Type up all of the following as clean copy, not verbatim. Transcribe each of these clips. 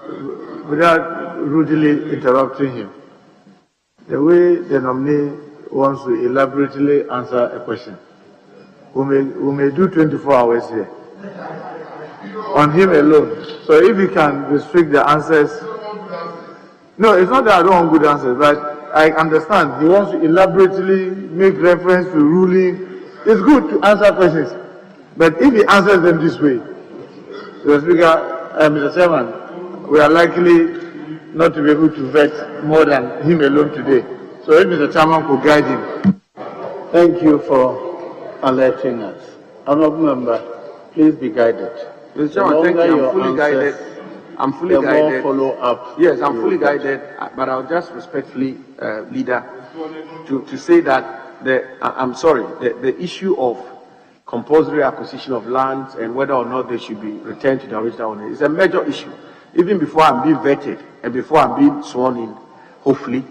without rudely interrupting him, the way the nominee wants to elaborately answer a question, we may do 24 hours here on him alone. So if he can restrict the answers. No, it's not that I don't want good answers, but I understand he wants to elaborately make reference to ruling. It's good to answer questions, but if he answers them this way, the Speaker, Mr. Chairman, we are likely not to be able to vet more than him alone today. So if Mr. Chairman could guide him. Thank you for alerting us. Honourable Member, please be guided. Mr. Chairman, thank you. I'm fully guided. I'm fully guided. Follow up. Yes, I'm fully guided, but I'll just respectfully, Leader, to say that I'm sorry, the issue of compulsory acquisition of lands and whether or not they should be returned to the original owner is a major issue. Even before I'm being vetted and before I'm being sworn in, hopefully,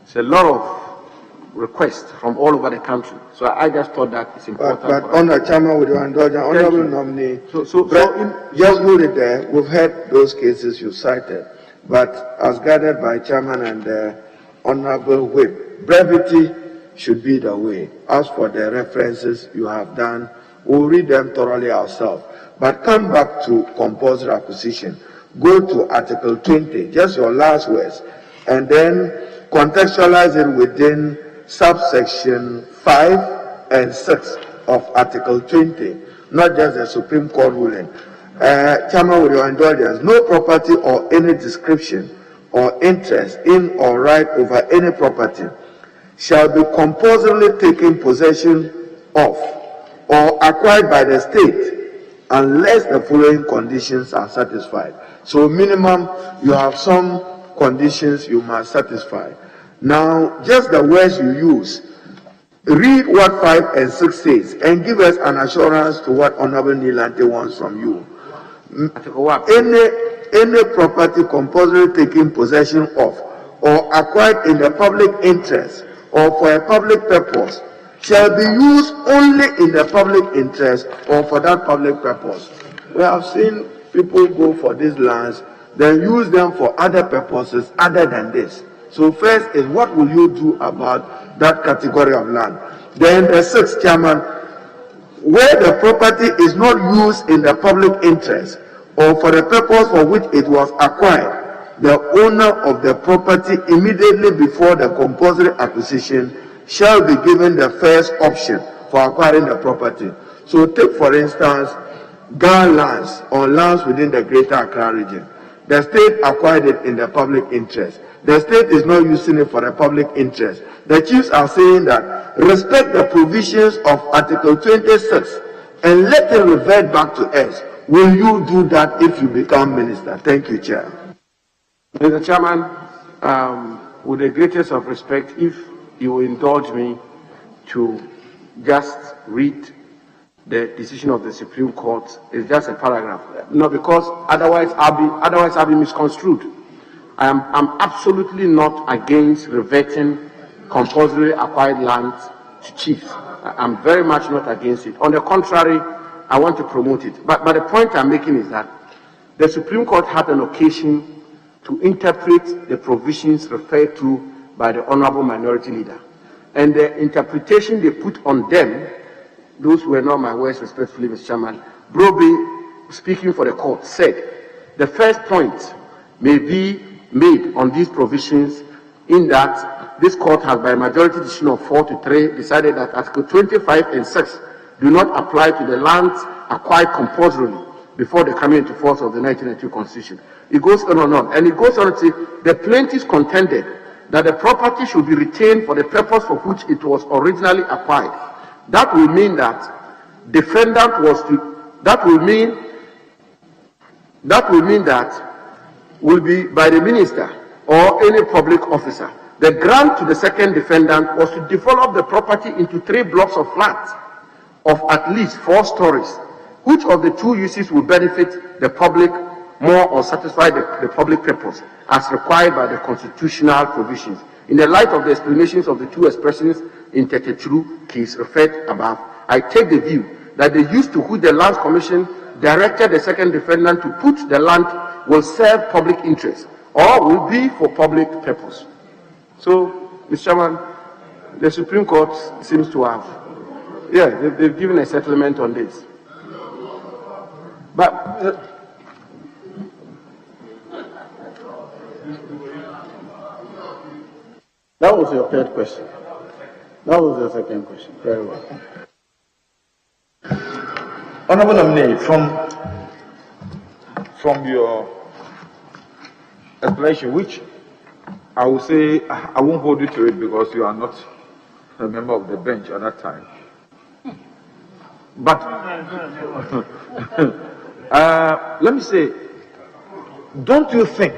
it's a lot of requests from all over the country. So I just thought that it's important. But Honourable Chairman, with your indulgence, Honourable nominee, just hold it there. We've heard those cases you cited, but as guided by Chairman and Honourable Whip, brevity should be the way. As for the references you have done, we'll read them thoroughly ourselves. But come back to compulsory acquisition. Go to Article 20, just your last words, and then contextualize it within subsection 5 and 6 of Article 20, not just the Supreme Court ruling. Chairman, with your indulgence, no property or any description or interest in or right over any property shall be compulsorily taken possession of or acquired by the state unless the following conditions are satisfied. So minimum, you have some conditions you must satisfy. Now, just the words you use, read what 5 and 6 says and give us an assurance to what Honourable Nilante wants from you. Any property compulsorily taken possession of or acquired in the public interest or for a public purpose shall be used only in the public interest or for that public purpose. We have seen people go for these lands, then use them for other purposes other than this. So first is what will you do about that category of land? Then the 6th, Chairman, where the property is not used in the public interest or for the purpose for which it was acquired, the owner of the property immediately before the compulsory acquisition shall be given the first option for acquiring the property. So take for instance, Ghana lands or lands within the Greater Accra region. The state acquired it in the public interest. The state is not using it for the public interest. The chiefs are saying that respect the provisions of Article 26 and let it revert back to us. Will you do that if you become minister? Thank you, Chair. Mr. Chairman, with the greatest of respect, if you will indulge me to just read the decision of the Supreme Court, it's just a paragraph. No, because otherwise I'll be misconstrued. I'm absolutely not against reverting compulsory acquired lands to chiefs. I'm very much not against it. On the contrary, I want to promote it. But the point I'm making is that the Supreme Court had an occasion to interpret the provisions referred to by the Honourable Minority Leader. And the interpretation they put on them, those were not my words respectfully, Mr. Chairman, Broby, speaking for the court, said the first point may be made on these provisions in that this court has by majority decision of 4-3 decided that Article 25 and 6 do not apply to the lands acquired compulsorily before the coming into force of the 1992 Constitution. It goes on and on. And it goes on to say the plaintiffs contended that the property should be retained for the purpose for which it was originally acquired. That will mean that defendant was to, that will mean that will be by the minister or any public officer. The grant to the second defendant was to develop the property into 3 blocks of flats of at least 4 stories. Which of the 2 uses will benefit the public more or satisfy the public purpose as required by the constitutional provisions? In the light of the explanations of the 2 expressions in Tetechuru case referred above, I take the view that the use to which the Lands Commission directed the second defendant to put the land will serve public interest or will be for public purpose. So, Mr. Chairman, the Supreme Court seems to have, they've given a settlement on this. But that was your third question. That was your second question. Very well. Honorable nominee, from your explanation, which I will say I won't hold you to it because you are not a member of the bench at that time. But let me say, don't you think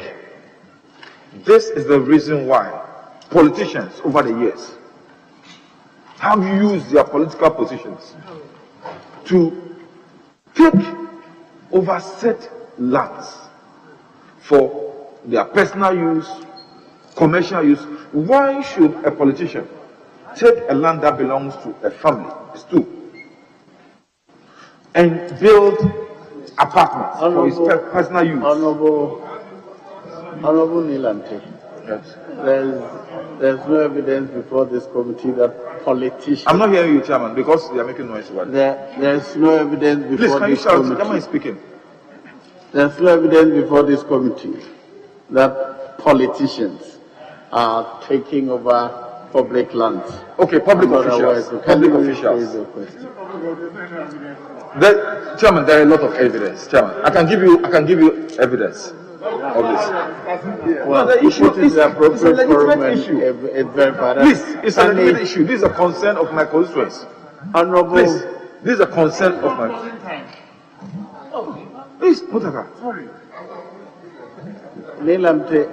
this is the reason why politicians over the years have used their political positions to take over set lands for their personal use, commercial use? Why should a politician take a land that belongs to a family, it's two, and build apartments for his personal use? Honorable Nilante, Yes. there's no evidence before this committee that politicians. I'm not hearing you, Chairman, because they are making noise. There's no evidence before Please, can you this shout? committee. Chairman is speaking. There's no evidence before this committee that politicians are taking over public lands. Okay, public officials. Public officials. Chairman, there are a lot of evidence. Chairman, I can give you evidence of this. Well, the issue is a it's a legitimate issue. It's very bad. Please, it's a legitimate issue. This is a concern of my constituents. Honorable. Please, this is a concern of my. Please, Mutaka. Nilamte,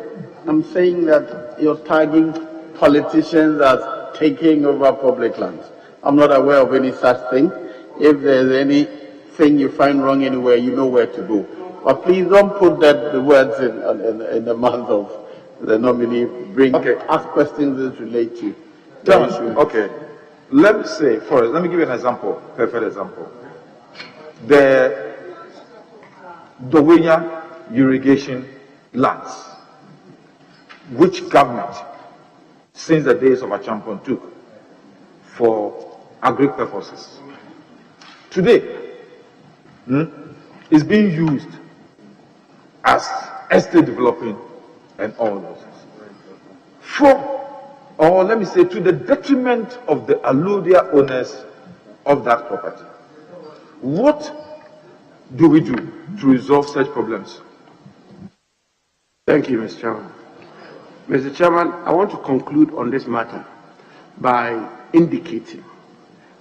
I'm saying that you're tagging politicians as taking over public lands. I'm not aware of any such thing. If there's anything you find wrong anywhere, you know where to go. But please don't put the words in the mouth of the nominee. Ask questions that relate to the issue. Okay. Let me say, first, let me give you an example, perfect example. The Dowenya irrigation lands, which government, since the days of Achampon, took for agri purposes, today is being used as estate developing and all those things. Or let me say, to the detriment of the alludia owners of that property. What do we do to resolve such problems? Thank you, Mr. Chairman. Mr. Chairman, I want to conclude on this matter by indicating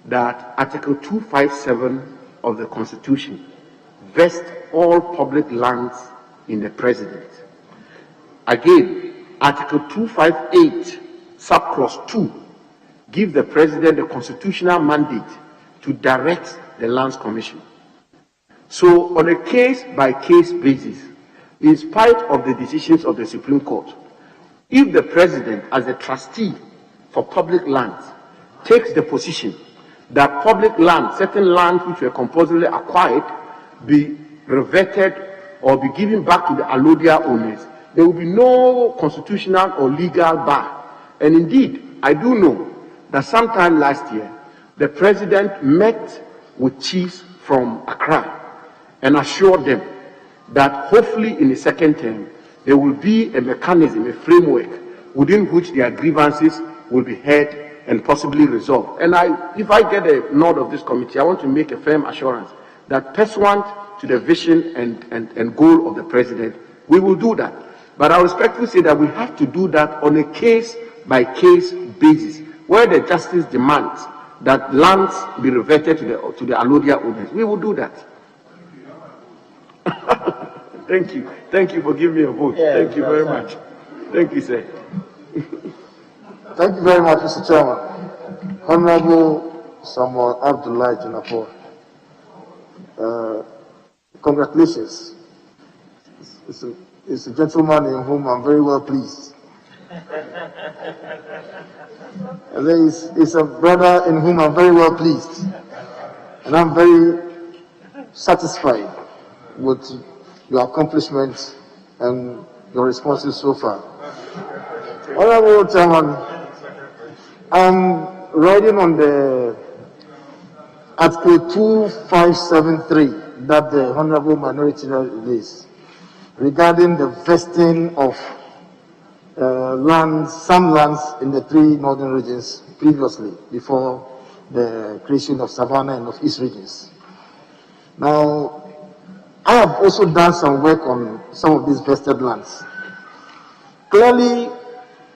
that Article 257 of the Constitution vests all public lands in the President. Again, Article 258, subclause 2, gives the President the constitutional mandate to direct the Lands Commission. So, on a case-by-case basis, in spite of the decisions of the Supreme Court, if the President, as a trustee for public lands, takes the position that public lands, certain lands which were compulsorily acquired, be reverted or be given back to the alludia owners, there will be no constitutional or legal bar. And indeed, I do know that sometime last year, the President met with chiefs from Accra and assured them that hopefully in the second term, there will be a mechanism, a framework within which their grievances will be heard and possibly resolved. And if I get a nod of this committee, I want to make a firm assurance that pursuant to the vision and goal of the President, we will do that. But I respectfully say that we have to do that on a case-by-case basis, where the justice demands that lands be reverted to the alludia owners. We will do that. Thank you. Thank you for giving me a vote. Yeah, thank you very much. Thank you, sir. Thank you very much, Mr. Chairman. Honorable Samuel Abdullah Jinapor, congratulations. It's a gentleman in whom I'm very well pleased. And then it's a brother in whom I'm very well pleased. And I'm very satisfied with your accomplishments and your responses so far. Honorable Chairman, I'm riding on the Article 2573 that the Honorable Minority released regarding the vesting of some lands in the three northern regions previously, before the creation of Savannah and of East regions. Now, I have also done some work on some of these vested lands. Clearly,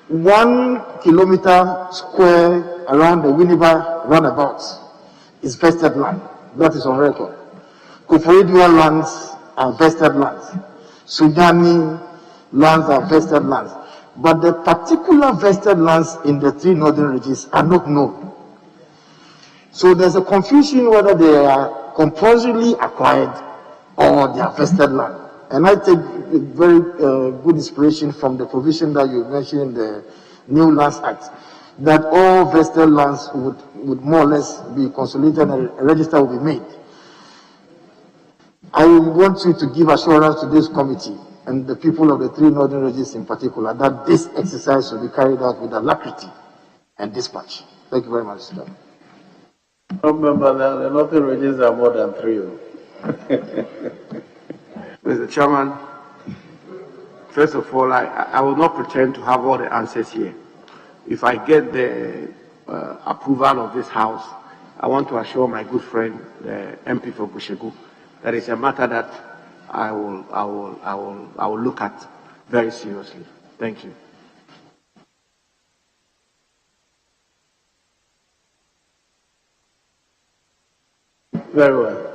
1 kilometer square around the Winneba roundabout is vested land. That is on record. Koforidua lands are vested lands. Sunyani lands are vested lands. But the particular vested lands in the three northern regions are not known. So there's a confusion whether they are compulsorily acquired or they are vested land. And I take very good inspiration from the provision that you mentioned in the New Lands Act, that all vested lands would more or less be consolidated and a register will be made. I want you to give assurance to this committee and the people of the three northern regions in particular that this exercise will be carried out with alacrity and dispatch. Thank you very much, sir. Remember that the northern regions are more than 3. Mr. Chairman, first of all, I will not pretend to have all the answers here. If I get the approval of this House, I want to assure my good friend, the MP for Bushegu, that it's a matter that I will look at very seriously. Thank you. Very well.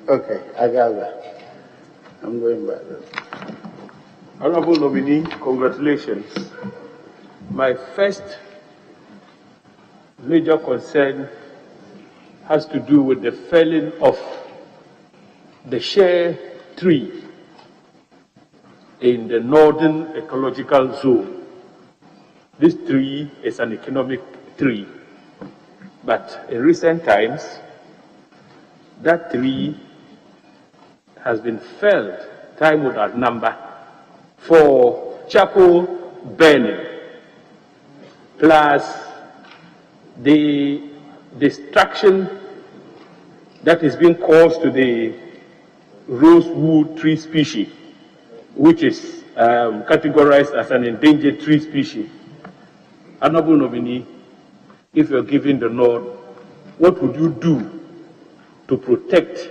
Okay, I got that. I'm going back. Honorable nominee, congratulations. My first major concern has to do with the felling of the share tree in the northern ecological zone. This tree is an economic tree, but in recent times, that tree has been felled time without number for charcoal burning, plus the destruction that is being caused to the rosewood tree species, which is categorized as an endangered tree species. Honorable nominee, if you're given the nod, what would you do to protect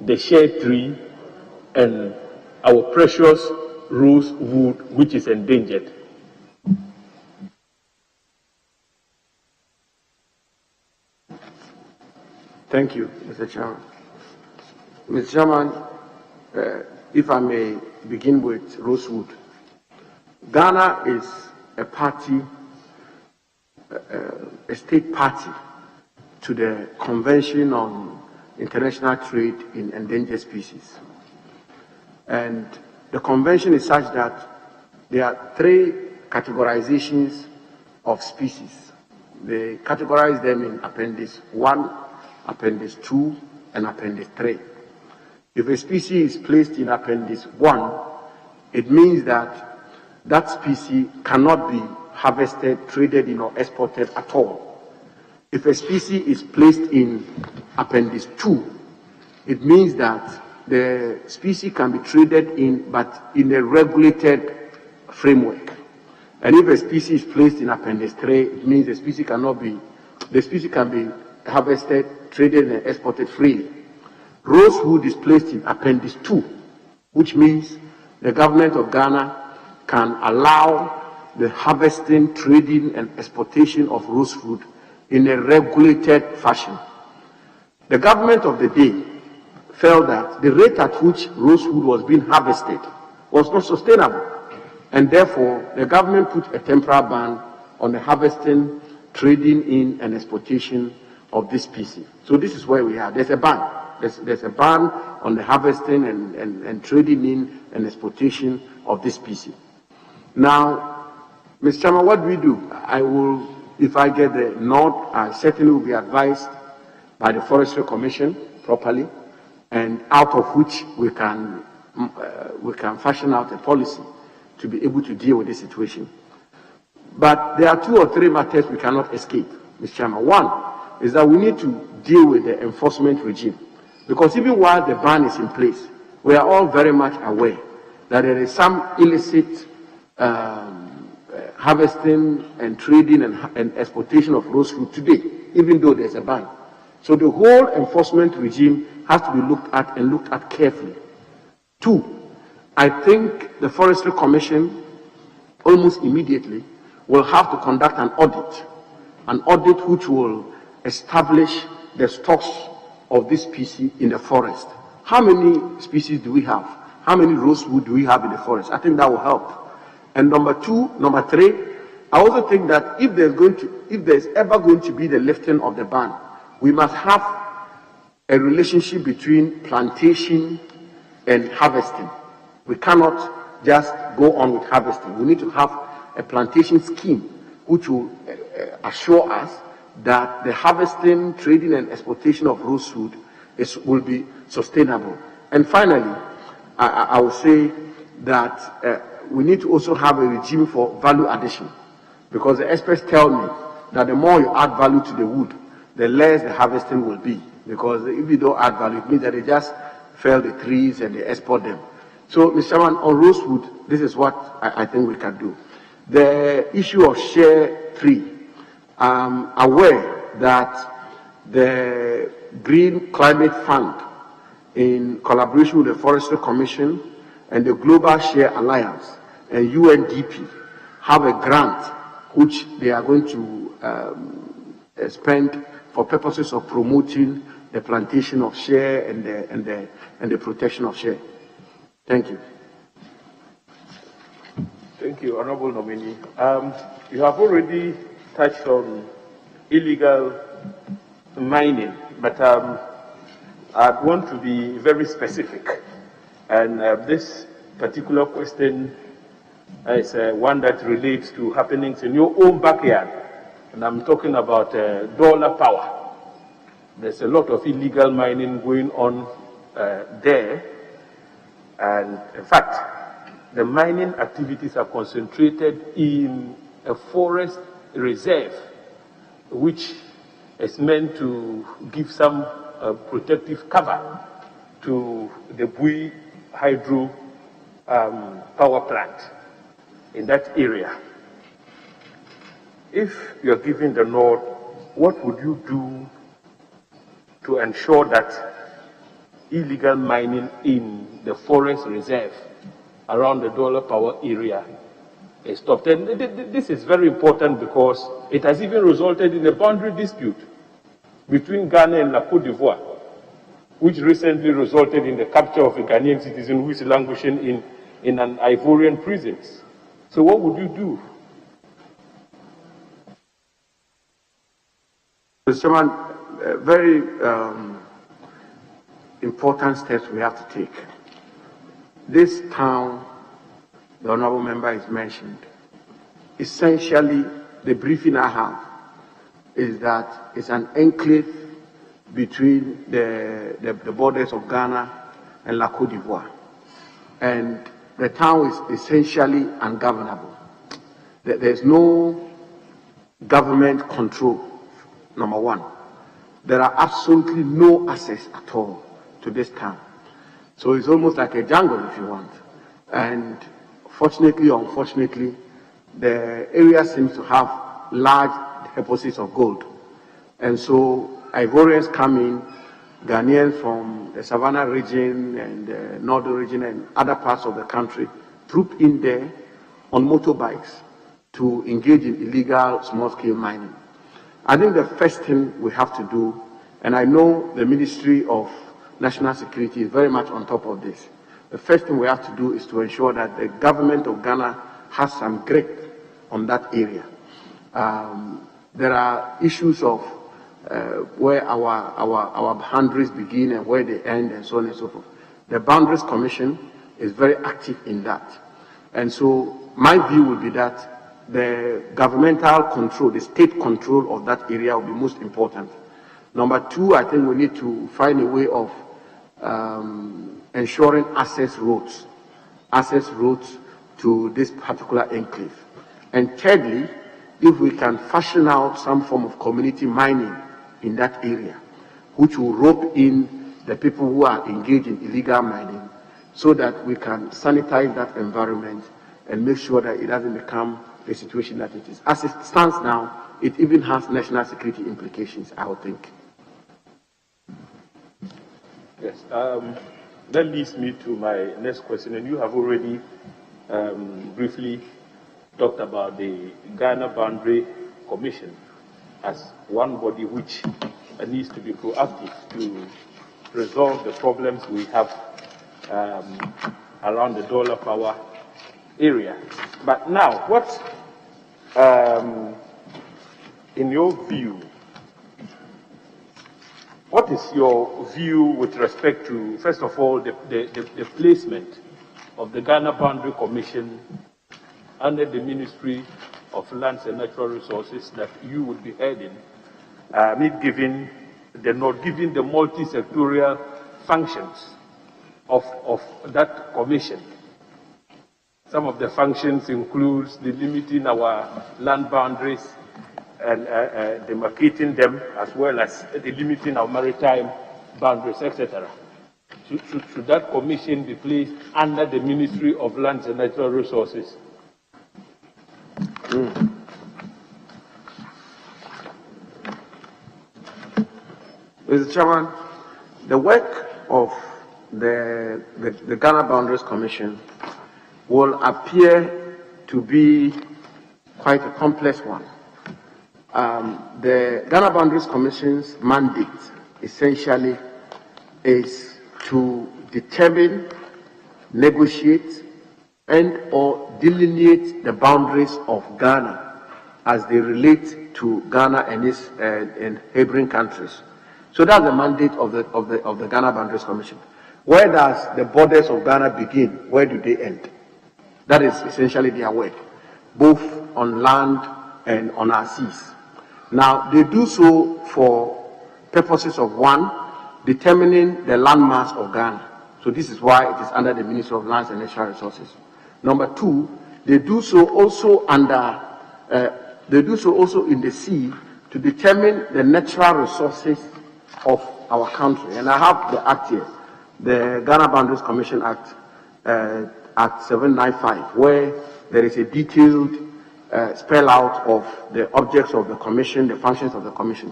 the shade tree and our precious rosewood, which is endangered? Thank you, Mr. Chairman. Mr. Chairman, if I may begin with rosewood. Ghana is a party, a state party to the Convention on International Trade in Endangered Species. And the convention is such that there are 3 categorizations of species. They categorize them in Appendix 1, Appendix 2, and Appendix 3. If a species is placed in Appendix 1, it means that that species cannot be harvested, traded in, or exported at all. If a species is placed in Appendix 2, it means that the species can be traded in, but in a regulated framework. And if a species is placed in Appendix 3, it means the species can be harvested, traded, and exported freely. Rosewood is placed in Appendix 2, which means the government of Ghana can allow the harvesting, trading, and exportation of rosewood in a regulated fashion. The government of the day felt that the rate at which rosewood was being harvested was not sustainable, and therefore the government put a temporary ban on the harvesting, trading in, and exportation of this species. So this is where we are. There's a ban. There's a ban on the harvesting and trading in and exportation of this species. Now, Mr. Chairman, what do we do? I will, if I get the nod, I certainly will be advised by the Forestry Commission properly, and out of which we can fashion out a policy to be able to deal with this situation. But there are 2 or 3 matters we cannot escape, Mr. Chairman. One is that we need to deal with the enforcement regime, because even while the ban is in place, we are all very much aware that there is some illicit harvesting and trading and exportation of rosewood today, even though there's a ban. So the whole enforcement regime has to be looked at and looked at carefully. 2, I think the Forestry Commission almost immediately will have to conduct an audit which will establish the stocks of this species in the forest. How many species do we have? How many rosewood do we have in the forest? I think that will help. And number 3, I also think that if there's ever going to be the lifting of the ban, we must have a relationship between plantation and harvesting. We cannot just go on with harvesting. We need to have a plantation scheme which will assure us that the harvesting, trading, and exportation of rosewood will be sustainable. And finally, I will say that we need to also have a regime for value addition, because the experts tell me that the more you add value to the wood, the less the harvesting will be. Because if you don't add value, it means that they just fell the trees and they export them. So, Mr. Chairman, on rosewood, this is what I think we can do. The issue of share 3, I'm aware that the Green Climate Fund, in collaboration with the Forestry Commission and the Global Share Alliance and UNDP, have a grant which they are going to spend for purposes of promoting the plantation of share and the protection of share. Thank you. Thank you, Honorable Nominee. You have already touched on illegal mining, but I want to be very specific. And this particular question is one that relates to happenings in your own backyard. And I'm talking about dollar power. There's a lot of illegal mining going on there. And in fact, the mining activities are concentrated in a forest reserve, which is meant to give some protective cover to the Bui hydro power plant in that area. If you're given the nod, what would you do to ensure that illegal mining in the forest reserve around the dollar power area is stopped? And this is very important because it has even resulted in a boundary dispute between Ghana and la Côte d'Ivoire, which recently resulted in the capture of a Ghanaian citizen who is languishing in an Ivorian prison. So what would you do? Mr. Chairman, very important steps we have to take. This town, the Honourable Member has mentioned, essentially the briefing I have is that it's an enclave between the borders of Ghana and la Côte d'Ivoire. And the town is essentially ungovernable. There's no government control, number one. There are absolutely no access at all to this town. So it's almost like a jungle, if you want. And fortunately or unfortunately, the area seems to have large deposits of gold. And so Ivorians come in, Ghanaians from the Savannah region and the northern region and other parts of the country troop in there on motorbikes to engage in illegal small-scale mining. I think the first thing we have to do, and I know the Ministry of National Security is very much on top of this, the first thing we have to do is to ensure that the government of Ghana has some grip on that area. There are issues of where our boundaries begin and where they end and so on and so forth. The Boundaries Commission is very active in that. And so my view would be that the governmental control, the state control of that area will be most important. Number two, I think we need to find a way of ensuring access roads to this particular enclave. And thirdly, if we can fashion out some form of community mining in that area, which will rope in the people who are engaged in illegal mining, so that we can sanitize that environment and make sure that it doesn't become the situation that it is. As it stands now, it even has national security implications, I would think. Yes, that leads me to my next question, and you have already briefly talked about the Ghana Boundary Commission as one body which needs to be proactive to resolve the problems we have around the dollar power area. But now, what, in your view, what is your view with respect to, first of all, the placement of the Ghana Boundary Commission under the Ministry of Lands and Natural Resources that you would be heading, given the multi-sectorial functions of that commission? Some of the functions includes delimiting our land boundaries and demarcating them, as well as delimiting our maritime boundaries, etc. Should that commission be placed under the Ministry of Lands and Natural Resources? Mr. Chairman, the work of the Ghana Boundaries Commission will appear to be quite a complex one. The Ghana Boundaries Commission's mandate essentially is to determine, negotiate, and or delineate the boundaries of Ghana as they relate to Ghana and its and neighboring countries. So that's the mandate of the Ghana Boundaries Commission. Where does the borders of Ghana begin? Where do they end? That is essentially their work, both on land and on our seas. Now, they do so for purposes of, one, determining the landmass of Ghana. So this is why it is under the Ministry of Lands and Natural Resources. Number two, they do so also in the sea to determine the natural resources of our country. And I have the act here, the Ghana Boundaries Commission Act, Act 795, where there is a detailed spell out of the objects of the commission, the functions of the commission.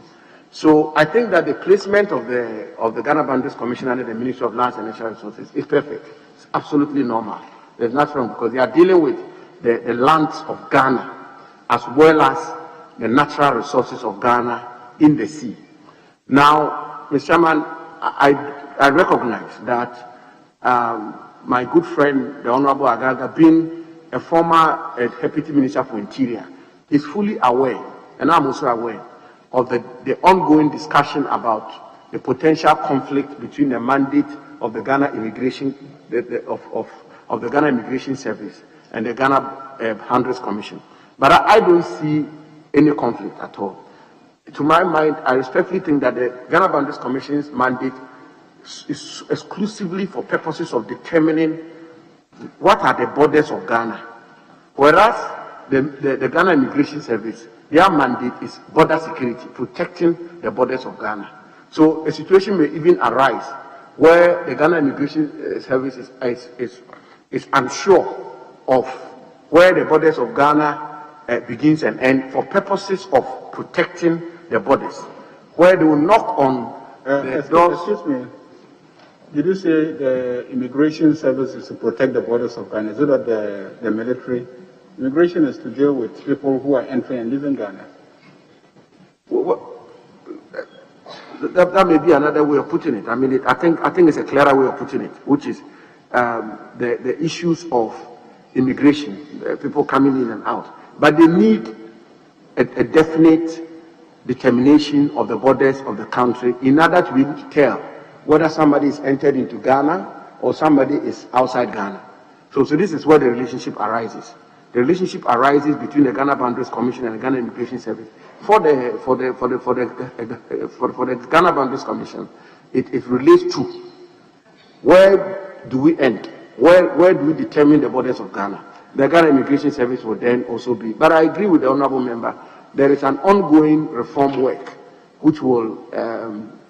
So I think that the placement of the Ghana Boundaries Commission under the Ministry of Lands and Natural Resources is perfect. It's absolutely normal. There's nothing wrong, because they are dealing with the lands of Ghana as well as the natural resources of Ghana in the sea. Now, Mr. Chairman, I recognize that my good friend, the Honorable Agaga, being a former Deputy Minister for Interior, is fully aware, and I'm also aware, of the ongoing discussion about the potential conflict between the mandate of the Ghana Immigration, of the Ghana Immigration Service and the Ghana Boundaries Commission. But I don't see any conflict at all. To my mind, I respectfully think that the Ghana Boundaries Commission's mandate is exclusively for purposes of determining what are the borders of Ghana. Whereas the Ghana Immigration Service, their mandate is border security, protecting the borders of Ghana. So a situation may even arise where the Ghana Immigration Service is unsure of where the borders of Ghana begins and ends for purposes of protecting the borders, where they will knock on the doors. Excuse me. Did you say the immigration service is to protect the borders of Ghana? Is it that the military? Immigration is to deal with people who are entering and leaving Ghana. Well, that may be another way of putting it. I mean, I think it's a clearer way of putting it, which is the issues of immigration, people coming in and out. But they need a definite determination of the borders of the country in order to be able to tell whether somebody is entered into Ghana or somebody is outside Ghana. So this is where the relationship arises. the relationship arises between the Ghana Boundaries Commission and the Ghana Immigration Service. For the Ghana Boundaries Commission, it relates to where do we end? Where do we determine the borders of Ghana? The Ghana Immigration Service will then also be. But I agree with the honourable member. There is an ongoing reform work which will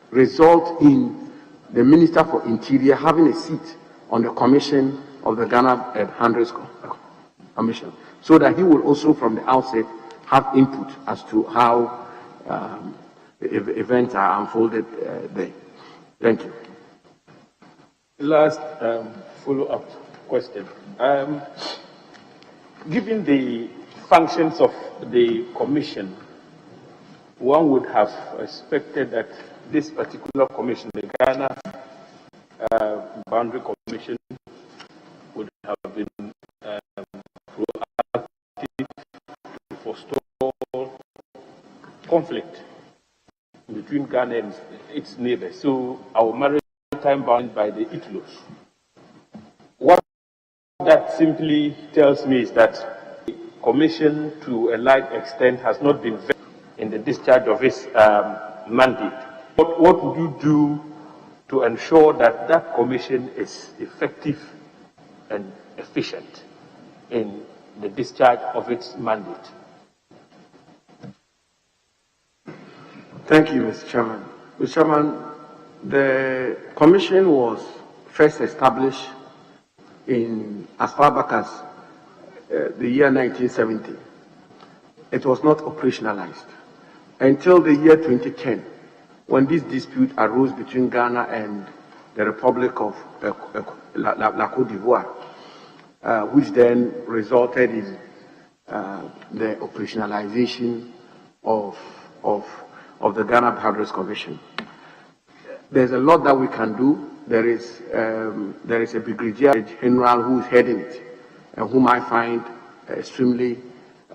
result in the Minister for Interior having a seat on the commission of the Ghana Boundaries Commission, so that he will also from the outset have input as to how events are unfolded there. Thank you. Last follow-up question. Given the functions of the commission, one would have expected that this particular commission, the Ghana Boundary Commission, would have been proactive to forestall conflict between Ghana and its neighbors. So our maritime bound by the ITLOs. What that simply tells me is that the Commission, to a large extent, has not been vested in the discharge of its mandate. What would you do to ensure that that Commission is effective and efficient in the discharge of its mandate? Thank you, Mr. Chairman. Mr. Chairman, the Commission was first established as far back as the year 1970. It was not operationalized until the year 2010, when this dispute arose between Ghana and the Republic of La Côte d'Ivoire, which then resulted in the operationalization of the Ghana Boundaries Commission. There's a lot that we can do. There is a Brigadier General who is heading it, and whom I find extremely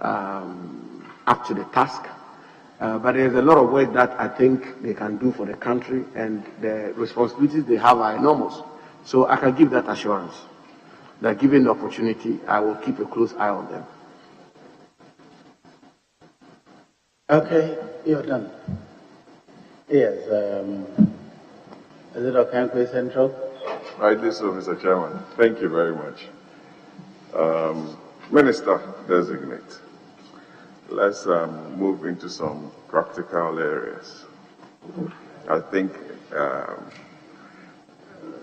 up to the task. But there's a lot of work that I think they can do for the country, and the responsibilities they have are enormous. So I can give that assurance that given the opportunity, I will keep a close eye on them. Okay, you're done. Yes, is it Okankwe Central? I do so, Mr. Chairman. Thank you very much. Minister designate, let's move into some practical areas. I think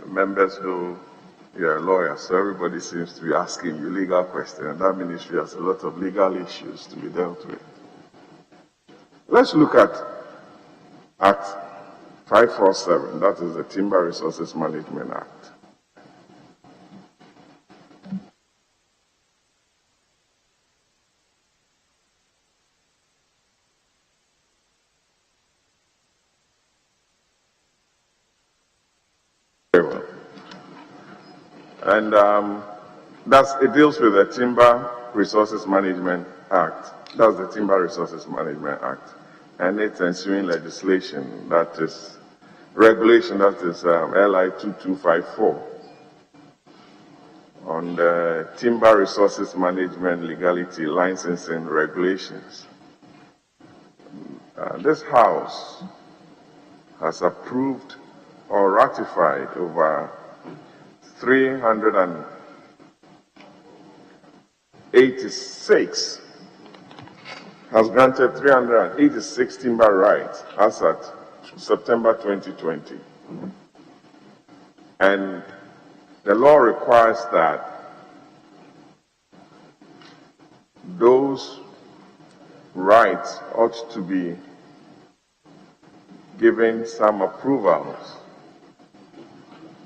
members who you're a lawyer, so everybody seems to be asking you legal questions, and that ministry has a lot of legal issues to be dealt with. Let's look at Act 547, that is the Timber Resources Management Act. Very well. And it deals with the Timber Resources Management Act. That's the Timber Resources Management Act. And its ensuing legislation, that is regulation, that is LI 2254 on the Timber Resources Management Legality Licensing Regulations. This House has approved or ratified over 386, has granted 386 timber rights as at September 2020. And the law requires that those rights ought to be given some approvals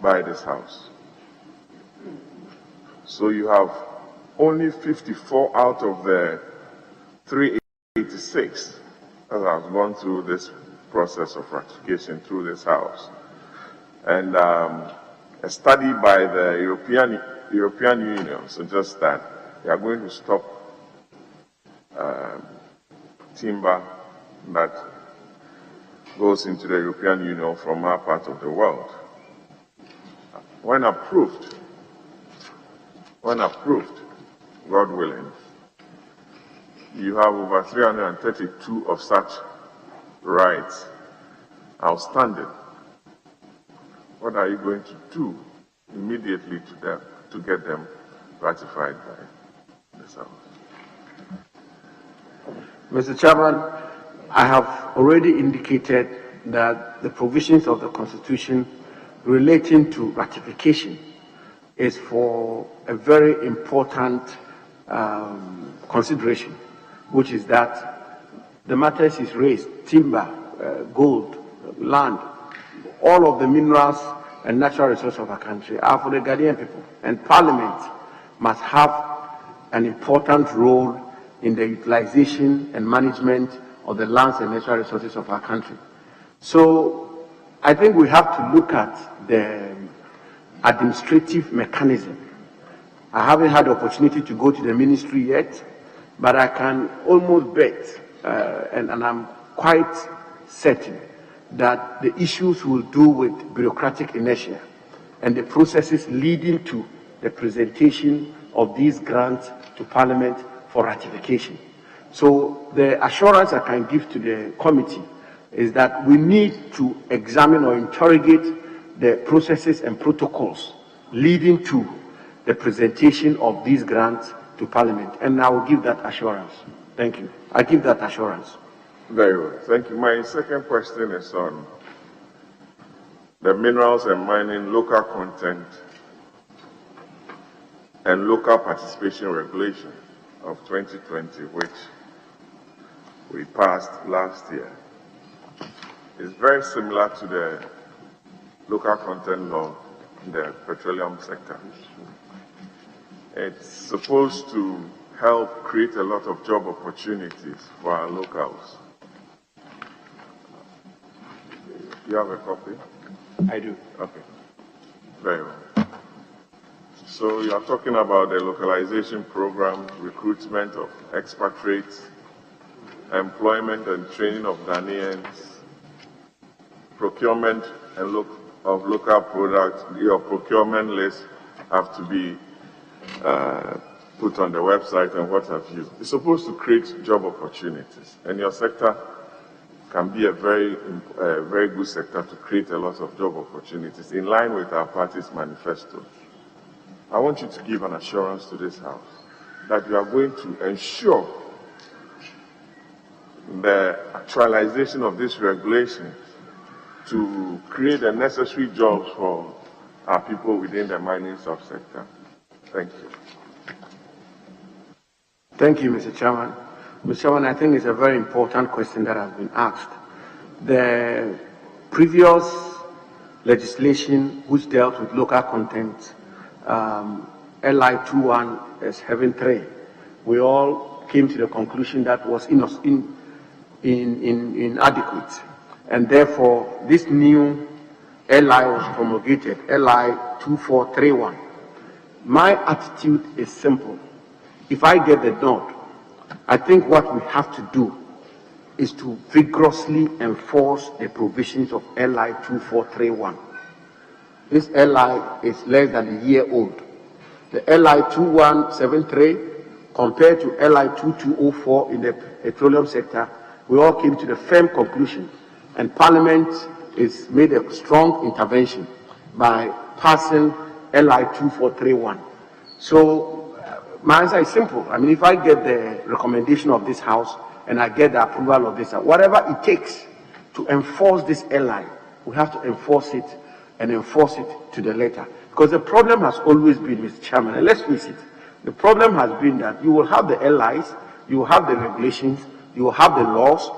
by this House. So you have only 54 out of the 386 that have gone through this process of ratification through this House. And a study by the European Union suggests that they are going to stop timber that goes into the European Union from our part of the world. When approved, God willing, you have over 332 of such rights outstanding. What are you going to do immediately to them to get them ratified by this House? Mr. Chairman, I have already indicated that the provisions of the Constitution relating to ratification is for a very important consideration, which is that the matters is raised, timber, gold, land, all of the minerals and natural resources of our country are for the Ghanaian people, and Parliament must have an important role in the utilization and management of the lands and natural resources of our country. So I think we have to look at the administrative mechanism. I haven't had the opportunity to go to the ministry yet, but I can almost bet, and I'm quite certain that the issues will do with bureaucratic inertia and the processes leading to the presentation of these grants to Parliament for ratification. So the assurance I can give to the committee is that we need to examine or interrogate the processes and protocols leading to the presentation of these grants to Parliament, and I will give that assurance. Thank you. I give that assurance. Very well. Thank you. My second question is on the minerals and mining local content and local participation regulation of 2020, which we passed last year. It's very similar to the local content law in the petroleum sector. It's supposed to help create a lot of job opportunities for our locals. You have a copy? I do. Okay. Very well. So you are talking about the localization program, recruitment of expatriates, employment and training of Ghanaians, procurement and of local products. Your procurement list have to be put on the website and what have you. It's supposed to create job opportunities, and your sector can be a very good sector to create a lot of job opportunities in line with our party's manifesto. I want you to give an assurance to this House that you are going to ensure the actualization of these regulations to create the necessary jobs for our people within the mining subsector. Thank you. Thank you, Mr. Chairman. Mr. Chairman, I think it's a very important question that has been asked. The previous legislation which dealt with local content, LI 21 as having 3, we all came to the conclusion that was inadequate. And therefore, this new LI was promulgated, LI 2431. My attitude is simple. If I get the nod, I think what we have to do is to vigorously enforce the provisions of LI 2431. This LI is less than a year old. The LI 2173 compared to LI 2204 in the petroleum sector, we all came to the firm conclusion, and Parliament has made a strong intervention by passing LI 2431. So my answer is simple. I mean, if I get the recommendation of this House and I get the approval of this, whatever it takes to enforce this LI, we have to enforce it and enforce it to the letter. Because the problem has always been, Mr. Chairman, and let's face it, the problem has been that you will have the LIs, you will have the regulations, you will have the laws,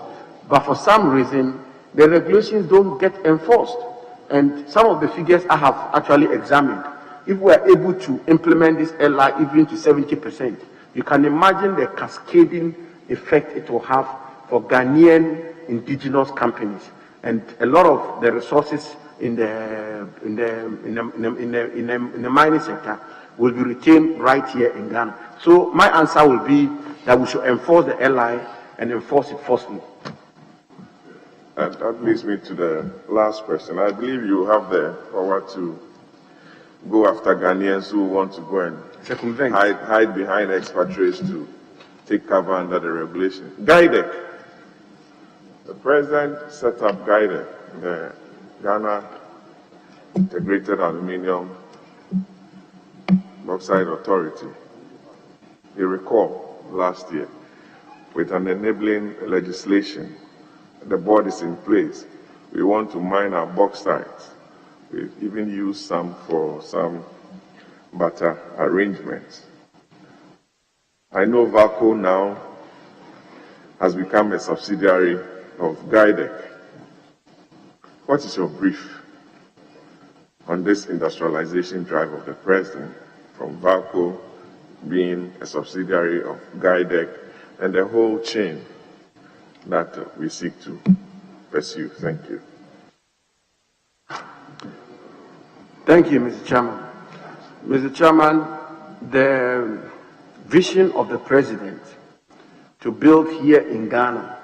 but for some reason, the regulations don't get enforced. And some of the figures I have actually examined, if we are able to implement this LI even to 70%, you can imagine the cascading effect it will have for Ghanaian indigenous companies, and a lot of the resources in the mining sector will be retained right here in Ghana. So my answer will be that we should enforce the LI and enforce it forcefully. That leads me to the last question. I believe you have the power to go after Ghanaians who want to go and hide behind expatriates to take cover under the regulation. GhanaDEC. The president set up GhanaDEC, the Ghana Integrated Aluminium Bauxite Authority. You recall last year, with an enabling legislation, the board is in place. We want to mine our bauxite. We've even used some for some barter arrangements. I know VALCO now has become a subsidiary of GhanaDEC. What is your brief on this industrialization drive of the president, from VALCO being a subsidiary of GhanaDEC and the whole chain that we seek to pursue? Thank you. Thank you, Mr. Chairman. Mr. Chairman, the vision of the president to build here in Ghana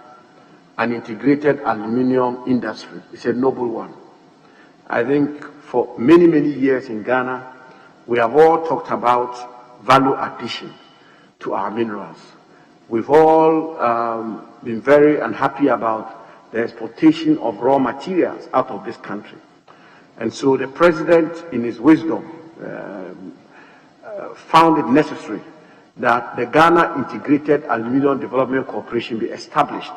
an integrated aluminium industry is a noble one. I think for many, many years in Ghana, we have all talked about value addition to our minerals. We've all been very unhappy about the exportation of raw materials out of this country. And so the president, in his wisdom, found it necessary that the Ghana Integrated Aluminium Development Corporation be established,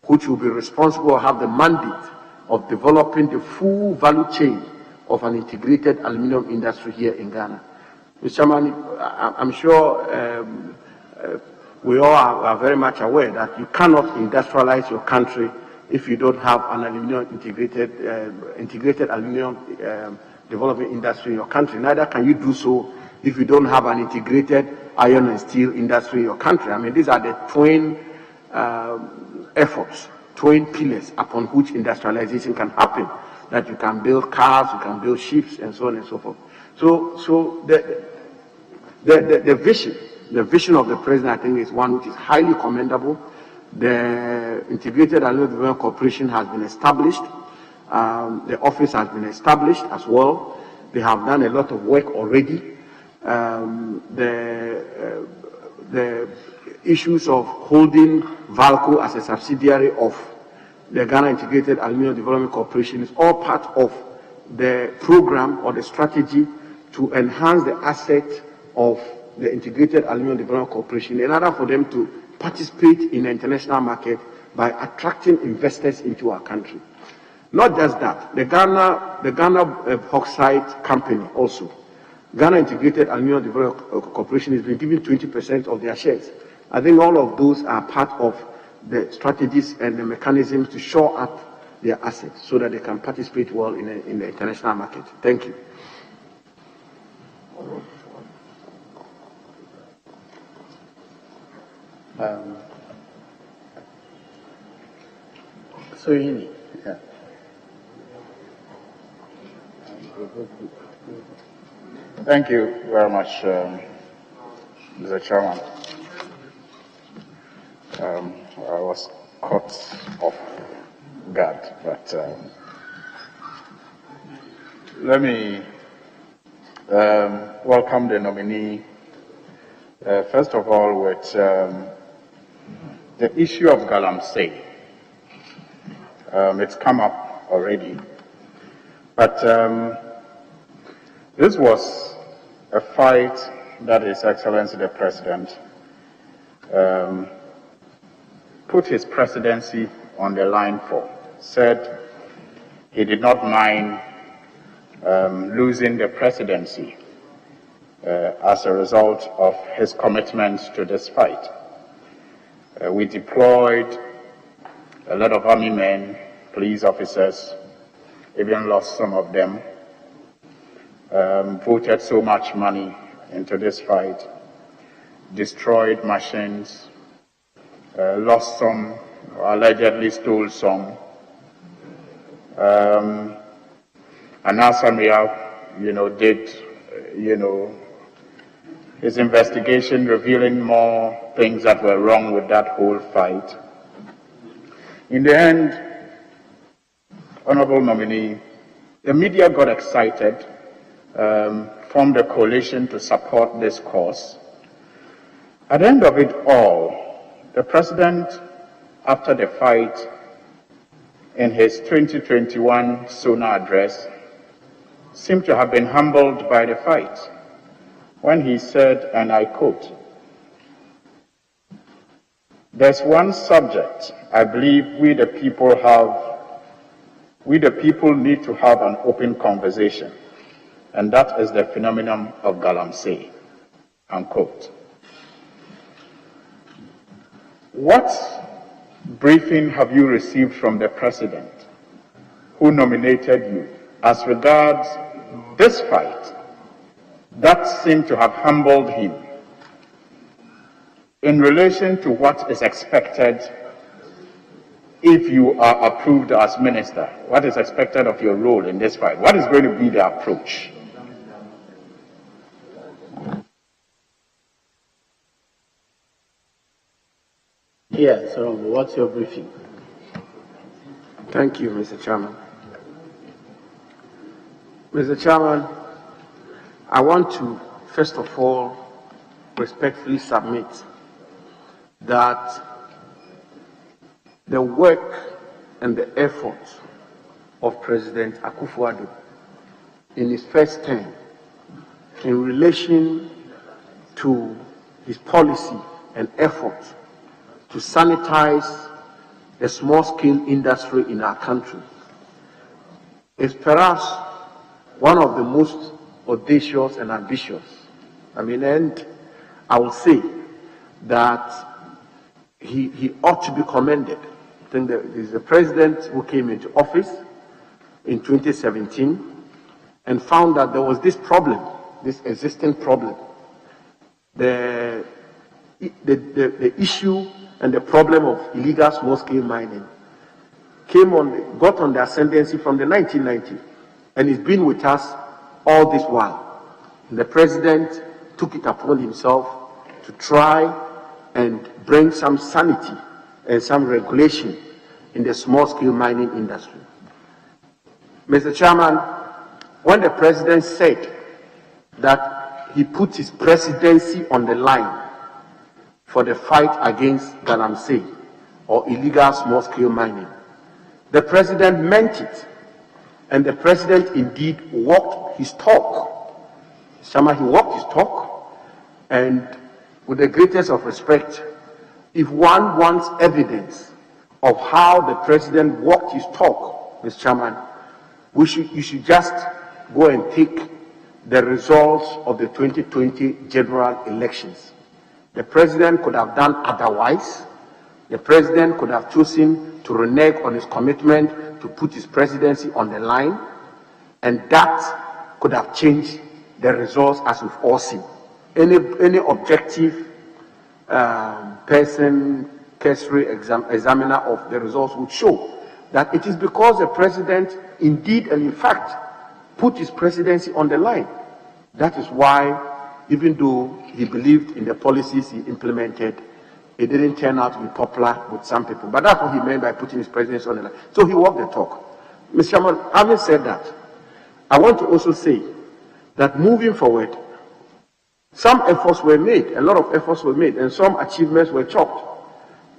which will be responsible, have the mandate of developing the full value chain of an integrated aluminium industry here in Ghana. Mr. Chairman, I'm sure we all are very much aware that you cannot industrialize your country if you don't have an aluminium integrated aluminium development industry in your country. Neither can you do so if you don't have an integrated iron and steel industry in your country. I mean, these are the twin efforts, twin pillars upon which industrialization can happen. That you can build cars, you can build ships, and so on and so forth. So the vision of the president, I think, is one which is highly commendable. The Integrated Aluminium Development Corporation has been established. The office has been established as well. They have done a lot of work already. The issues of holding VALCO as a subsidiary of the Ghana Integrated Aluminium Development Corporation is all part of the program or the strategy to enhance the asset of the Integrated Aluminium Development Corporation in order for them to participate in the international market by attracting investors into our country. Not just that, the Ghana Bauxite Company also, Ghana Integrated Aluminium Development Corporation has been given 20% of their shares. I think all of those are part of the strategies and the mechanisms to shore up their assets so that they can participate well in the international market. Thank you. Yeah. Thank you very much, Mr. Chairman. I was caught off guard, but let me welcome the nominee, first of all, with the issue of galamsey. It's come up already, but this was a fight that His Excellency the President put his presidency on the line for. Said he did not mind losing the presidency as a result of his commitment to this fight. We deployed a lot of army men, police officers, even lost some of them, voted so much money into this fight, destroyed machines, lost some, allegedly stole some. And Asamia, did, his investigation revealing more things that were wrong with that whole fight. In the end, Honorable Nominee, the media got excited, formed a coalition to support this cause. At the end of it all, the president, after the fight, in his 2021 SONA address, seemed to have been humbled by the fight when he said, and I quote, "There's one subject I believe we the people need to have an open conversation, and that is the phenomenon of galamsey," unquote. What briefing have you received from the president who nominated you as regards this fight that seemed to have humbled him in relation to what is expected if you are approved as minister? What is expected of your role in this fight? What is going to be the approach? Yeah, so what's your briefing? Thank you, Mr. Chairman. Mr. Chairman, I want to, first of all, respectfully submit that the work and the effort of President Akufo-Addo in his first term in relation to his policy and effort to sanitize the small-scale industry in our country is perhaps one of the most audacious and ambitious. And I will say that he ought to be commended. I think that is the president who came into office in 2017 and found that there was this problem, this existing problem. The issue and the problem of illegal small-scale mining got on the ascendancy from the 1990s, and it's been with us all this while. And the president took it upon himself to try and bring some sanity and some regulation in the small-scale mining industry. Mr. Chairman, when the president said that he put his presidency on the line for the fight against galamsey or illegal small-scale mining, the president meant it, and the president indeed walked his talk. Chairman, he walked his talk, and with the greatest of respect, if one wants evidence of how the president walked his talk, Mr. Chairman, you should just go and take the results of the 2020 general elections. The president could have done otherwise. The president could have chosen to renege on his commitment to put his presidency on the line, and that could have changed the results as we've all seen. Any objective person, cursory examiner of the results would show that it is because the president indeed and in fact put his presidency on the line. That is why, even though he believed in the policies he implemented, it didn't turn out to be popular with some people. But that's what he meant by putting his presidency on the line. So he walked the talk. Mr. Chairman, having said that, I want to also say that moving forward, some efforts were made, a lot of efforts were made, and some achievements were chalked.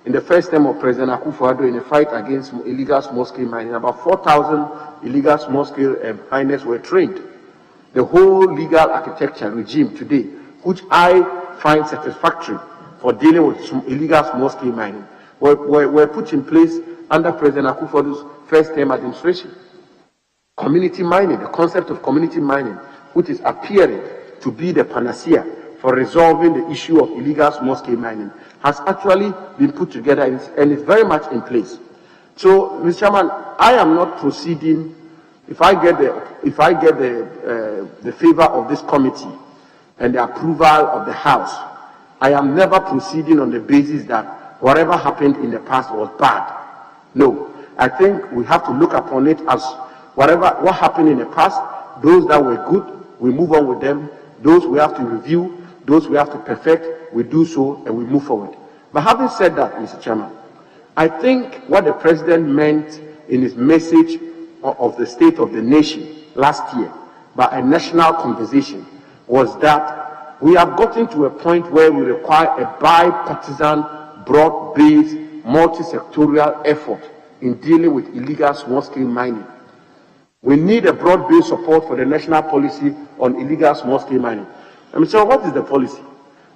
In the first term of President Akufo-Addo in the fight against illegal small-scale mining, about 4,000 illegal small-scale miners were trained. The whole legal architecture regime today, which I find satisfactory for dealing with illegal small-scale mining, were put in place under President Akufo-Addo's first-term administration. Community mining, the concept of community mining, which is appearing to be the panacea for resolving the issue of illegal small-scale mining, has actually been put together and is very much in place. So, Mr. Chairman, I am not proceeding. If I get the favor of this committee and the approval of the House, I am never proceeding on the basis that whatever happened in the past was bad. No, I think we have to look upon it as what happened in the past. Those that were good, we move on with them. Those we have to review, those we have to perfect, we do so and we move forward. But having said that, Mr. Chairman, I think what the President meant in his message of the State of the Nation last year by a national conversation was that we have gotten to a point where we require a bipartisan, broad-based, multi-sectorial effort in dealing with illegal small-scale mining. We need a broad-based support for the national policy on illegal small-scale mining. So what is the policy?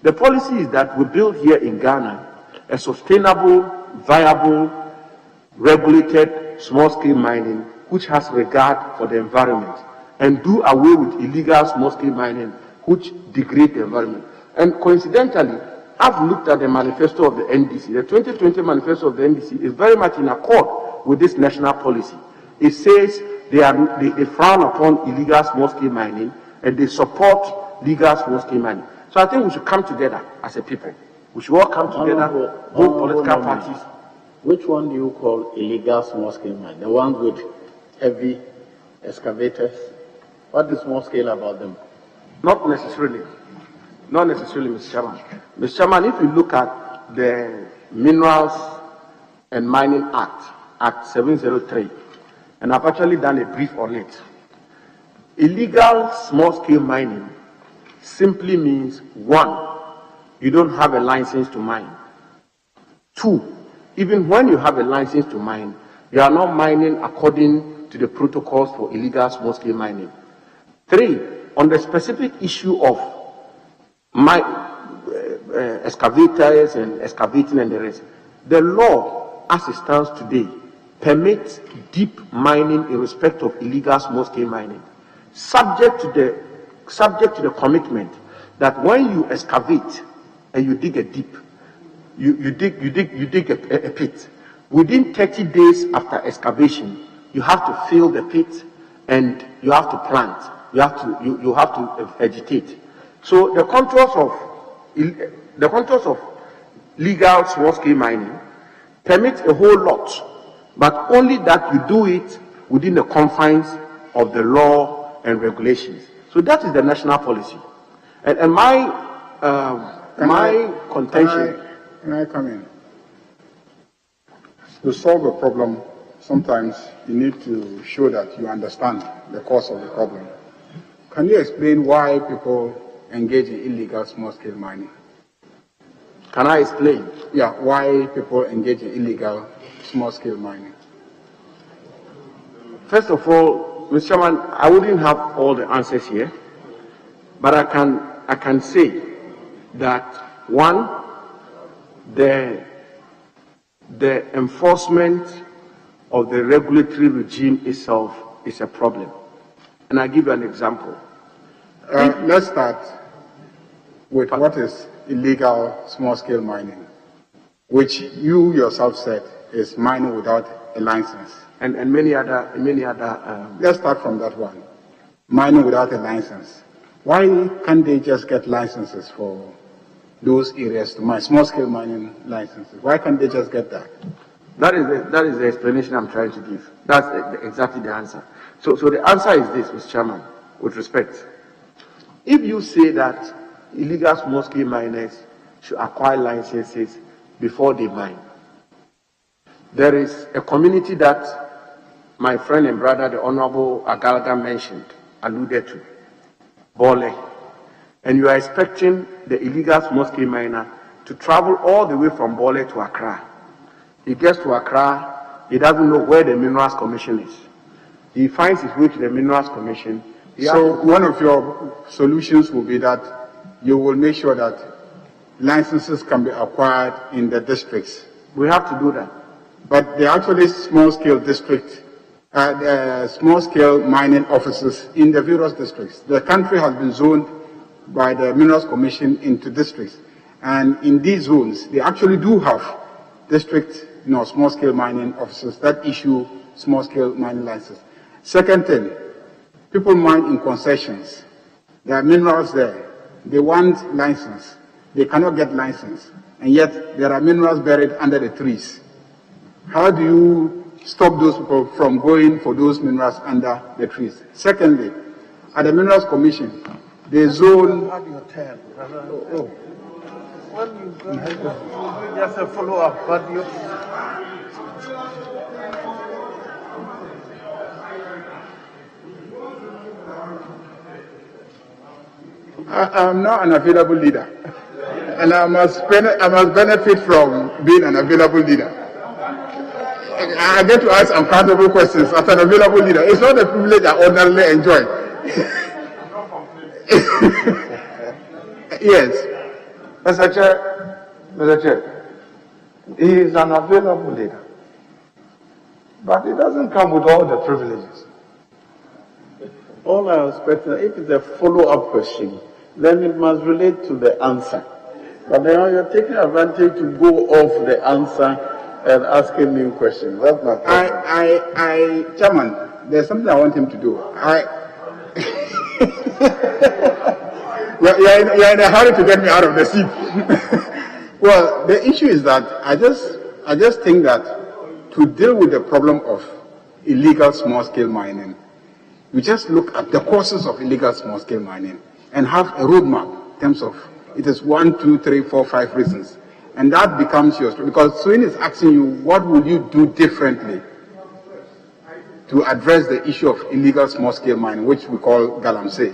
The policy is that we build here in Ghana a sustainable, viable, regulated small-scale mining which has regard for the environment, and do away with illegal small-scale mining which degrade the environment. And coincidentally, I've looked at the manifesto of the NDC. The 2020 manifesto of the NDC is very much in accord with this national policy. It says they frown upon illegal small-scale mining and they support legal small-scale mining. So I think we should come together as a people. We should all come together, both political parties. Which one do you call illegal small-scale mining? The ones with heavy excavators? What is small-scale about them? Not necessarily. Not necessarily, Mr. Chairman. Mr. Chairman, if you look at the Minerals and Mining Act, Act 703, and I've actually done a brief on it. Illegal small-scale mining simply means, one, you don't have a license to mine. Two, even when you have a license to mine, you are not mining according to the protocols for illegal small-scale mining. Three, on the specific issue of excavators and excavating and the rest, the law as it stands today permits deep mining in respect of illegal small-scale mining, subject to the commitment that when you excavate and you dig a deep, you dig a pit, within 30 days after excavation, you have to fill the pit and you have to plant, you have to vegetate. So the contours of legal small-scale mining permit a whole lot, but only that you do it within the confines of the law and regulations. So that is the national policy. And my contention. Can I come in? To solve a problem, sometimes you need to show that you understand the cause of the problem. Can you explain why people engage in illegal small-scale mining? Can I explain? Yeah, why people engage in illegal small-scale mining? First of all, Mr. Chairman, I wouldn't have all the answers here, but I can say that one, the enforcement of the regulatory regime itself is a problem. And I'll give you an example. Let's start with what is illegal small-scale mining, which you yourself said is mining without a license. And many other. Let's start from that one. Mining without a license. Why can't they just get licenses for those areas to mine, small-scale mining licenses? Why can't they just get that? That is the explanation I'm trying to give. That's exactly the answer. So the answer is this, Mr. Chairman, with respect. If you say that illegal small-scale miners should acquire licenses before they mine, there is a community that my friend and brother, the Honorable Agalaga alluded to, Bole. And you are expecting the illegal small-scale miner to travel all the way from Bole to Accra. He gets to Accra, he doesn't know where the Minerals Commission is. He finds his way to the Minerals Commission. So one of your solutions will be that you will make sure that licenses can be acquired in the districts. We have to do that. But there are actually small-scale small-scale mining offices in the various districts. The country has been zoned by the Minerals Commission into districts. And in these zones, they actually do have district, small-scale mining officers that issue small-scale mining licenses. Second thing, people mine in concessions. There are minerals there. They want license. They cannot get license. And yet, there are minerals buried under the trees. How do you stop those people from going for those minerals under the trees? Secondly, at the Minerals Commission, they zone... When you go, just a follow-up, but you... I'm not an available leader. And I must benefit from being an available leader. I get to ask uncountable questions as an available leader. It's not a privilege I ordinarily enjoy. Yes. Mr. Chair, he is an available leader, but it doesn't come with all the privileges. All I expect, if it's a follow-up question, then it must relate to the answer. But now you're taking advantage to go off the answer and asking new questions. That's not possible. Chairman, there's something I want him to do. You're in a hurry to get me out of the seat. Well, the issue is that I just think that to deal with the problem of illegal small-scale mining, we just look at the causes of illegal small-scale mining and have a roadmap in terms of it is 1, 2, 3, 4, 5 reasons. And that becomes yours. Because Swin is asking you, what will you do differently to address the issue of illegal small-scale mining, which we call galamsey?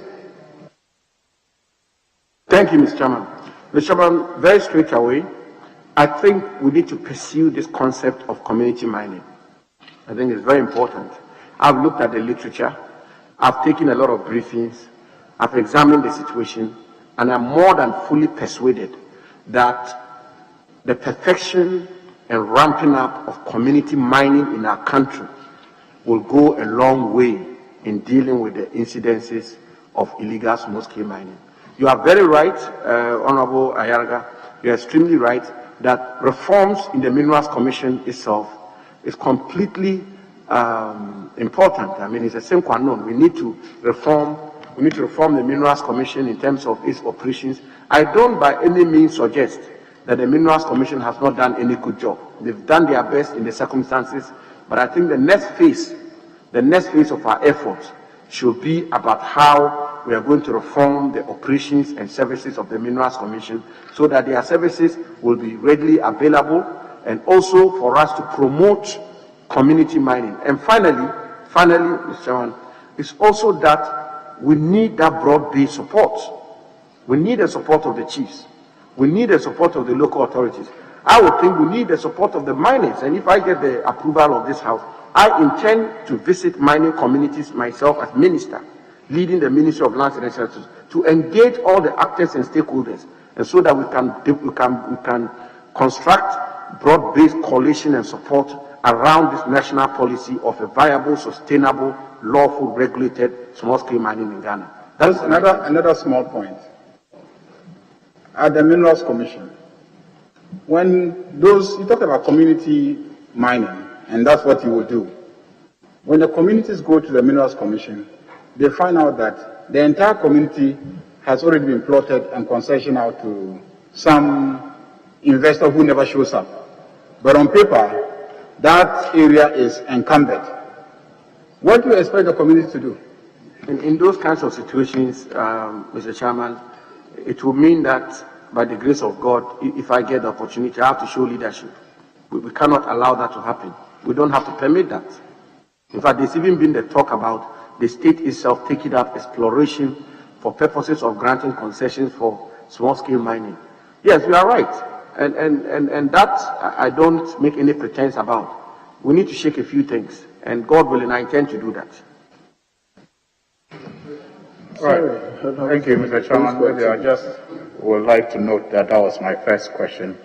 Thank you, Mr. Chairman. Mr. Chairman, very straight away, I think we need to pursue this concept of community mining. I think it's very important. I've looked at the literature. I've taken a lot of briefings. I've examined the situation, and I'm more than fully persuaded that the perfection and ramping up of community mining in our country will go a long way in dealing with the incidences of illegal small-scale mining. You are very right, Honorable Ayarga. You are extremely right that reforms in the Minerals Commission itself is completely important. I mean, it's a sine qua non. We need to reform the Minerals Commission in terms of its operations. I don't by any means suggest that the Minerals Commission has not done any good job. They've done their best in the circumstances, but I think the next phase of our efforts should be about how we are going to reform the operations and services of the Minerals Commission so that their services will be readily available, and also for us to promote community mining. And finally, Mr. Chairman, it's also that we need that broad-based support. We need the support of the chiefs. We need the support of the local authorities. I would think we need the support of the miners. And if I get the approval of this House, I intend to visit mining communities myself as minister, leading the Ministry of Lands and Resources, to engage all the actors and stakeholders, and so that we can construct broad-based coalition and support around this national policy of a viable, sustainable, lawful, regulated small-scale mining in Ghana. That's another small point. At the Minerals Commission, when you talk about community mining, and that's what you will do. When the communities go to the Minerals Commission, they find out that the entire community has already been plotted and concessioned out to some investor who never shows up. But on paper, that area is encumbered. What do you expect the community to do? In those kinds of situations, Mr. Chairman, it will mean that by the grace of God, if I get the opportunity, I have to show leadership. We cannot allow that to happen. We don't have to permit that. In fact, there's even been the talk about the state itself taking up exploration for purposes of granting concessions for small-scale mining. Yes, you are right. And that I don't make any pretense about. We need to shake a few things, and God willing, I intend to do that. Right. Thank you, Mr. Chairman. Maybe I just would like to note that that was my first question,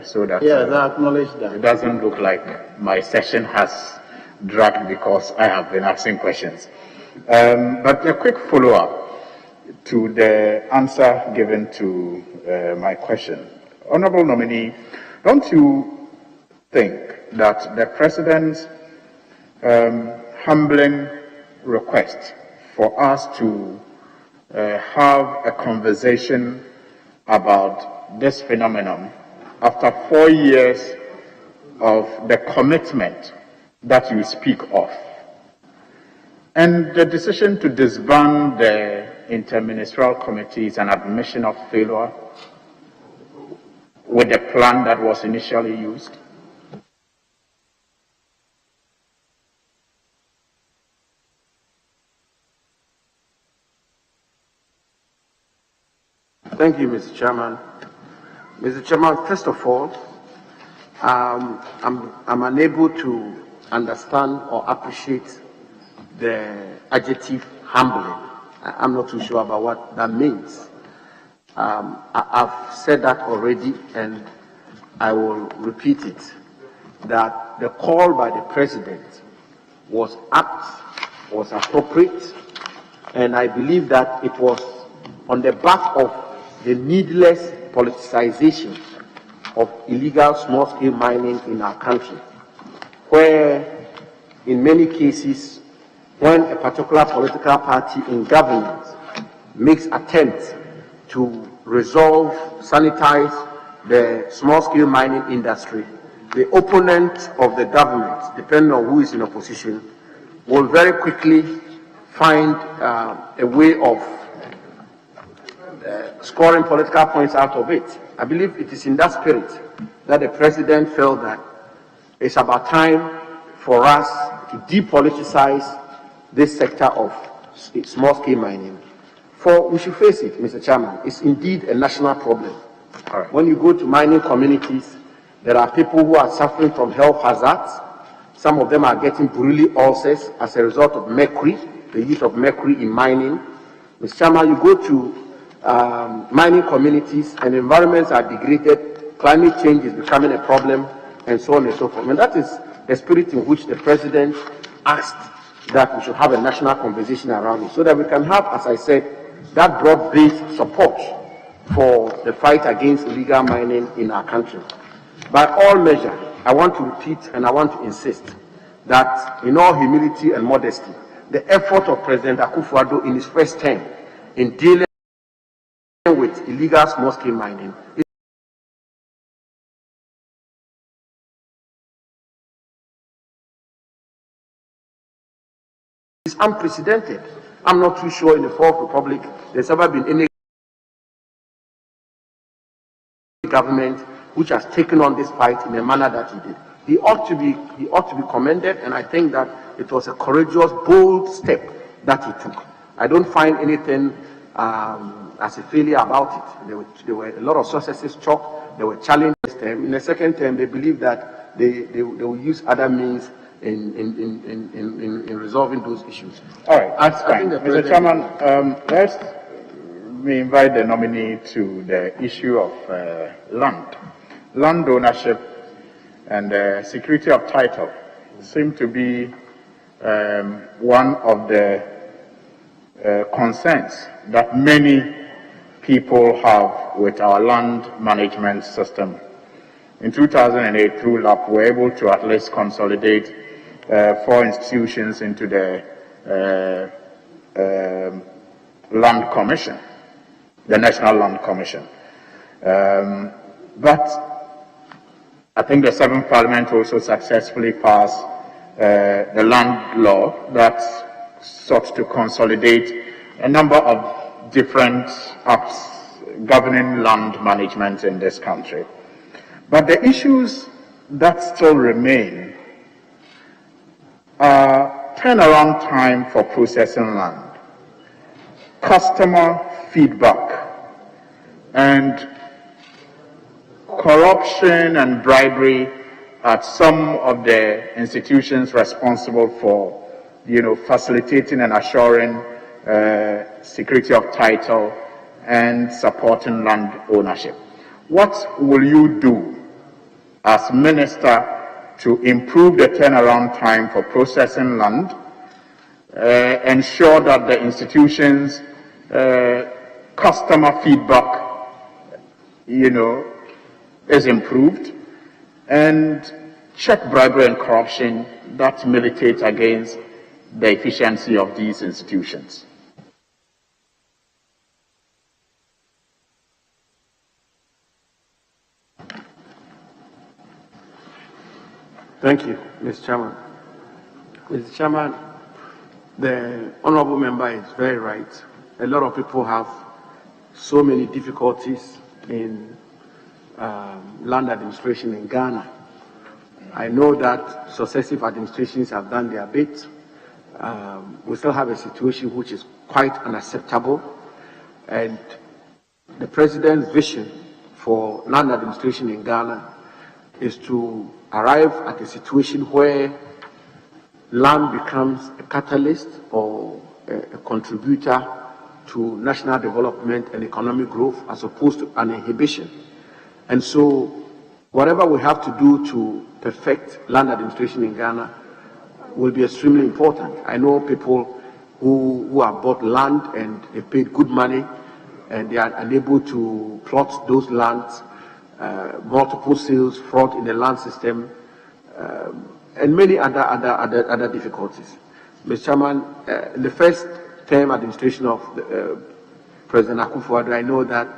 so that I acknowledge that. It doesn't look like my session has dragged because I have been asking questions. But a quick follow-up to the answer given to my question. Honorable nominee, don't you think that the President's humbling request for us to have a conversation about this phenomenon after 4 years of the commitment that you speak of, and the decision to disband the interministerial committee is an admission of failure with the plan that was initially used? Thank you, Mr. Chairman. Mr. Chairman, first of all, I'm unable to understand or appreciate the adjective humbling. I'm not too sure about what that means. I've said that already, and I will repeat it, that the call by the President was apt, was appropriate, and I believe that it was on the back of the needless politicization of illegal small-scale mining in our country, where in many cases, when a particular political party in government makes attempts to resolve, sanitize the small-scale mining industry, the opponent of the government, depending on who is in opposition, will very quickly find a way of scoring political points out of it. I believe it is in that spirit that the President felt that it's about time for us to depoliticize this sector of small-scale mining. For we should face it, Mr. Chairman, it's indeed a national problem. All right. When you go to mining communities, there are people who are suffering from health hazards. Some of them are getting bodily ulcers as a result of mercury, the use of mercury in mining. Mr. Chairman, you go to mining communities and environments are degraded, climate change is becoming a problem, and so on and so forth. And that is the spirit in which the President asked that we should have a national conversation around it, so that we can have, as I said, that broad-based support for the fight against illegal mining in our country. By all measures, I want to repeat and I want to insist that in all humility and modesty, the effort of President Akufo-Addo in his first term in dealing with illegal small-scale mining is unprecedented. I'm not too sure in the Fourth Republic there's ever been any government which has taken on this fight in a manner that he did. He ought to be commended, and I think that it was a courageous, bold step that he took. I don't find anything as a failure about it. There were a lot of successes chalked. There were challenges. In the second term, they believe that they will use other means in resolving those issues. All right, that's fine. Mr. Chairman, let's invite the nominee to the issue of land ownership and security of title. Seem to be one of the concerns that many people have with our land management system. In 2008, through LAP, we were able to at least consolidate 4 institutions into the Land Commission, the National Land Commission. But I think the 7th Parliament also successfully passed the land law that sought to consolidate a number of different acts governing land management in this country. But the issues that still remain are turnaround time for processing land, customer feedback, and corruption and bribery at some of the institutions responsible for, facilitating and assuring security of title and supporting land ownership. What will you do as minister to improve the turnaround time for processing land, ensure that the institutions' customer feedback, is improved, and check bribery and corruption that militate against the efficiency of these institutions? Thank you, Mr. Chairman. Mr. Chairman, the honorable member is very right. A lot of people have so many difficulties in land administration in Ghana. I know that successive administrations have done their bit. We still have a situation which is quite unacceptable, and the President's vision for land administration in Ghana is to arrive at a situation where land becomes a catalyst or a contributor to national development and economic growth as opposed to an inhibition. And so whatever we have to do to perfect land administration in Ghana will be extremely important. I know people who have bought land and they paid good money and they are unable to plot those lands, multiple sales, fraud in the land system, and many other difficulties. Mr. Chairman, in the first term administration of President Akufo-Addo, I know that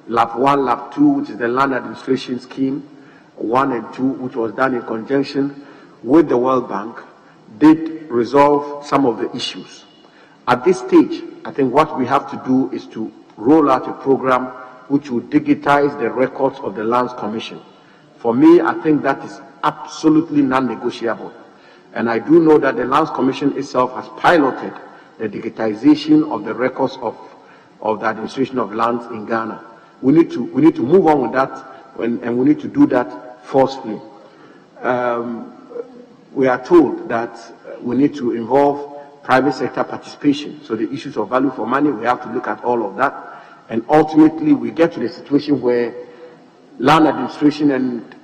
Lab 1, Lab 2, which is the land administration scheme, 1 and 2, which was done in conjunction with the World Bank, did resolve some of the issues. At this stage, I think what we have to do is to roll out a program which will digitize the records of the Lands Commission. For me, I think that is absolutely non-negotiable. And I do know that the Lands Commission itself has piloted the digitization of the records of the administration of lands in Ghana. We need to move on with that, and we need to do that forcefully. We are told that we need to involve private sector participation. So the issues of value for money, we have to look at all of that. And ultimately, we get to the situation where land administration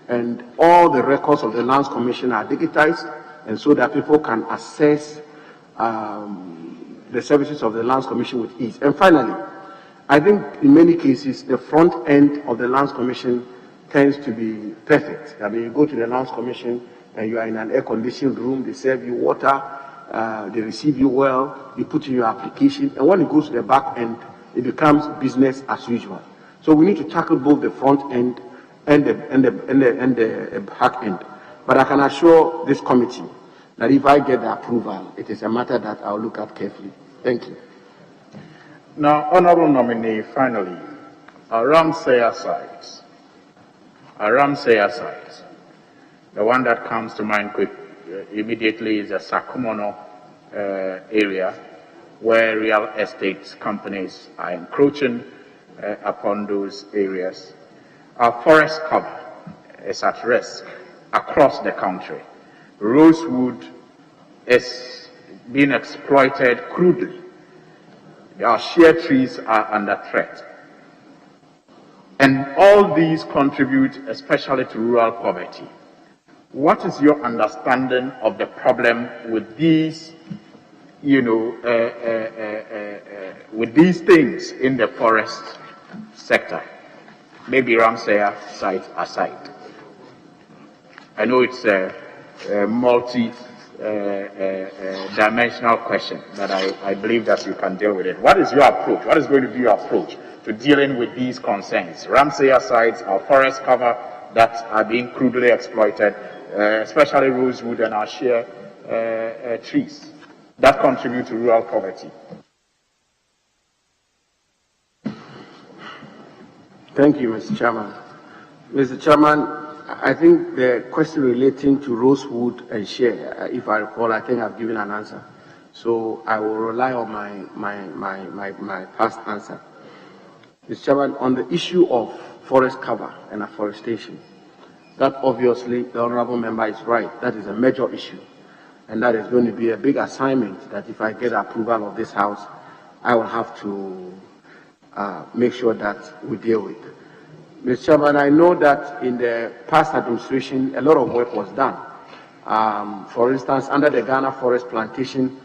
and all the records of the Lands Commission are digitized, and so that people can access the services of the Lands Commission with ease. And finally, I think in many cases, the front end of the Lands Commission tends to be perfect. I mean, you go to the Lands Commission and you are in an air-conditioned room, they serve you water, they receive you well, you put in your application, and when it goes to the back end, it becomes business as usual. So we need to tackle both the front end and the back end. But I can assure this committee that if I get the approval, it is a matter that I'll look at carefully. Thank you. Now, Honorable Nominee, finally, Ramsey sites. The one that comes to mind immediately is the Sakumono area, where real estate companies are encroaching upon those areas. Our forest cover is at risk across the country. Rosewood is being exploited crudely. Our shea trees are under threat. And all these contribute especially to rural poverty. What is your understanding of the problem with these, with these things in the forest sector? Maybe Ramsey site aside. I know it's a multi-dimensional question, but I believe that you can deal with it. What is your approach? What is going to be your approach to dealing with these concerns? Ramsey sites, our forest cover that are being crudely exploited, especially rosewood and our shea trees that contribute to rural poverty. Thank you, Mr. Chairman. Mr. Chairman, I think the question relating to rosewood and shea, if I recall, I think I've given an answer. So I will rely on my past answer. Mr. Chairman, on the issue of forest cover and afforestation, that obviously the honorable member is right. That is a major issue. And that is going to be a big assignment that if I get approval of this House, I will have to make sure that we deal with. Mr. Chairman, I know that in the past administration, a lot of work was done. For instance, under the Ghana Forest Plantation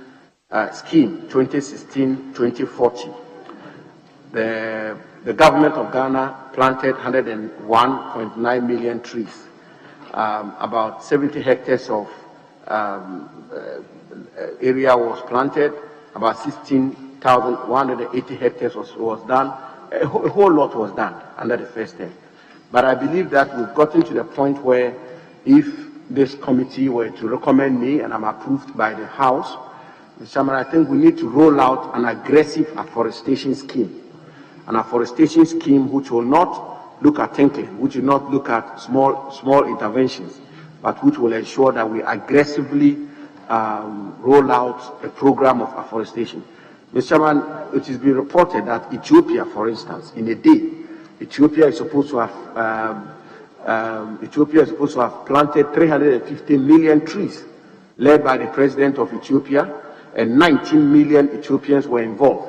Scheme, 2016-2040, the government of Ghana planted 101.9 million trees. About 70 hectares of area was planted, about 16,180 hectares was done. A whole lot was done under the first term. But I believe that we've gotten to the point where if this committee were to recommend me and I'm approved by the House, Mr. Chairman, I think we need to roll out an aggressive afforestation scheme. An afforestation scheme which will not look at tinkling, which will not look at small interventions, but which will ensure that we aggressively roll out a program of afforestation. Mr. Chairman, it has been reported that Ethiopia, for instance, in a day, Ethiopia is supposed to have planted 350 million trees, led by the president of Ethiopia, and 19 million Ethiopians were involved.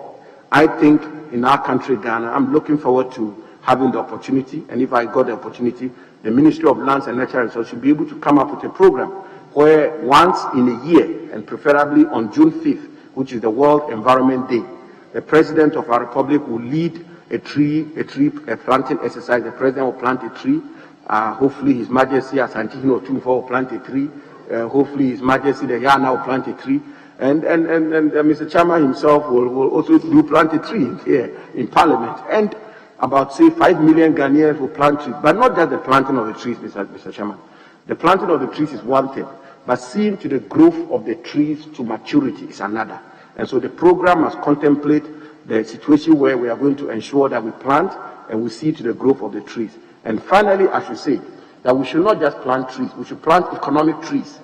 I think in our country, Ghana, I'm looking forward to having the opportunity, and if I got the opportunity, the Ministry of Lands and Natural Resources should be able to come up with a program where once in a year, and preferably on June 5th, which is the World Environment Day, the President of our Republic will lead a planting exercise. The President will plant a tree. Hopefully His Majesty Asantehene Otumfuo will plant a tree. Hopefully His Majesty the Yana will plant a tree. And Mr. Chairman himself will also plant a tree here in Parliament. And about, say, 5 million Ghanaians will plant trees. But not just the planting of the trees, Mr. Chairman. The planting of the trees is one thing, but seeing to the growth of the trees to maturity is another. And so the program must contemplate the situation where we are going to ensure that we plant and we see to the growth of the trees. And finally, I should say that we should not just plant trees, we should plant economic trees.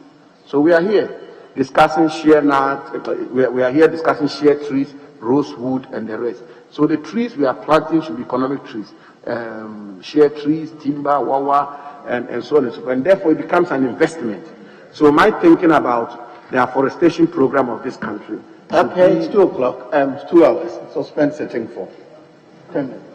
So we are here discussing Sheanut, we are here discussing shea trees, rosewood, and the rest. So the trees we are planting should be economic trees, shea trees, timber, wawa, and so on and so forth. And therefore it becomes an investment. So my thinking about the afforestation program of this country. Okay, it's 2 o'clock, 2 hours. Suspend sitting for 10 minutes.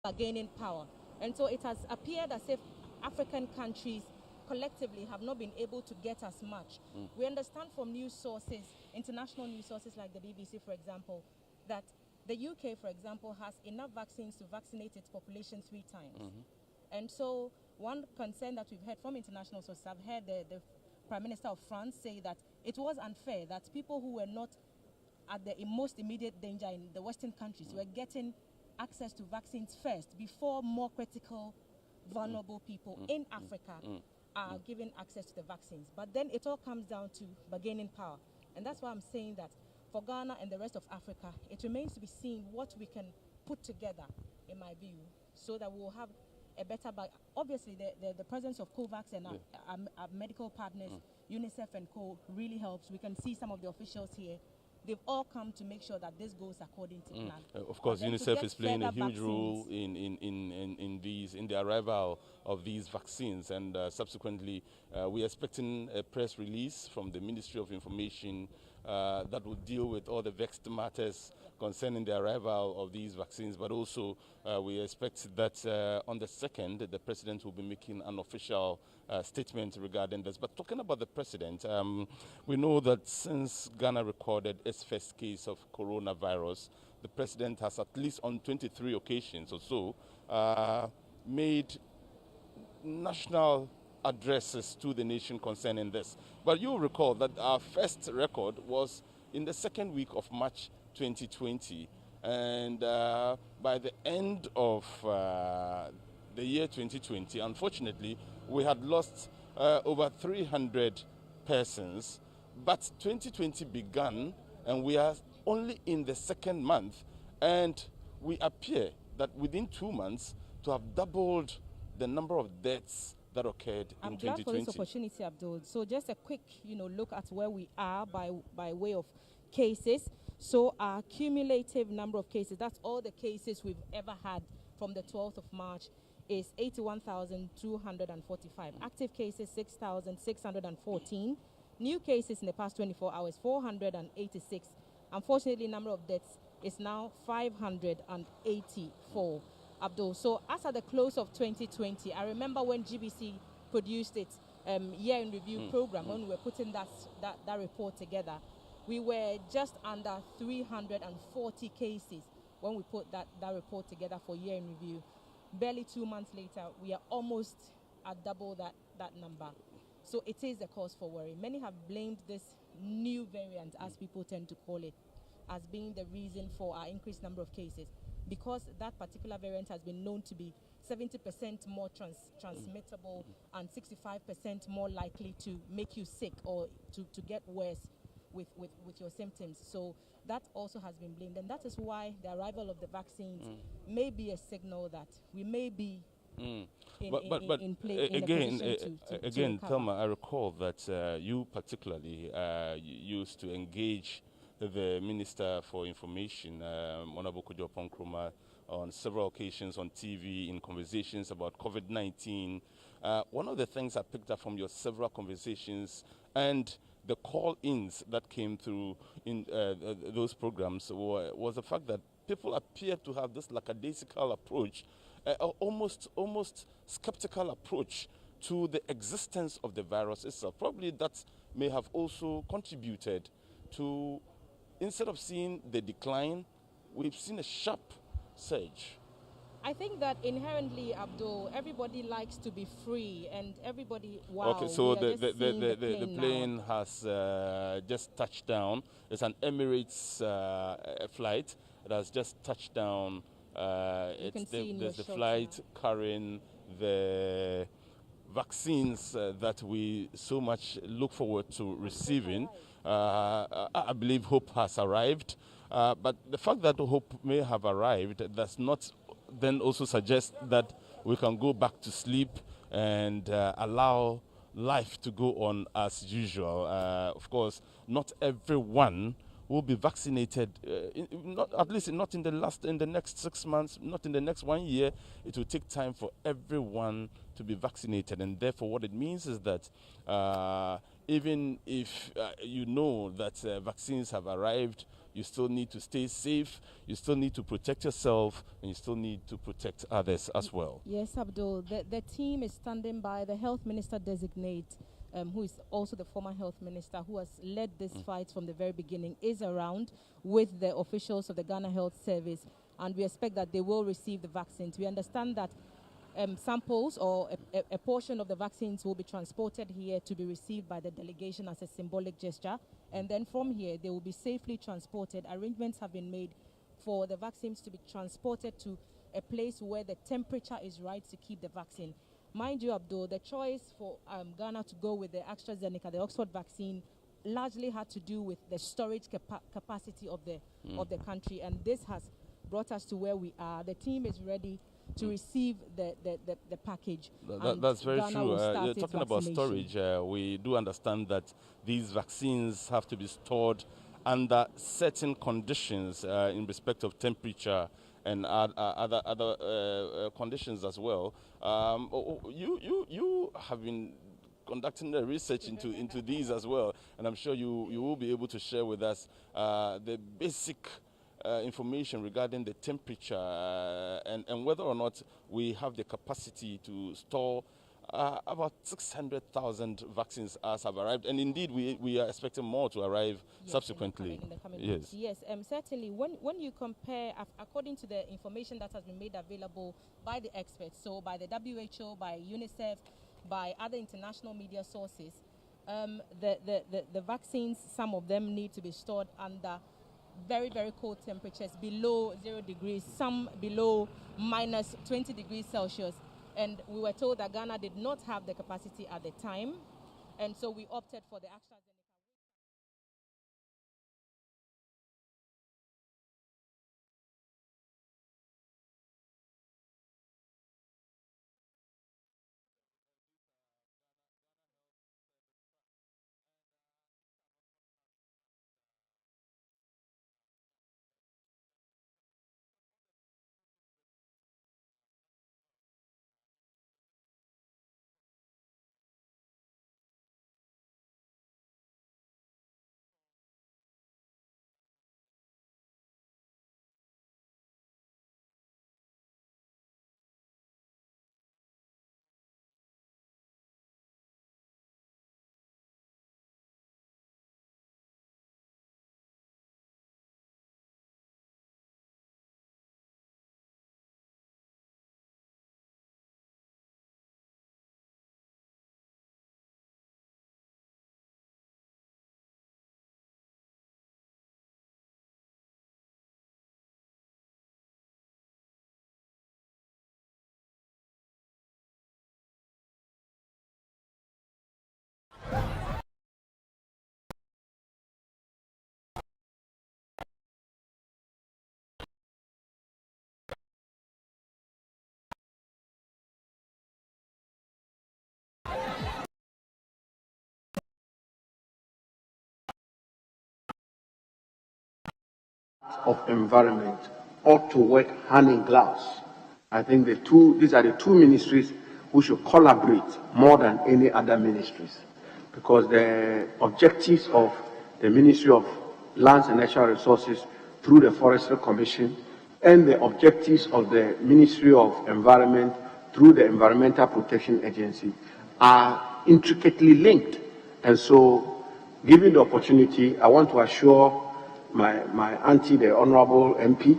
are gaining power. And so it has appeared as if African countries collectively have not been able to get as much. We understand from news sources, international news sources like the BBC, for example, that the UK, for example, has enough vaccines to vaccinate its population 3 times. And so one concern that we've heard from international sources, I've heard the Prime Minister of France say that it was unfair that people who were not at the most immediate danger in the Western countries were getting access to vaccines first before more critical, vulnerable people in Africa are given access to the vaccines. But then it all comes down to bargaining power. And that's why I'm saying that for Ghana and the rest of Africa, it remains to be seen what we can put together, in my view, so that we'll have a better obviously, the presence of COVAX and our medical partners, UNICEF and co, really helps. We can see some of the officials here. They've all come to make sure that this goes according to plan. Of course, UNICEF is playing a huge role in the arrival of these vaccines, and subsequently, we are expecting a press release from the Ministry of Information that will deal with all the vexed matters concerning the arrival of these vaccines. But also, we expect that on the 2nd, the President will be making an official statement regarding this. But talking about the President, we know that since Ghana recorded its first case of coronavirus, the President has at least on 23 occasions or so made national addresses to the nation concerning this. But you'll recall that our first record was in the 2nd week of March 2020, and by the end of the year 2020, unfortunately, we had lost over 300 persons, but 2020 began and we are only in the 2nd month, and we appear that within 2 months to have doubled the number of deaths that occurred in 2020. I'm glad for this opportunity, Abdul. So just a quick, look at where we are by way of cases. So our cumulative number of cases, that's all the cases we've ever had from the 12th of March, is 81,245. Active cases, 6,614. New cases in the past 24 hours, 486. Unfortunately, number of deaths is now 584. Abdul. So as at the close of 2020, I remember when GBC produced its year in review program, when we were putting that report together, we were just under 340 cases when we put that report together for year in review. Barely 2 months later, we are almost at double that number. So it is a cause for worry. Many have blamed this new variant, as people tend to call it, as being the reason for our increased number of cases, because that particular variant has been known to be 70% more transmittable and 65% more likely to make you sick or to get worse with your symptoms. So that also has been blamed, and that is why the arrival of the vaccines may be a signal that we may be in again, Thelma, I recall that you particularly used to engage the Minister for Information, Honorable Kojo Ponkroma, on several occasions on TV in conversations about COVID-19. One of the things I picked up from your several conversations and the call-ins that came through in those programs was the fact that people appear to have this lackadaisical approach, almost skeptical approach to the existence of the virus itself. Probably that may have also contributed to, instead of seeing the decline, we've seen a sharp surge. I think that inherently, Abdul, everybody likes to be free, and everybody, okay, so the plane has just touched down. It's an Emirates flight. It has just touched down. There's the flight carrying the vaccines that we so much look forward to receiving. I believe hope has arrived. But the fact that hope may have arrived does not then also suggest that we can go back to sleep and allow life to go on as usual. Of course, not everyone will be vaccinated, at least not in the next 6 months, not in the next 1 year. It will take time for everyone to be vaccinated, and therefore what it means is that even if you know that vaccines have arrived you still need to stay safe, you still need to protect yourself, and you still need to protect others as well. Yes, Abdul. The team is standing by. The health minister designate, who is also the former health minister, who has led this fight from the very beginning, is around with the officials of the Ghana Health Service, and we expect that they will receive the vaccines. We understand that samples or a portion of the vaccines will be transported here to be received by the delegation as a symbolic gesture, and then from here they will be safely transported. Arrangements have been made for the vaccines to be transported to a place where the temperature is right to keep the vaccine. Mind you, Abdul, the choice for Ghana to go with the AstraZeneca, the Oxford vaccine, largely had to do with the storage capacity of the country, and this has brought us to where we are. The team is ready to receive the package. That's very Ghana true. will Talking about storage, we do understand that these vaccines have to be stored under certain conditions in respect of temperature and other conditions as well. You have been conducting the research into these as well, and I'm sure you will be able to share with us the basic information regarding the temperature and whether or not we have the capacity to store about 600,000 vaccines as have arrived, and indeed we are expecting more to arrive subsequently. In the coming weeks. Yes, certainly. When you compare, according to the information that has been made available by the experts, so by the WHO, by UNICEF, by other international media sources, the vaccines, some of them need to be stored under very, very cold temperatures, below 0 degrees, some below minus 20 degrees Celsius. And we were told that Ghana did not have the capacity at the time, and so we opted for the AstraZeneca. Of environment ought to work hand in gloves. I think these are the two ministries who should collaborate more than any other ministries, because the objectives of the Ministry of Lands and Natural Resources through the Forestry Commission and the objectives of the Ministry of Environment through the Environmental Protection Agency are intricately linked. And so, given the opportunity, I want to assure my auntie, the Honorable MP,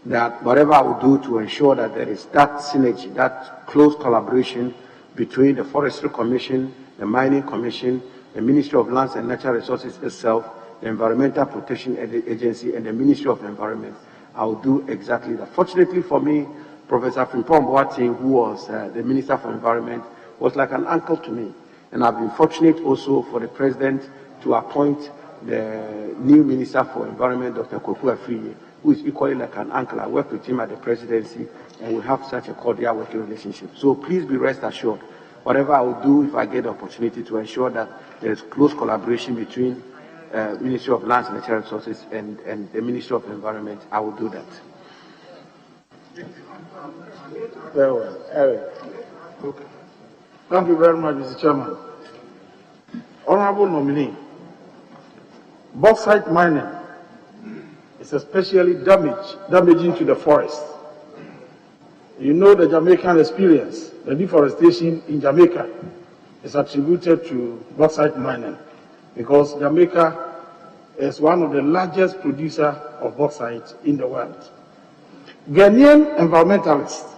that whatever I will do to ensure that there is that synergy, that close collaboration between the Forestry Commission, the Mining Commission, the Ministry of Lands and Natural Resources itself, the Environmental Protection Agency, and the Ministry of Environment, I will do exactly that. Fortunately for me, Professor Frimpong Boateng, who was the Minister for Environment, was like an uncle to me. And I've been fortunate also for the President to appoint the new Minister for Environment, Dr. Koku Afriye, who is equally like an uncle. I worked with him at the presidency, and we have such a cordial working relationship. So please be rest assured, whatever I will do if I get the opportunity to ensure that there is close collaboration between Ministry of Lands and Natural Resources and the Ministry of Environment, I will do that. Very well. Eric. Okay. Thank you very much, Mr. Chairman. Honorable nominee, bauxite mining is especially damaging to the forest. You know the Jamaican experience. The deforestation in Jamaica is attributed to bauxite mining because Jamaica is one of the largest producers of bauxite in the world. Ghanaian environmentalists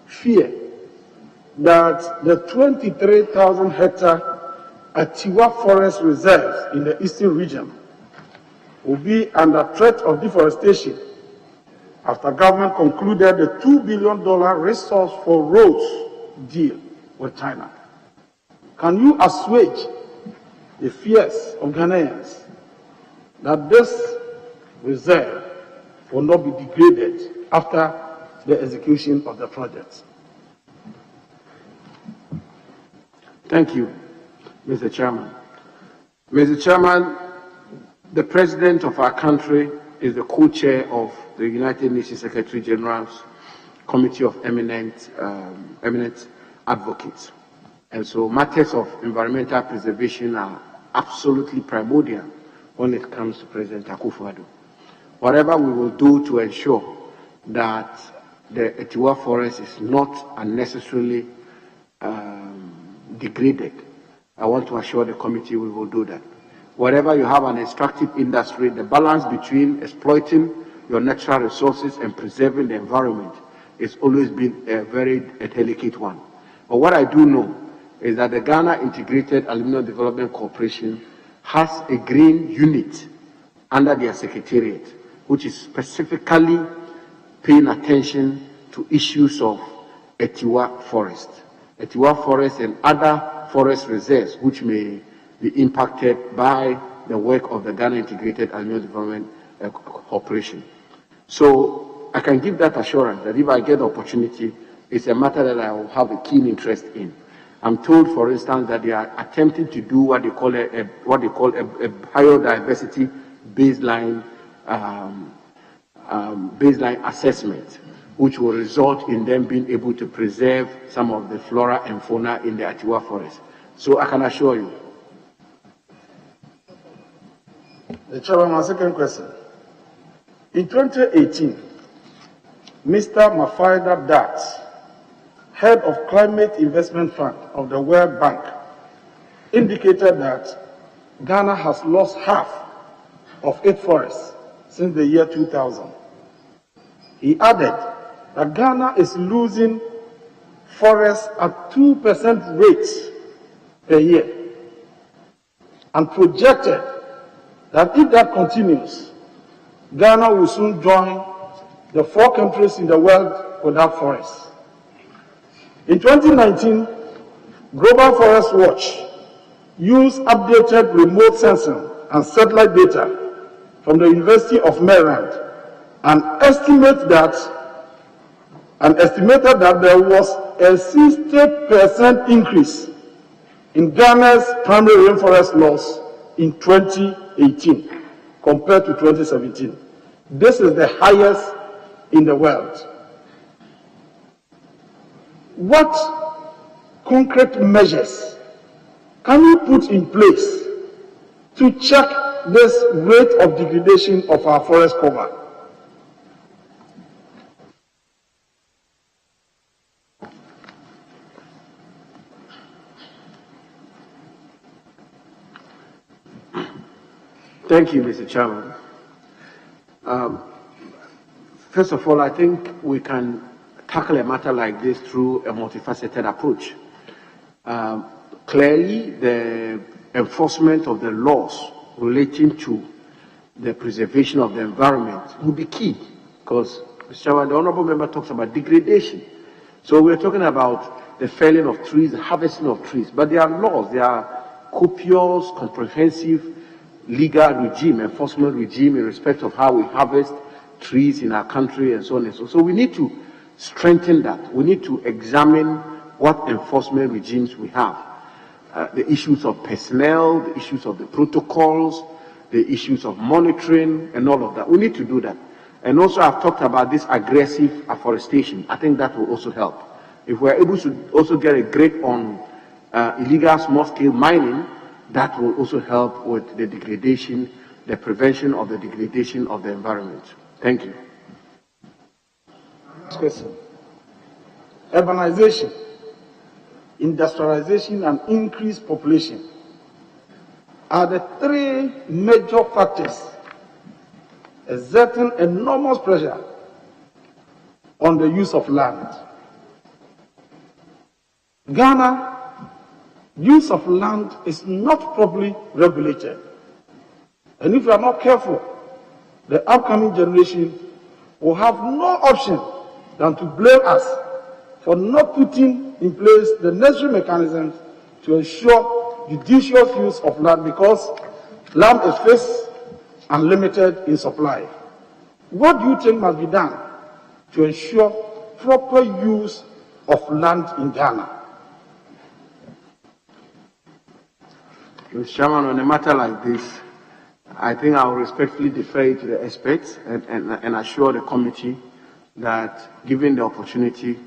fear that the 23,000 hectare Atiwa Forest Reserve in the eastern region will be under threat of deforestation after government concluded the $2 billion resource for roads deal with China. Can you assuage the fears of Ghanaians that this reserve will not be degraded after the execution of the project? Thank you, Mr. Chairman. Mr. Chairman, the President of our country is the co-chair of the United Nations Secretary General's Committee of Eminent Advocates. And so matters of environmental preservation are absolutely primordial when it comes to President Akufo-Addo. Whatever we will do to ensure that the Atiwa forest is not unnecessarily degraded, I want to assure the committee we will do that. Wherever you have an extractive industry, the balance between exploiting your natural resources and preserving the environment has always been a very delicate one. But what I do know is that the Ghana Integrated Aluminium Development Corporation has a green unit under their secretariat, which is specifically paying attention to issues of Atiwa forest. Atiwa forest and other forest reserves which may be impacted by the work of the Ghana Integrated Aluminium Development Corporation. So I can give that assurance that if I get the opportunity, it's a matter that I will have a keen interest in. I'm told, for instance, that they are attempting to do what they call a biodiversity baseline assessment, which will result in them being able to preserve some of the flora and fauna in the Atiwa forest. So I can assure you. The Chairman, my second question. In 2018, Mr. Mafaida Dat, head of Climate Investment Fund of the World Bank, indicated that Ghana has lost half of its forests since the year 2000. He added that Ghana is losing forests at 2% rate per year and projected that if that continues, Ghana will soon join the 4 countries in the world without forests. In 2019, Global Forest Watch used updated remote sensing and satellite data from the University of Maryland and estimated that there was a 60% increase in Ghana's primary rainforest loss in 2018 compared to 2017. This is the highest in the world. What concrete measures can you put in place to check this rate of degradation of our forest cover? Thank you, Mr. Chairman. First of all, I think we can tackle a matter like this through a multifaceted approach. Clearly, the enforcement of the laws relating to the preservation of the environment will be key, because, Mr. Chairman, the Honorable Member talks about degradation. So we're talking about the felling of trees, the harvesting of trees, but there are laws, there are copious, comprehensive legal regime, enforcement regime in respect of how we harvest trees in our country and so on and so on. So we need to strengthen that. We need to examine what enforcement regimes we have. The issues of personnel, the issues of the protocols, the issues of monitoring and all of that. We need to do that. And also I've talked about this aggressive afforestation. I think that will also help. If we're able to also get a grip on illegal small-scale mining, that will also help with the degradation the prevention of the degradation of the environment. Thank you. Next question. Urbanization, industrialization, and increased population are the three major factors exerting enormous pressure on the use of land. Ghana, use of land is not properly regulated. And if we are not careful, the upcoming generation will have no option than to blame us for not putting in place the necessary mechanisms to ensure judicious use of land, because land is fixed and limited in supply. What do you think must be done to ensure proper use of land in Ghana? Mr. Chairman, on a matter like this, I think I will respectfully defer to the experts and assure the committee that, given the opportunity,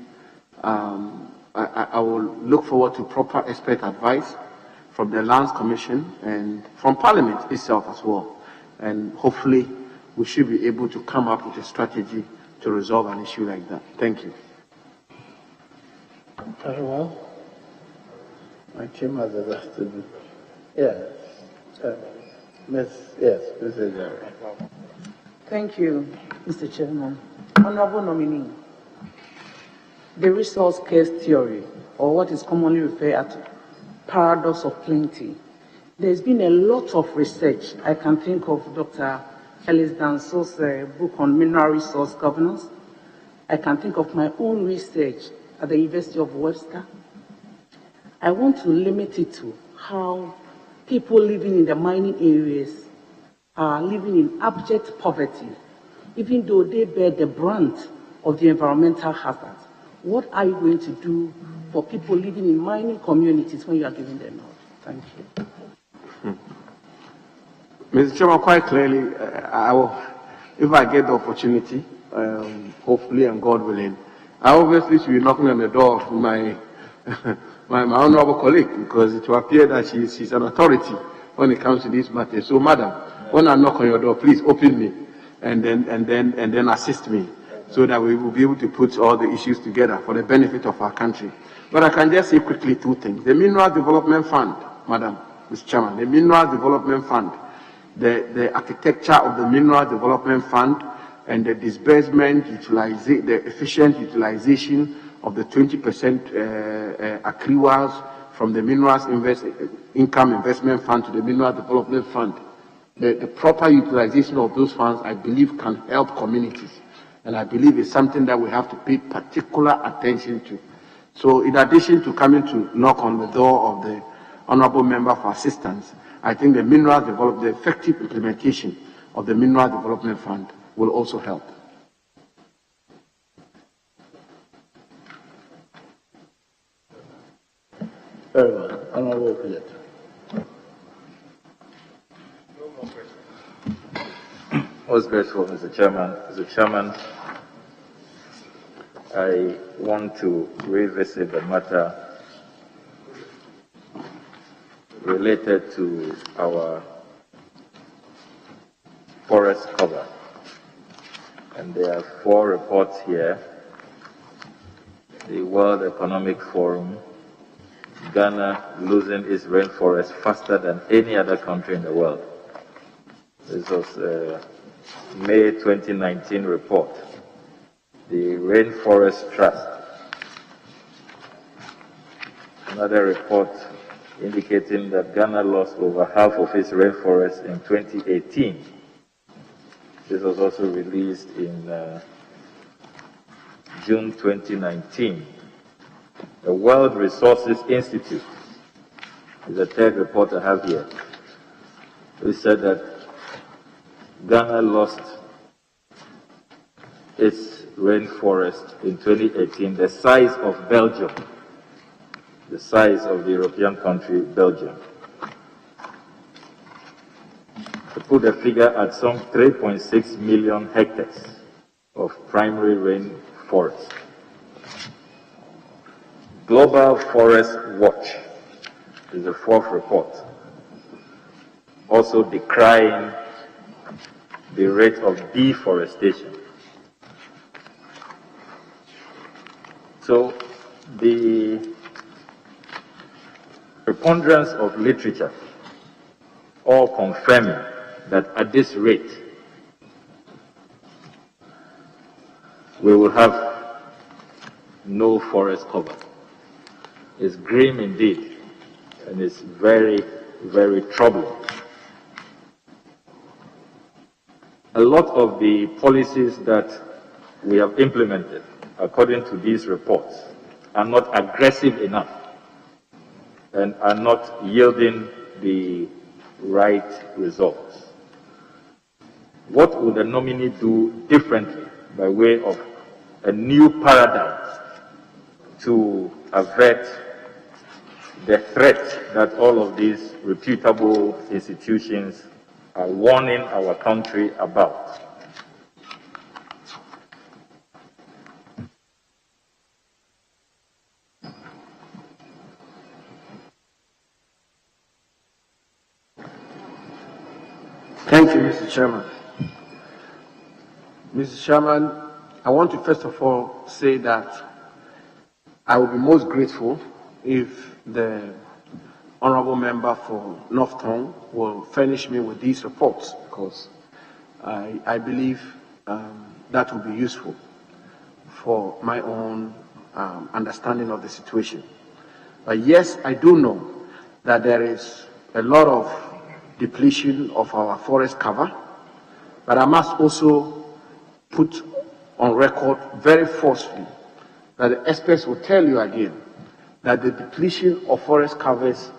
I will look forward to proper expert advice from the Lands Commission and from Parliament itself as well. And hopefully, we should be able to come up with a strategy to resolve an issue like that. Thank you. Very well. My team has exhausted me. Yes. Yes, Mr. Jerry. Thank you, Mr. Chairman. Honorable nominee, the resource curse theory, or what is commonly referred to paradox of plenty. There's been a lot of research. I can think of Dr. Felix Danso's book on mineral resource governance. I can think of my own research at the University of Webster. I want to limit it to how people living in the mining areas are living in abject poverty, even though they bear the brunt of the environmental hazards. What are you going to do for people living in mining communities when you are giving them out? Thank you. Mr. Chairman, quite clearly, I will, if I get the opportunity, hopefully and God willing, I obviously should be knocking on the door of my my honorable colleague, because it will appear that she's an authority when it comes to this matter. So, madam, when I knock on your door, please open me and then assist me, so that we will be able to put all the issues together for the benefit of our country. But I can just say quickly two things. The Mineral Development Fund, Madam, Mr. Chairman, the Mineral Development Fund, the architecture of the Mineral Development Fund and the disbursement, the efficient utilization of the 20% accruals from the Minerals Income Investment Fund to the Mineral Development Fund. The proper utilization of those funds, I believe, can help communities. And I believe it's something that we have to pay particular attention to. So in addition to coming to knock on the door of the Honorable Member for Assistance, I think the effective implementation of the Mineral Development Fund will also help. Very well. Honorable President. Most grateful, Mr. Chairman. Mr. Chairman, I want to revisit the matter related to our forest cover. And there are 4 reports here. The World Economic Forum, Ghana losing its rainforest faster than any other country in the world. This was May 2019 report. The Rainforest Trust, another report indicating that Ghana lost over half of its rainforest in 2018. This was also released in June 2019. The World Resources Institute is the 3rd report I have here. We said that Ghana lost its rainforest in 2018, the size of Belgium, the size of the European country Belgium. To put the figure at some 3.6 million hectares of primary rainforest. Global Forest Watch is the 4th report, also decrying the rate of deforestation. So the preponderance of literature all confirming that at this rate we will have no forest cover. It's grim indeed, and it's very, very troubling. A lot of the policies that we have implemented, according to these reports, are not aggressive enough and are not yielding the right results. What would the nominee do differently by way of a new paradigm to avert the threat that all of these reputable institutions are warning our country about? Thank you, Mr. Chairman. Mr. Chairman, I want to first of all say that I will be most grateful if the honorable member for North Tongue will furnish me with these reports, because I believe that will be useful for my own understanding of the situation. But yes, I do know that there is a lot of depletion of our forest cover, but I must also put on record very forcefully that the experts will tell you again that the depletion of forest covers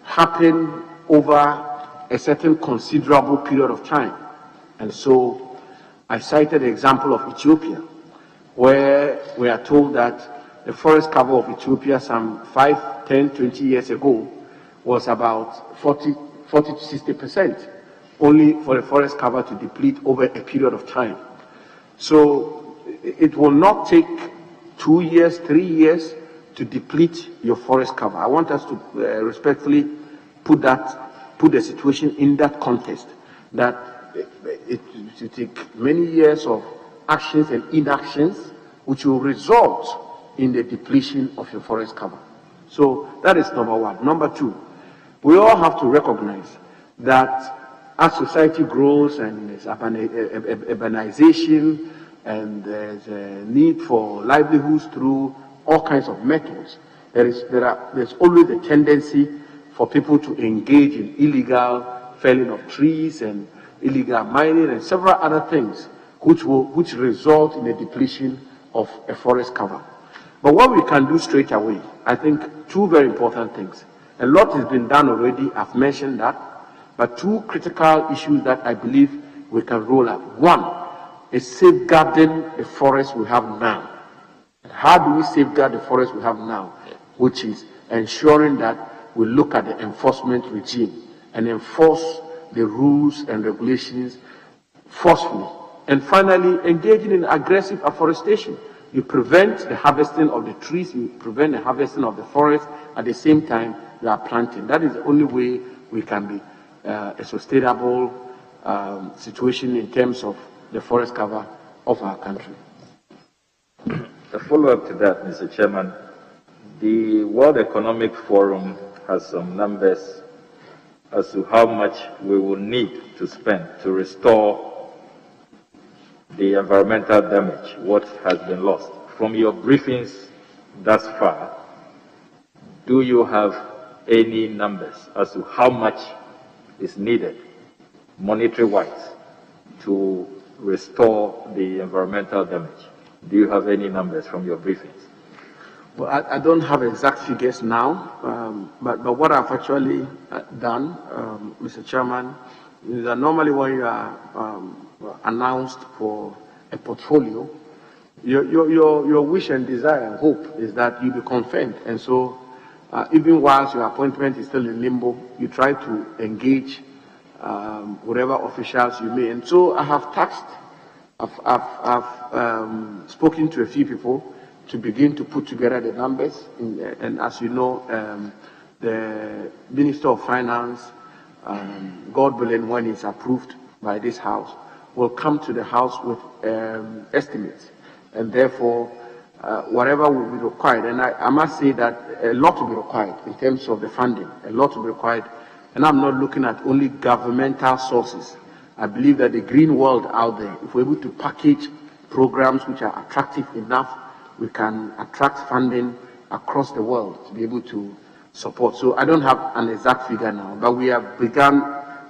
happen over a certain considerable period of time. And so I cited the example of Ethiopia, where we are told that the forest cover of Ethiopia some 5, 10, 20 years ago was about 40 to 60%, only for the forest cover to deplete over a period of time. So it will not take 2 years, 3 years to deplete your forest cover. I want us to respectfully put the situation in that context, that it will take many years of actions and inactions which will result in the depletion of your forest cover. So that is number one. Number two, we all have to recognize that as society grows and there's urbanization and there's a need for livelihoods through all kinds of methods, there's always a tendency for people to engage in illegal felling of trees and illegal mining and several other things which result in the depletion of a forest cover. But what we can do straight away, I think two very important things. A lot has been done already, I've mentioned that, but two critical issues that I believe we can roll out. One is safeguarding the forest we have now. How do we safeguard the forest we have now? Which is ensuring that we look at the enforcement regime and enforce the rules and regulations forcefully. And finally, engaging in aggressive afforestation. You prevent the harvesting of the trees, you prevent the harvesting of the forest, at the same time you are planting. That is the only way we can be a sustainable situation in terms of the forest cover of our country. A follow-up to that, Mr. Chairman, the World Economic Forum has some numbers as to how much we will need to spend to restore the environmental damage, what has been lost. From your briefings thus far, do you have any numbers as to how much is needed, monetary-wise, to restore the environmental damage? Do you have any numbers from your briefings? Well, I don't have exact figures now, but what I've actually done, Mr. Chairman, is that normally when you are announced for a portfolio, your wish and desire and hope is that you be confirmed. And so even whilst your appointment is still in limbo, you try to engage whatever officials you may. And so I have tasked, I've spoken to a few people to begin to put together the numbers. And as you know, the Minister of Finance, God willing, when it's approved, by this House will come to the House with estimates, and therefore whatever will be required, and I must say that a lot will be required in terms of the funding, a lot will be required, and I'm not looking at only governmental sources. I believe that the green world out there, if we're able to package programs which are attractive enough, we can attract funding across the world to be able to support. So I don't have an exact figure now, but we have begun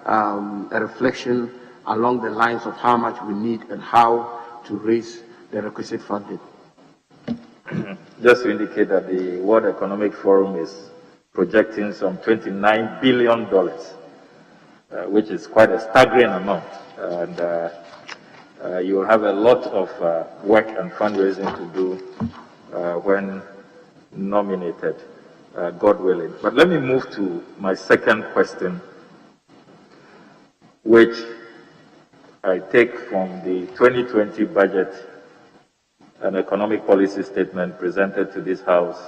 a reflection along the lines of how much we need and how to raise the requisite funding. Just to indicate that the World Economic Forum is projecting some $29 billion, which is quite a staggering amount. And you will have a lot of work and fundraising to do when nominated, God willing. But let me move to my second question, which I take from the 2020 budget and economic policy statement presented to this House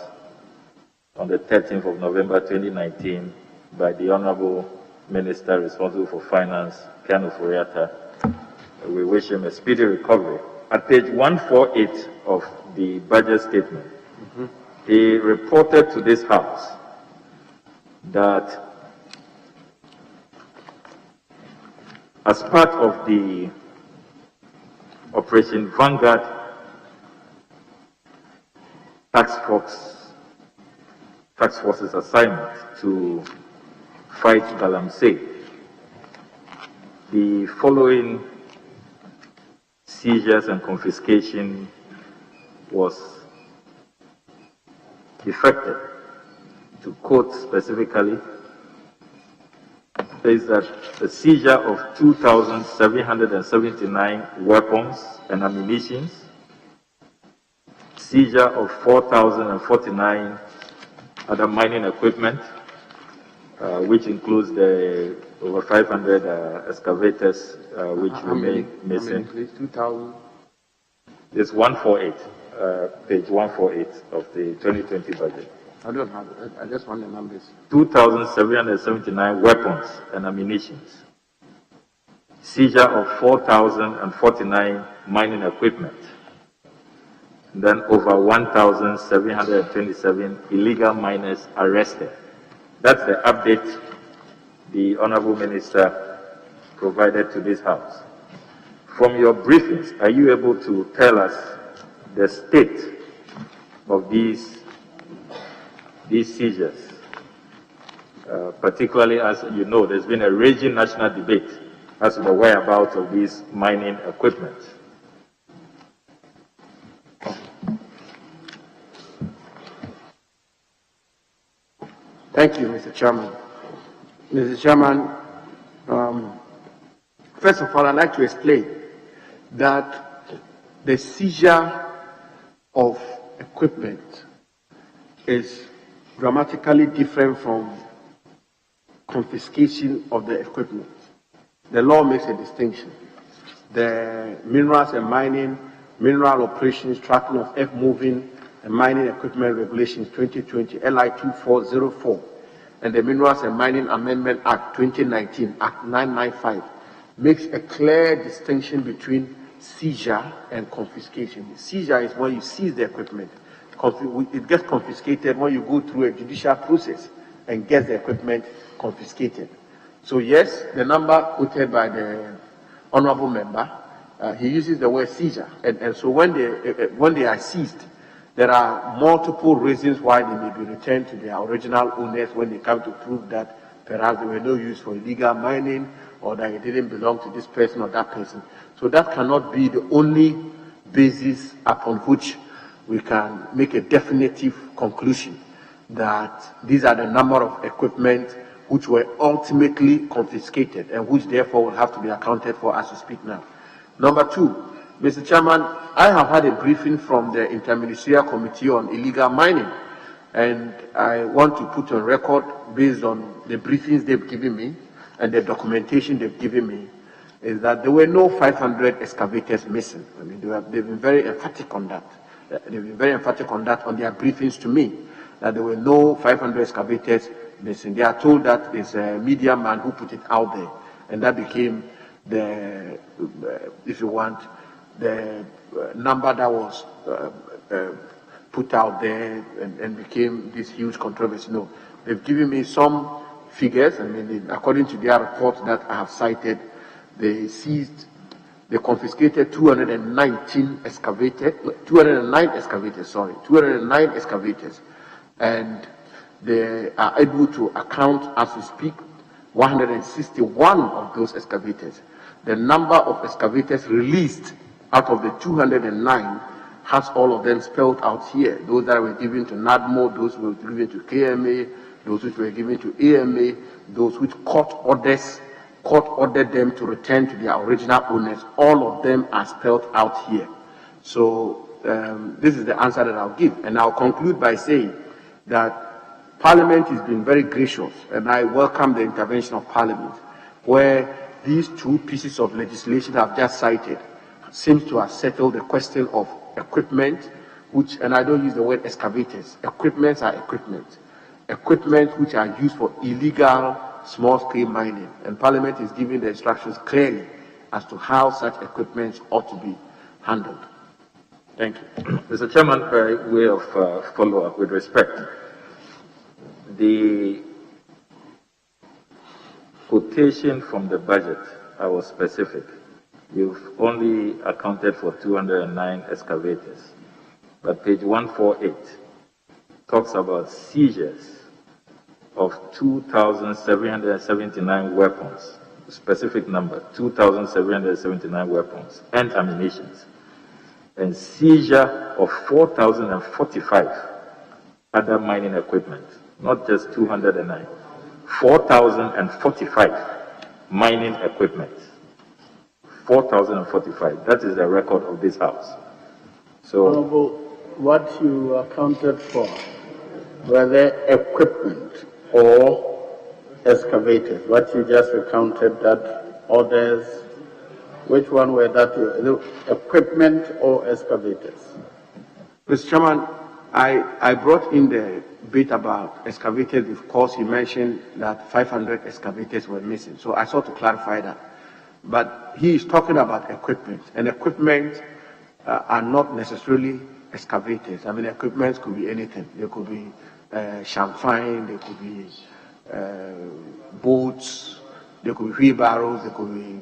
on the 13th of November 2019 by the Honorable Minister responsible for Finance, Ken Ofori-Atta. We wish him a speedy recovery. At page 148 of the budget statement, he reported to this House that as part of the Operation Vanguard task force's assignment to fight galamsey, the following seizures and confiscation was effected. To quote specifically, is that the seizure of 2,779 weapons and ammunition, seizure of 4,049 other mining equipment, which includes the over 500 excavators which remain missing. 2,000. It's 148, page 148 of the 2020 budget. I don't have it. I just want the numbers. 2,779 weapons and ammunition, seizure of 4,049 mining equipment, then over 1,727 illegal miners arrested. That's the update the Honorable Minister provided to this House. From your briefings, are you able to tell us the state of these seizures? Particularly, as you know, there's been a raging national debate as to the whereabouts of these mining equipment. Thank you, Mr. Chairman. Mr. Chairman, first of all, I'd like to explain that the seizure of equipment is dramatically different from confiscation of the equipment. The law makes a distinction. The Minerals and Mining, Mineral Operations, Tracking of Earth-Moving and Mining Equipment Regulations 2020, LI 2404, and the Minerals and Mining Amendment Act 2019, Act 995, makes a clear distinction between seizure and confiscation. Seizure is when you seize the equipment. It gets confiscated when you go through a judicial process and get the equipment confiscated. So yes, the number quoted by the honorable member, he uses the word seizure, and so when they are seized, there are multiple reasons why they may be returned to their original owners when they come to prove that perhaps they were no use for illegal mining or that it didn't belong to this person or that person. So that cannot be the only basis upon which we can make a definitive conclusion that these are the number of equipment which were ultimately confiscated and which therefore will have to be accounted for as we speak now. Number two, Mr. Chairman, I have had a briefing from the Interministerial Committee on Illegal Mining, and I want to put on record, based on the briefings they've given me and the documentation they've given me, is that there were no 500 excavators missing. I mean, they've been very emphatic on that. They've been very emphatic on that on their briefings to me, that there were no 500 excavators missing. They are told that there's a media man who put it out there, and that became the, if you want, the number that was put out there and became this huge controversy. No, they've given me some figures. I mean, according to their report that I have cited, they confiscated 209 excavators, and they are able to account, as we speak, 161 of those excavators. The number of excavators released out of the 209 has all of them spelled out here. Those that were given to NADMO, those who were given to KMA, those which were given to AMA, those which court ordered them to return to their original owners. All of them are spelled out here. So this is the answer that I'll give. And I'll conclude by saying that Parliament has been very gracious, and I welcome the intervention of Parliament, where these two pieces of legislation I've just cited seems to have settled the question of equipment, which, and I don't use the word excavators, equipments are equipment which are used for illegal small-scale mining, and Parliament is giving the instructions clearly as to how such equipment ought to be handled. Thank you. Mr. Chairman, by way of follow-up, with respect, the quotation from the budget, I was specific. You've only accounted for 209 excavators, but page 148 talks about seizures of 2,779 weapons, specific number, 2,779 weapons and ammunitions, and seizure of 4,045 other mining equipment, not just 209, 4,045 mining equipment. 4,045. That is the record of this House. So, Honorable, what you accounted for, whether equipment or excavators, what you just recounted, that orders, which one were that? Equipment or excavators? Mr. Chairman, I brought in the bit about excavators because he mentioned that 500 excavators were missing. So I sought to clarify that. But he is talking about equipment, and equipment are not necessarily excavators. I mean, equipment could be anything. There could be champagne, there could be boats, there could be wheelbarrows, there could be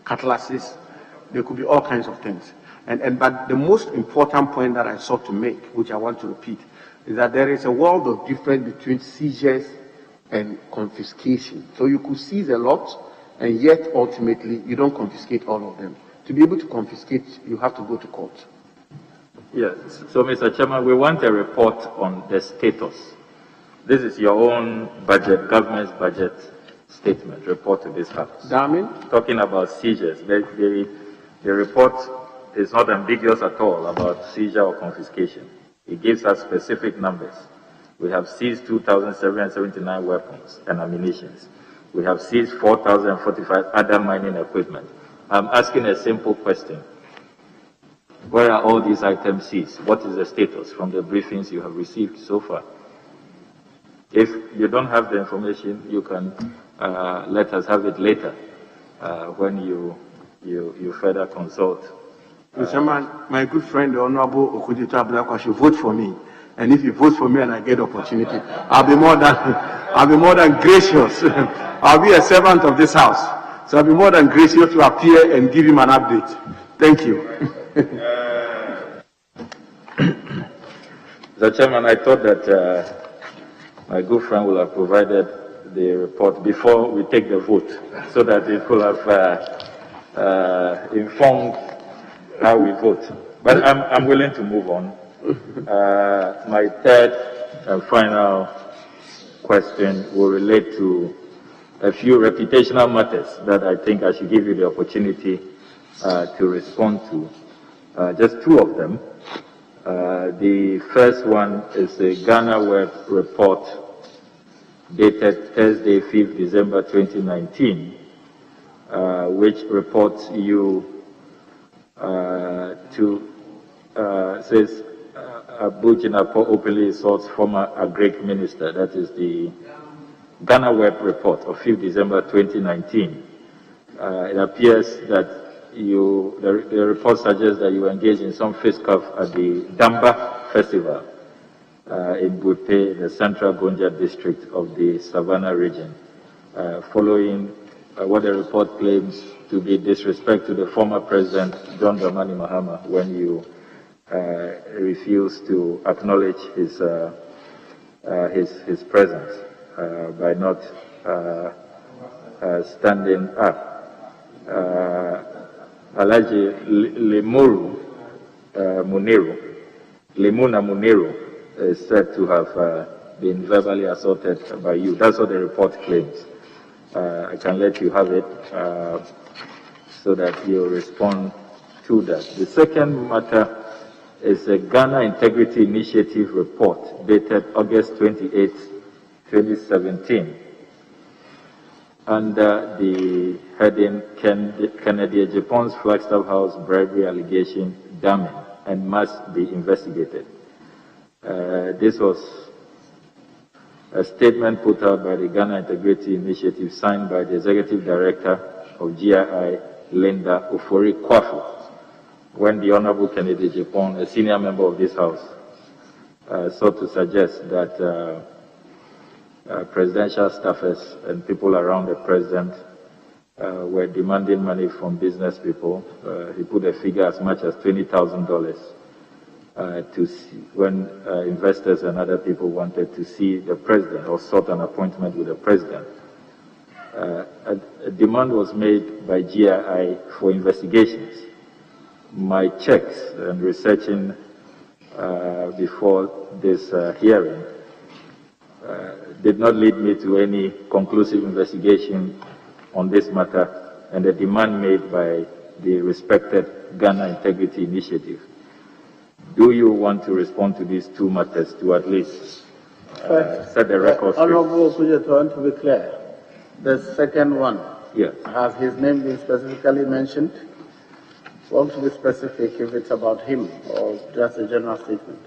cutlasses, there could be all kinds of things. But the most important point that I sought to make, which I want to repeat, is that there is a world of difference between seizures and confiscation. So you could seize a lot, and yet ultimately you don't confiscate all of them. To be able to confiscate, you have to go to court. yes. So, Mr. Chairman, we want a report on the status. This is your own budget, government's budget statement, report to this House. Darmin? Talking about seizures. The report is not ambiguous at all about seizure or confiscation. It gives us specific numbers. We have seized 2,779 weapons and ammunitions. We have seized 4,045 other mining equipment. I'm asking a simple question. Where are all these items seized? What is the status from the briefings you have received so far? If you don't have the information, you can let us have it later when you further consult. Mr. Chairman, my good friend, the Honorable Okudito Ablakwa, should vote for me. And if he votes for me and I get the opportunity, I'll be more than gracious. I'll be a servant of this House. So I'll be more than gracious to appear and give him an update. Thank you. Mr. Chairman, I thought that my good friend will have provided the report before we take the vote, so that it could have informed how we vote. But I'm willing to move on. My third and final question will relate to a few reputational matters that I think I should give you the opportunity to respond to. Just two of them. The first one is the GhanaWeb report dated Thursday, 5th December 2019, which reports you says Jinapor openly assaults former Agric minister. That is the GhanaWeb report of 5th December 2019. it appears that the report suggests that you engaged in some fistcuff at the Damba Festival in Butte, the central Gonja district of the Savannah region, following what the report claims to be disrespect to the former president, John Dramani Mahama, when you refused to acknowledge his presence by not standing up. Alaji Limuna Muniru is said to have been verbally assaulted by you. That's what the report claims. I can let you have it so that you respond to that. The second matter is a Ghana Integrity Initiative report dated August 28, 2017. Under the heading, Kennedy Japan's Flagstaff House bribery allegation damning and must be investigated. This was a statement put out by the Ghana Integrity Initiative signed by the Executive Director of GII, Linda Ofori Kwafu, when the Honorable Kennedy Japan, a senior member of this House, sought to suggest that presidential staffers and people around the president were demanding money from business people. He put a figure as much as $20,000 to see when investors and other people wanted to see the president or sought an appointment with the president. A demand was made by GII for investigations. My checks and researching before this hearing did not lead me to any conclusive investigation on this matter and the demand made by the respected Ghana Integrity Initiative. Do you want to respond to these two matters to at least set the record straight? Honorable Kujeto, to be clear, the second one, yes, has his name been specifically mentioned? Want to be specific if it's about him or just a general statement?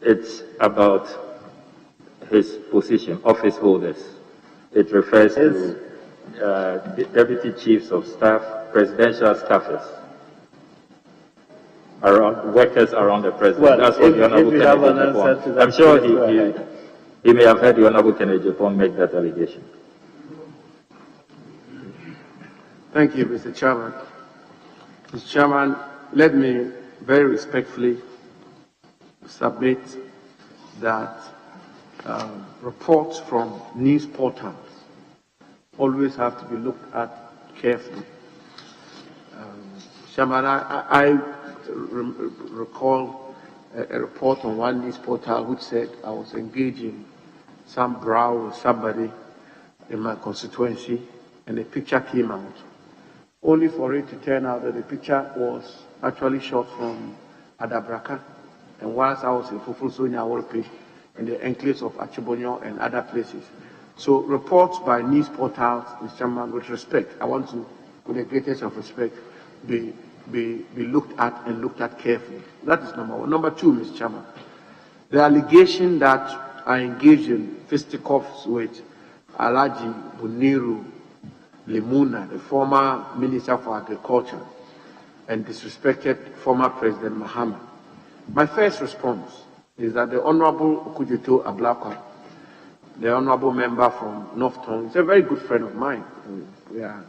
It's about his position, office holders. It refers to the deputy chiefs of staff, presidential staffers, around workers around the president. Well, that's what the Honorable Kennedy Japan. I'm sure he may have heard the Honorable Kennedy Japan make that allegation. Thank you, Mr. Chairman. Mr. Chairman, let me very respectfully submit that reports from news portals always have to be looked at carefully. Chairman, I recall a report on one news portal which said I was engaging some brow with somebody in my constituency, and a picture came out, only for it to turn out that the picture was actually shot from Adabraka, and whilst I was in Fufusonya Wolpe, in the enclaves of Achibonyo and other places. So reports by news portals, Mr. Chairman, with respect, I want to, with the greatest of respect, be looked at and looked at carefully. That is number one. Number two, Mr. Chairman, the allegation that I engaged in fisticuffs with Alaji Buniru Limuna, the former Minister for Agriculture, and disrespected former President Mahama. My first response is that the Honorable Okujeto Ablakwa, the Honorable member from North Tongue, is a very good friend of mine. We are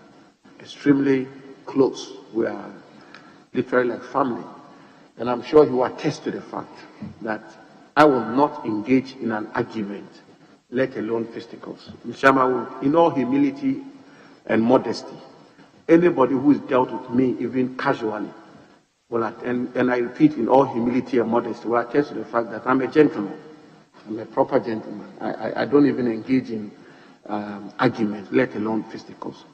extremely close. We are literally like family. And I'm sure he will attest to the fact that I will not engage in an argument, let alone fisticuffs. Mr. Chairman, in all humility and modesty, anybody who has dealt with me, even casually, will attend, and I repeat, in all humility and modesty, will attest to the fact that I'm a gentleman. I'm a proper gentleman. I don't even engage in arguments, let alone fisticuffs.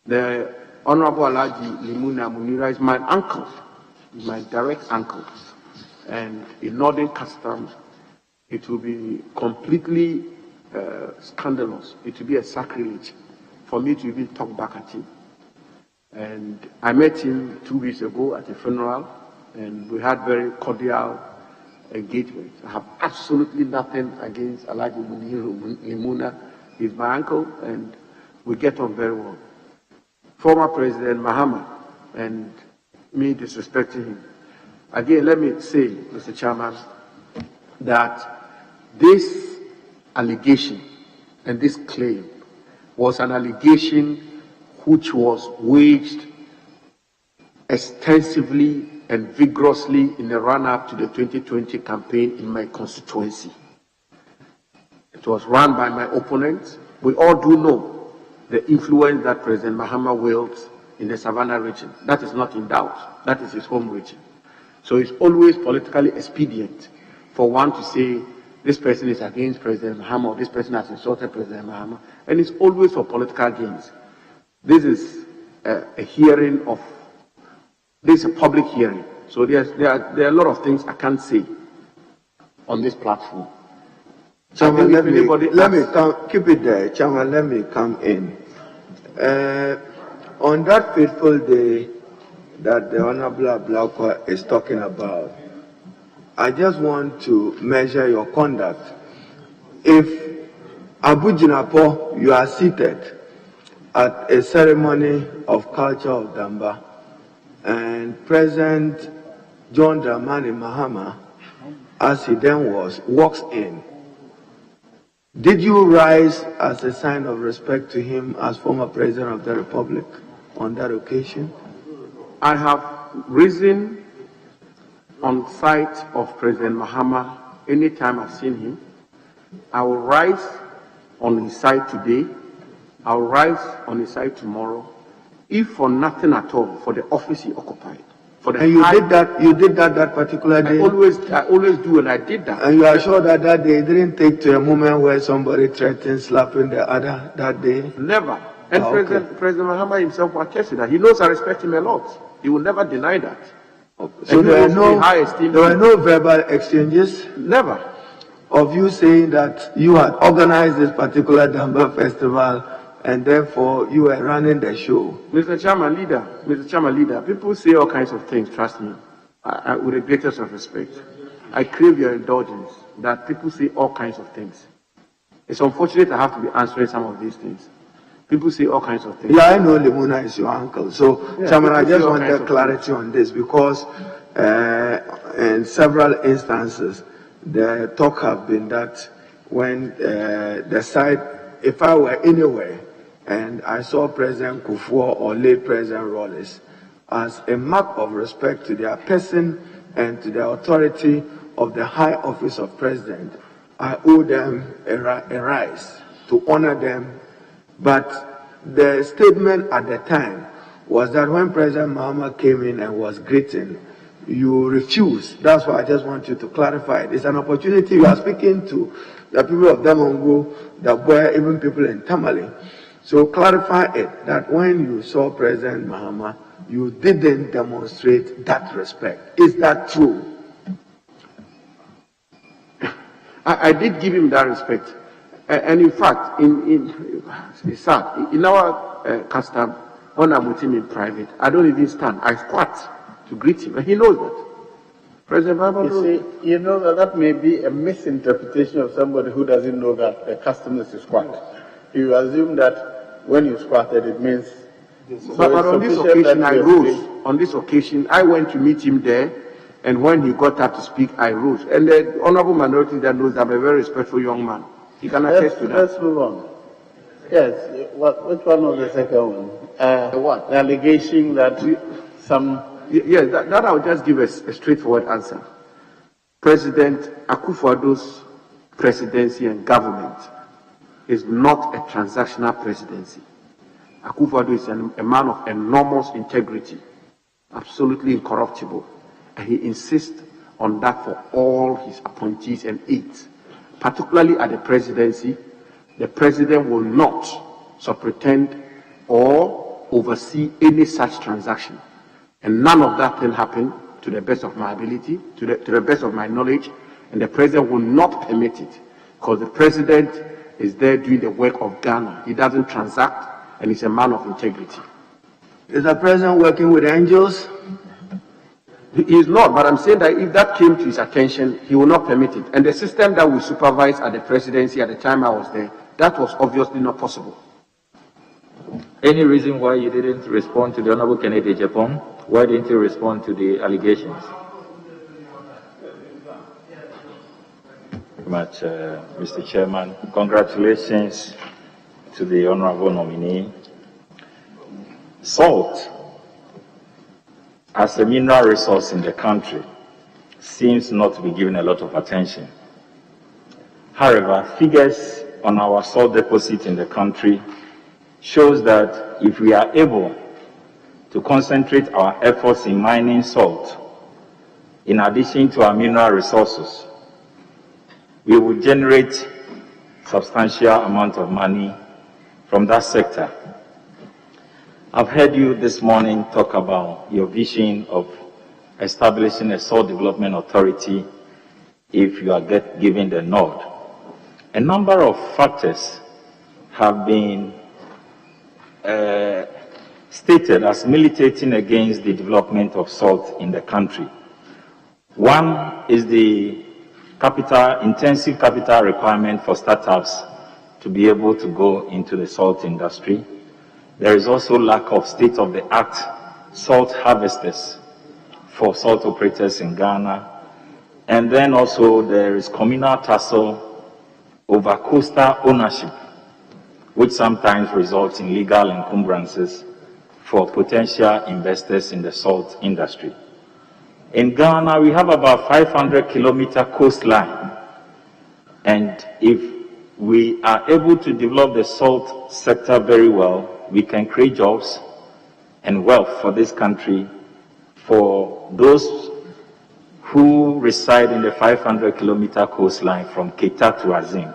The Honorable Alaji Limuna Munira is my uncle, my direct uncle. And in Northern Customs, it will be completely scandalous. It will be a sacrilege for me to even talk back at him. And I met him 2 weeks ago at a funeral, and we had very cordial engagement. I have absolutely nothing against Alaji Limuna. He's my uncle, and we get on very well. former President Mahama and me disrespecting him. Again, let me say, Mr. Chairman, that this allegation and this claim was an allegation which was waged extensively and vigorously in the run-up to the 2020 campaign in my constituency. It was run by my opponents. We all do know the influence that President Mahama wields in the Savannah region. That is not in doubt. That is his home region. So it's always politically expedient for one to say this person is against President Mahama or this person has insulted President Mahama, and it's always for political gains. This is a hearing of, this is a public hearing. So there are a lot of things I can't say on this platform. Chairman, let me come, keep it there. Chairman, let me come in. On that fateful day that the Honorable Ablakwa is talking about, I just want to measure your conduct. If Abu Jinapor, you are seated at a ceremony of culture of Damba, and President John Dramani Mahama, as he then was, walks in, did you rise as a sign of respect to him as former President of the Republic on that occasion? I have risen on sight of President Mahama anytime I've seen him. I will rise on his side today. I will rise on his side tomorrow, if for nothing at all, for the office he occupied. And you did that particular day? I always do, and I did that. And you are sure that that day didn't take to a moment where somebody threatened slapping the other that day? Never. And President Mahama himself attested that. He knows I respect him a lot. He will never deny that. Okay. So there were no verbal exchanges? Never. Of you saying that you had organized this particular Damba festival and therefore you were running the show? Mr. Chairman Leader, people say all kinds of things, trust me, with the greatest of respect. I crave your indulgence that people say all kinds of things. It's unfortunate I have to be answering some of these things. People say all kinds of things. Yeah, I know Limuna is your uncle. So, yeah, Chairman, I just wanted clarity on this because in several instances, the talk have been that when the side, if I were anywhere and I saw President Kufuor or late President Rawlings as a mark of respect to their person and to the authority of the high office of President, I owe them a rise to honor them. But the statement at the time was that when President Mahama came in and was greeting, you refused. That's why I just want you to clarify it. It's an opportunity. You are speaking to the people of Damongo, the boy, even people in Tamale. So clarify it, that when you saw President Mahama, you didn't demonstrate that respect. Is that true? I did give him that respect. And in fact, it's sad, in our custom, when I'm with him in private, I don't even stand. I squat to greet him, and he knows that. President Mahama knows. You see, you know that may be a misinterpretation of somebody who doesn't know that the custom is to squat. You assume that when you squatted, it means... But on this occasion, I rose. On this occasion, I went to meet him there, and when he got up to speak, I rose. And the honorable minority that knows that I'm a very respectful young man. He can attest to that. Let's move on. Yes, which one was the second one? What? The allegation that some... Yes, that I'll just give a straightforward answer. President Akufo-Addo's presidency and government is not a transactional presidency. Akufo-Addo is a man of enormous integrity, absolutely incorruptible, and he insists on that for all his appointees and aides. Particularly at the presidency, the president will not superintend or oversee any such transaction. And none of that will happen to the best of my ability, to the best of my knowledge, and the president will not permit it, because the president is there doing the work of Ghana. He doesn't transact, and he's a man of integrity. Is the president working with angels? He is not, but I'm saying that if that came to his attention, he will not permit it. And the system that we supervised at the presidency at the time I was there, that was obviously not possible. Any reason why you didn't respond to the Honorable Kennedy Japan? Why didn't you respond to the allegations? Much, Mr. Chairman. Congratulations to the Honorable nominee. Salt, as a mineral resource in the country, seems not to be given a lot of attention. However, figures on our salt deposit in the country shows that if we are able to concentrate our efforts in mining salt, in addition to our mineral resources, we will generate substantial amount of money from that sector. I've heard you this morning talk about your vision of establishing a salt development authority if you are given the nod. A number of factors have been stated as militating against the development of salt in the country. One is the intensive capital requirement for startups to be able to go into the salt industry. There is also lack of state-of-the-art salt harvesters for salt operators in Ghana. And then also there is communal tussle over coastal ownership, which sometimes results in legal encumbrances for potential investors in the salt industry. In Ghana, we have about 500-kilometer coastline, and if we are able to develop the salt sector very well, we can create jobs and wealth for this country for those who reside in the 500-kilometer coastline from Keita to Azim.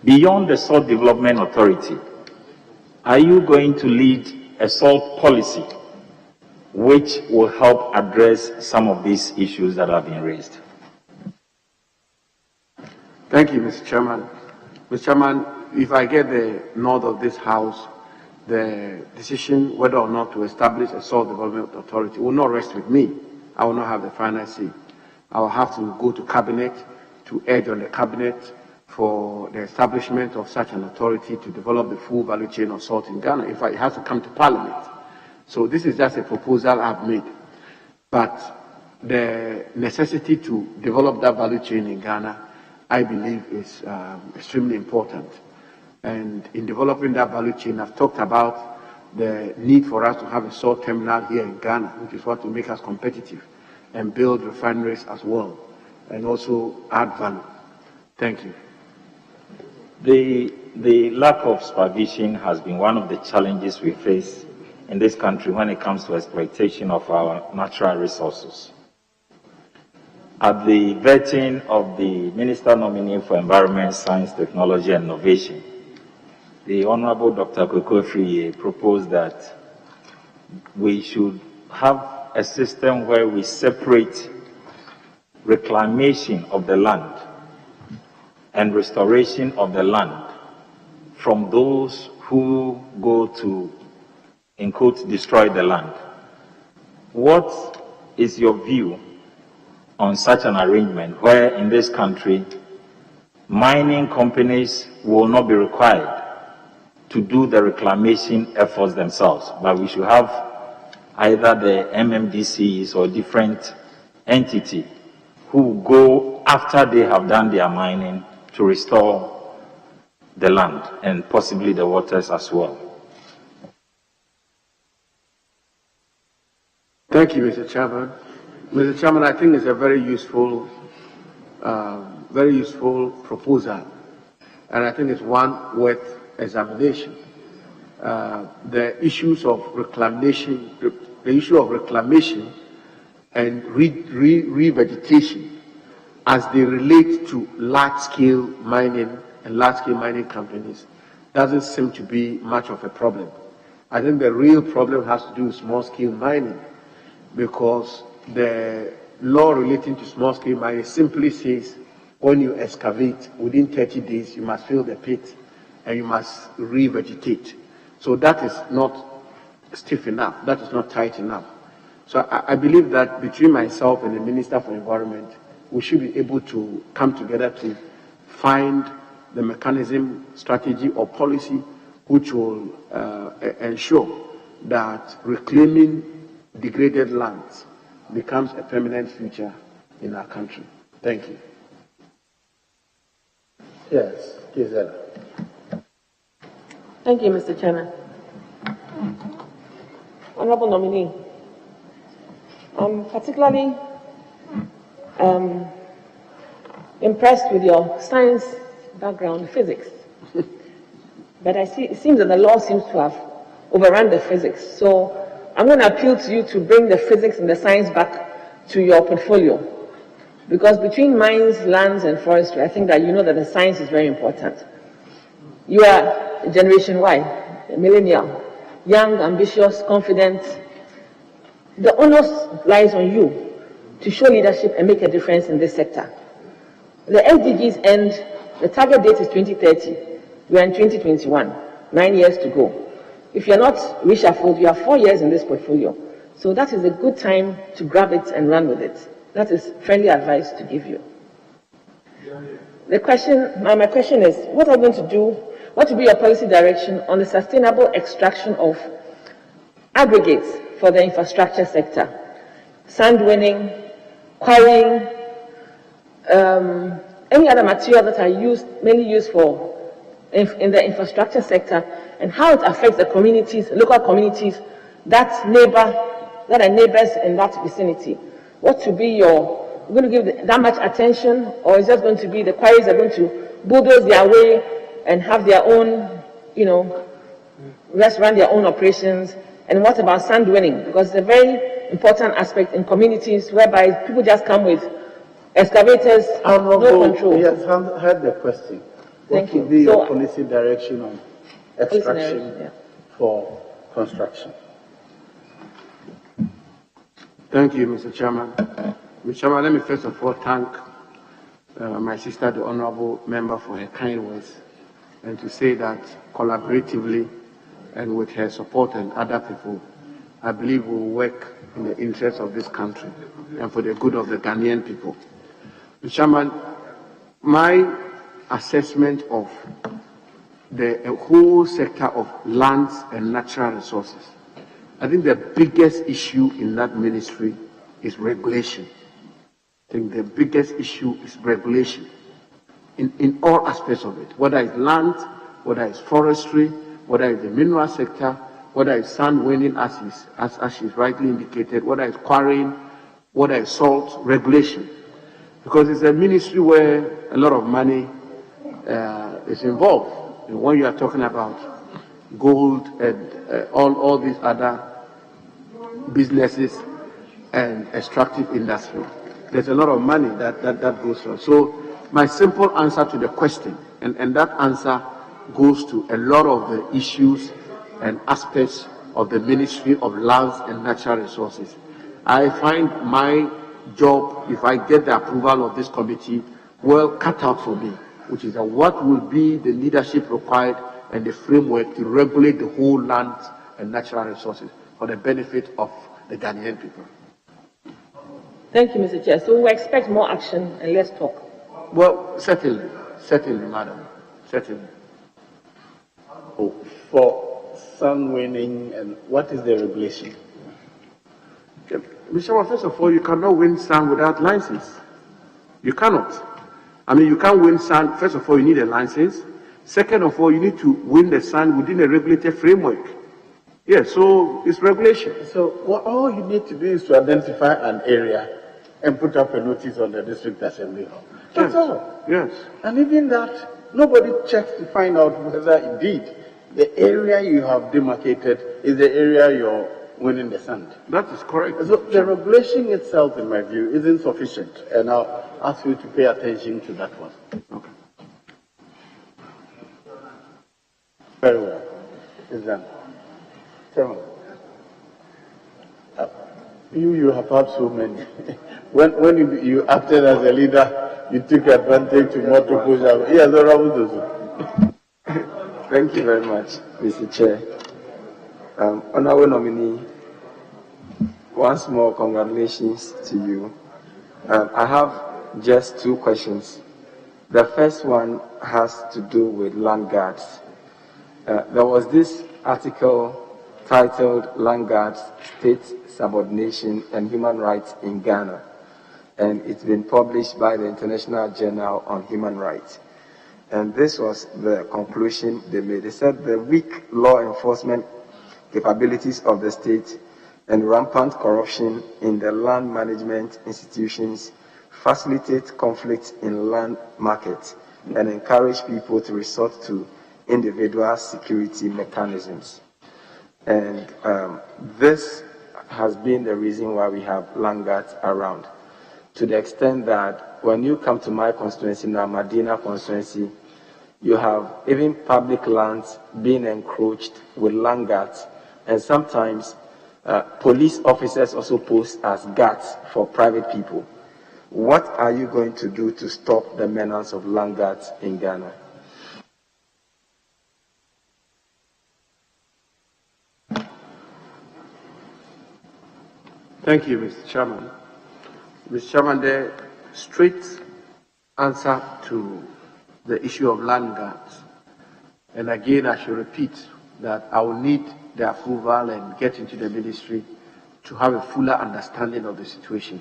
Beyond the Salt Development Authority, are you going to lead a salt policy which will help address some of these issues that have been raised? Thank you, Mr. Chairman. Mr. Chairman, if I get the nod of this House, the decision whether or not to establish a salt development authority will not rest with me. I will not have the final say. I will have to go to Cabinet to urge on the Cabinet for the establishment of such an authority to develop the full value chain of salt in Ghana. In fact, it has to come to Parliament. So this is just a proposal I've made. But the necessity to develop that value chain in Ghana, I believe, is extremely important. And in developing that value chain, I've talked about the need for us to have a salt terminal here in Ghana, which is what will make us competitive, and build refineries as well, and also add value. Thank you. The lack of supervision has been one of the challenges we face in this country when it comes to exploitation of our natural resources. At the vetting of the Minister nominee for Environment, Science, Technology and Innovation, the Honorable Dr. Kokofriye proposed that we should have a system where we separate reclamation of the land and restoration of the land from those who go to, in quotes, destroy the land. What is your view on such an arrangement where in this country mining companies will not be required to do the reclamation efforts themselves, but we should have either the MMDCs or different entity who go after they have done their mining to restore the land and possibly the waters as well? Thank you, Mr. Chairman. Mr. Chairman, I think it's a very useful proposal, and I think it's one worth examination. The issues of reclamation, the issue of reclamation and revegetation as they relate to large-scale mining and large-scale mining companies doesn't seem to be much of a problem. I think the real problem has to do with small-scale mining, because the law relating to small-scale mining simply says when you excavate, within 30 days, you must fill the pit and you must revegetate. So that is not stiff enough. That is not tight enough. So I believe that between myself and the Minister for Environment, we should be able to come together to find the mechanism, strategy, or policy which will ensure that reclaiming degraded lands becomes a permanent feature in our country. Thank you. Yes, Gisela. Thank you, Mr. Chairman. Honorable nominee, I'm particularly impressed with your science background, physics. But it seems that the law seems to have overrun the physics. So I'm going to appeal to you to bring the physics and the science back to your portfolio. Because between mines, lands, and forestry, I think that you know that the science is very important. You are Generation Y, a millennial, young, ambitious, confident. The onus lies on you to show leadership and make a difference in this sector. The SDGs end, the target date is 2030. We are in 2021, 9 years to go. If you're not reshuffled, you have 4 years in this portfolio. So that is a good time to grab it and run with it. That is friendly advice to give you. My question is, what are you going to do? What will be your policy direction on the sustainable extraction of aggregates for the infrastructure sector? Sand winning, quarrying, any other material that are mainly used for in the infrastructure sector, and how it affects the communities, local communities that are neighbors in that vicinity. What will be you're going to give that much attention, or is just going to be the quarries are going to bulldoze their way and have their own, run their own operations? And what about sand winning? Because it's a very important aspect in communities whereby people just come with excavators, no control. Yes, I heard the question. What will be your policy direction on extraction for construction? Thank you, Mr. Chairman. Mr. Chairman, let me first of all thank my sister, the honorable member, for her kind words, and to say that collaboratively and with her support and other people, I believe we will work in the interest of this country and for the good of the Ghanaian people. Mr. Chairman, my assessment of the whole sector of lands and natural resources, I think the biggest issue in that ministry is regulation. I think the biggest issue is regulation in all aspects of it, whether it's land, whether it's forestry, whether it's the mineral sector, whether it's sand winning, as she's rightly indicated, whether it's quarrying, whether it's salt, regulation. Because it's a ministry where a lot of money is involved. And when you are talking about gold and all these other businesses and extractive industry, there's a lot of money that goes on. So my simple answer to the question, and that answer goes to a lot of the issues and aspects of the Ministry of Lands and Natural Resources. I find my job, if I get the approval of this committee, well cut out for me, which is what will be the leadership required and the framework to regulate the whole land and natural resources for the benefit of the Ghanaian people. Thank you, Mr. Chair. So we expect more action and less talk. Well, certainly, madam, certainly. Oh, for sand winning, and what is the regulation? Mr. Chairman, first of all, you cannot win sand without license. You cannot. I mean, you can't win sand. First of all, you need a license. Second of all, you need to win the sand within a regulated framework. Yes, so it's regulation. So all you need to do is to identify an area and put up a notice on the district assembly hall. That's all. Yes. And even that, nobody checks to find out whether indeed the area you have demarcated is the area you're winning the sand. That is correct. So the regulation itself, in my view, isn't sufficient, and I'll ask you to pay attention to that one. Okay. Very well. It's done. Chairman. You have had so many. When you acted as a leader, you took advantage to more to push out. Yes, Thank you very much, Mr. Chair. Honorable nominee, once more, congratulations to you. I have just 2 questions. The first one has to do with land guards. There was this article titled Land Guards, State Subordination and Human Rights in Ghana, and it's been published by the International Journal on Human Rights. And this was the conclusion they made. They said the weak law enforcement capabilities of the state and rampant corruption in the land management institutions facilitate conflicts in land markets and encourage people to resort to individual security mechanisms. And this has been the reason why we have land guards around, to the extent that when you come to my constituency, now Medina constituency, you have even public lands being encroached with land guards, and sometimes police officers also post as guards for private people. What are you going to do to stop the menace of land guards in Ghana? Thank you, Mr. Chairman. Mr. Chairman, the straight answer to the issue of land guards, and again I should repeat that I will need the approval and get into the ministry to have a fuller understanding of the situation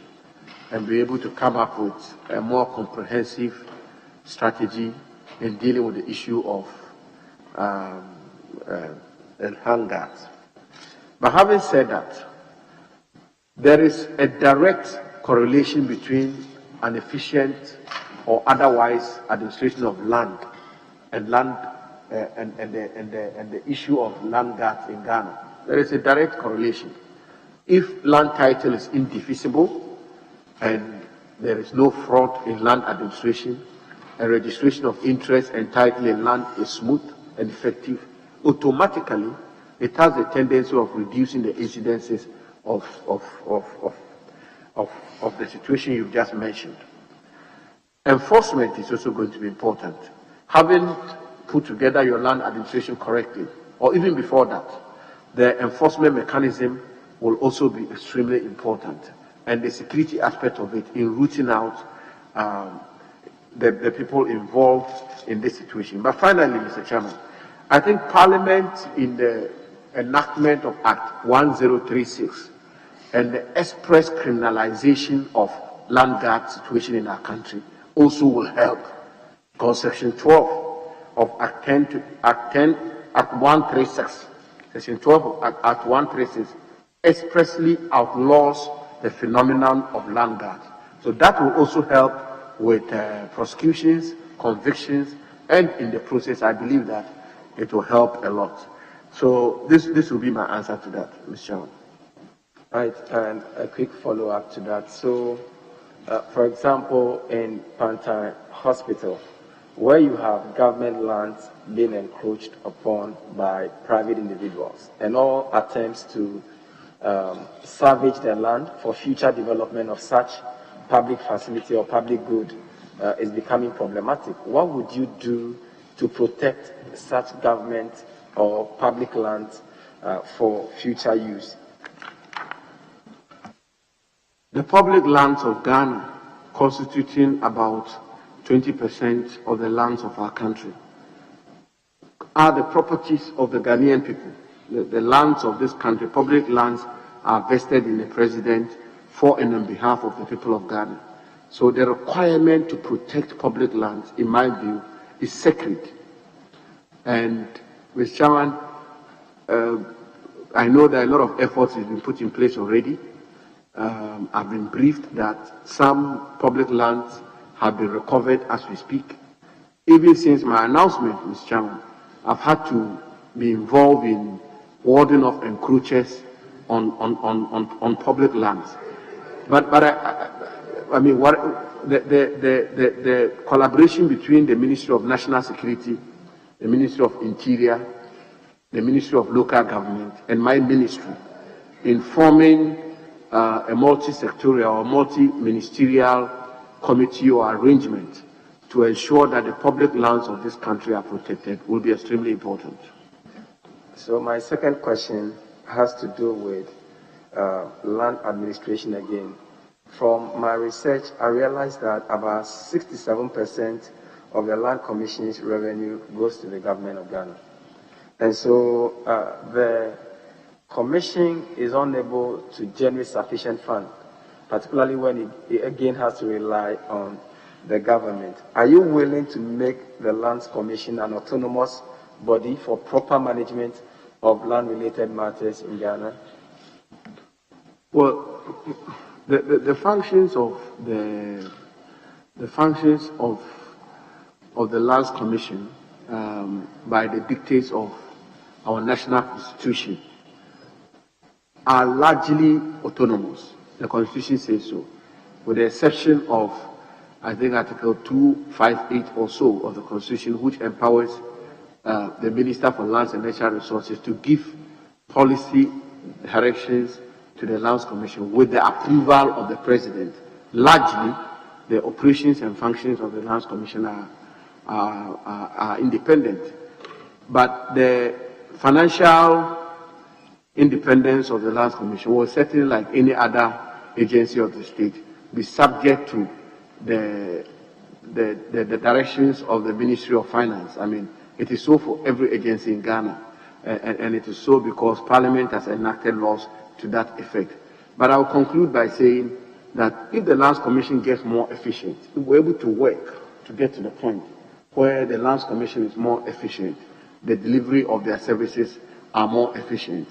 and be able to come up with a more comprehensive strategy in dealing with the issue of land guards. But having said that, there is a direct correlation between an efficient or otherwise administration of land and the issue of land guards in Ghana. There is a direct correlation. If land title is indefeasible and there is no fraud in land administration and registration of interest and title in land is smooth and effective, automatically it has a tendency of reducing the incidences of the situation you've just mentioned. Enforcement is also going to be important. Having put together your land administration correctly, or even before that, the enforcement mechanism will also be extremely important, and the security aspect of it in rooting out the people involved in this situation. But finally, Mr. Chairman, I think Parliament, in the enactment of Act 1036 and the express criminalization of land guard situation in our country also will help. Because Section 12 of Act 136, Section 12 of Act 136 expressly outlaws the phenomenon of land guard. So that will also help with prosecutions, convictions, and in the process, I believe that it will help a lot. So this will be my answer to that, Mr. Chairman. Right, and a quick follow-up to that. So, for example, in Pantai Hospital, where you have government lands being encroached upon by private individuals, and all attempts to salvage the land for future development of such public facility or public good is becoming problematic. What would you do to protect such government or public lands for future use? The public lands of Ghana, constituting about 20% of the lands of our country, are the properties of the Ghanaian people. The lands of this country, public lands, are vested in the president for and on behalf of the people of Ghana. So the requirement to protect public lands, in my view, is sacred. And Mr. Chairman, I know that a lot of efforts has been put in place already. I've been briefed that some public lands have been recovered as we speak. Even since my announcement, Mr. Chairman, I've had to be involved in warding off encroachers on public lands. But I mean, what the collaboration between the Ministry of National Security, the Ministry of Interior, the Ministry of Local Government, and my ministry in forming a multi-sectorial or multi-ministerial committee or arrangement to ensure that the public lands of this country are protected will be extremely important. So my second question has to do with land administration again. From my research, I realized that about 67% of the Land Commission's revenue goes to the government of Ghana. And so the Commission is unable to generate sufficient funds, particularly when it again has to rely on the government. Are you willing to make the Lands Commission an autonomous body for proper management of land-related matters in Ghana? Well, the functions of the Lands Commission by the dictates of our national constitution are largely autonomous. The Constitution says so, with the exception of, I think, Article 258 or so of the Constitution, which empowers the Minister for Lands and Natural Resources to give policy directions to the Lands Commission with the approval of the President. Largely, the operations and functions of the Lands Commission are independent. But the financial independence of the Lands Commission will certainly, like any other agency of the state, be subject to the directions of the Ministry of Finance. I mean, it is so for every agency in Ghana, and it is so because Parliament has enacted laws to that effect. But I'll conclude by saying that if the Lands Commission gets more efficient, if we're able to work to get to the point where the Lands Commission is more efficient, the delivery of their services are more efficient,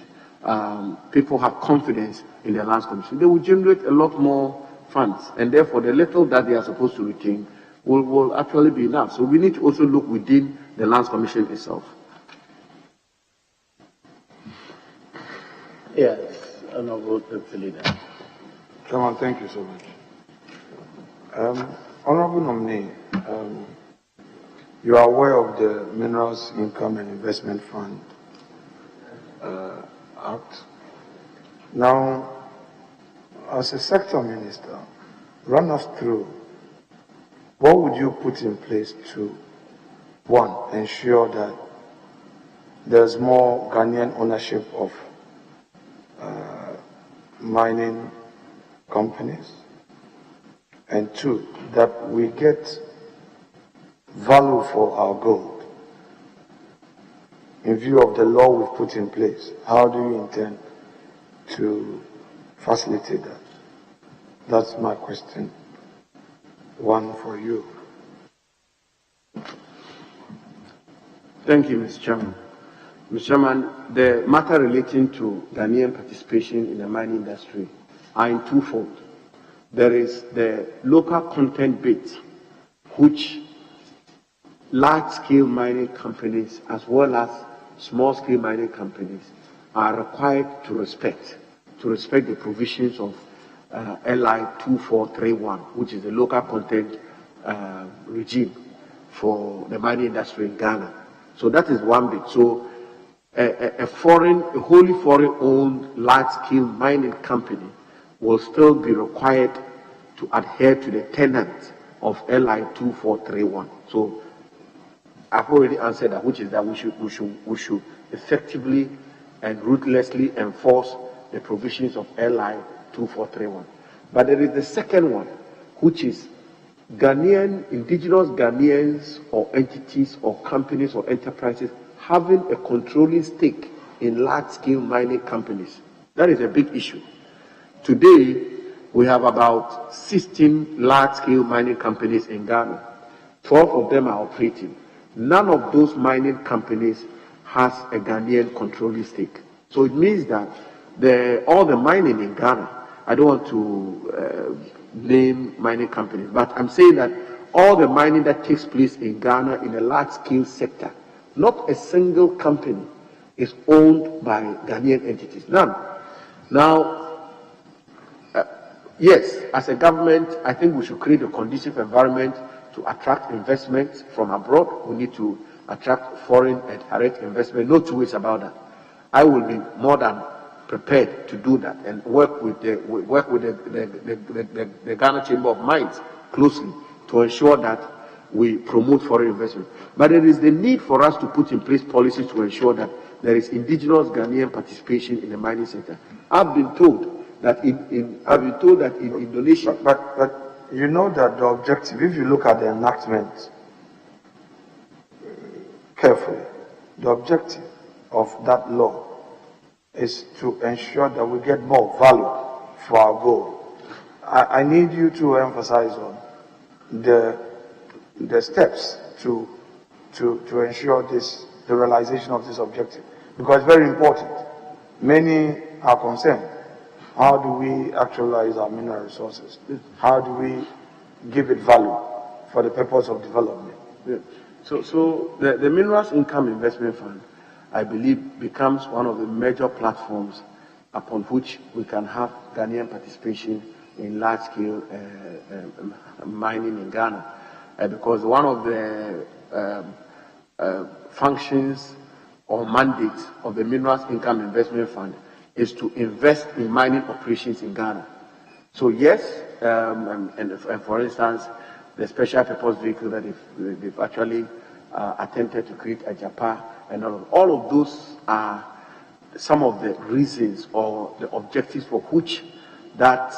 people have confidence in the Lands Commission, they will generate a lot more funds, and therefore the little that they are supposed to retain will actually be enough. So we need to also look within the Lands Commission itself. Yes, Honorable Deputy Leader. Chairman, thank you so much. Honorable nominee, you are aware of the Minerals Income and Investment Fund Act. Now, as a sector minister, run us through what would you put in place to, one, ensure that there's more Ghanaian ownership of mining companies, and two, that we get value for our gold. In view of the law we've put in place, how do you intend to facilitate that? That's my question one for you. Thank you, Mr. Chairman. Mr. Chairman, the matter relating to Ghanaian participation in the mining industry are in twofold. There is the local content bit, which large-scale mining companies as well as small-scale mining companies are required to respect the provisions of LI 2431, which is the local content regime for the mining industry in Ghana. So that is one bit. So a wholly foreign-owned large-scale mining company will still be required to adhere to the tenets of LI 2431. So I've already answered that, which is that we should effectively and ruthlessly enforce the provisions of LI 2431. But there is the second one, which is indigenous Ghanaians or entities or companies or enterprises having a controlling stake in large-scale mining companies. That is a big issue. Today, we have about 16 large-scale mining companies in Ghana. 12 of them are operating. None of those mining companies has a Ghanaian controlling stake. So it means that all the mining in Ghana, I don't want to name mining companies, but I'm saying that all the mining that takes place in Ghana in a large-scale sector, not a single company is owned by Ghanaian entities. None. Now, yes, as a government, I think we should create a conducive environment to attract investment from abroad. We need to attract foreign and direct investment. No two ways about that. I will be more than prepared to do that and work with the Ghana Chamber of Mines closely to ensure that we promote foreign investment. But there is the need for us to put in place policies to ensure that there is indigenous Ghanaian participation in the mining sector. I've been told that in Indonesia. But you know that the objective, if you look at the enactment carefully, the objective of that law is to ensure that we get more value for our goal. I need you to emphasize on the steps to ensure the realization of this objective, because it's very important. Many are concerned. How do we actualize our mineral resources? How do we give it value for the purpose of development? Yeah. So the Minerals Income Investment Fund, I believe, becomes one of the major platforms upon which we can have Ghanaian participation in large-scale mining in Ghana, because one of the functions or mandates of the Minerals Income Investment Fund is to invest in mining operations in Ghana. So yes, and for instance, the special purpose vehicle that they've actually attempted to create a Japan, and all of those are some of the reasons or the objectives for which that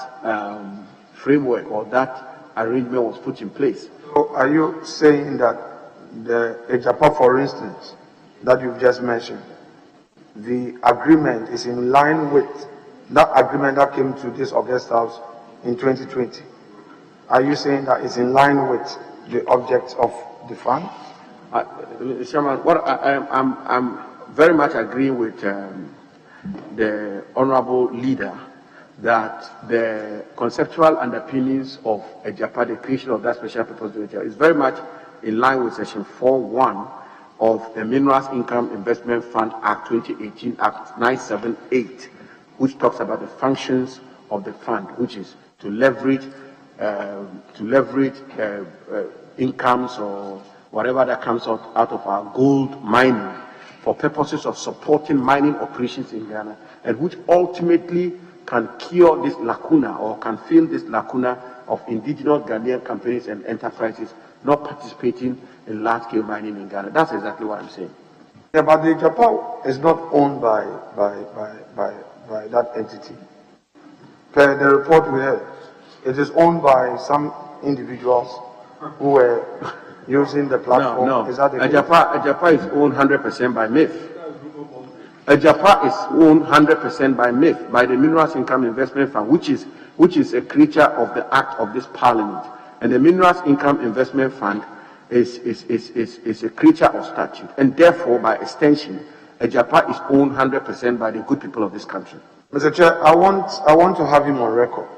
framework or that arrangement was put in place. So are you saying that the Japan, for instance, that you've just mentioned, the agreement is in line with that agreement that came to this August House in 2020? Are you saying that it's in line with the objects of the fund? Chairman, what I'm very much agreeing with the honorable leader that the conceptual underpinnings of a Japan, the creation of that special purpose vehicle, is very much in line with Section 4.1 of the Minerals Income Investment Fund Act 2018, Act 978, which talks about the functions of the fund, which is to leverage incomes or whatever that comes out of our gold mining for purposes of supporting mining operations in Ghana, and which ultimately can cure this lacuna or can fill this lacuna of indigenous Ghanaian companies and enterprises not participating in large-scale mining in Ghana. That's exactly what I'm saying. Yeah, but the Japan is not owned by that entity. Per the report we have, it is owned by some individuals who were using the platform. No. Is that the case? Japan is owned 100% by MIF. Japan is owned 100% by MIF, by the Minerals Income Investment Fund, which is a creature of the act of this parliament. And the Minerals Income Investment Fund is a creature of statute. And therefore, by extension, Japan is owned 100% by the good people of this country. Mr. Chair, I want to have him on record.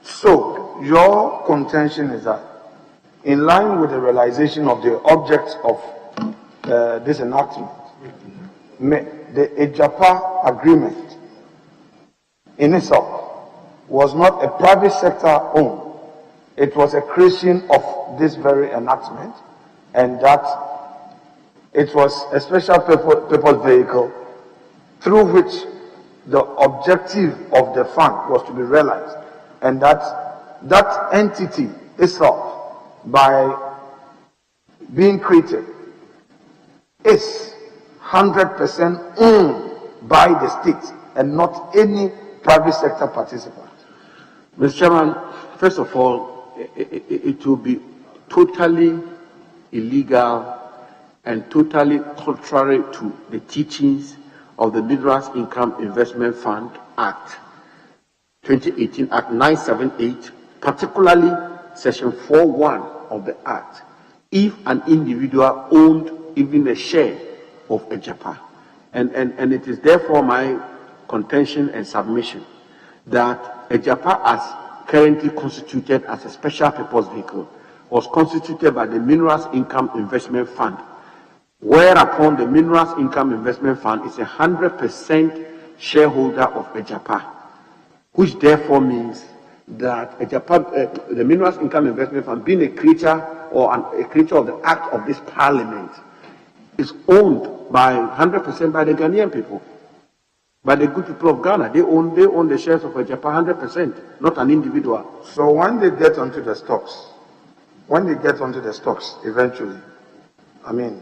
So, your contention is that, in line with the realization of the objects of this enactment, the EJAPA agreement in itself was not a private sector owned. It was a creation of this very enactment, and that it was a special purpose vehicle through which the objective of the fund was to be realized, and that entity itself, by being created, is 100% owned by the state and not any private sector participant. Mr. Chairman, first of all, it will be totally illegal and totally contrary to the teachings of the Minerals Income Investment Fund Act 2018, Act 978, particularly Section 4.1 of the Act, if an individual owned even a share of a Japan. And it is therefore my contention and submission that a Japan, as currently constituted as a special purpose vehicle, was constituted by the Minerals Income Investment Fund, whereupon the Minerals Income Investment Fund is 100% shareholder of a Japan, which therefore means that a Japan, the Minerals Income Investment Fund, being a creature or a creature of the act of this parliament, is owned by 100% by the Ghanaian people, by the good people of Ghana. They own the shares of a Japan 100%, not an individual. So when they get onto the stocks, eventually, I mean,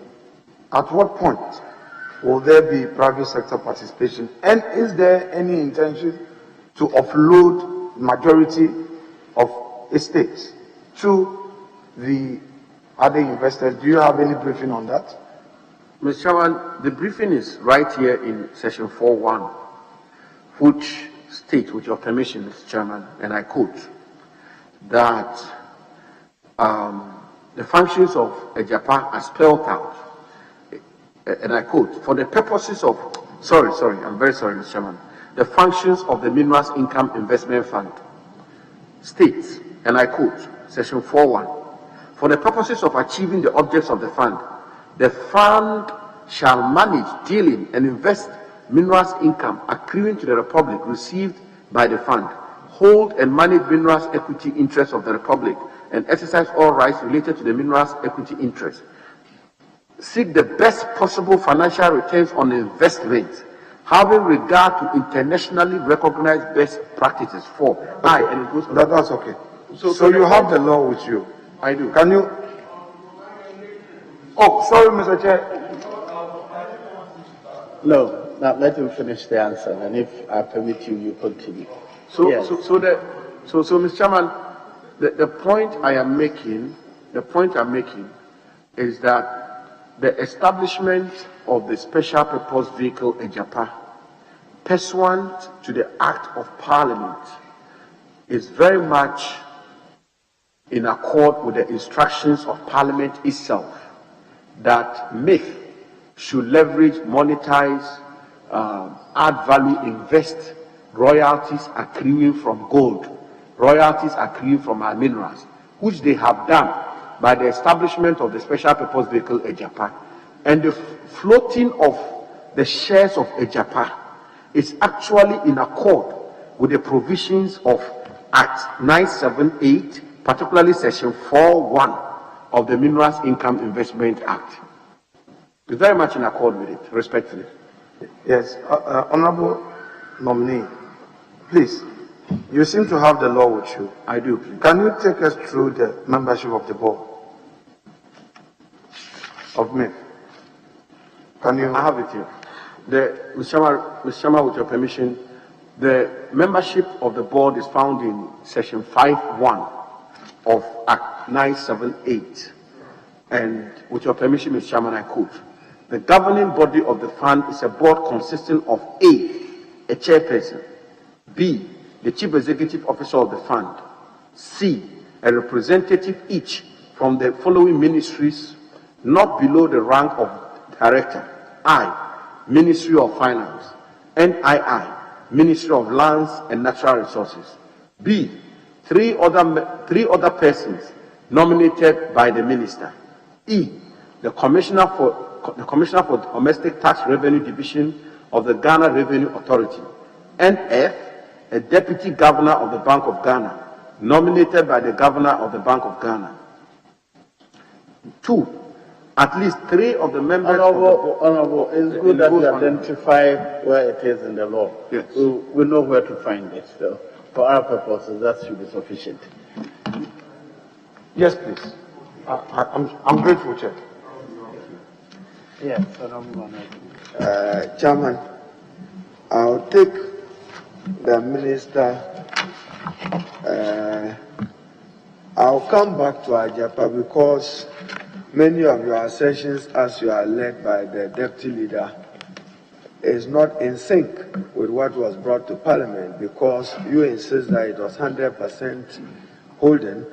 at what point will there be private sector participation? And is there any intention to offload majority of estates to the other investors? Do you have any briefing on that? Mr. Chairman, the briefing is right here in section 4.1, which states, with your permission, Mr. Chairman, and I quote, that the functions of EJAPA are spelled out, and I quote, for the purposes of, I'm very sorry, Mr. Chairman, the functions of the Minerals Income Investment Fund states, and I quote, section 4.1, for the purposes of achieving the objects of the fund shall manage, dealing, and invest minerals income accruing to the Republic received by the fund, hold and manage minerals equity interests of the Republic, and exercise all rights related to the minerals equity interest. Seek the best possible financial returns on investments, having regard to internationally recognized best practices for and it goes on. That's okay. So you have the law with you. I do. Can you? Oh, sorry, Mr. Chair. No, now let him finish the answer, and if I permit you, you continue. Yes. So, Mr. Chairman, the point I'm making is that the establishment of the special purpose vehicle EJAPA, pursuant to the Act of Parliament, is very much in accord with the instructions of Parliament itself, that MIF should leverage, monetize, add value, invest royalties accruing from gold, royalties accruing from our minerals, which they have done by the establishment of the special purpose vehicle EJAPA. And the floating of the shares of EJAPA is actually in accord with the provisions of Act 978, particularly section 4.1 of the Minerals Income Investment Act. It's very much in accord with it, respectfully. Yes, Honorable Nominee, please, you seem to have the law with you. I do, please. Can you take us through the membership of the board of MIF? Can you? I have it here. Mr. Chairman, with your permission, the membership of the board is found in section 5.1 of Act 978. And with your permission, Mr. Chairman, I quote, the governing body of the fund is a board consisting of A, chairperson, B, the chief executive officer of the fund, C, a representative each from the following ministries, not below the rank of director, I, Ministry of Finance, NII, Ministry of Lands and Natural Resources, B, three other persons nominated by the minister, E, the Commissioner for Domestic Tax Revenue Division of the Ghana Revenue Authority, and F, a Deputy Governor of the Bank of Ghana, nominated by the Governor of the Bank of Ghana. 2, at least 3 of the members Honorable, it's good that you identify where it is in the law. Yes. We know where to find it, so for our purposes, that should be sufficient. Yes, please. I'm grateful, Chair. Yes, Honorable. Chairman, I'll take the minister. I'll come back to EJAPA because many of your assertions, as you are led by the deputy leader, is not in sync with what was brought to Parliament, because you insist that it was 100% holding.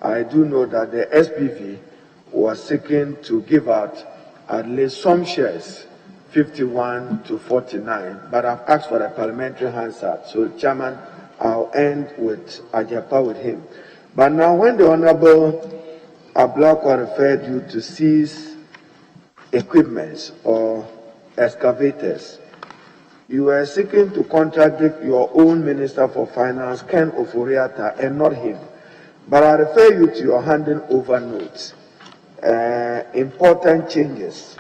I do know that the SPV was seeking to give out at least some shares, 51 to 49, but I've asked for a parliamentary Hansard. So, Chairman, I'll end with EJAPA with him. But now, when the Honorable Ablakwa referred you to seize equipments or excavators, you were seeking to contradict your own Minister for Finance, Ken Oforiatta, and not him. But I refer you to your handing over notes. Important changes.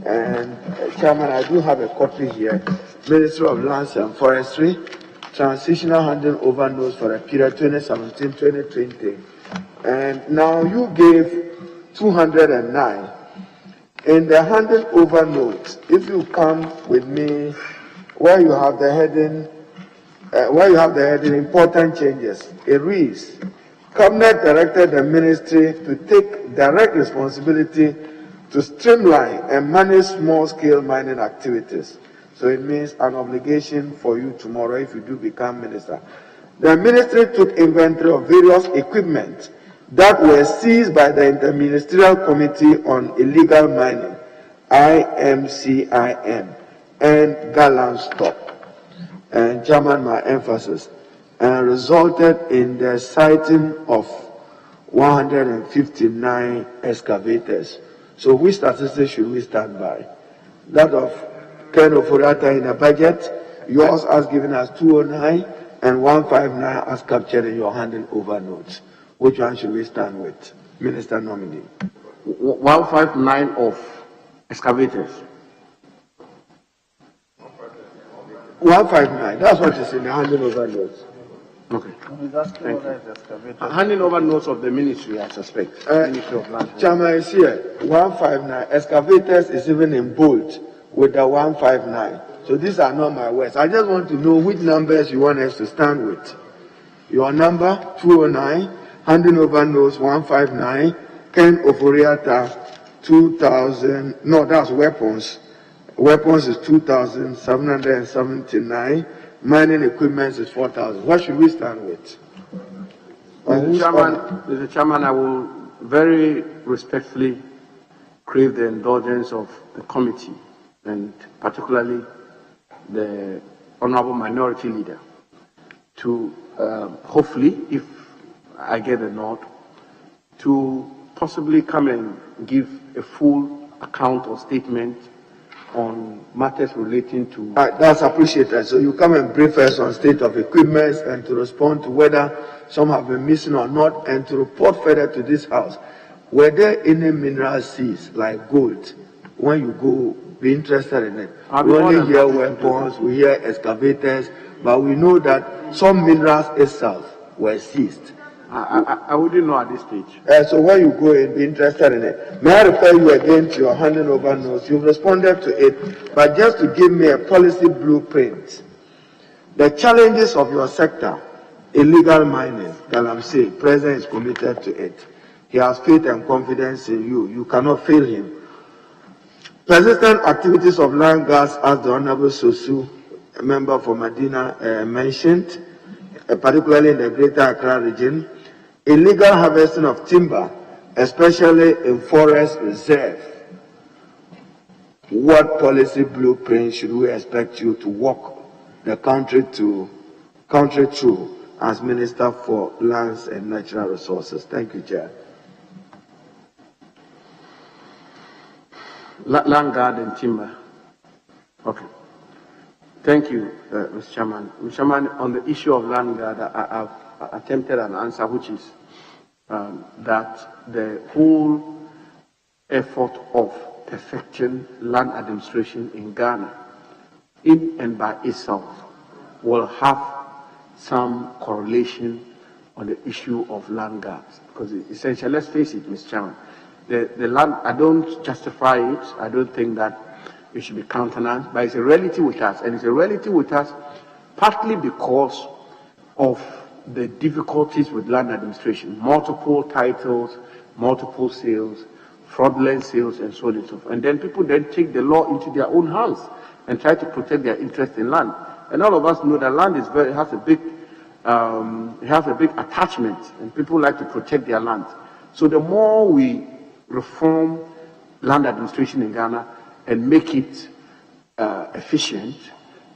And Chairman, I do have a copy here. Ministry of Lands and Forestry, transitional handing over notes for the period 2017-2020. And now you gave 209. In the handing over notes, if you come with me, where you have the heading, important changes, it reads, Cabinet directed the ministry to take direct responsibility to streamline and manage small-scale mining activities. So it means an obligation for you tomorrow if you do become minister. The ministry took inventory of various equipment that were seized by the Interministerial Committee on Illegal Mining, IMCIM, and galamsey, and Chairman, my emphasis, and resulted in the sighting of 159 excavators. So which statistics should we stand by? That of Ken Oforiatta in the budget, yours as given as 209, and 159 as captured in your handing over notes. Which one should we stand with? Minister nominee. 159 of excavators. 159, that's what is in the handing over notes. Okay. Thank you. Handing over notes of the ministry, I suspect. Ministry of Land. Chairman is here. 159. Excavators is even in bold with the 159. So these are not my words. I just want to know which numbers you want us to stand with. Your number 209, handing over notes 159, Ken Oforiatta 2000. No, that's weapons. Weapons is 2,779. Mining equipment is 4,000. What should we stand with? Mr. Chairman, I will very respectfully crave the indulgence of the committee, and particularly the Honorable Minority Leader, to hopefully, if I get a nod, to possibly come and give a full account or statement on matters relating to... That's appreciated. So you come and brief us on state of equipment and to respond to whether some have been missing or not, and to report further to this house. Were there any mineral seized, like gold? When you go, be interested in it. We only hear weapons, we hear excavators, but we know that some minerals itself were seized. I wouldn't know at this stage. So when you go and be interested in it, may I refer you again to your handing over notes? You've responded to it, but just to give me a policy blueprint. The challenges of your sector, illegal mining, galamsey, President is committed to it. He has faith and confidence in you. You cannot fail him. Persistent activities of land gas, as the Honorable Sosu, a member for Medina, mentioned, particularly in the Greater Accra region. Illegal harvesting of timber, especially in forest reserve. What policy blueprint should we expect you to walk the country through as Minister for Lands and Natural Resources? Thank you, Chair. Land guard and timber. Okay. Thank you, Mr. Chairman. Mr. Chairman, on the issue of land guard, I've attempted an answer, which is that the whole effort of perfecting land administration in Ghana, in and by itself, will have some correlation on the issue of land guards. Because essentially, let's face it, Mr. Chairman, the land, I don't justify it, I don't think that it should be countenanced, but it's a reality with us, and it's a reality with us partly because of the difficulties with land administration, multiple titles, multiple sales, fraudulent sales, and so on and so forth. And then people then take the law into their own hands and try to protect their interest in land. And all of us know that land has a big attachment, and people like to protect their land. So the more we reform land administration in Ghana and make it efficient,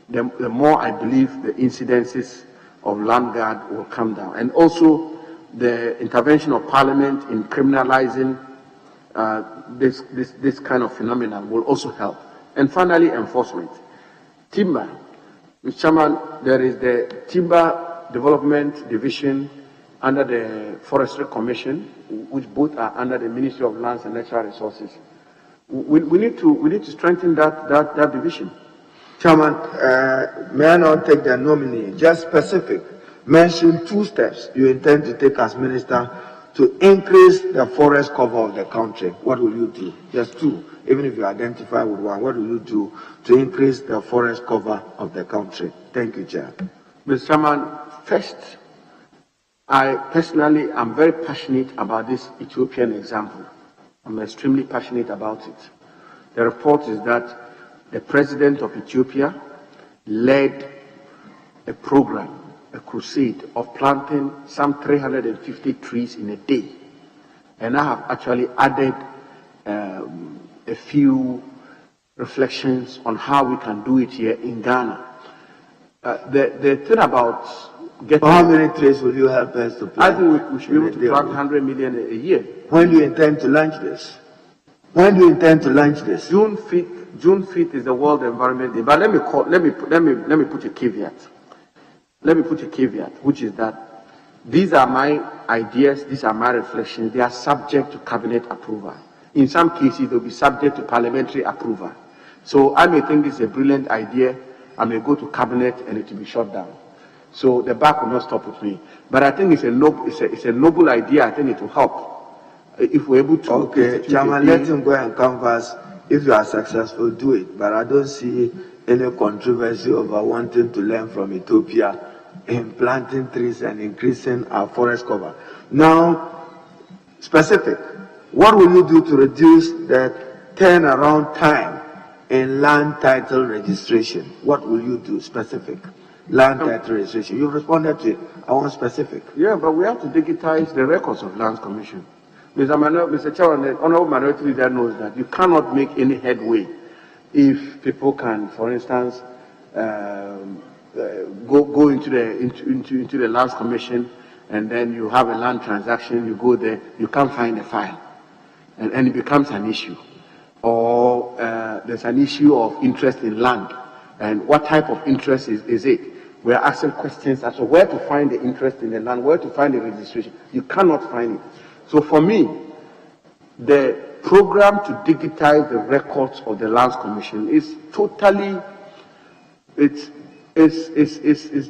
the more I believe the incidences of land guard will come down. And also the intervention of Parliament in criminalizing this kind of phenomenon will also help. And finally, enforcement. Timber. Mr. Chairman, there is the Timber Development Division under the Forestry Commission, which both are under the Ministry of Lands and Natural Resources. We need to strengthen that division. Chairman, may I not take the nominee? Just specific. Mention 2 steps you intend to take as minister to increase the forest cover of the country. What will you do? Just 2. Even if you identify with 1, what will you do to increase the forest cover of the country? Thank you, Chair. Mr. Chairman, first, I personally am very passionate about this Ethiopian example. I'm extremely passionate about it. The report is that the president of Ethiopia led a program, a crusade of planting some 350 trees in a day. And I have actually added a few reflections on how we can do it here in Ghana. The thing about getting... How many trees will you help us to plant? I think we should be able to plant 100 million a year. When do you intend to launch this? When do you intend to launch this? June 5th is the World Environment Day. But let me put a caveat. Let me put a caveat, which is that these are my ideas, these are my reflections. They are subject to cabinet approval. In some cases, they'll be subject to parliamentary approval. So I may think this is a brilliant idea. I may go to cabinet and it will be shut down. So the back will not stop with me. But I think it's a noble idea. I think it will help. If we're able to... Okay, Chairman, let him go and canvass. If you are successful, do it. But I don't see any controversy over wanting to learn from Ethiopia in planting trees and increasing our forest cover. Now, specific. What will you do to reduce the turnaround time in land title registration? What will you do specific? Land title registration. You've responded to it. I want specific. Yeah, but we have to digitize the records of Lands Commission. Mr. Chairman, the Honorable Minority Leader knows that you cannot make any headway if people can, for instance, go into the Lands Commission and then you have a land transaction, you go there, you can't find a file, and it becomes an issue. Or there's an issue of interest in land, and what type of interest is it? We are asking questions as to where to find the interest in the land, where to find the registration. You cannot find it. So for me, the program to digitize the records of the Lands Commission is totally, it's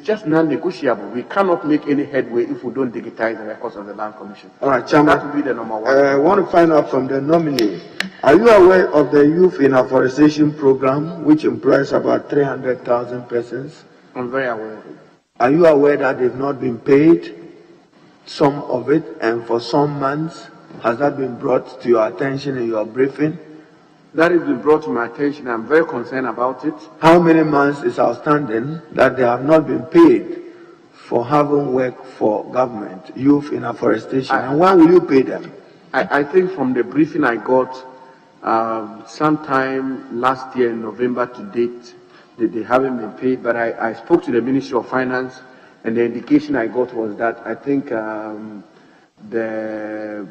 just non-negotiable. We cannot make any headway if we don't digitize the records of the Land Commission. All right, Chairman. That would be the number one. I want to find out from the nominee. Are you aware of the Youth in Afforestation program, which employs about 300,000 persons? I'm very aware of it. Are you aware that they've not been paid? Some of it, and for some months, has that been brought to your attention in your briefing? That has been brought to my attention. I'm very concerned about it. How many months is outstanding that they have not been paid for having worked for government, youth in afforestation? And when will you pay them? I think from the briefing I got sometime last year in November to date, they haven't been paid. But I spoke to the Ministry of Finance, and the indication I got was that I think the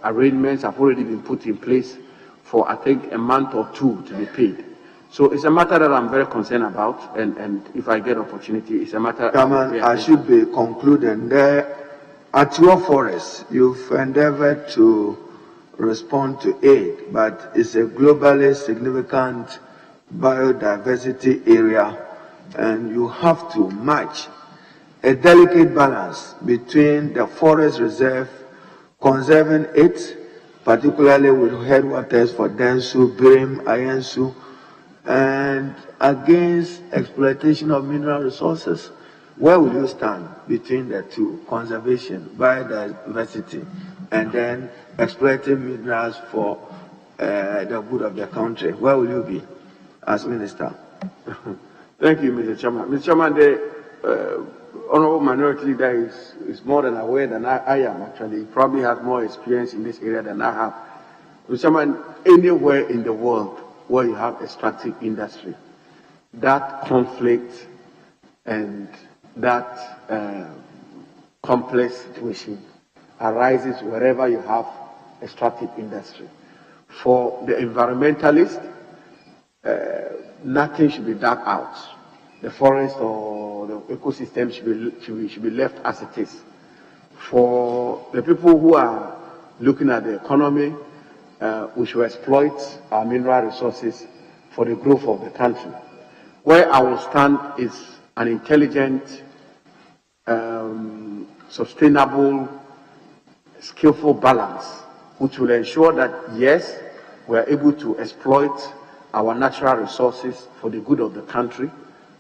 arrangements have already been put in place for, I think, a month or two to be paid. So it's a matter that I'm very concerned about, and if I get opportunity, it's a matter... Chairman, I should be concluding there. At your forest, you've endeavored to respond to aid, but it's a globally significant biodiversity area, and you have to match a delicate balance between the forest reserve, conserving it, particularly with headwaters for Densu, Birim, Ayensu, and against exploitation of mineral resources. Where will you stand between the two, conservation, biodiversity, and then exploiting minerals for the good of the country? Where will you be as minister? Thank you, Mr. Chairman. Mr. Chairman, the Honorable Minority Leader is more than aware than I am, actually. He probably has more experience in this area than I have. Mr. Chairman, anywhere in the world where you have extractive industry, that conflict and that complex situation arises wherever you have extractive industry. For the environmentalist, nothing should be dug out. The forest or the ecosystem should be left as it is. For the people who are looking at the economy, we should exploit our mineral resources for the growth of the country. Where I will stand is an intelligent, sustainable, skillful balance, which will ensure that, yes, we are able to exploit our natural resources for the good of the country,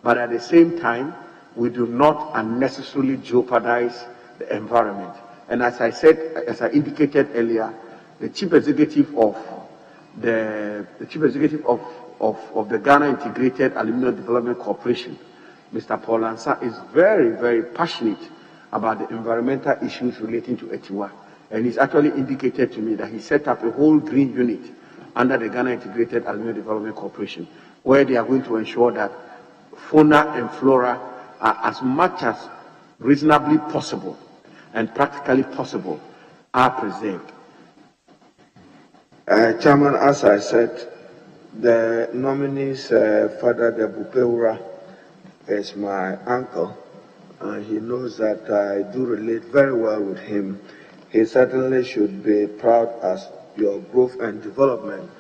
but at the same time, we do not unnecessarily jeopardize the environment. And as I said, as I indicated earlier, the chief executive of the Ghana Integrated Aluminium Development Corporation, Mr. Paul Ansa, is very, very passionate about the environmental issues relating to Etiwa. And he's actually indicated to me that he set up a whole green unit under the Ghana Integrated Aluminium Development Corporation, where they are going to ensure that fauna and flora are as much as reasonably possible and practically possible are preserved. Chairman, as I said, the nominee's father, the Bupeura, is my uncle, and he knows that I do relate very well with him. He certainly should be proud as your growth and development.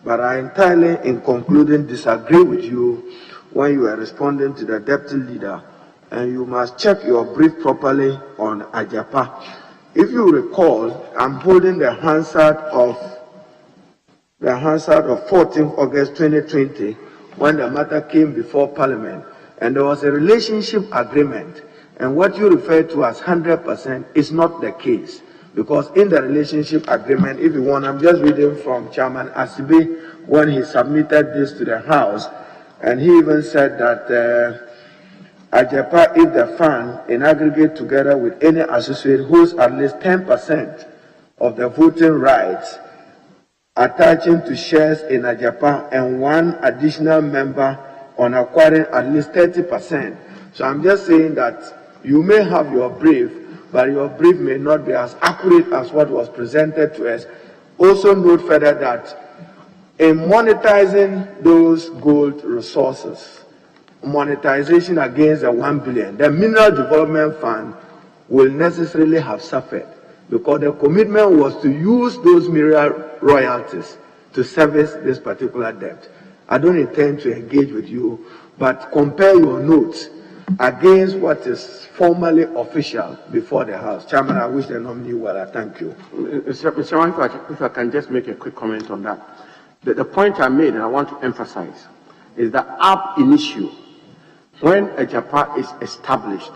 But I entirely, in concluding, disagree with you when you are responding to the deputy leader, and you must check your brief properly on Ajapa. If you recall, I'm holding the Hansard of 14th August 2020, when the matter came before Parliament, and there was a relationship agreement, and what you refer to as 100% is not the case. Because in the relationship agreement, if you want, I'm just reading from Chairman Asibe when he submitted this to the House, and he even said that Ajapa, if the fund in aggregate together with any associate holds at least 10% of the voting rights attaching to shares in Ajapa and one additional member on acquiring at least 30%. So I'm just saying that you may have your brief, but your brief may not be as accurate as what was presented to us. Also note further that in monetizing those gold resources, monetization against the 1 billion, the Mineral Development Fund will necessarily have suffered, because the commitment was to use those mineral royalties to service this particular debt. I don't intend to engage with you, but compare your notes against what is formally official before the House. Chairman, I wish the nominee well. I thank you. Mr. Chairman, if I can just make a quick comment on that. The point I made, and I want to emphasize, is that ab initio, when Ajapa is established,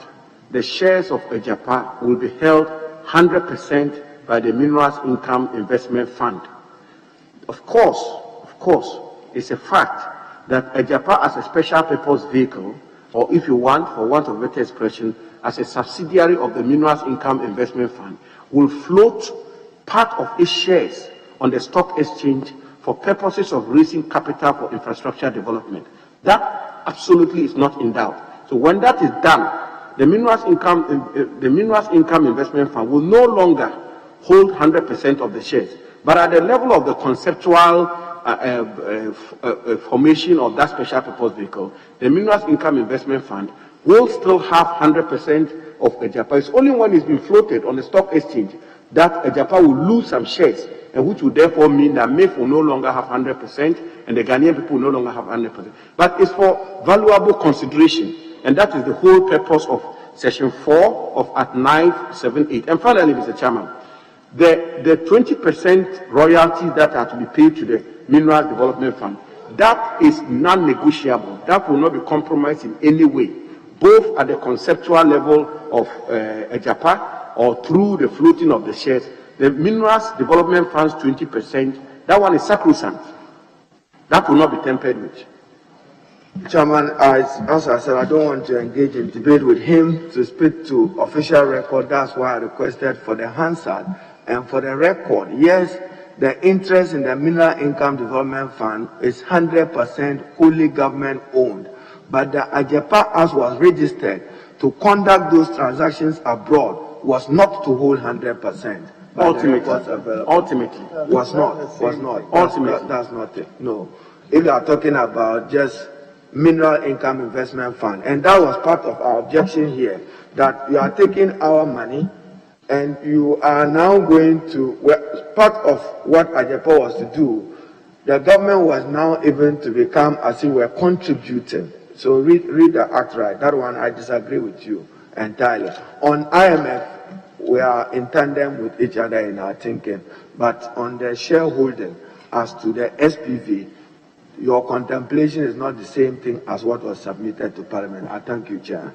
the shares of Ajapa will be held 100% by the Minerals Income Investment Fund. Of course, it's a fact that Ajapa as a special purpose vehicle, or if you want, for want of better expression, as a subsidiary of the Minerals Income Investment Fund, will float part of its shares on the stock exchange for purposes of raising capital for infrastructure development. That absolutely is not in doubt. So when that is done, the Minerals Income Investment Fund will no longer hold 100% of the shares, but at the level of the conceptual formation of that special purpose vehicle, the Minerals Income Investment Fund will still have 100% of Ajapa. It's only when it's been floated on the stock exchange that Ajapa will lose some shares, and which will therefore mean that MEF will no longer have 100% and the Ghanaian people will no longer have 100%. But it's for valuable consideration, and that is the whole purpose of Section 4 of Act 978. And finally, Mr. Chairman, the 20% royalties that are to be paid to the Mineral Development Fund, that is non-negotiable. That will not be compromised in any way, both at the conceptual level of Ajapa or through the floating of the shares. The Minerals Development Fund's 20%, that one is sacrosanct. That will not be tampered with. Chairman, as I said, I don't want to engage in debate with him to speak to official record. That's why I requested for the Hansard. And for the record, yes, the interest in the Mineral Income Development Fund is 100% wholly government owned. But the Ajapa, as was registered to conduct those transactions abroad, was not to hold 100%. Ultimately. Was not. That's not it. No. If you are talking about just Mineral Income Investment Fund, and that was part of our objection here, that you are taking our money and you are now going to, well, part of what Ajapa was to do, the government was now even to become as if we're contributing. So read the act right. That one I disagree with you entirely. On IMF, we are in tandem with each other in our thinking. But on the shareholding, as to the SPV, your contemplation is not the same thing as what was submitted to Parliament. I thank you, Chair.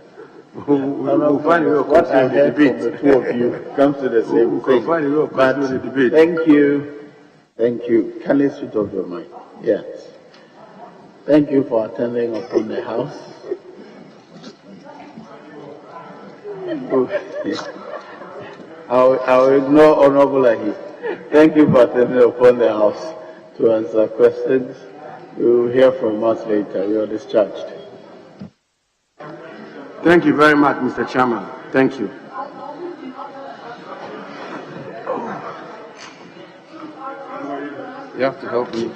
We'll find a way of what I continuing the heard debate. from the two of you comes to the same We'll thing. find a way of But continuing the debate. thank you. Can you switch off your mic? Yes. Thank you for attending upon the house. I'll ignore Honorable Ahi. Thank you for attending upon the house to answer questions. We will hear from us later. You are discharged. Thank you very much, Mr. Chairman. Thank you. You have to help me.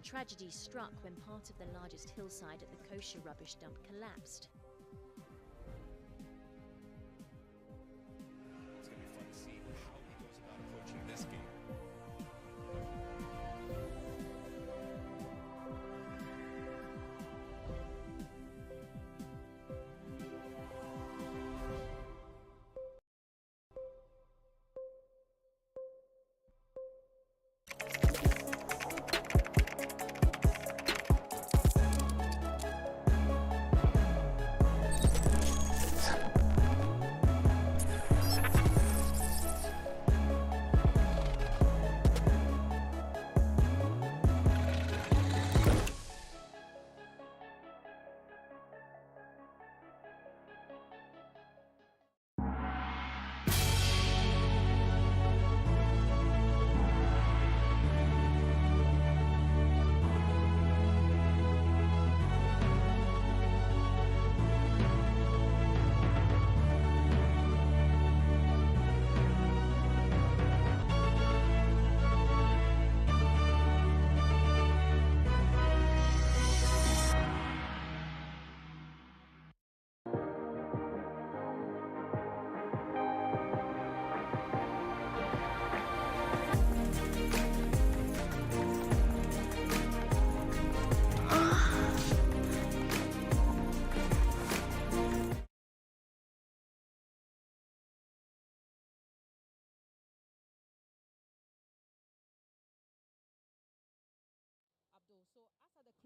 Tragedy struck when part of the largest hillside at the kosher rubbish dump collapsed. It's going to be fun to see how he goes about approaching this game.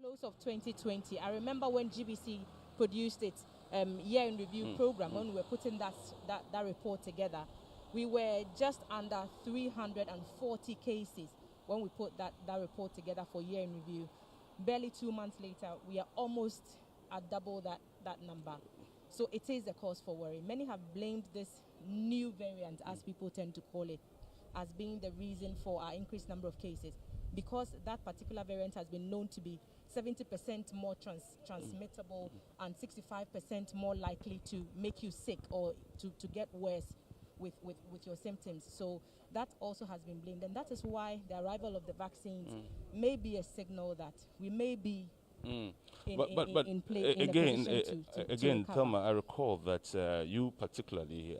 Close of 2020, I remember when GBC produced its year in review program, when we were putting that report together, we were just under 340 cases when we put that report together for year in review. Barely 2 months later, we are almost at double that number. So it is a cause for worry. Many have blamed this new variant, as people tend to call it, as being the reason for our increased number of cases. because that particular variant has been known to be 70% more transmittable and 65% more likely to make you sick or to get worse with your symptoms. So that also has been blamed, and that is why the arrival of the vaccines may be a signal that we may be again, Thelma, I recall that you particularly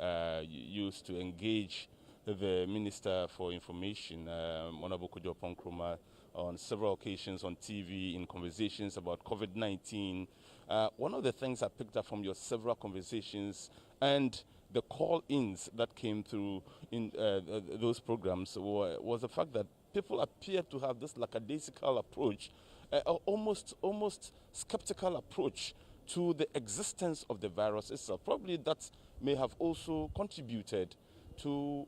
used to engage the Minister for Information, Honorable Kojo Ponkroma, on several occasions on TV in conversations about COVID-19. One of the things I picked up from your several conversations and the call-ins that came through in those programs was the fact that people appear to have this lackadaisical approach, almost skeptical approach to the existence of the virus itself. Probably that may have also contributed to,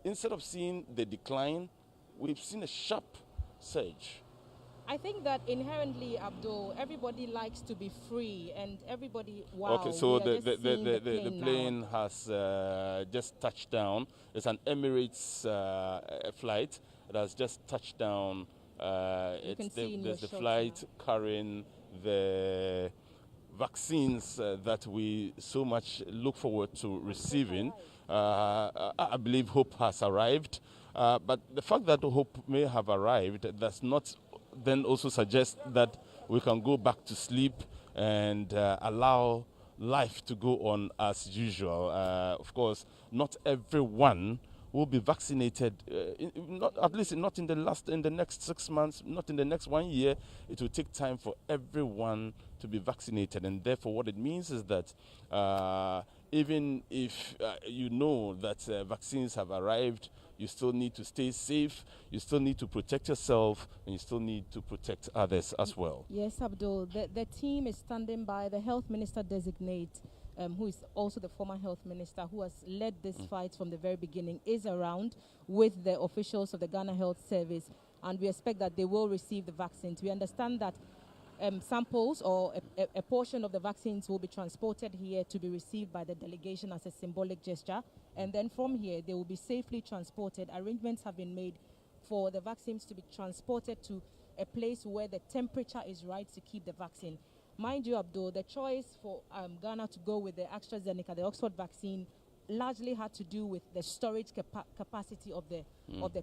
instead of seeing the decline, we've seen a sharp surge. I think that inherently, Abdul, everybody likes to be free, and everybody, okay, so the plane has just touched down. It's an Emirates flight. It has just touched down. There's the flight carrying the vaccines that we so much look forward to receiving. I believe hope has arrived. But the fact that hope may have arrived does not then also suggest that we can go back to sleep and allow life to go on as usual. Of course, not everyone will be vaccinated, at least not in the next 6 months, not in the next 1 year. It will take time for everyone to be vaccinated, and therefore what it means is that even if you know that vaccines have arrived, you still need to stay safe, you still need to protect yourself, and you still need to protect others as well. Yes, Abdul. The team is standing by. The health minister designate, who is also the former health minister, who has led this fight from the very beginning, is around with the officials of the Ghana Health Service, and we expect that they will receive the vaccines. We understand that samples or a portion of the vaccines will be transported here to be received by the delegation as a symbolic gesture, and then from here they will be safely transported. Arrangements have been made for the vaccines to be transported to a place where the temperature is right to keep the vaccine. Mind you, Abdul, the choice for Ghana to go with the AstraZeneca, the Oxford vaccine, largely had to do with the storage capacity of the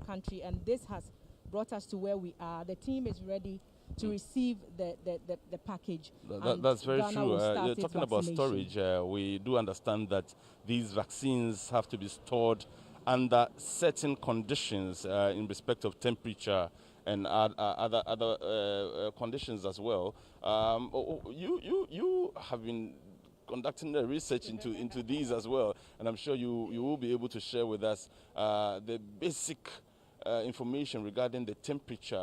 country, and this has brought us to where we are. The team is ready to receive the package. That's very true. You're talking about storage. We do understand that these vaccines have to be stored under certain conditions in respect of temperature and other conditions as well. You have been conducting the research into these as well, and I'm sure you will be able to share with us the basic information regarding the temperature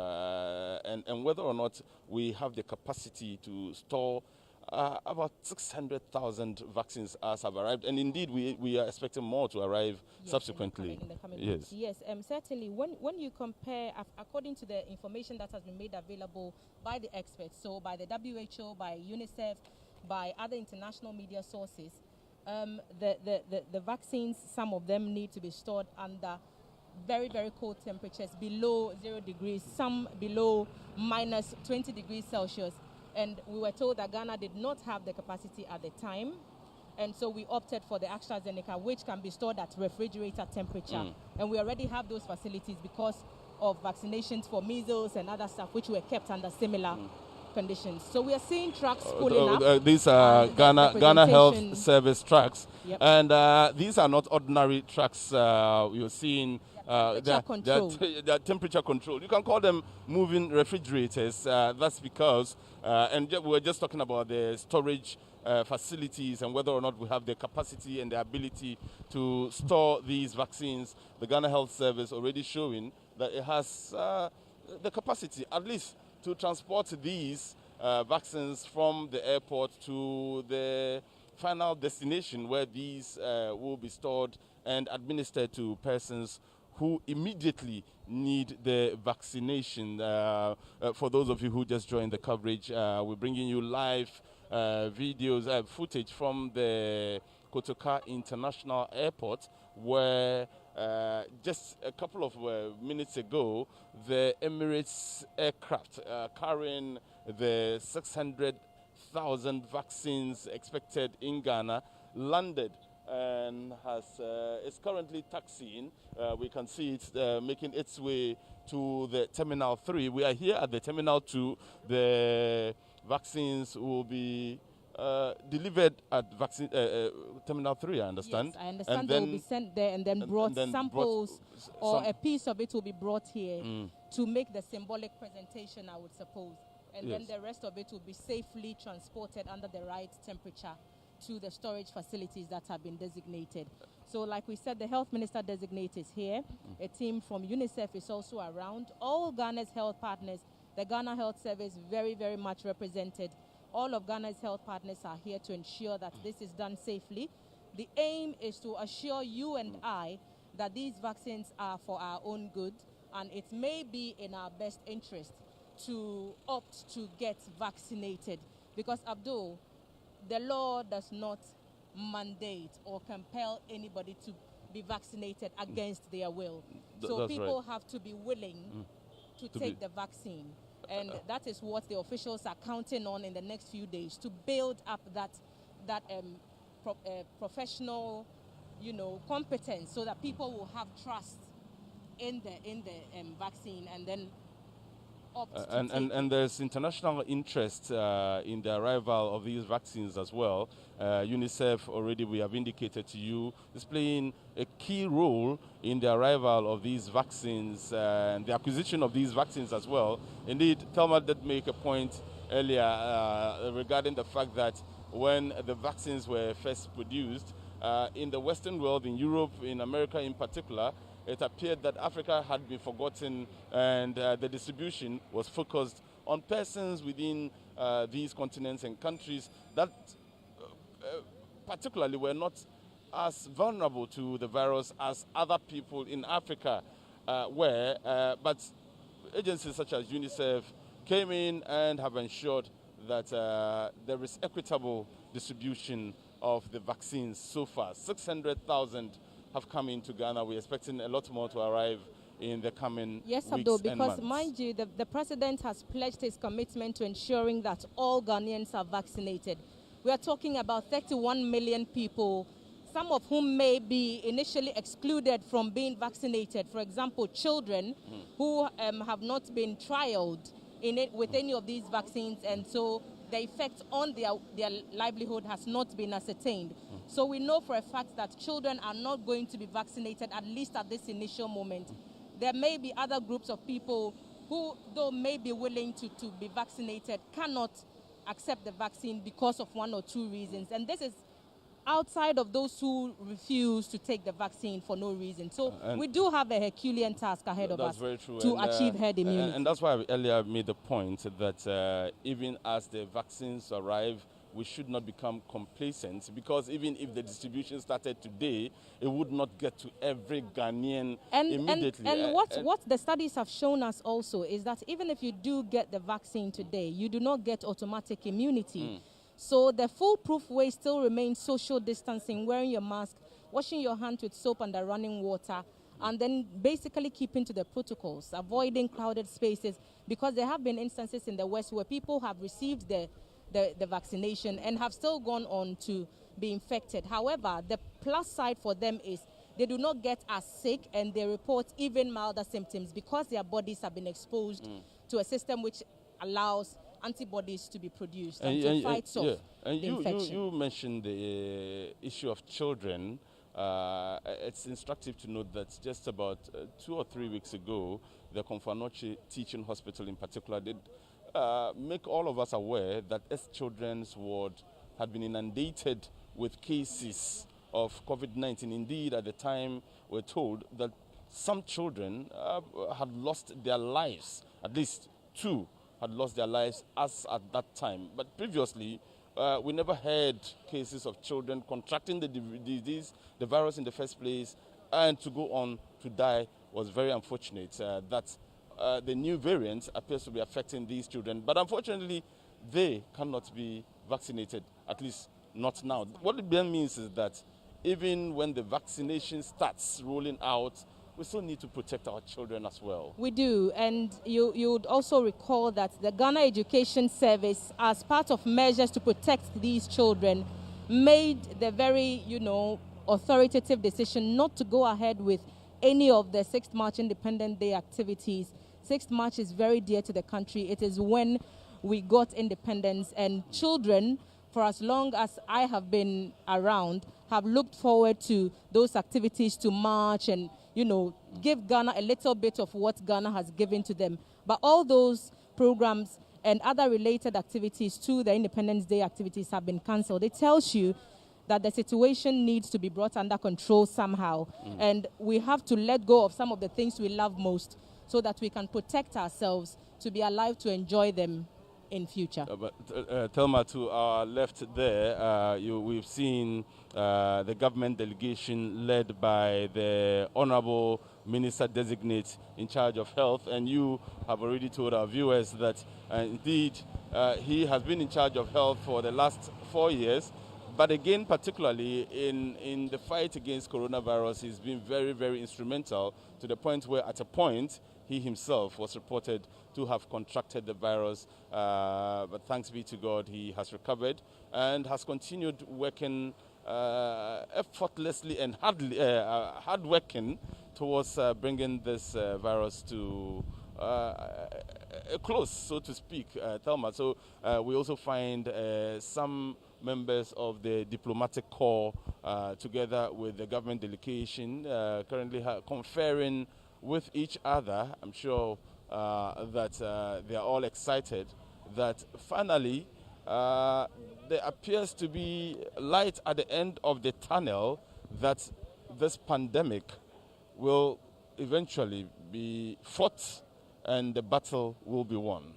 and whether or not we have the capacity to store about 600,000 vaccines as have arrived, and indeed we are expecting more to arrive subsequently. In the coming weeks. Yes, certainly. When you compare, according to the information that has been made available by the experts, so by the WHO, by UNICEF, by other international media sources, the vaccines, some of them need to be stored under very, very cold temperatures, below 0 degrees, some below minus 20 degrees Celsius. And we were told that Ghana did not have the capacity at the time. And so we opted for the AstraZeneca, which can be stored at refrigerator temperature. And we already have those facilities because of vaccinations for measles and other stuff, which were kept under similar conditions. So we are seeing trucks pulling up. These are Ghana Health Service trucks. Yep. And these are not ordinary trucks. You're seeing they're temperature controlled. You can call them moving refrigerators. That's because, and we were just talking about the storage facilities and whether or not we have the capacity and the ability to store these vaccines. The Ghana Health Service already showing that it has the capacity, at least, to transport these vaccines from the airport to the final destination where these will be stored and administered to persons who immediately need the vaccination. For those of you who just joined the coverage, we're bringing you live videos, footage from the Kotoka International Airport, where Just a couple of minutes ago, the Emirates aircraft carrying the 600,000 vaccines expected in Ghana landed and is currently taxiing. We can see it making its way to the Terminal 3. We are here at the Terminal 2. The vaccines will be delivered at Terminal 3, I understand. Yes, I understand they will be sent there and then brought samples or a piece of it will be brought here to make the symbolic presentation, I would suppose. And then the rest of it will be safely transported under the right temperature to the storage facilities that have been designated. So like we said, the health minister designate is here. A team from UNICEF is also around. All Ghana's health partners, the Ghana Health Service, very, very much represented. All of Ghana's health partners are here to ensure that this is done safely. The aim is to assure you and I that these vaccines are for our own good, and it may be in our best interest to opt to get vaccinated. Because, Abdul, the law does not mandate or compel anybody to be vaccinated against their will. So people have to be willing to take the vaccine. And that is what the officials are counting on in the next few days to build up that professional, competence, so that people will have trust in the vaccine and then and there's international interest in the arrival of these vaccines as well. UNICEF already, we have indicated to you, is playing a key role in the arrival of these vaccines and the acquisition of these vaccines as well. Indeed, Thelma did make a point earlier regarding the fact that when the vaccines were first produced in the Western world, in Europe, in America in particular, it appeared that Africa had been forgotten, and the distribution was focused on persons within these continents and countries that particularly were not as vulnerable to the virus as other people in Africa were. But agencies such as UNICEF came in and have ensured that there is equitable distribution of the vaccines so far. 600,000 have come into Ghana. We're expecting a lot more to arrive in the coming weeks Abdul, and months. because mind you, the president has pledged his commitment to ensuring that all Ghanaians are vaccinated. We are talking about 31 million people, some of whom may be initially excluded from being vaccinated. For example, children who have not been trialed with any of these vaccines, and so the effect on their livelihood has not been ascertained. So we know for a fact that children are not going to be vaccinated, at least at this initial moment. There may be other groups of people who, though may be willing to be vaccinated, cannot accept the vaccine because of one or two reasons. And this is outside of those who refuse to take the vaccine for no reason. So we do have a Herculean task ahead of us to achieve herd immunity. And that's why I earlier made the point that even as the vaccines arrive, we should not become complacent, because even if the distribution started today, it would not get to every Ghanaian immediately. And what the studies have shown us also is that even if you do get the vaccine today, you do not get automatic immunity. So the foolproof way still remains social distancing, wearing your mask, washing your hands with soap under running water, and then basically keeping to the protocols, avoiding crowded spaces, because there have been instances in the West where people have received the vaccination and have still gone on to be infected. However, the plus side for them is they do not get as sick, and they report even milder symptoms because their bodies have been exposed to a system which allows antibodies to be produced and to fight off the infection. You mentioned the issue of children. It's instructive to note that just about 2 or 3 weeks ago, the Konfanoche Teaching Hospital in particular did make all of us aware that its children's ward had been inundated with cases of COVID-19. Indeed, at the time, we're told that some children had lost their lives. At least 2 had lost their lives as at that time. But previously, we never heard cases of children contracting the disease, the virus in the first place, and to go on to die was very unfortunate. That the new variant appears to be affecting these children. But unfortunately, they cannot be vaccinated, at least not now. What it then means is that even when the vaccination starts rolling out, we still need to protect our children as well. We do, and you would also recall that the Ghana Education Service, as part of measures to protect these children, made the very, authoritative decision not to go ahead with any of the 6th March Independence Day activities. 6th March is very dear to the country. It is when we got independence, and children, for as long as I have been around, have looked forward to those activities to march and, give Ghana a little bit of what Ghana has given to them. But all those programs and other related activities to the Independence Day activities have been cancelled. It tells you that the situation needs to be brought under control somehow. And we have to let go of some of the things we love most so that we can protect ourselves to be alive to enjoy them in future. Thelma, to our left there, we've seen the government delegation led by the Honorable Minister-designate in charge of health, and you have already told our viewers that indeed he has been in charge of health for the last 4 years, but again, particularly in the fight against coronavirus, he's been very, very instrumental, to the point where at a point he himself was reported to have contracted the virus, but thanks be to God, he has recovered and has continued working effortlessly and hard working towards bringing this virus to a close, so to speak, Thelma. So we also find some members of the diplomatic corps together with the government delegation currently conferring with each other. I'm sure that they are all excited that finally there appears to be light at the end of the tunnel, that this pandemic will eventually be fought and the battle will be won.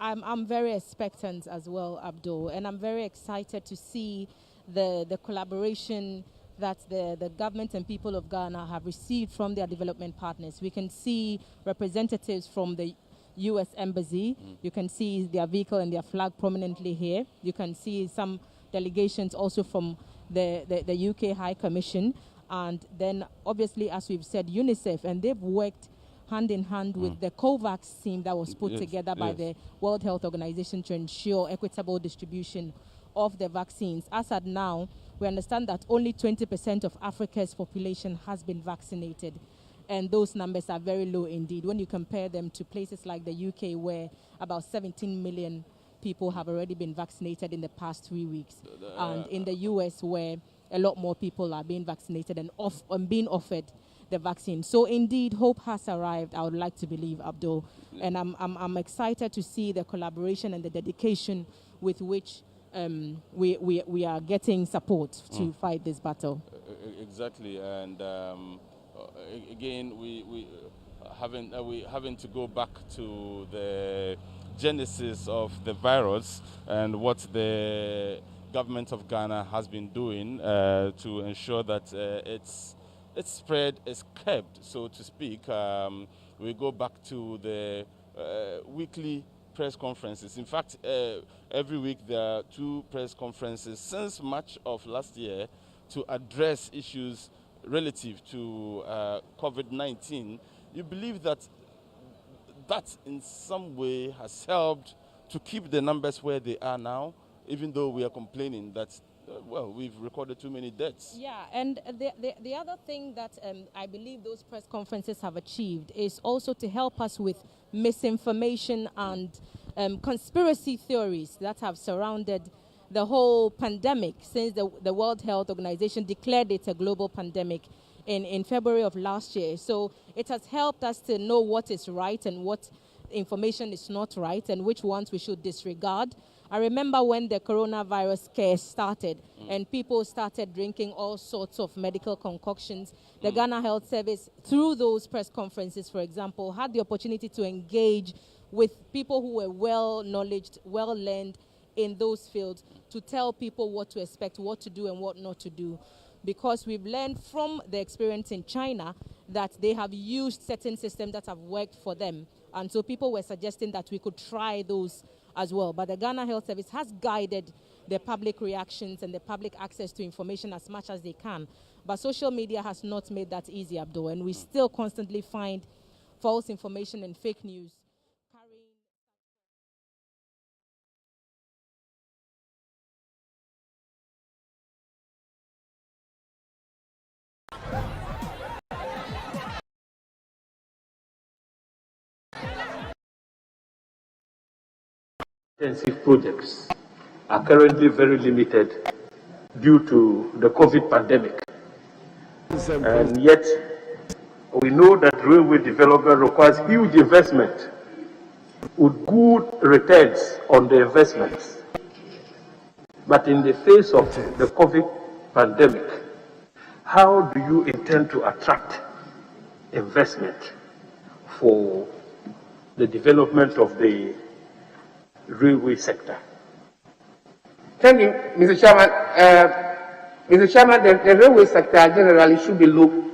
I'm very expectant as well, Abdul, and I'm very excited to see the collaboration that the government and people of Ghana have received from their development partners. We can see representatives from the U.S. Embassy. You can see their vehicle and their flag prominently here. You can see some delegations also from the UK High Commission. And then, obviously, as we've said, UNICEF, and they've worked hand in hand with the COVAX team that was put together by the World Health Organization to ensure equitable distribution of the vaccines. As at now, we understand that only 20% of Africa's population has been vaccinated. And those numbers are very low indeed when you compare them to places like the UK, where about 17 million people have already been vaccinated in the past 3 weeks. And in the US, where a lot more people are being vaccinated and being offered the vaccine. So indeed, hope has arrived, I would like to believe, Abdul. And I'm excited to see the collaboration and the dedication with which we are getting support to fight this battle. Exactly, and again, we having to go back to the genesis of the virus and what the government of Ghana has been doing to ensure that its spread is kept, so to speak. We go back to the weekly press conferences. In fact, every week there are 2 press conferences since March of last year to address issues relative to COVID-19. You believe that in some way has helped to keep the numbers where they are now, even though we are complaining that we've recorded too many deaths? Yeah, and the other thing that I believe those press conferences have achieved is also to help us with misinformation and conspiracy theories that have surrounded the whole pandemic since the World Health Organization declared it a global pandemic in February of last year. So it has helped us to know what is right and what information is not right and which ones we should disregard. I remember when the coronavirus scare started and people started drinking all sorts of medical concoctions. The Ghana Health Service, through those press conferences, for example, had the opportunity to engage with people who were well-knowledged, well-learned in those fields to tell people what to expect, what to do and what not to do. Because we've learned from the experience in China that they have used certain systems that have worked for them. And so people were suggesting that we could try those as well. But the Ghana Health Service has guided the public reactions and the public access to information as much as they can. But social media has not made that easy, Abdul, and we still constantly find false information and fake news. Intensive projects are currently very limited due to the COVID pandemic. And yet, we know that railway development requires huge investment with good returns on the investments. But in the face of the COVID pandemic, how do you intend to attract investment for the development of the railway sector? Thank you, Mr. Chairman. Mr. Chairman, the railway sector generally should be looked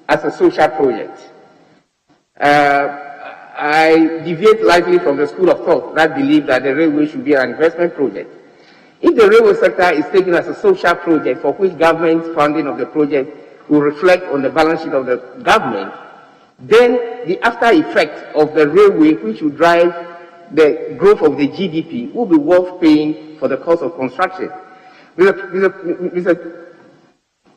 as a social project. I deviate slightly from the school of thought that believe that the railway should be an investment project. If the railway sector is taken as a social project for which government funding of the project will reflect on the balance sheet of the government, then the after effect of the railway, which will drive the growth of the GDP, will be worth paying for the cost of construction.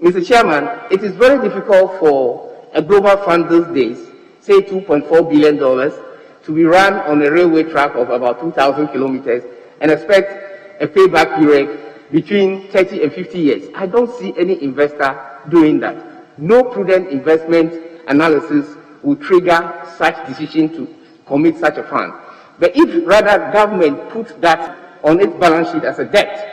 Mr. Chairman, it is very difficult for a global fund these days, say $2.4 billion, to be run on a railway track of about 2,000 kilometers and expect a payback period between 30 and 50 years. I don't see any investor doing that. No prudent investment analysis will trigger such decision to commit such a fund. But if rather government puts that on its balance sheet as a debt,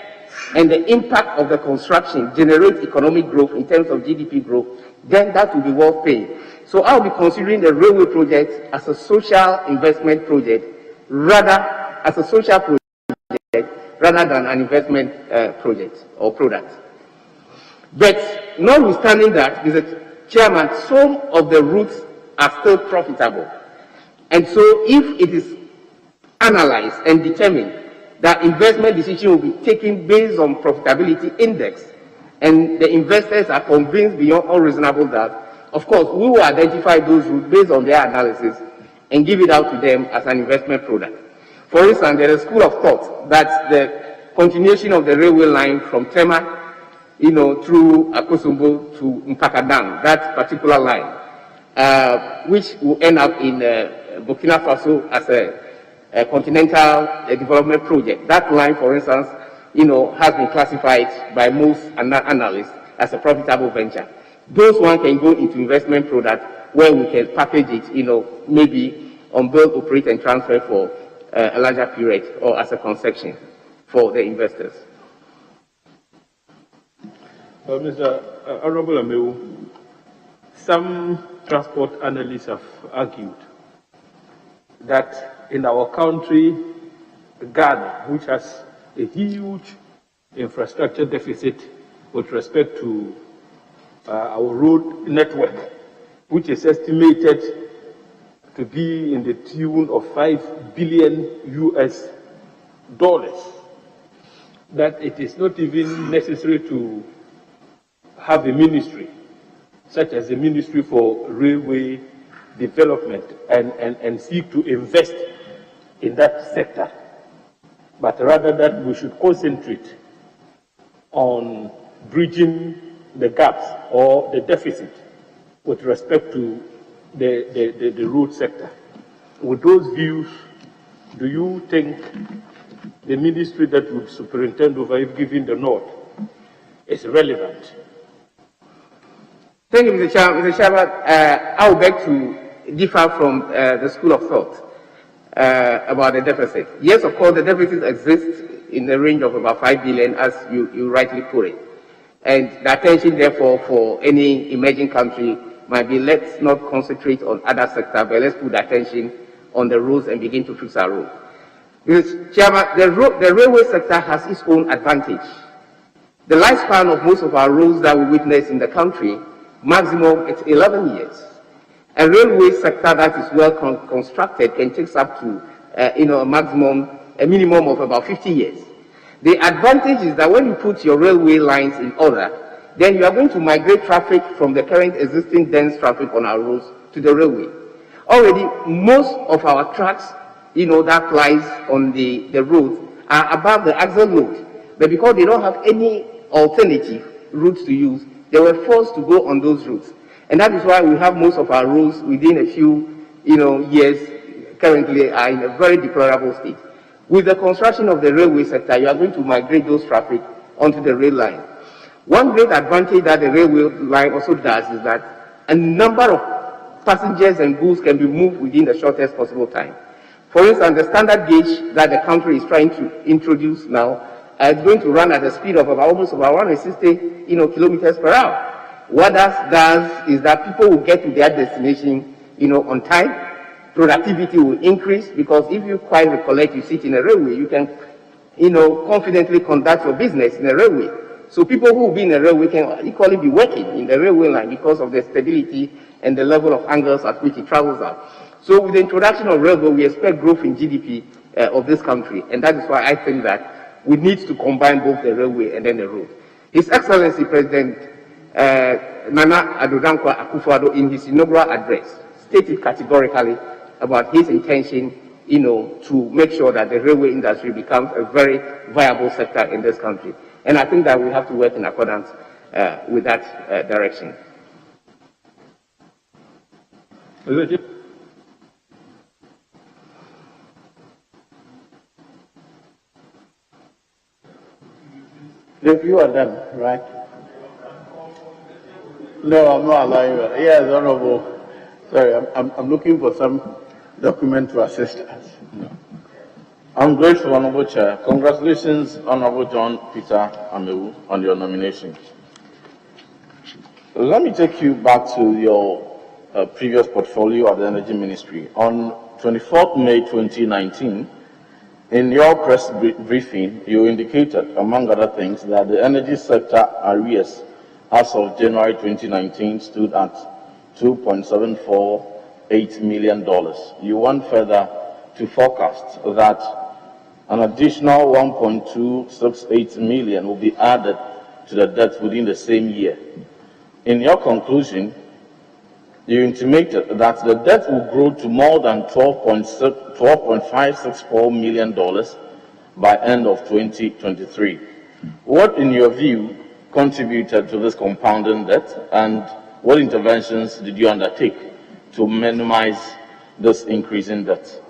and the impact of the construction generates economic growth in terms of GDP growth, then that will be worth paying. So I'll be considering the railway project as a social investment project, rather as a social project, rather than an investment project or product. But notwithstanding that, Mr. Chairman, some of the routes are still profitable. And so if it is analyzed and determined that investment decision will be taken based on profitability index, and the investors are convinced beyond all reasonable doubt, of course, we will identify those routes based on their analysis and give it out to them as an investment product. For instance, there is a school of thought that the continuation of the railway line from Tema, through Akosombo to Mpakadam, that particular line, which will end up in Burkina Faso as a continental development project. That line, for instance, has been classified by most analysts as a profitable venture. Those one can go into investment product where we can package it, maybe on build, operate, and transfer for a larger period or as a concession for the investors. Mr. Honorable Amewu, some transport analysts have argued that in our country, Ghana, which has a huge infrastructure deficit with respect to our road network, which is estimated to be in the tune of $5 billion US, that it is not even necessary to have a ministry, such as the Ministry for Railway Development, and seek to invest in that sector, but rather that we should concentrate on bridging the gaps or the deficit with respect to the road sector. With those views, do you think the ministry that would superintend over if given the nod is relevant? Thank you, Mr. Chairman. Mr. Chairman, I would beg to differ from the school of thought about the deficit. Yes, of course, the deficit exists in the range of about 5 billion, as you rightly put it. And the attention, therefore, for any emerging country might be, let's not concentrate on other sectors, but let's put attention on the roads and begin to fix our roads. Mr. Chairman, the railway sector has its own advantage. The lifespan of most of our roads that we witness in the country, maximum it's 11 years. A railway sector that is well constructed can take up to a maximum a minimum of about 50 years. The advantage is that when you put your railway lines in order, then you are going to migrate traffic from the current existing dense traffic on our roads to the railway. Already, most of our trucks, that flies on the roads are above the axle load. But because they don't have any alternative routes to use, they were forced to go on those routes. And that is why we have most of our roads within a few, years currently are in a very deplorable state. With the construction of the railway sector, you are going to migrate those traffic onto the rail line. One great advantage that the railway line also does is that a number of passengers and goods can be moved within the shortest possible time. For instance, the standard gauge that the country is trying to introduce now is going to run at a speed of almost about 160 kilometers per hour. What that does is that people will get to their destination on time. Productivity will increase, because if you quite recollect, you sit in a railway, you can confidently conduct your business in a railway. So people who will be in a railway can equally be working in the railway line because of the stability and the level of angles at which it travels at. So with the introduction of railway, we expect growth in GDP of this country, and that is why I think that we need to combine both the railway and then the road. His Excellency President Nana Addo Dankwa Akufo-Addo, in his inaugural address, stated categorically about his intention, to make sure that the railway industry becomes a very viable sector in this country. And I think that we have to work in accordance with that direction. If you are done, right? No, I'm not allowing you. Yes, Honorable. Sorry, I'm looking for some document to assist us. No. I'm grateful, Honorable Chair. Congratulations, Honorable John Peter Amewu, on your nomination. Let me take you back to your previous portfolio at the Energy Ministry. On 24th May 2019, in your press briefing, you indicated, among other things, that the energy sector arrears as of January 2019 stood at $2.748 million. You went further to forecast that an additional $1.268 million will be added to the debt within the same year. In your conclusion, you intimated that the debt will grow to more than $12.564 million by end of 2023. What, in your view, contributed to this compounding debt, and what interventions did you undertake to minimize this increase in debt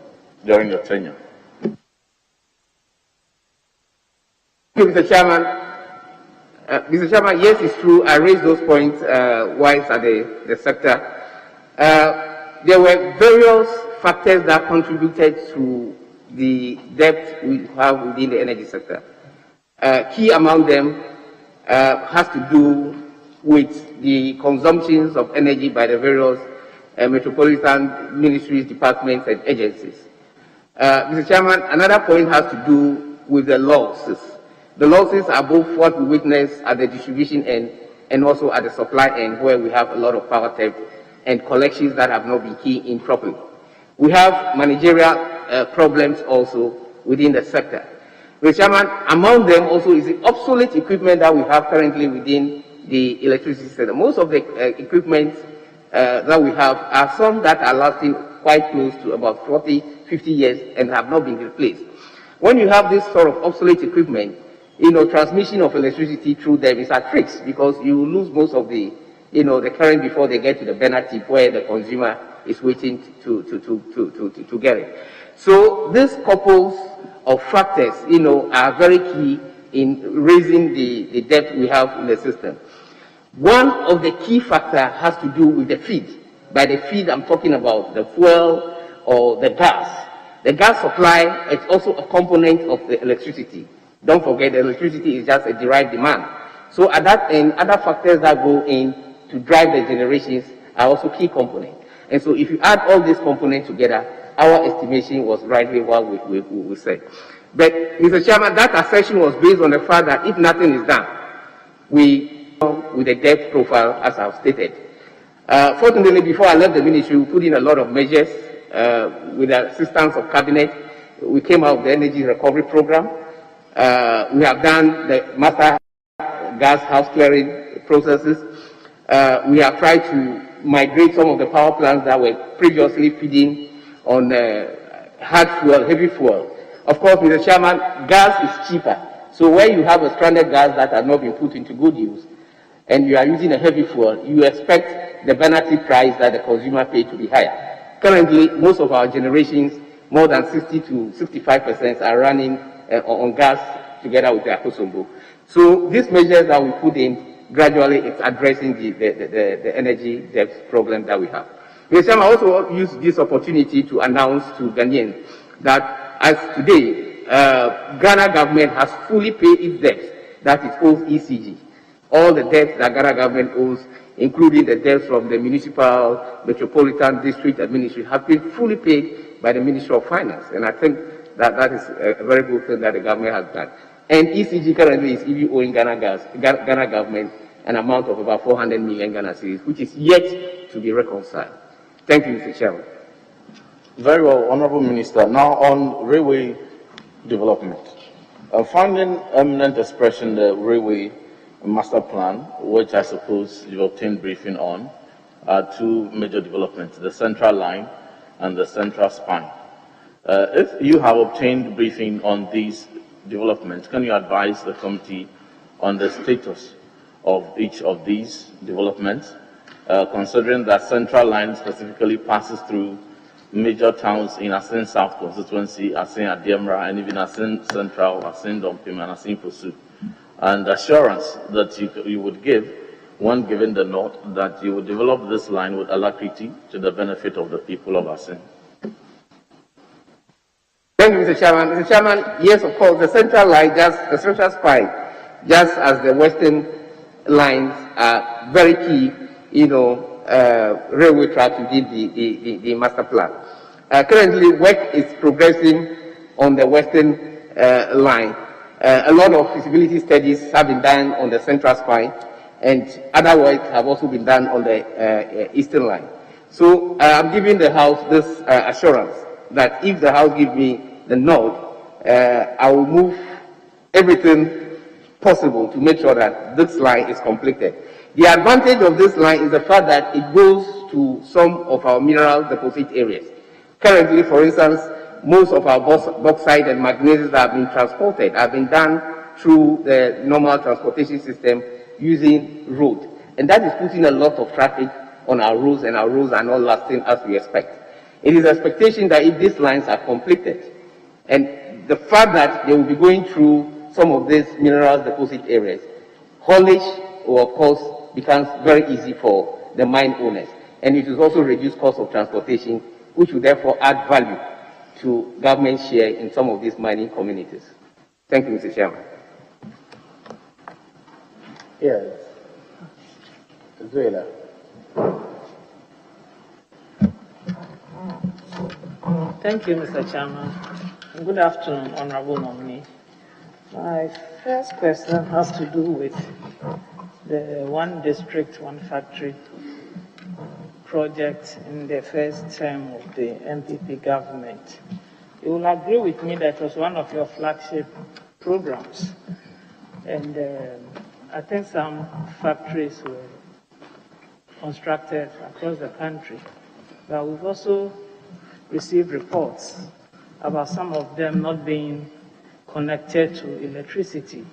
during your tenure? Thank you, Mr. Chairman. Mr. Chairman, yes, it's true. I raised those points whilst at the sector. There were various factors that contributed to the debt we have within the energy sector. Key among them has to do with the consumptions of energy by the various metropolitan ministries, departments, and agencies. Mr. Chairman, another point has to do with the losses. The losses are both what we witness at the distribution end and also at the supply end, where we have a lot of power theft and collections that have not been keyed in properly. We have managerial problems also within the sector. Mr. Chairman, among them also is the obsolete equipment that we have currently within the electricity sector. Most of the equipment that we have are some that are lasting quite close to about 40, 50 years and have not been replaced. When you have this sort of obsolete equipment, transmission of electricity through them is at risk, because you lose most of the, the current before they get to the burner tip where the consumer is waiting to get it. So this couples of factors, are very key in raising the debt we have in the system. One of the key factors has to do with the feed. By the feed, I'm talking about the fuel or the gas. The gas supply is also a component of the electricity. Don't forget, the electricity is just a derived demand. So at that end, other factors that go in to drive the generations are also key components. And so if you add all these components together, our estimation was rightly what we said. But, Mr. Chairman, that assertion was based on the fact that if nothing is done, we with the debt profile, as I've stated. Fortunately, before I left the ministry, we put in a lot of measures with the assistance of cabinet, we came out of the energy recovery program. We have done the master gas house clearing processes. We have tried to migrate some of the power plants that were previously feeding on hard fuel, heavy fuel. Of course, Mr. Chairman, gas is cheaper. So where you have a stranded gas that has not been put into good use, and you are using a heavy fuel, you expect the benefit price that the consumer pays to be higher. Currently, most of our generations, more than 60 to 65%, are running on gas together with the Akosombo. So these measures that we put in, gradually it's addressing the energy debt problem that we have. Mr. Chairman, I also use this opportunity to announce to Ghanaians that as today, Ghana government has fully paid its debts that it owes ECG. All the debts that Ghana government owes, including the debts from the municipal, metropolitan, district administration, have been fully paid by the Ministry of Finance. And I think that that is a very good thing that the government has done. And ECG currently is even owing Ghana government an amount of about 400 million Ghana cedis, which is yet to be reconciled. Thank you, Mr. Chairman. Very well, Honorable Minister. Now on railway development. Finding eminent expression the railway master plan, which I suppose you've obtained briefing on, are two major developments, the central line and the central spine. If you have obtained briefing on these developments, can you advise the committee on the status of each of these developments, considering that central line specifically passes through major towns in Asin South constituency, Asin Adiemra, and even Asin Central, Asin Dompim, and Asin Posu, and assurance that you would give, when given the nod, that you would develop this line with alacrity to the benefit of the people of Asin. Thank you, Mr. Chairman. Mr. Chairman, yes, of course, the central line, the central spine, just as the western lines are very key, railway tracks within the master plan. Currently, work is progressing on the western line. A lot of feasibility studies have been done on the central spine, and other work have also been done on the eastern line. So I'm giving the House this assurance that if the House gives me the nod, I will move everything possible to make sure that this line is completed. The advantage of this line is the fact that it goes to some of our mineral deposit areas. Currently, for instance, most of our bauxite and manganese that have been transported have been done through the normal transportation system using road. And that is putting a lot of traffic on our roads, and our roads are not lasting as we expect. It is expectation that if these lines are completed, and the fact that they will be going through some of these mineral deposit areas, haulage will of course becomes very easy for the mine owners. And it will also reduce cost of transportation, which will therefore add value to government share in some of these mining communities. Thank you, Mr. Chairman. Yes. Zuela. Thank you, Mr. Chairman. Good afternoon, Honorable Nominee. My first question has to do with the one district, one factory project in the first term of the MPP government. You will agree with me that it was one of your flagship programs. And I think some factories were constructed across the country. But we've also received reports about some of them not being connected to electricity.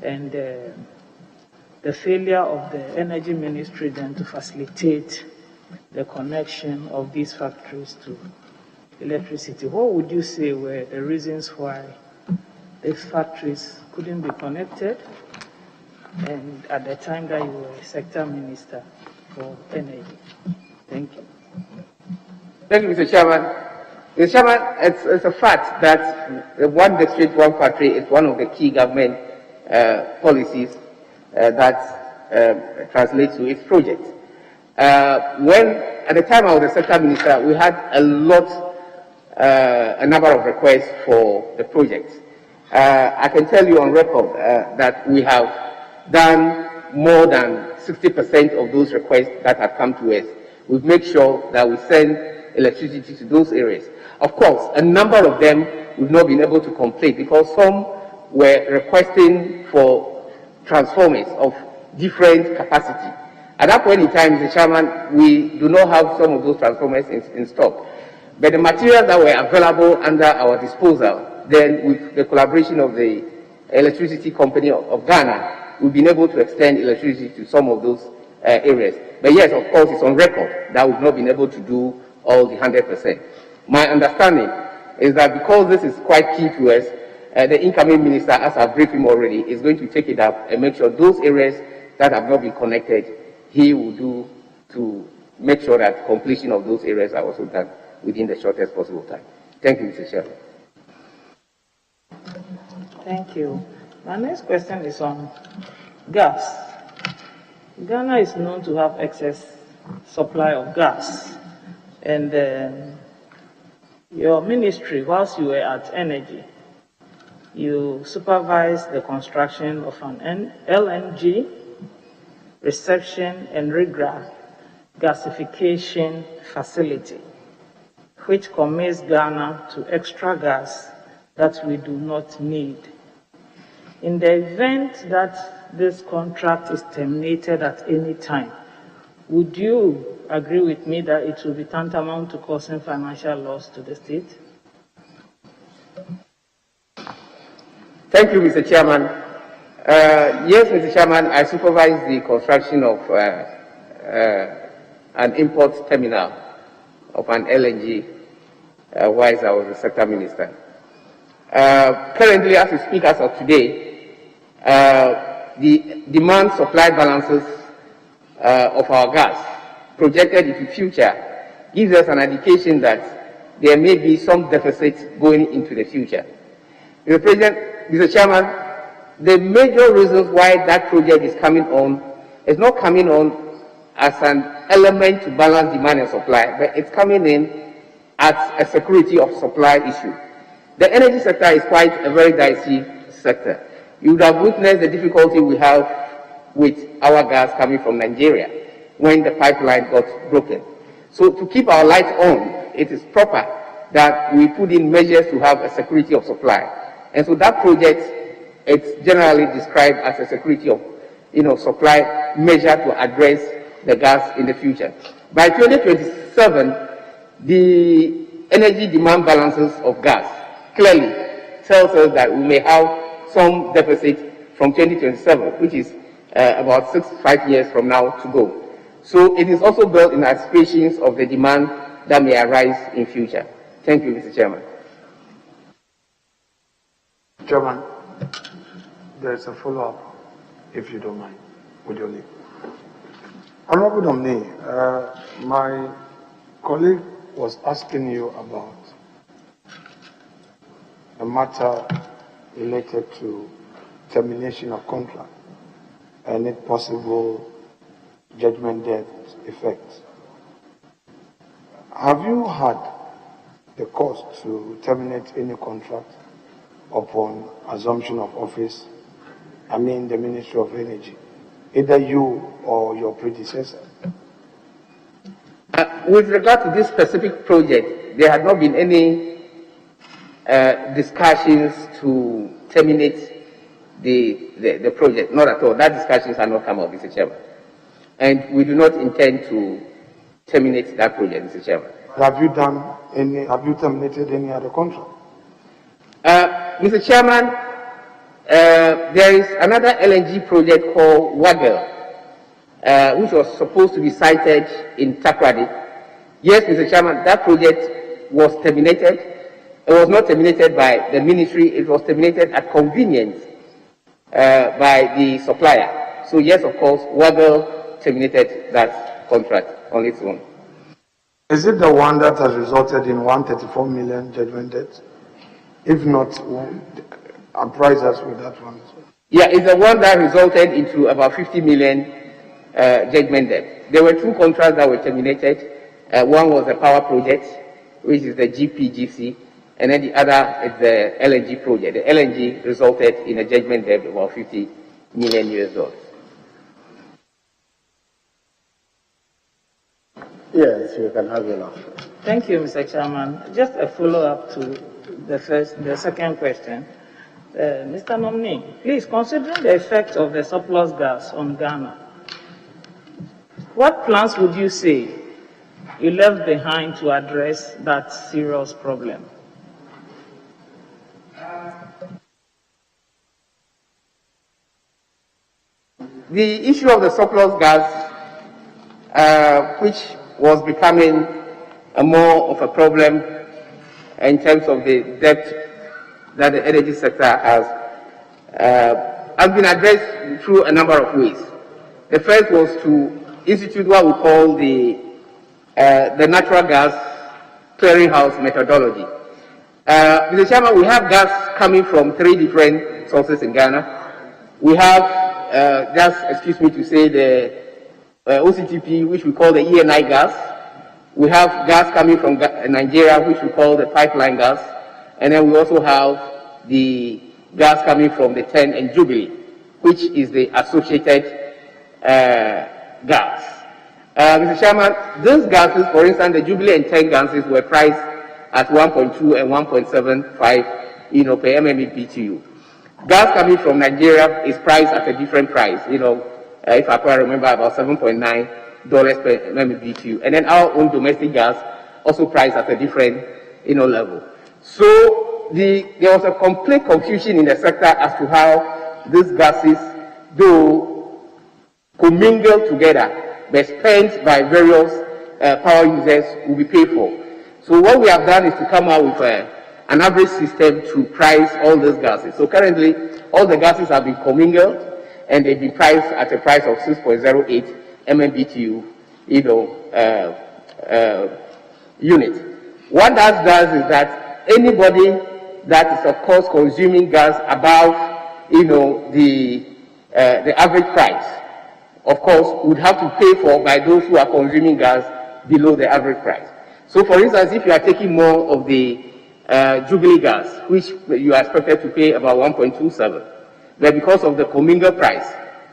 And the failure of the Energy Ministry then to facilitate the connection of these factories to electricity. What would you say were the reasons why these factories couldn't be connected, and at the time that you were Sector Minister for Energy? Thank you. Thank you, Mr. Chairman. Mr. Chairman, it's a fact that the one district, one factory is one of the key government policies that translates to its project. At the time I was the Sector Minister, we had a number of requests for the project. I can tell you on record that we have done more than 60% of those requests that have come to us. We've made sure that we send electricity to those areas. Of course, a number of them we've not been able to complete because some were requesting for transformers of different capacity. At that point in time, Mr. Chairman, we do not have some of those transformers in stock. But the materials that were available under our disposal, then with the collaboration of the Electricity Company of Ghana, we've been able to extend electricity to some of those areas. But yes, of course, it's on record that we've not been able to do all the 100%. My understanding is that because this is quite key to us, the incoming minister, as I've briefed him already, is going to take it up and make sure those areas that have not been connected, he will do to make sure that completion of those areas are also done within the shortest possible time. Thank you, Mr. Chairman. Thank you. My next question is on gas. Ghana is known to have excess supply of gas, and your ministry, whilst you were at Energy, you supervised the construction of an LNG reception and gasification facility, which commits Ghana to extra gas that we do not need. In the event that this contract is terminated at any time, would you agree with me that it will be tantamount to causing financial loss to the state? Thank you, Mr. Chairman. Yes, Mr. Chairman, I supervise the construction of an import terminal of an LNG whilst I was the sector minister. Currently, as we speak as of today, the demand-supply balances of our gas projected into future gives us an indication that there may be some deficit going into the future. Mr. President, Mr. Chairman, the major reasons why that project is coming on is not coming on as an element to balance demand and supply, but it's coming in as a security of supply issue. The energy sector is quite a very dicey sector. You would have witnessed the difficulty we have with our gas coming from Nigeria when the pipeline got broken. So to keep our lights on, it is proper that we put in measures to have a security of supply. And so that project, it's generally described as a security of supply measure to address the gas in the future. By 2027, the energy demand balances of gas clearly tells us that we may have some deficit from 2027, which is about 5 years from now to go. So it is also built in anticipations of the demand that may arise in future. Thank you, Mr. Chairman. Chairman, there is a follow-up, if you don't mind, with your leave. Honorable Nominee, my colleague was asking you about a matter related to termination of contract and its possible judgment debt effects. Have you had the cost to terminate any contract upon assumption of office, the Ministry of Energy, either you or your predecessor? With regard to this specific project, there had not been any discussions to terminate the project, not at all. That discussions have not come up, Mr. Chairman. And we do not intend to terminate that project, Mr. Chairman. Have you terminated any other contract? Mr. Chairman, there is another LNG project called Wagel, which was supposed to be sited in Takoradi. Yes, Mr. Chairman, that project was terminated. It was not terminated by the ministry, it was terminated at convenience by the supplier. So yes, of course, Wagel terminated that contract on its own. Is it the one that has resulted in 134 million judgment debt? If not, apprise us with that one. Yeah, it's the one that resulted into about 50 million judgment debt. There were two contracts that were terminated. One was the power project, which is the GPGC, and then the other is the LNG project. The LNG resulted in a judgment debt of about $50 million US. Yes, you can have your laugh. Thank you, Mr. Chairman. Just a follow-up to the second question. Mr. Nominee, please, considering the effect of the surplus gas on Ghana, what plans would you say you left behind to address that serious problem? The issue of the surplus gas, which was becoming more of a problem in terms of the debt that the energy sector has been addressed through a number of ways. The first was to institute what we call the natural gas clearinghouse methodology. Mr. Chairman, we have gas coming from 3 different sources in Ghana. We have, just excuse me to say, the OCTP, which we call the ENI gas. We have gas coming from Nigeria, which we call the pipeline gas. And then we also have the gas coming from the TEN and Jubilee, which is the associated gas. Mr. Chairman, those gases, for instance, the Jubilee and TEN gases were priced at 1.2 and 1.75, per MMBTU. Gas coming from Nigeria is priced at a different price, if I can remember, about $7.9 per MMBTU. And then our own domestic gas also priced at a different, level. So there was a complete confusion in the sector as to how these gases, though commingled together, but spent by various power users, will be paid for. So what we have done is to come out with an average system to price all those gases. So currently, all the gases have been commingled, and they've been priced at a price of 6.08 MMBTU, unit. What that does is that anybody that is, of course, consuming gas above, the average price, of course, would have to pay for by those who are consuming gas below the average price. So, for instance, if you are taking more of the Jubilee gas, which you are expected to pay about 1.27, but because of the commingled price,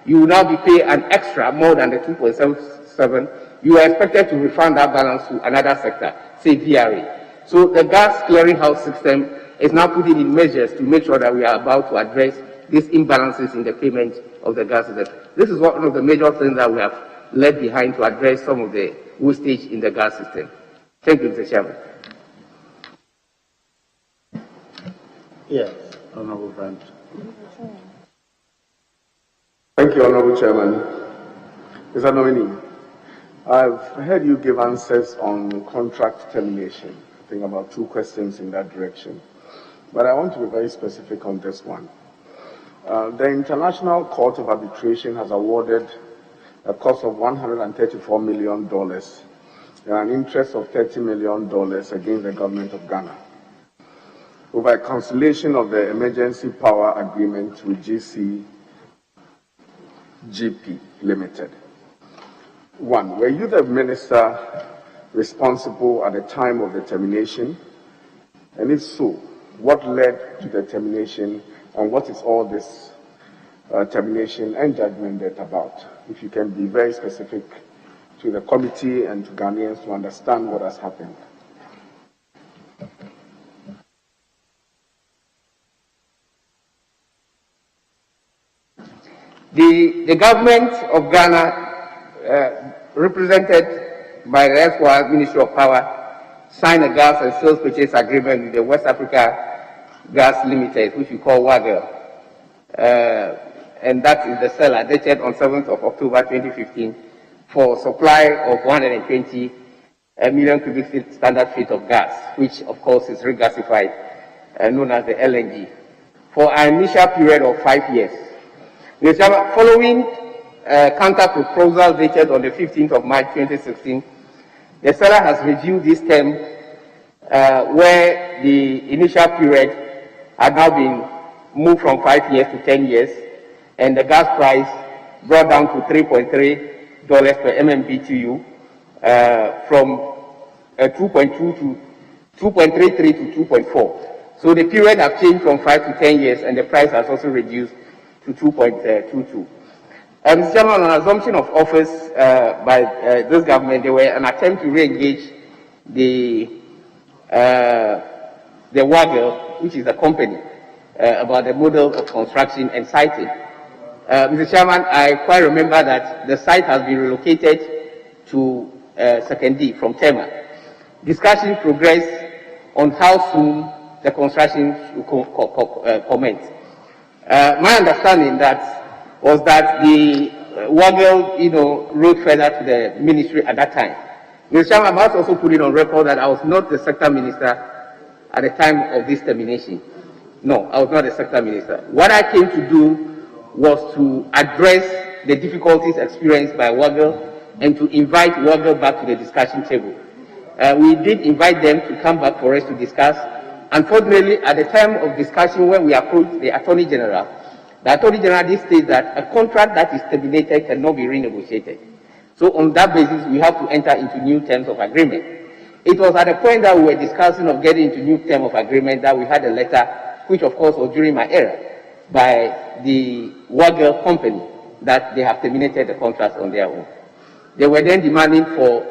you will now be paying an extra more than the 2.77. You are expected to refund that balance to another sector, say VRA. So the gas clearinghouse system is now putting in measures to make sure that we are about to address these imbalances in the payment of the gas system. This is one of the major things that we have left behind to address some of the wastage in the gas system. Thank you, Mr. Chairman. Yes, Honorable Friend. Thank you, Honorable Chairman. Mr. Nominee, I've heard you give answers on contract termination. I think about 2 questions in that direction. But I want to be very specific on this one. The International Court of Arbitration has awarded a cost of $134 million and an interest of $30 million against the government of Ghana over a cancellation of the emergency power agreement with GP Limited. 1, were you the minister responsible at the time of the termination? And if so, what led to the termination, and what is all this termination and judgment debt about? If you can be very specific to the committee and to Ghanaians to understand what has happened. The government of Ghana, represented by the erstwhile Ministry of Power, signed a gas and sales purchase agreement with the West Africa Gas Limited, which we call WAGL, and that is the seller, dated on 7th of October 2015, for supply of 120 million cubic feet standard feet of gas, which of course is regasified, known as the LNG, for an initial period of 5 years. Following counter proposal dated on the 15th of March 2016, the seller has reviewed this term where the initial period had now been moved from 5 years to 10 years, and the gas price brought down to $3.3 per MMBTU from 2.2 to 2.33 to 2.4. So the period has changed from 5 to 10 years, and the price has also reduced to 2.22. Mr. Chairman, on assumption of office by this government, there were an attempt to re-engage the Waggle, which is the company, about the model of construction and siting. Mr. Chairman, I quite remember that the site has been relocated to Second D from Tema. Discussion progressed on how soon the construction should commence. My understanding was that the Waggle, wrote further to the ministry at that time. Mr. Chairman, I must also put it on record that I was not the sector minister at the time of this termination. No, I was not the sector minister. What I came to do was to address the difficulties experienced by Waggle and to invite Waggle back to the discussion table. We did invite them to come back for us to discuss. Unfortunately, at the time of discussion when we approached the Attorney General did state that a contract that is terminated cannot be renegotiated. So on that basis, we have to enter into new terms of agreement. It was at the point that we were discussing of getting into new term of agreement that we had a letter, which of course was during my era, by the Waggle company that they have terminated the contract on their own. They were then demanding for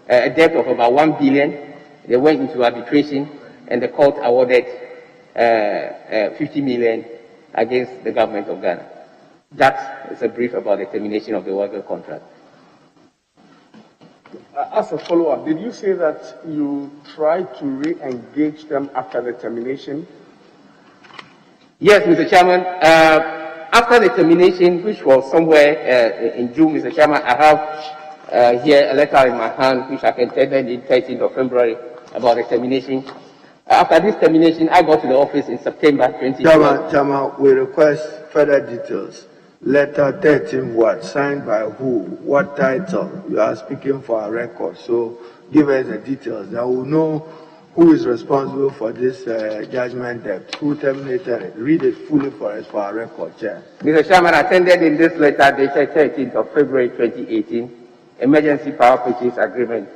a debt of about 1 billion. They went into arbitration and the court awarded 50 million against the government of Ghana. That is a brief about the termination of the Waggle contract. As a follow-up, did you say that you tried to re-engage them after the termination? Yes, Mr. Chairman. After the termination, which was somewhere in June, Mr. Chairman, I have here a letter in my hand, which I can tell them in 13th of February about the termination. After this termination, I got to the office in September 2012. Chairman, we request further details. Letter 13 what? Signed by who? What title? You are speaking for our record. So give us the details. That we know who is responsible for this judgment debt, who terminated it. Read it fully for us for our record, Chair. Mr. Chairman, attended in this letter dated 13th of February 2018, emergency power purchase agreement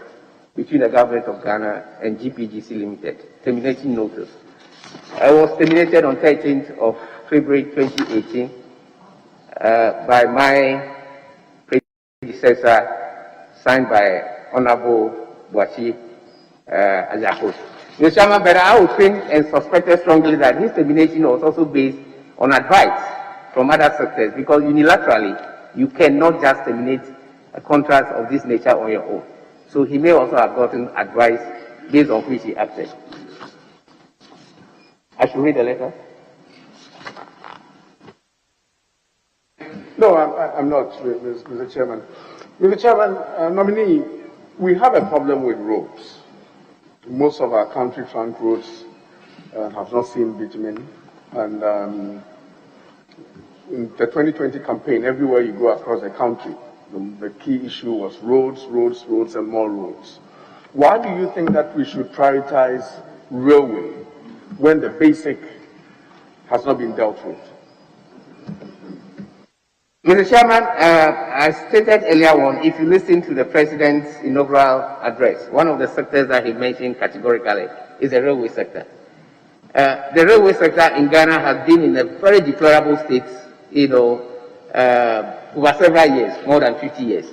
between the government of Ghana and GPGC Limited, termination notice. I was terminated on 13th of February 2018 by my predecessor, signed by Honorable Boachi Ajakos. Mr. Chairman, but I would think and suspected strongly that this termination was also based on advice from other sectors, because unilaterally you cannot just terminate a contract of this nature on your own. So he may also have gotten advice based on which he acted. I should read the letter. No, I'm not, Mr. Chairman. Mr. Chairman, nominee, we have a problem with roads. Most of our country trunk roads have not seen bitumen. And in the 2020 campaign, everywhere you go across the country, the key issue was roads, roads, roads, and more roads. Why do you think that we should prioritize railway when the basic has not been dealt with? Mr. Chairman, I stated earlier on, if you listen to the President's inaugural address, one of the sectors that he mentioned categorically is the railway sector. The railway sector in Ghana has been in a very deplorable state, over several years, more than 50 years.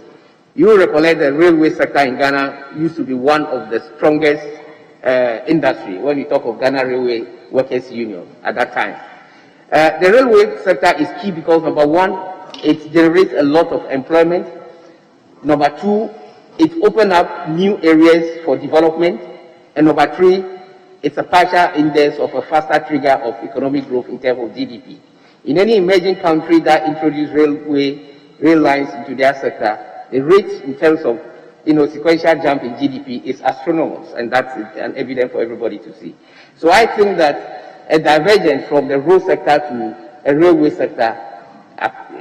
You will recollect the railway sector in Ghana used to be one of the strongest industry when we talk of Ghana Railway Workers Union at that time. The railway sector is key because, number one, it generates a lot of employment. Number two, it opens up new areas for development. And number three, it's a partial index of a faster trigger of economic growth in terms of GDP. In any emerging country that introduces rail lines into their sector, the rate in terms of sequential jump in GDP is astronomical, and that's evident for everybody to see. So I think that a divergence from the road sector to a railway sector,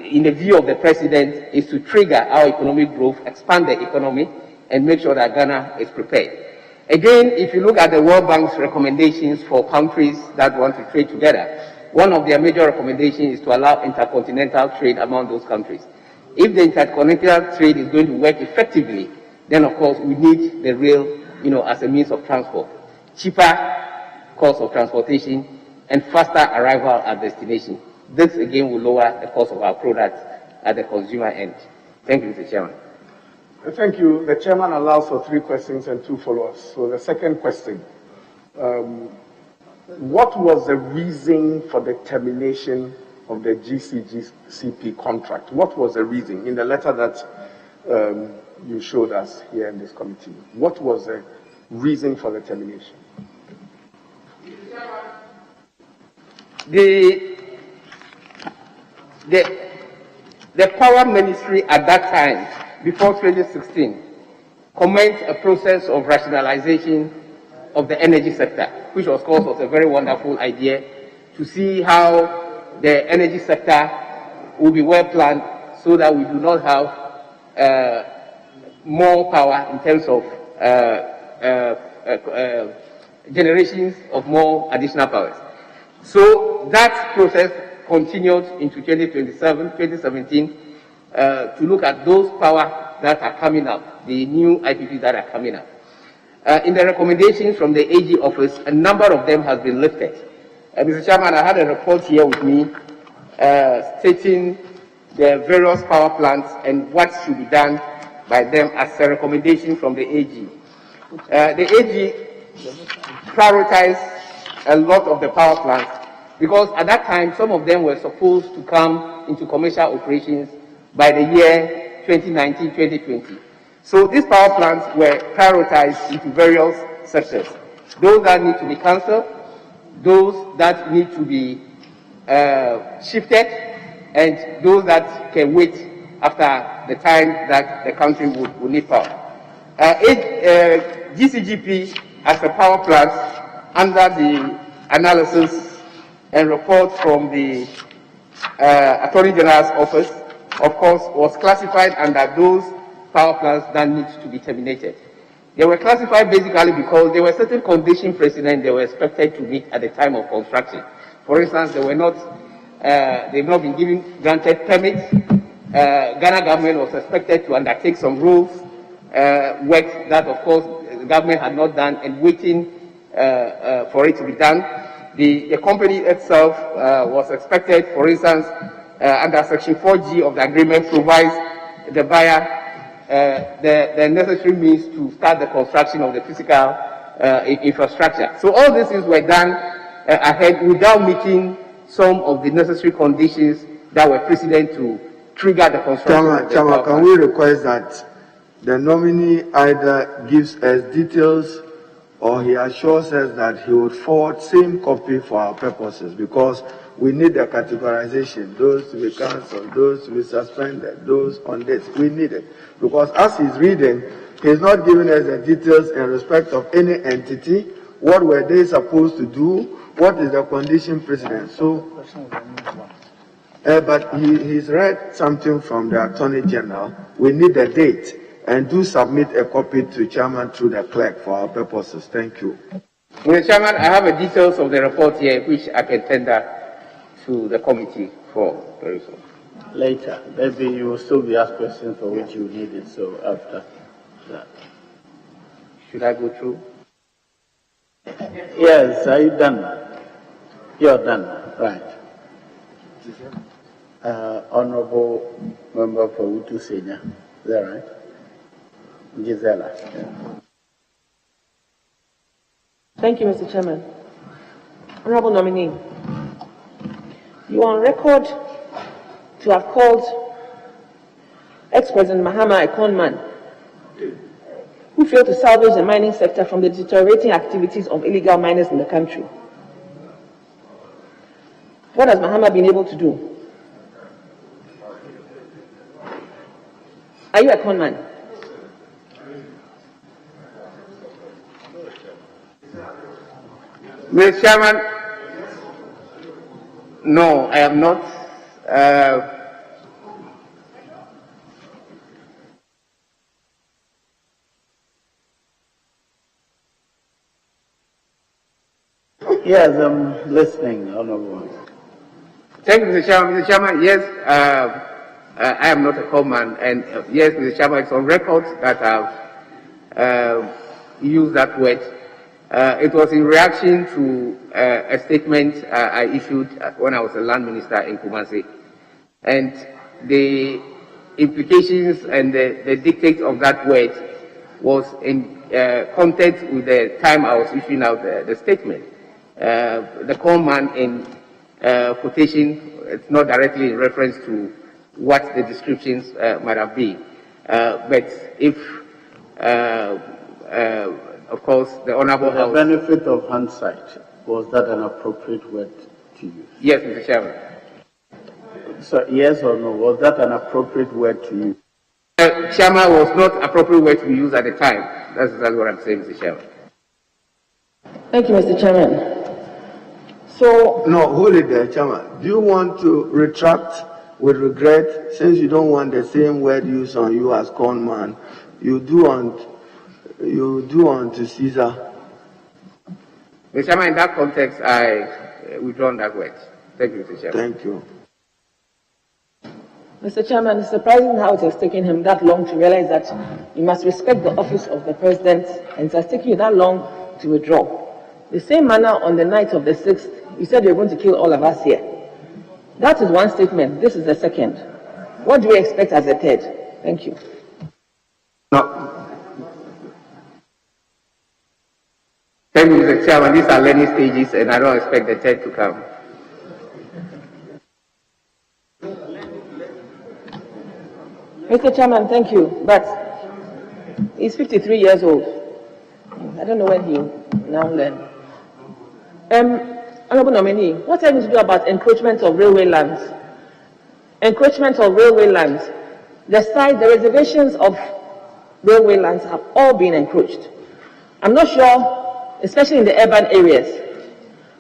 in the view of the President, is to trigger our economic growth, expand the economy, and make sure that Ghana is prepared. Again, if you look at the World Bank's recommendations for countries that want to trade together, one of their major recommendations is to allow intercontinental trade among those countries. If the intercontinental trade is going to work effectively, then of course we need the rail, as a means of transport. Cheaper cost of transportation and faster arrival at destination. This again will lower the cost of our products at the consumer end. Thank you, Mr. Chairman. Thank you. The chairman allows for 3 questions and 2 follow-ups. So the second question, what was the reason for the termination of the GCGCP contract? What was the reason in the letter that you showed us here in this committee? What was the reason for the termination? The Power Ministry at that time, before 2016, commenced a process of rationalization of the energy sector, which of course was a very wonderful idea to see how the energy sector will be well planned so that we do not have more power in terms of generations of more additional powers. So that process continued into 2017, to look at those power that are coming up, the new IPPs that are coming up. In the recommendations from the AG office, a number of them has been lifted. Mr. Chairman, I had a report here with me stating the various power plants and what should be done by them as a recommendation from the AG. The AG prioritized a lot of the power plants because at that time some of them were supposed to come into commercial operations by the year 2019-2020. So these power plants were prioritized into various sectors. Those that need to be cancelled, those that need to be shifted, and those that can wait after the time that the country will need power. GCGP as a power plant, under the analysis and report from the Attorney General's office, of course, was classified under those power plants that need to be terminated. They were classified basically because there were certain conditions precedent they were expected to meet at the time of construction. For instance, they've not been granted permits. Ghana government was expected to undertake some rules work that, of course, the government had not done and waiting for it to be done. The company itself was expected, for instance, under Section 4G of the agreement, provides the buyer the necessary means to start the construction of the physical infrastructure. So all these things were done ahead without meeting some of the necessary conditions that were precedent to trigger the construction. Chairman, can we request that the nominee either gives us details or he assures us that he would forward same copy for our purposes, because we need the categorization, those to be cancelled, those to be suspended, those on this. We need it. Because as he's reading, he's not giving us the details in respect of any entity, what were they supposed to do, what is the condition precedent. So, but he's read something from the Attorney General. We need the date, and do submit a copy to Chairman through the clerk for our purposes. Thank you. Mr. Chairman, I have the details of the report here, which I can tender to the committee for very soon. Later, maybe you will still be asked questions for which you need it, so after that. Should I go through? Yes, are you done? You're done, right. Honorable Member for Utu Senior, is that right? Gisela. Yeah. Thank you, Mr. Chairman. Honorable nominee, you are on record to have called ex-President Mahama a con man who failed to salvage the mining sector from the deteriorating activities of illegal miners in the country. What has Mahama been able to do? Are you a con man? Mr. Chairman, no, I am not. Yes, I'm listening, Honorable. Thank you, Mr. Chairman. Mr. Chairman, yes, I am not a con man, and yes, Mr. Chairman, it's on record that I've used that word. It was in reaction to a statement I issued when I was a land minister in Kumasi. And the implications and the dictates of that word was in context with the time I was issuing out the statement. The corn in quotation, it's not directly in reference to what the descriptions might have been. But if, of course, the Honorable For the House... benefit of hindsight, was that an appropriate word to use? Yes, Mr. Chairman. So, yes or no, was that an appropriate word to use? Chairman, was not appropriate word to be used at the time. That's what I'm saying, Mr. Chairman. Thank you, Mr. Chairman. So... No, hold it there, Chairman. Do you want to retract with regret, since you don't want the same word used on you as corn man, you do unto Caesar? Mr. Chairman, in that context, I withdraw that word. Thank you, Mr. Chairman. Thank you. Mr. Chairman, it's surprising how it has taken him that long to realize that you must respect the office of the President, and it has taken you that long to withdraw. The same manner on the night of the 6th, you said you were going to kill all of us here. That is one statement. This is the second. What do we expect as a third? Thank you. No. Thank you, Mr. Chairman. These are learning stages, and I don't expect the third to come. Mr. Chairman, thank you. But he's 53 years old. I don't know when he now learned. Honorable nominee, what are you going to do about encroachment of railway lands? Encroachment of railway lands. The site, the reservations of railway lands have all been encroached. I'm not sure, especially in the urban areas,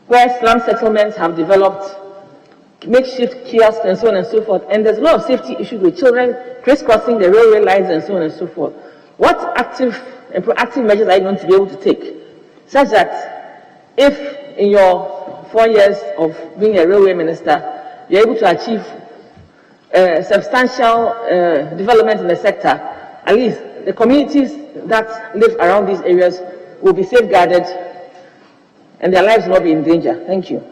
where slum settlements have developed, makeshift kiosks and so on and so forth, and there's a lot of safety issues with children crisscrossing the railway lines and so on and so forth. What active and proactive measures are you going to be able to take, such that if in your 4 years of being a railway minister, you're able to achieve substantial development in the sector, at least the communities that live around these areas will be safeguarded and their lives will not be in danger? Thank you.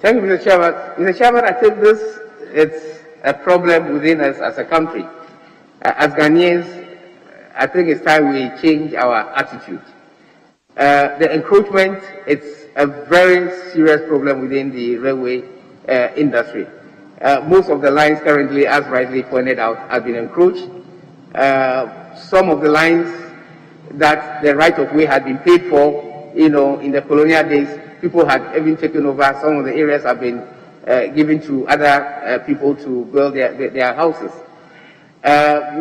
Thank you, Mr. Chairman. Mr. Chairman, I think this is a problem within us as a country. As Ghanaians, I think it's time we change our attitude. The encroachment, it's a very serious problem within the railway industry. Most of the lines currently, as rightly pointed out, have been encroached. Some of the lines that the right-of-way had been paid for, in the colonial days, people had even taken over. Some of the areas have been given to other people to build their houses.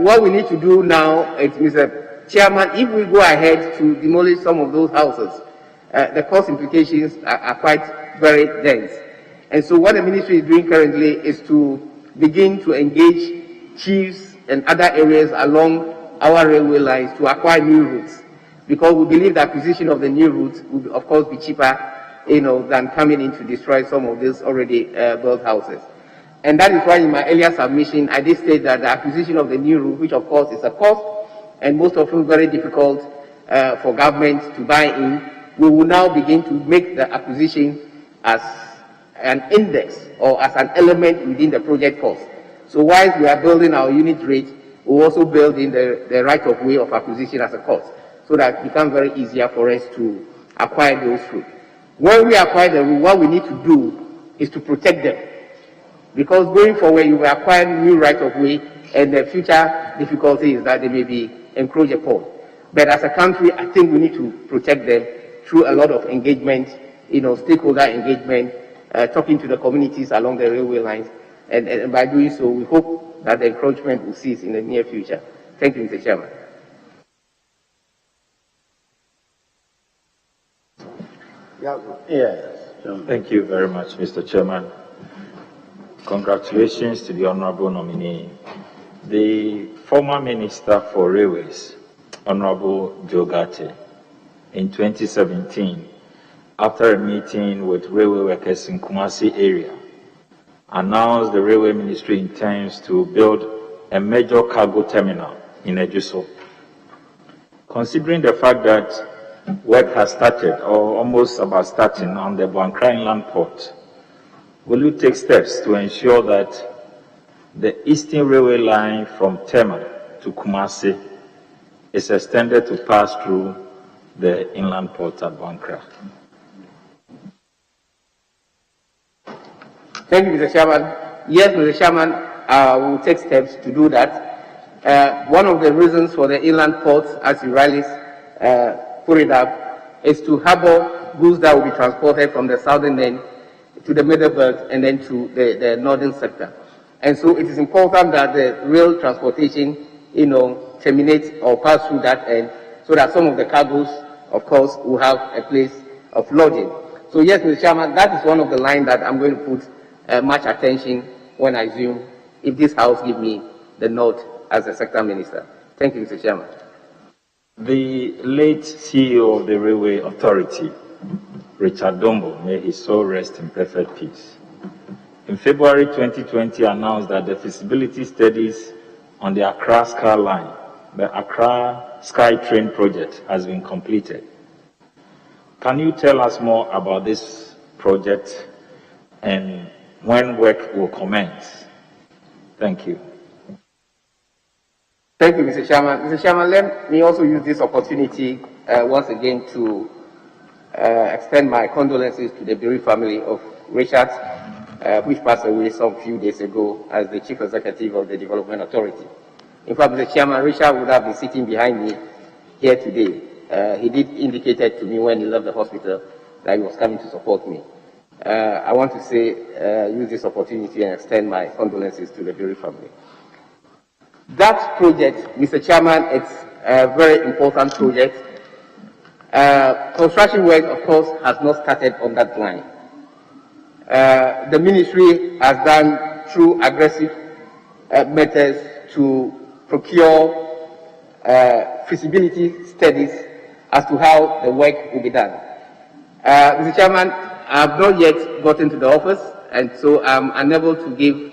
What we need to do now, Mr. Chairman, if we go ahead to demolish some of those houses, the cost implications are quite very dense. And so what the ministry is doing currently is to begin to engage chiefs and other areas along our railway lines to acquire new routes, because we believe the acquisition of the new routes will, of course, be cheaper, than coming in to destroy some of these already built houses. And that is why in my earlier submission, I did state that the acquisition of the new route, which of course is a cost, and most often very difficult for government to buy in, we will now begin to make the acquisition as an index or as an element within the project cost. So whilst we are building our unit rate, we will also build in the right-of-way of acquisition as a cost, so that it becomes very easier for us to acquire those routes. When we acquire the route, what we need to do is to protect them. Because going forward, you will acquire new right-of-way, and the future difficulty is that they may be encroached upon. But as a country, I think we need to protect them through a lot of engagement, stakeholder engagement, talking to the communities along the railway lines, and by doing so, we hope that the encroachment will cease in the near future. Thank you, Mr. Chairman. Yes. Thank you very much, Mr. Chairman. Congratulations to the Honorable nominee. The former Minister for Railways, Honorable Joe Gatti, in 2017, after a meeting with railway workers in Kumasi area, announced the Railway Ministry intends to build a major cargo terminal in Ejuso. Considering the fact that work has started, or almost about starting, on the Buankra Inland Port, will you take steps to ensure that the Eastern Railway line from Tema to Kumasi is extended to pass through the inland port at Bankra? Thank you, Mr. Chairman. Yes, Mr. Chairman, we will take steps to do that. One of the reasons for the inland ports, as you rightly put it up, is to harbor goods that will be transported from the southern end to the middle belt and then to the northern sector. And so it is important that the rail transportation, terminates or pass through that end so that some of the cargoes, of course, will have a place of lodging. So yes, Mr. Chairman, that is one of the lines that I'm going to put much attention when I assume if this House give me the nod as a sector minister. Thank you, Mr. Chairman. The late CEO of the Railway Authority, Richard Dombo, may his soul rest in perfect peace, in February 2020 announced that the feasibility studies on the Accra-Sky line, the Accra Sky Train project, has been completed. Can you tell us more about this project and when work will commence? Thank you. Thank you, Mr. Chairman. Mr. Chairman, let me also use this opportunity once again to extend my condolences to the bereaved family of Richard, which passed away some few days ago as the Chief Executive of the Development Authority. In fact, Mr. Chairman, Richard would have been sitting behind me here today. He did indicate to me when he left the hospital that he was coming to support me. I want to say, use this opportunity and extend my condolences to the bereaved family. That project, Mr. Chairman, it's a very important project. Construction work, of course, has not started on that line. The ministry has done through aggressive methods to procure feasibility studies as to how the work will be done. Mr. Chairman, I have not yet gotten to the office, and so I'm unable to give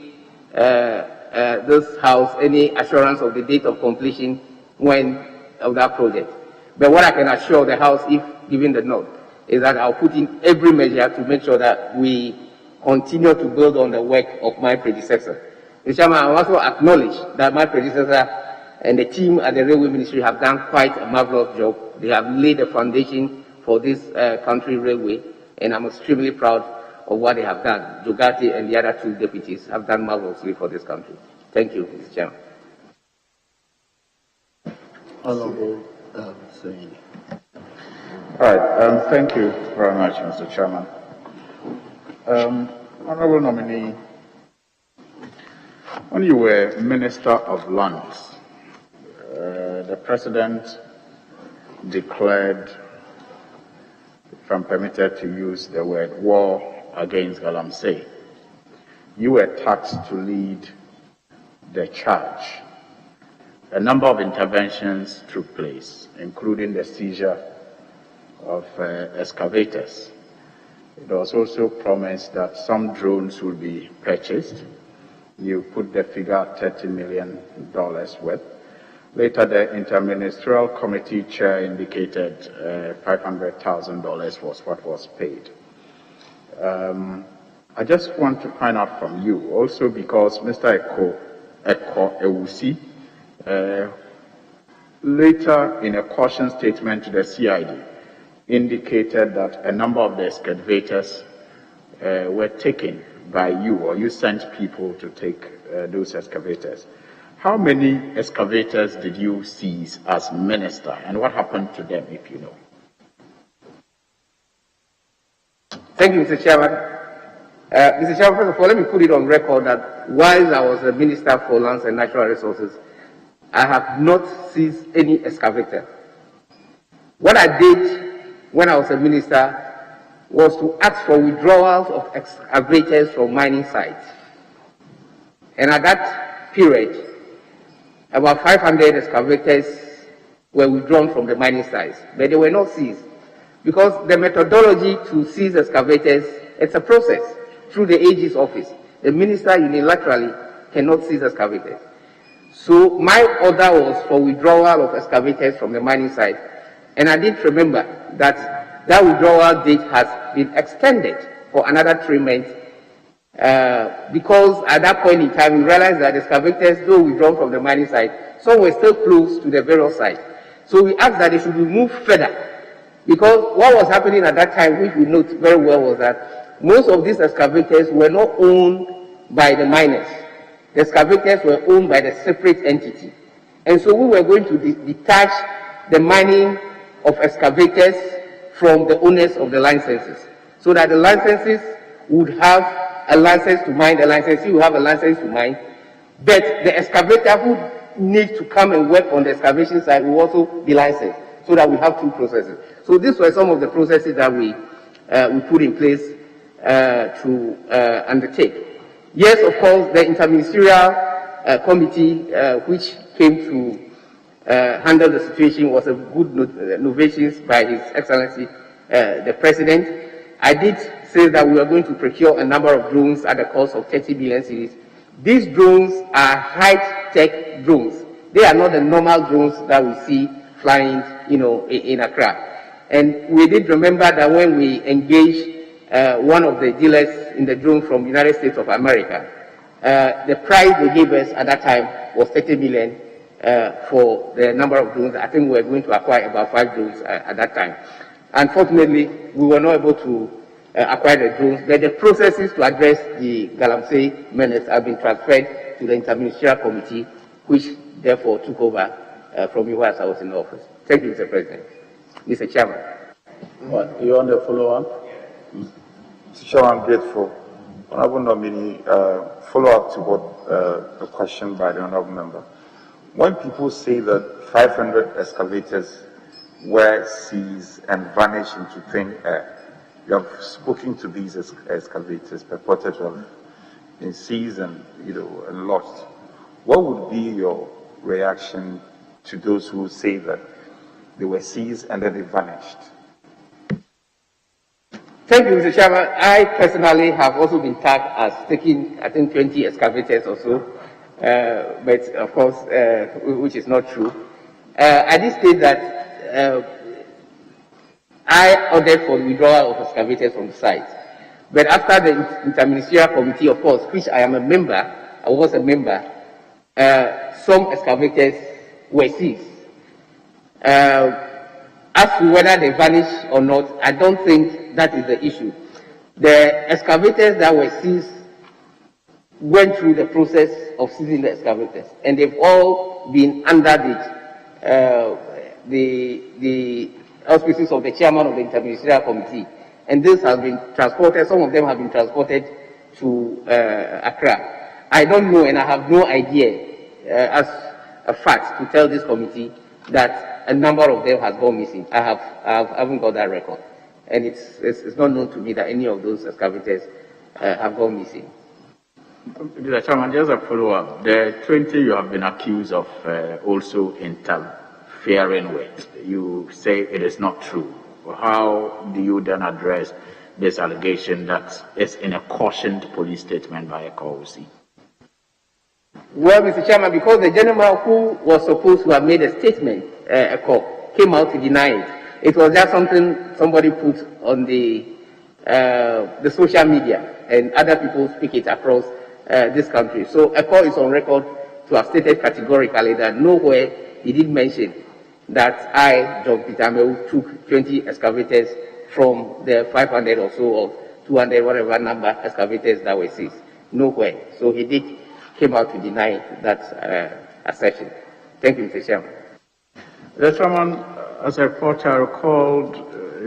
this House any assurance of the date of completion of that project. But what I can assure the House, if given the nod, is that I'll put in every measure to make sure that we continue to build on the work of my predecessor. Mr. Chairman, I also acknowledge that my predecessor and the team at the Railway Ministry have done quite a marvelous job. They have laid the foundation for this country railway, and I'm extremely proud of what they have done. Jogati and the other two deputies have done marvelously for this country. Thank you, Mr. Chairman. Honorable Saying. All right. Thank you very much, Mr. Chairman. Honorable nominee, when you were Minister of Lands, the President declared, if I'm permitted to use the word, war against galamsey. You were tasked to lead the charge. A number of interventions took place, including the seizure of excavators. It was also promised that some drones would be purchased. You put the figure at $30 million worth. Later, the Interministerial Committee chair indicated $500,000 was what was paid. I just want to find out from you, also because Mr. Eko Ewusi, later in a caution statement to the CID, indicated that a number of the excavators were taken by you, or you sent people to take those excavators. How many excavators did you seize as minister, and what happened to them, if you know? Thank you, Mr. Chairman. Mr. Chairman, first of all, let me put it on record that while I was a Minister for Lands and Natural Resources, I have not seized any excavator. What I did when I was a minister was to ask for withdrawals of excavators from mining sites. And at that period, about 500 excavators were withdrawn from the mining sites, but they were not seized. Because the methodology to seize excavators, it's a process through the AG's office. The minister unilaterally cannot seize excavators. So my order was for withdrawal of excavators from the mining site. And I did remember that that withdrawal date has been extended for another 3 months because at that point in time, we realized that the excavators, though withdrawn from the mining site, some were still close to the burial site. So we asked that they should be moved further. Because what was happening at that time, which we note very well, was that most of these excavators were not owned by the miners. The excavators were owned by the separate entity. And so we were going to detach the mining of excavators from the owners of the licenses, so that the licenses would have a license to mine, the licensee will have a license to mine, but the excavator who needs to come and work on the excavation site will also be licensed, so that we have two processes. So these were some of the processes that we put in place to undertake. Yes, of course, the interministerial committee which came to handle the situation was a good innovation by His Excellency the President. I did say that we are going to procure a number of drones at the cost of 30 billion cedis. These drones are high-tech drones. They are not the normal drones that we see flying, in Accra. And we did remember that when we engaged one of the dealers in the drone from the United States of America, the price they gave us at that time was 30 million for the number of drones. I think we were going to acquire about 5 drones at that time. Unfortunately, we were not able to acquire the drones, but the processes to address the galamsey menace have been transferred to the Interministerial Committee, which therefore took over from me whilst I was in office. Thank you, Mr. President. Mr. Chairman. What, you want to follow up? Mr. Chairman, I'm grateful. Honorable nominee, follow up to what the question by the honorable member. When people say that 500 excavators were seized and vanished into thin air, you have spoken to these excavators purported to have been seized and and lost. What would be your reaction to those who say that they were seized and then they vanished? Thank you, Mr. Chairman. I personally have also been tagged as taking, I think, 20 excavators or so, but of course, which is not true. I did state that I ordered for the withdrawal of excavators from the site. But after the Interministerial Committee, of course, which I am a member, I was a member, some excavators were seized. As to whether they vanish or not, I don't think that is the issue. The excavators that were seized went through the process of seizing the excavators, and they've all been under the auspices of the chairman of the Interministerial Committee, and this has been transported. Some of them have been transported to Accra. I don't know, and I have no idea, as a fact, to tell this committee that a number of them has gone missing. I haven't got that record, and it's not known to me that any of those excavators have gone missing. Mr. Chairman, just a follow-up. The 20 you have been accused of also interfering with, you say it is not true. How do you then address this allegation that is in a cautioned police statement by a COC? Well, Mr. Chairman, because the gentleman who was supposed to have made a statement, came out to deny it. It was just something somebody put on the social media, and other people speak it across this country. So ECO is on record to have stated categorically that nowhere he did mention that I, John Peter Amewu, took 20 excavators from the 500 or so or 200, whatever number excavators that were seized. Nowhere. So he came out to deny that assertion. Thank you, Mr. Chairman. Mr. Chairman, as a reporter, I recalled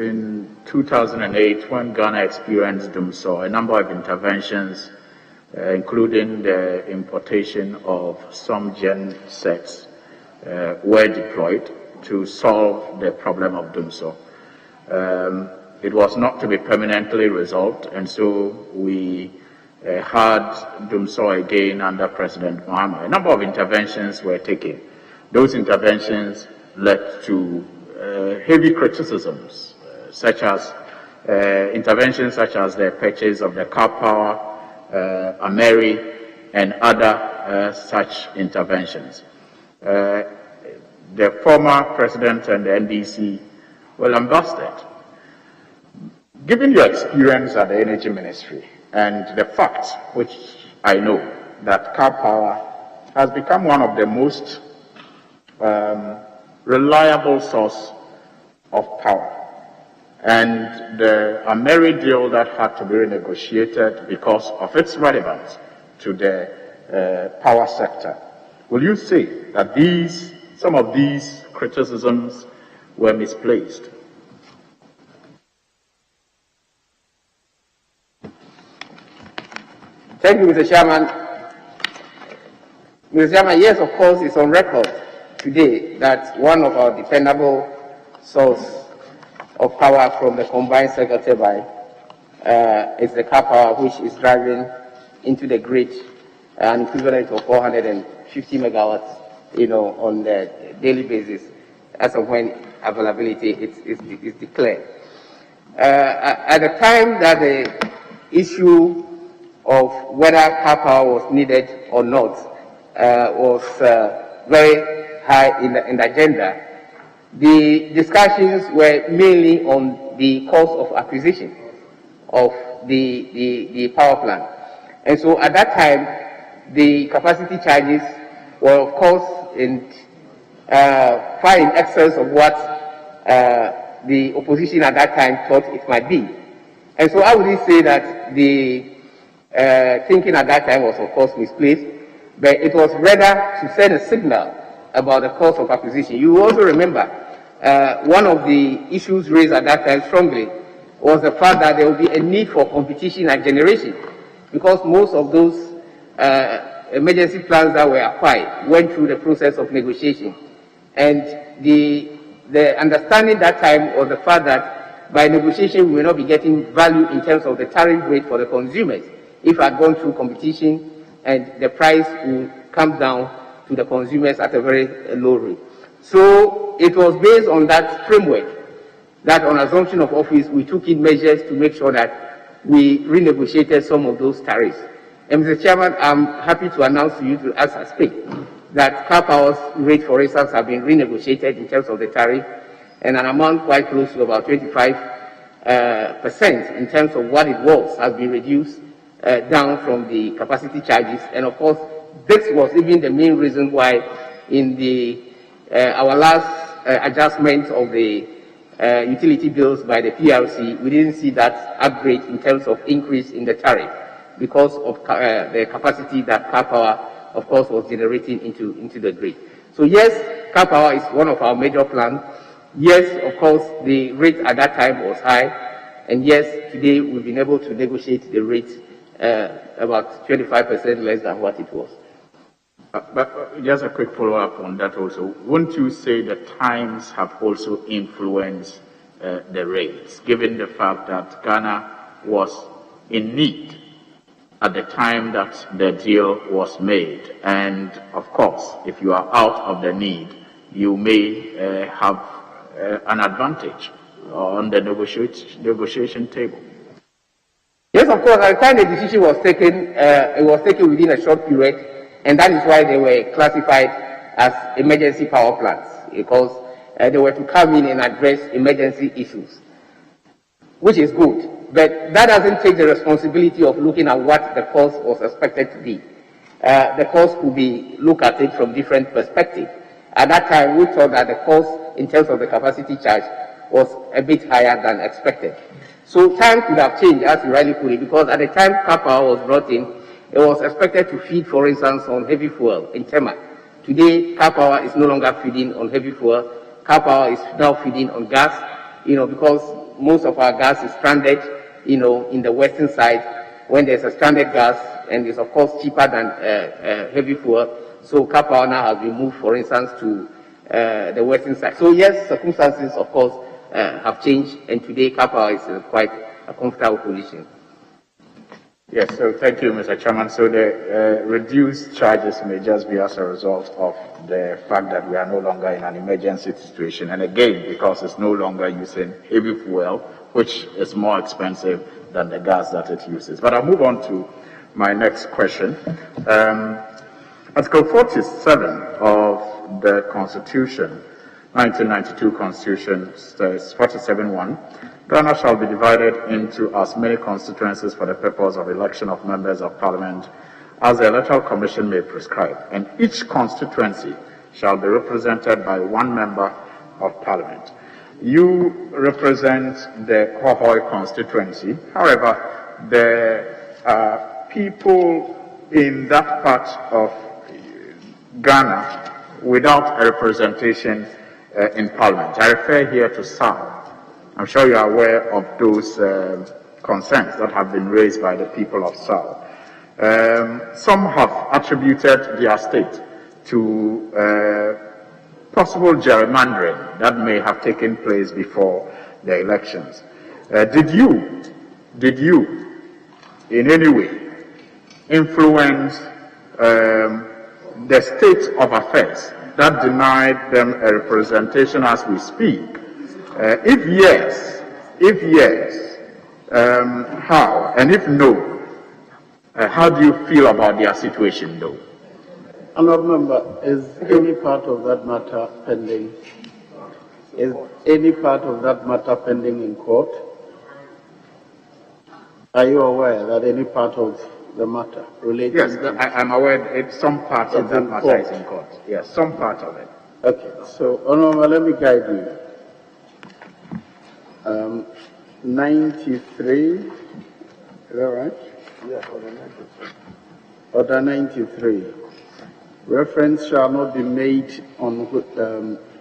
in 2008 when Ghana experienced Dumsor, a number of interventions, including the importation of some gen sets, were deployed to solve the problem of Dumsor. It was not to be permanently resolved, and so we had Dumsor again under President Mohammed. A number of interventions were taken. Those interventions led to heavy criticisms, such as interventions such as the purchase of the car power, Amewu, and other such interventions. The former president and the NDC were lambasted. Given your experience at the Energy Ministry, and the fact, which I know, that car power has become one of the most reliable source of power. And the Amewu deal that had to be renegotiated because of its relevance to the power sector. Will you say that some of these criticisms were misplaced? Thank you, Mr. Chairman. Mr. Chairman, yes, of course, it's on record today that one of our dependable source of power from the combined cycle turbine is the car power, which is driving into the grid an equivalent of 450 megawatts, on the daily basis, as of when availability is declared. At the time that the issue of whether car power was needed or not was very high in the agenda, the discussions were mainly on the cost of acquisition of the power plant. And so at that time, the capacity charges were, of course, far in excess of what the opposition at that time thought it might be. And so I would say that the thinking at that time was, of course, misplaced, but it was rather to send a signal about the cost of acquisition. You also remember one of the issues raised at that time strongly was the fact that there would be a need for competition and generation, because most of those emergency plans that were acquired went through the process of negotiation. And the understanding that time was the fact that by negotiation we will not be getting value in terms of the tariff rate for the consumers if I had gone through competition, and the price will come down to the consumers at a very low rate. So it was based on that framework that on assumption of office we took in measures to make sure that we renegotiated some of those tariffs. And Mr. Chairman, I'm happy to announce to you as I speak that car power's rate, for instance, have been renegotiated in terms of the tariff, and an amount quite close to about 25% in terms of what it was has been reduced down from the capacity charges. And of course, this was even the main reason why in our last adjustment of the utility bills by the PRC, we didn't see that upgrade in terms of increase in the tariff because of the capacity that car power, of course, was generating into the grid. So yes, car power is one of our major plans. Yes, of course, the rate at that time was high. And yes, today we've been able to negotiate the rate about 25% less than what it was. But just a quick follow-up on that also. Wouldn't you say that times have also influenced the rates, given the fact that Ghana was in need at the time that the deal was made? And of course, if you are out of the need, you may have an advantage on the negotiation table. Yes, of course. At the time the decision was taken, it was taken within a short period, and that is why they were classified as emergency power plants, because they were to come in and address emergency issues, which is good. But that doesn't take the responsibility of looking at what the cost was expected to be. The cost could be looked at it from different perspectives. At that time, we thought that the cost in terms of the capacity charge was a bit higher than expected. So time could have changed, as you rightly put it, because at the time car power was brought in, it was expected to feed, for instance, on heavy fuel in Tema. Today, car power is no longer feeding on heavy fuel. Car power is now feeding on gas, because most of our gas is stranded, in the western side, when there's a stranded gas, and it's of course cheaper than heavy fuel. So car power now has been moved, for instance, to the western side. So yes, circumstances, of course, have changed, and today car power is in quite a comfortable position. Yes, so thank you, Mr. Chairman. So the reduced charges may just be as a result of the fact that we are no longer in an emergency situation, and again, because it's no longer using heavy fuel, which is more expensive than the gas that it uses. But I'll move on to my next question. Article 47 of the Constitution 1992 Constitution says 47.1, Ghana shall be divided into as many constituencies for the purpose of election of members of parliament as the Electoral Commission may prescribe, and each constituency shall be represented by one member of parliament. You represent the Hohoi constituency. However, there are people in that part of Ghana without a representation in parliament. I refer here to South. I'm sure you are aware of those concerns that have been raised by the people of South. Some have attributed their state to possible gerrymandering that may have taken place before the elections. Did you in any way influence the state of affairs that denied them a representation as we speak? If yes, how? And if no, how do you feel about their situation though? Honourable Member, is any part of that matter pending? Is any part of that matter pending in court? Are you aware that any part of the matter related? Yes, I'm aware that some part of that matter is in court. Yes, some part of it. Okay, so Honourable, let me guide you. 93, is that right? Yes, order 93. Order 93. Reference shall not be made on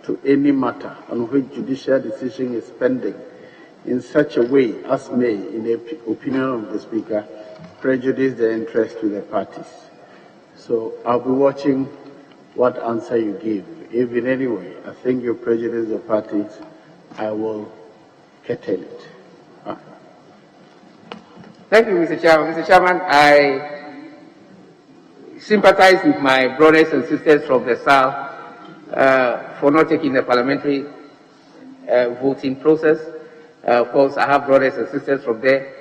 to any matter on which judicial decision is pending in such a way as may, in the opinion of the Speaker, prejudice the interest to the parties. So I'll be watching what answer you give. If in any way I think you prejudice the parties, I will curtail it. Thank you, Mr. Chairman. Mr. Chairman, I sympathize with my brothers and sisters from the South for not taking the parliamentary voting process. Of course, I have brothers and sisters from there.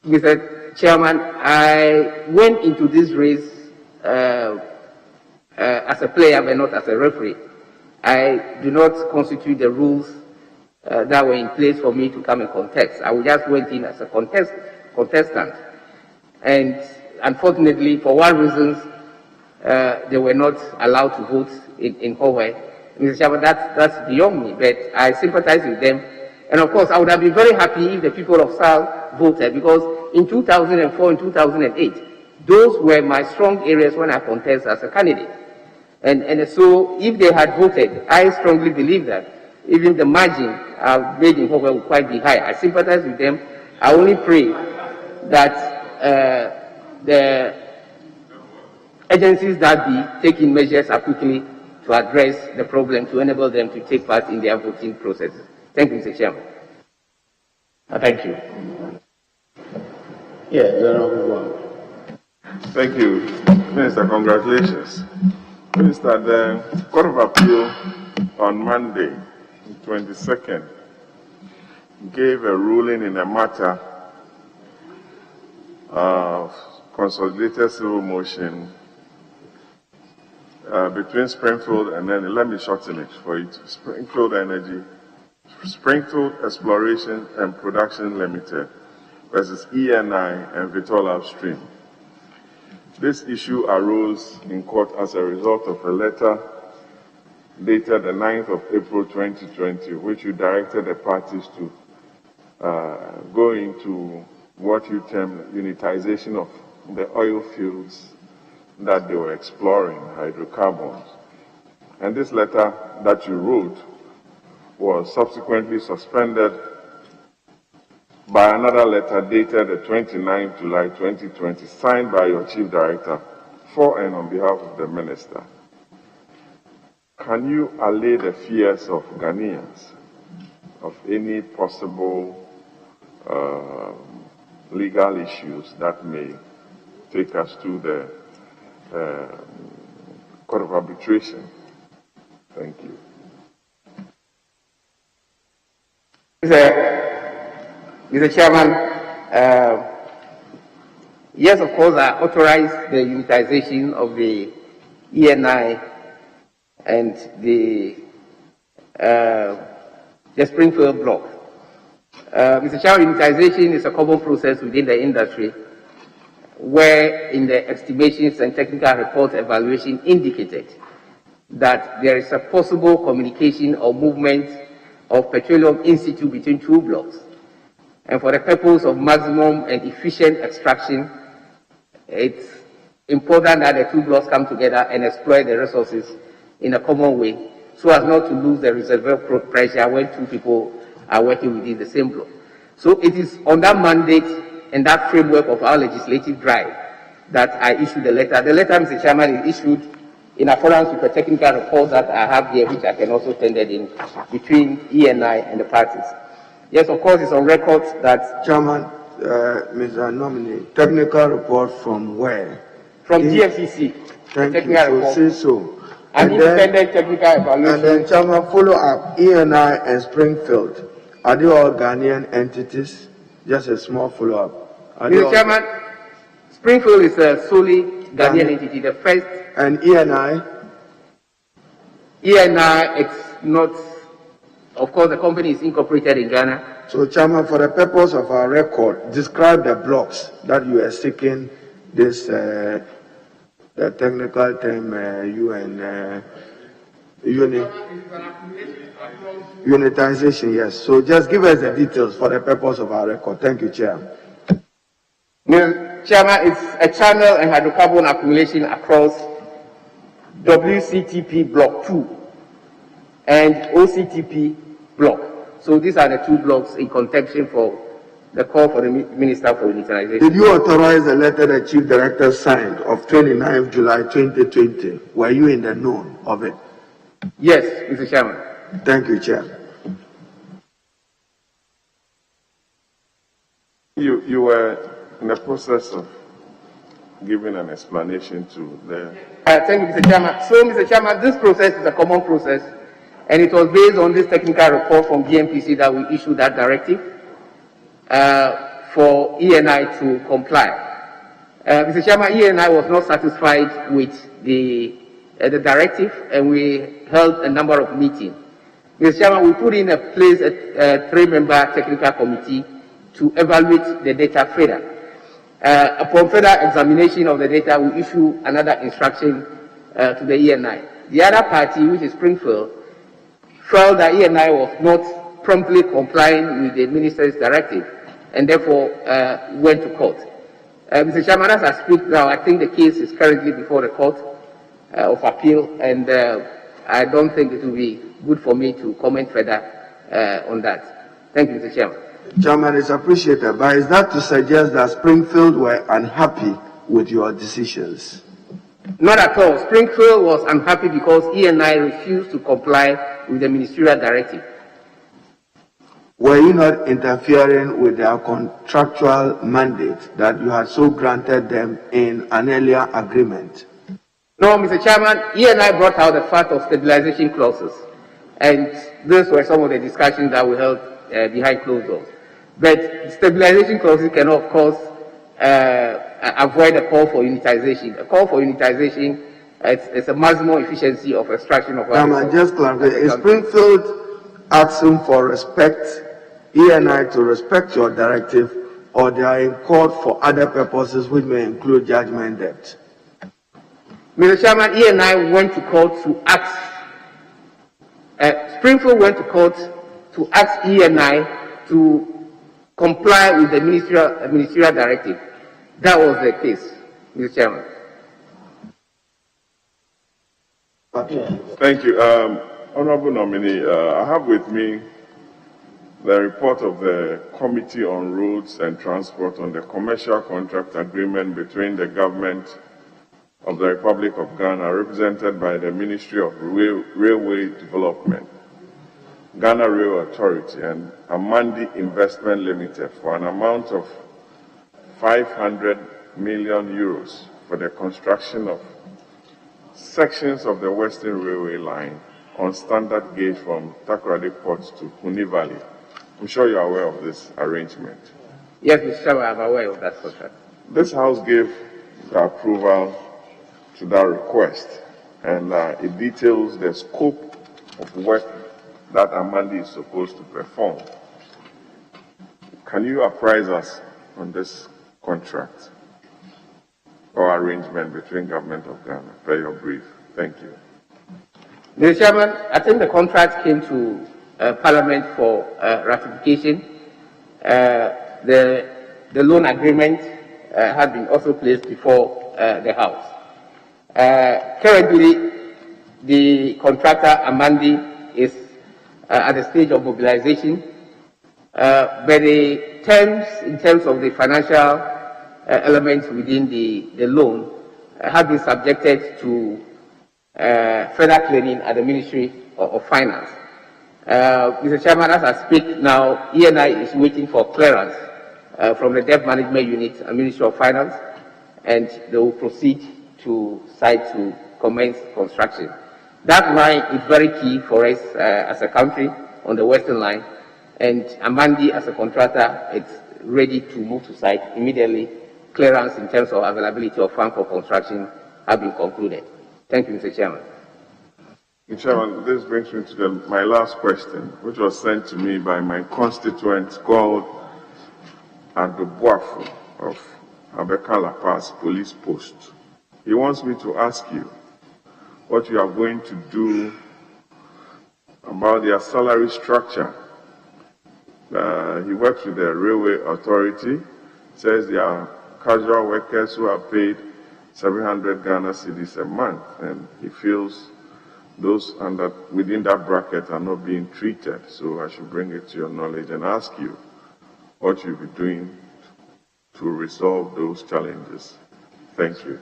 Mr. Chairman, I went into this race as a player but not as a referee. I do not constitute the rules that were in place for me to come and contest. I just went in as a contestant. And unfortunately, for one reason, they were not allowed to vote in Hawaii. Mr. Chairman, that's beyond me, but I sympathize with them. And of course, I would have been very happy if the people of South voted, because in 2004 and 2008, those were my strong areas when I contested as a candidate. And so if they had voted, I strongly believe that even the margin made in Hawaii would quite be high. I sympathize with them. I only pray that the agencies that be taking measures are quickly to address the problem to enable them to take part in their voting processes. Thank you, Mr. Chairman. Thank you. Thank you, Minister. Congratulations. Minister, the Court of Appeal on Monday, 22nd, gave a ruling in a matter of consolidated civil motion between Springfield and then, let me shorten it for you, Springfield Exploration and Production Limited versus ENI and Vitol Upstream. This issue arose in court as a result of a letter dated the 9th of April 2020, which you directed the parties to go into what you term unitization of the oil fields that they were exploring, hydrocarbons. And this letter that you wrote was subsequently suspended by another letter dated the 29th July 2020, signed by your Chief Director for and on behalf of the Minister. Can you allay the fears of Ghanaians of any possible legal issues that may take us to the Court of Arbitration? Thank you. Mr. Chairman, yes, of course, I authorized the unitization of the ENI and the Springfield block. Mr. Chairman, unitization is a common process within the industry where in the estimations and technical report evaluation indicated that there is a possible communication or movement of petroleum in situ between two blocks. And for the purpose of maximum and efficient extraction, it's important that the two blocks come together and exploit the resources in a common way so as not to lose the reservoir pressure when two people are working within the same block. So it is on that mandate and that framework of our legislative drive that I issued the letter. The letter, Mr. Chairman, is issued in accordance with the technical report that I have here, which I can also send it in between ENI and the parties. Yes, of course, it's on record that... Chairman, Mr. Nominee, technical report from where? From GFCC. Thank you. Report. So say so. An independent technical evaluation. And then, Chairman, follow up. ENI and Springfield, are they all Ghanaian entities? Just a small follow-up. Mr. Chairman, Springfield is a solely Ghanaian entity. The first. And ENI? ENI, it's not. Of course, the company is incorporated in Ghana. So, Chairman, for the purpose of our record, describe the blocks that you are seeking this, the technical term, unitization, yes. So just give us the details for the purpose of our record. Thank you, Chair. Mr. Chairman, it's a channel and hydrocarbon accumulation across WCTP Block 2 and OCTP Block. So these are the two blocks in contention for the call for the Minister for Unitization. Did you authorize the letter the Chief Director signed of 29th July 2020? Were you in the know of it? Yes, Mr. Chairman. Thank you, Chair. You were in the process of giving an explanation to the... Thank you, Mr. Chairman. So, Mr. Chairman, this process is a common process, and it was based on this technical report from GMPC that we issued that directive for ENI to comply. Mr. Chairman, ENI was not satisfied with the directive, and we held a number of meetings. Mr. Chairman, we put in place a three-member technical committee to evaluate the data further. Upon further examination of the data, we issue another instruction to the ENI. The other party, which is Springfield, felt that ENI was not promptly complying with the Minister's directive and therefore went to court. Mr. Chairman, as I speak now, I think the case is currently before the Court of Appeal, and I don't think it will be good for me to comment further on that. Thank you, Mr. Chairman. Chairman, it's appreciated, but is that to suggest that Springfield were unhappy with your decisions? Not at all. Springfield was unhappy because ENI refused to comply with the ministerial directive. Were you not interfering with their contractual mandate that you had so granted them in an earlier agreement? No, Mr. Chairman, ENI brought out the fact of stabilization clauses, and those were some of the discussions that we held behind closed doors. But stabilization clauses cannot, of course, avoid a call for unitization. A call for unitization is a maximum efficiency of extraction of water. Just clarify, is Springfield asking for respect, ENI to respect your directive, or they are in court for other purposes which may include judgment debt? Mr. Chairman, ENI went to court to ask, Springfield went to court to ask ENI to comply with the ministerial directive. That was the case, Mr. Chairman. Thank you. Honorable Nominee, I have with me the report of the Committee on Roads and Transport on the commercial contract agreement between the government of the Republic of Ghana, represented by the Ministry of Railway Development, Ghana Rail Authority, and Amandi Investment Limited for an amount of 500 million euros for the construction of sections of the Western Railway line on standard gauge from Takoradi Port to Huni Valley. I'm sure you're aware of this arrangement. Yes, Mr. Chairman, I'm aware of that contract. This House gave the approval to that request, and it details the scope of work that Amandi is supposed to perform. Can you apprise us on this contract or arrangement between Government of Ghana? Per your brief. Thank you. Mr. Chairman, I think the contract came to Parliament for ratification. The loan agreement had been also placed before the House. Currently, the contractor, Amandi, is at the stage of mobilization, but the terms, in terms of the financial elements within the loan, have been subjected to further clearing at the Ministry of Finance. Mr. Chairman, as I speak now, ENI is waiting for clearance from the Debt Management Unit and Ministry of Finance, and they will proceed to site to commence construction. That line is very key for us as a country on the Western Line, and Amandi, as a contractor, is ready to move to site immediately. Clearance in terms of availability of funds for construction have been concluded. Thank you, Mr. Chairman. Mr. Chairman, this brings me to my last question, which was sent to me by my constituent called Adobuafu of Abekala Pass Police Post. He wants me to ask you what you are going to do about their salary structure. He works with the Railway Authority, says there are casual workers who are paid 700 Ghana cedis a month, and he feels those within that bracket are not being treated. So I should bring it to your knowledge and ask you what you'll be doing to resolve those challenges. Thank you.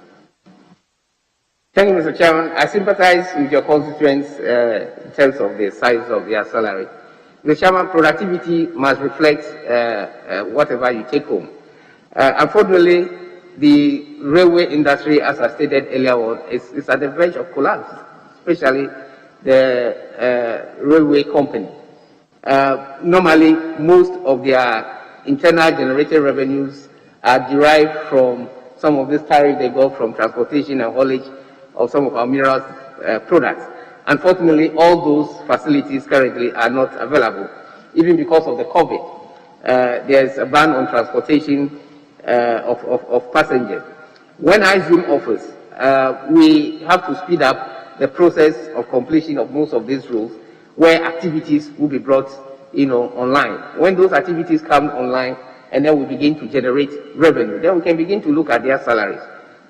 Thank you, Mr. Chairman. I sympathize with your constituents in terms of the size of their salary. Mr. Chairman, productivity must reflect whatever you take home. Unfortunately, the railway industry, as I stated earlier on, is at the verge of collapse, especially the railway company. Normally, most of their internal generated revenues are derived from some of this tariff they got from transportation and haulage of some of our minerals products. Unfortunately, all those facilities currently are not available, even because of the COVID. There's a ban on transportation of passengers. When I Zoom office, we have to speed up the process of completion of most of these rules, where activities will be brought online. When those activities come online, and then we begin to generate revenue, then we can begin to look at their salaries.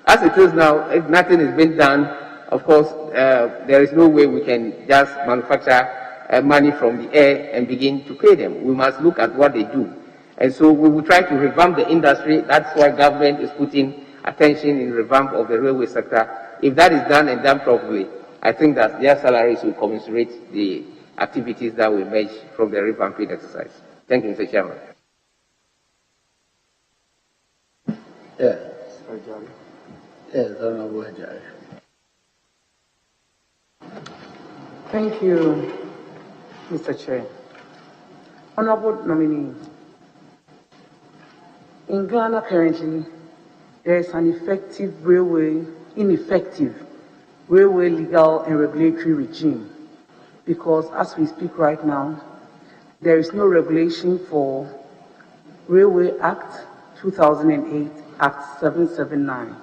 As it is now, if nothing is being done, of course, there is no way we can just manufacture money from the air and begin to pay them. We must look at what they do. And so we will try to revamp the industry. That's why government is putting attention in revamp of the railway sector. If that is done and done properly, I think that their salaries will commensurate the activities that will emerge from the revamping exercise. Thank you, Mr. Chairman. Yes. Yes, Honorable Judge. Thank you, Mr. Chair. Honorable nominee, in Ghana currently, there is an ineffective railway legal and regulatory regime, because as we speak right now, there is no regulation for Railway Act 2008, Act 779.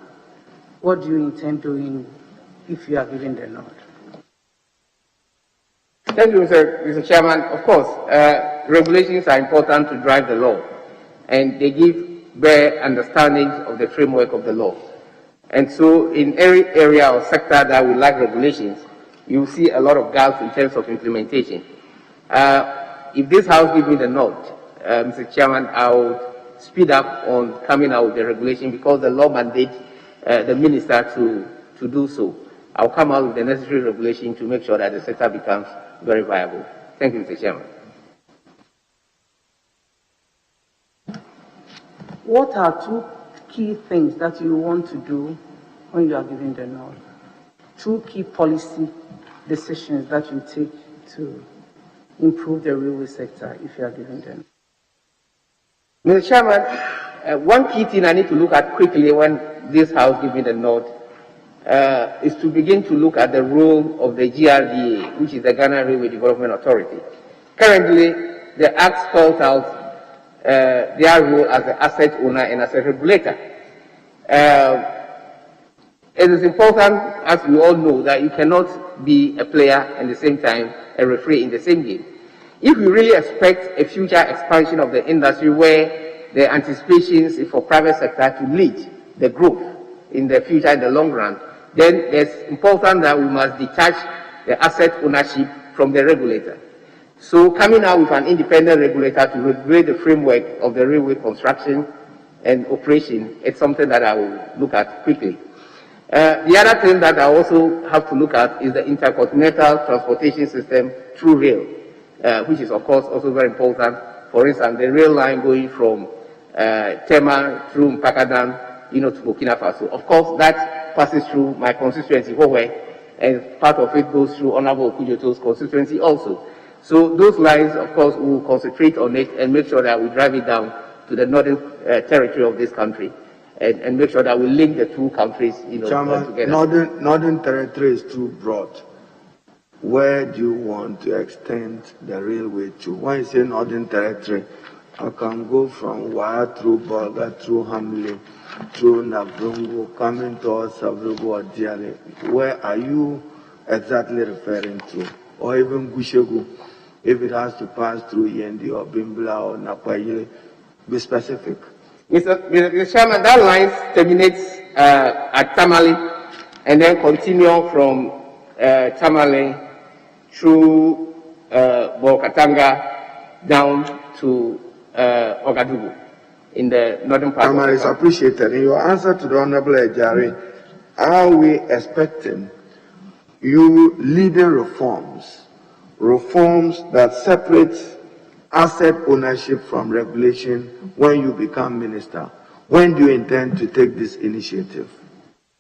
What do you intend doing if you are given the nod? Thank you, Mr. Chairman. Of course, regulations are important to drive the law, and they give bare understanding of the framework of the law. And so in every area or sector that we lack regulations, you will see a lot of gaps in terms of implementation. If this House gives me the nod, Mr. Chairman, I would speed up on coming out with the regulation, because the law mandates the minister to do so. I'll come out with the necessary regulation to make sure that the sector becomes very viable. Thank you, Mr. Chairman. What are two key things that you want to do when you are given the nod? Two key policy decisions that you take to improve the railway sector if you are given them? Mr. Chairman, one key thing I need to look at quickly when this House gives me the nod is to begin to look at the role of the GRDA, which is the Ghana Railway Development Authority. Currently, the Act spells out their role as an asset owner and as a regulator. It is important, as we all know, that you cannot be a player and at the same time a referee in the same game. If we really expect a future expansion of the industry where the anticipations is for private sector to lead the growth in the future, in the long run, then it's important that we must detach the asset ownership from the regulator. So coming out with an independent regulator to regulate the framework of the railway construction and operation, it's something that I will look at quickly. The other thing that I also have to look at is the intercontinental transportation system through rail, which is of course also very important. For instance, the rail line going from Tema through Mpakadan, to Burkina Faso. Of course, that passes through my constituency, Howe, and part of it goes through Honorable Okujoto's constituency also. So those lines, of course, we will concentrate on it and make sure that we drive it down to the northern territory of this country, and make sure that we link the two countries, Chairman, together. northern territory is too broad. Where do you want to extend the railway to? When you say northern territory, I can go from Waya through Bolga, through Hamley, through Nabrungo, coming towards Savrugo or Diale. Where are you exactly referring to? Or even Gushegu, if it has to pass through Yendi or Bimbla or Nakwayile, be specific. Mr. Chairman, that line terminates at Tamale and then continue from Tamale through Bolkatanga down to Ouagadougou in the northern part. Chairman, it's appreciated. In your answer to the Honorable Ejari, are we expecting you leading reforms that separate asset ownership from regulation when you become minister? When do you intend to take this initiative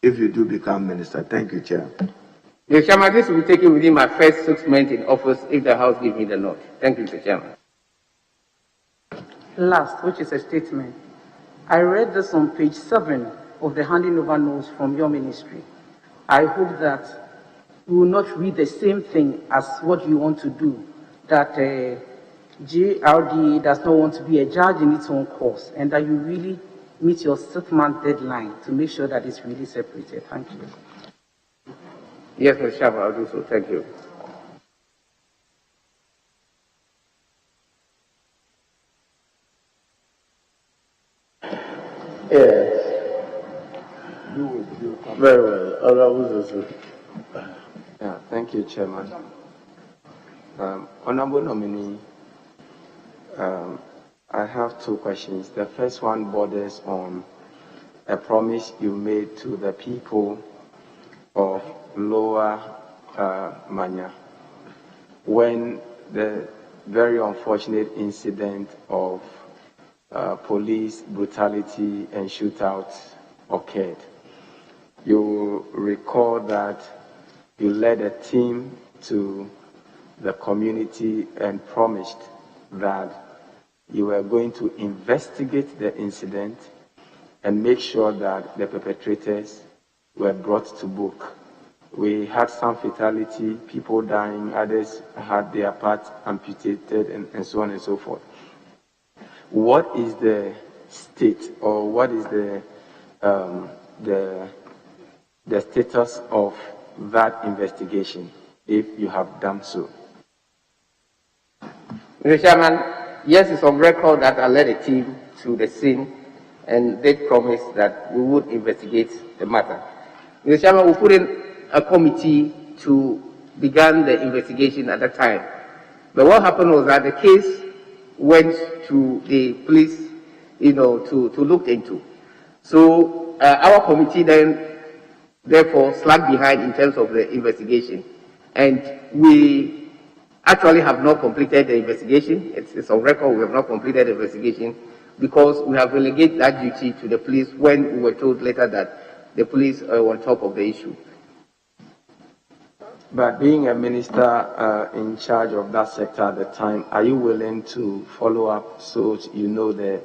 if you do become minister? Thank you, Chair. Mr. Chairman, this will be taken within my first 6 months in office if the House gives me the nod. Thank you, Mr. Chairman. Last, which is a statement. I read this on page 7 of the handing over notes from your ministry. I hope that you will not read the same thing as what you want to do, that GRDA does not want to be a judge in its own course, and that you really meet your 6-month deadline to make sure that it's really separated. Thank you. Yes, Mr. Chairman, I'll do so. Thank you. Yes. Very well. Yeah, thank you, Chairman. Honorable nominee, I have 2 questions. The first one borders on a promise you made to the people of Lower Manya when the very unfortunate incident of police brutality and shootout occurred. You recall that you led a team to the community and promised that you were going to investigate the incident and make sure that the perpetrators were brought to book. We had some fatality, people dying, others had their parts amputated, and so on and so forth. What is the state, or what is the status of that investigation, if you have done so? Mr. Chairman, yes, it's on record that I led a team to the scene and did promise that we would investigate the matter. Mr. Chairman, we put in a committee to begin the investigation at that time. But what happened was that the case went to the police, to look into. So our committee then, therefore, slagged behind in terms of the investigation. And we actually have not completed the investigation. It's on record, we have not completed the investigation because we have relegated that duty to the police when we were told later that the police are on top of the issue. But being a minister in charge of that sector at the time, are you willing to follow up so you know the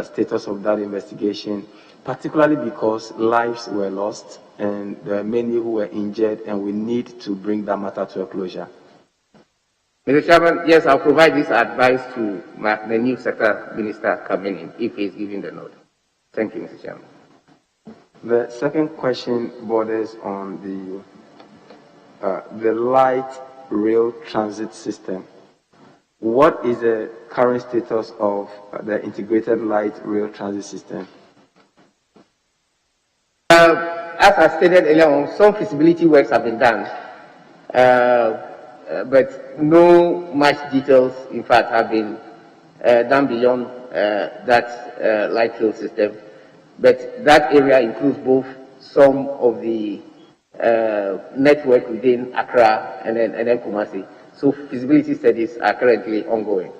status of that investigation, particularly because lives were lost and there are many who were injured, and we need to bring that matter to a closure. Mr. Chairman, yes, I'll provide this advice to the new sector minister coming in if he's giving the note. Thank you, Mr. Chairman. The second question borders on the light rail transit system. What is the current status of the integrated light rail transit system? As I stated earlier on, some feasibility works have been done, but no much details, in fact, have been done beyond that light rail system. But that area includes both some of the network within Accra and then Kumasi. So feasibility studies are currently ongoing.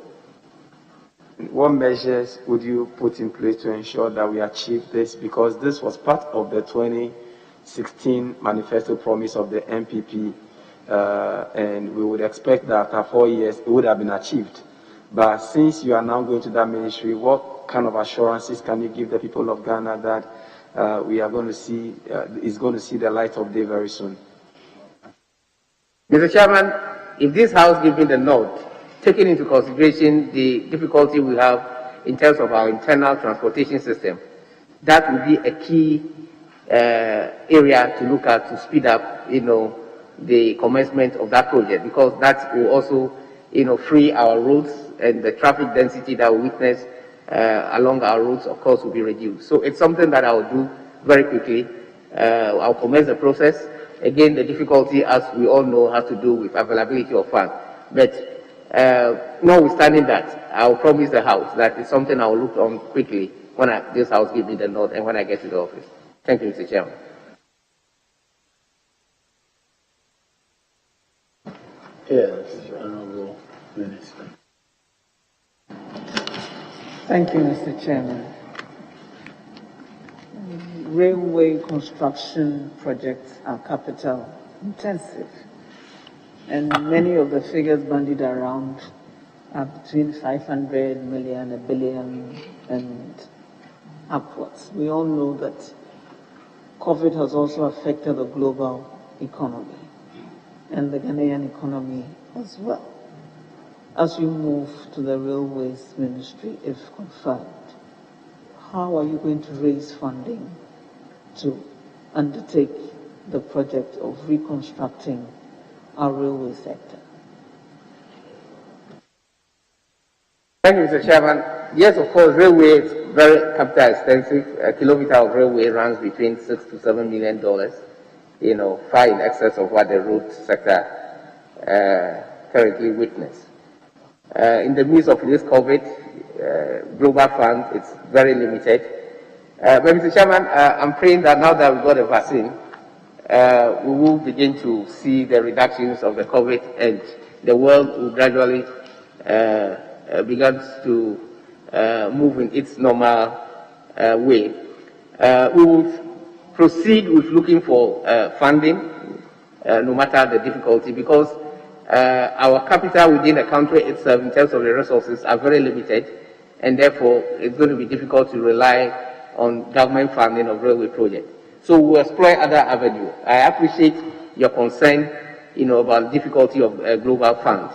What measures would you put in place to ensure that we achieve this? Because this was part of the 2016 manifesto promise of the MPP, and we would expect that after 4 years it would have been achieved. But since you are now going to that ministry, what kind of assurances can you give the people of Ghana that we are going to see, is going to see the light of day very soon? Mr. Chairman, if this House gives me the nod, taking into consideration the difficulty we have in terms of our internal transportation system, that will be a key area to look at to speed up, the commencement of that project, because that will also, free our roads, and the traffic density that we witness along our roads, of course, will be reduced. So it's something that I will do very quickly. I'll commence the process. Again, the difficulty, as we all know, has to do with availability of funds. But notwithstanding that, I'll promise the House that it's something I will look on quickly when this House gives me the nod and when I get to the office. Thank you, Mr. Chairman. Yes, Honorable Minister. Thank you, Mr. Chairman. Railway construction projects are capital intensive, and many of the figures bandied around are between 500 million, a billion, and upwards. We all know that COVID has also affected the global economy and the Ghanaian economy as well. As you move to the Railways Ministry, if confirmed, how are you going to raise funding to undertake the project of reconstructing our railway sector? Thank you, Mr. Chairman. Yes, of course, railway is very capital expensive. A kilometer of railway runs between $6 to $7 million, far in excess of what the road sector currently witness. In the midst of this COVID, global funds, it's very limited. But Mr. Chairman, I'm praying that now that we've got a vaccine, we will begin to see the reductions of the COVID, and the world will gradually begin to move in its normal way. We will proceed with looking for funding, no matter the difficulty, because our capital within the country itself, in terms of the resources, are very limited, and therefore it's going to be difficult to rely on government funding of railway projects. So we'll explore other avenues. I appreciate your concern, about the difficulty of global funds.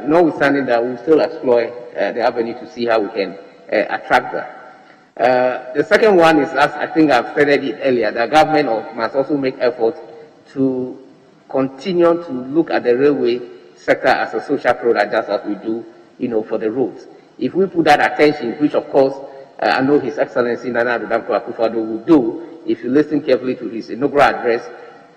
Notwithstanding that, we'll still explore the avenue to see how we can attract that. The second one is, as I think I've stated it earlier, the government must also make efforts to continue to look at the railway sector as a social product, just as we do, for the roads. If we put that attention, which of course I know His Excellency Nana Addo Dankwa Akufo-Addo will do, if you listen carefully to his inaugural address,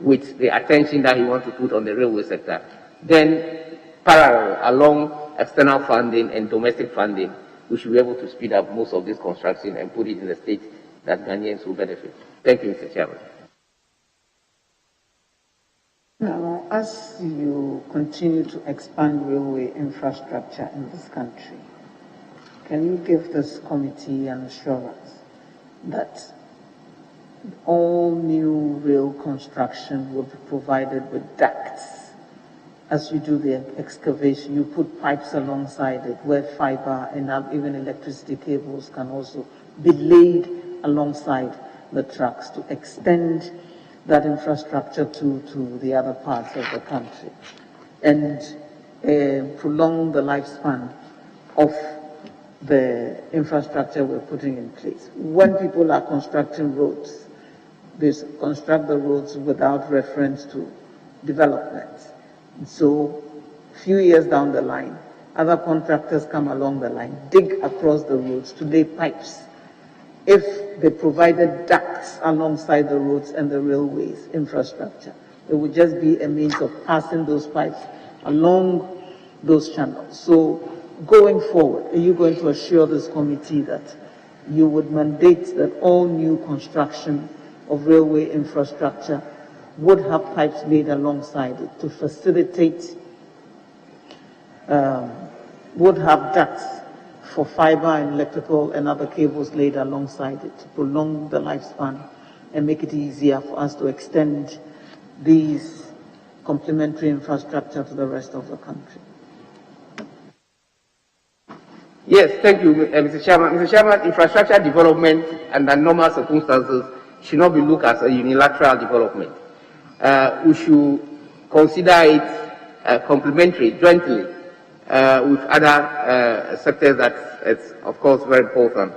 with the attention that he wants to put on the railway sector, then parallel along external funding and domestic funding, we should be able to speed up most of this construction and put it in a state that Ghanaians will benefit. Thank you, Mr. Chairman. Now, as you continue to expand railway infrastructure in this country, can you give this committee an assurance that all new rail construction will be provided with ducts? As you do the excavation, you put pipes alongside it where fiber and even electricity cables can also be laid alongside the tracks to extend that infrastructure to the other parts of the country and prolong the lifespan of the infrastructure we're putting in place. When people are constructing roads, they construct the roads without reference to development. So a few years down the line, other contractors come along the line, dig across the roads to lay pipes. If they provided ducts alongside the roads and the railways infrastructure, it would just be a means of passing those pipes along those channels. So going forward, are you going to assure this committee that you would mandate that all new construction of railway infrastructure would have pipes laid alongside it to facilitate, would have ducts for fiber and electrical and other cables laid alongside it to prolong the lifespan and make it easier for us to extend these complementary infrastructure to the rest of the country? Yes, thank you, Mr. Chairman. Mr. Chairman, infrastructure development under normal circumstances should not be looked at as a unilateral development. We should consider it complementary, jointly, with other sectors that it's, of course, very important.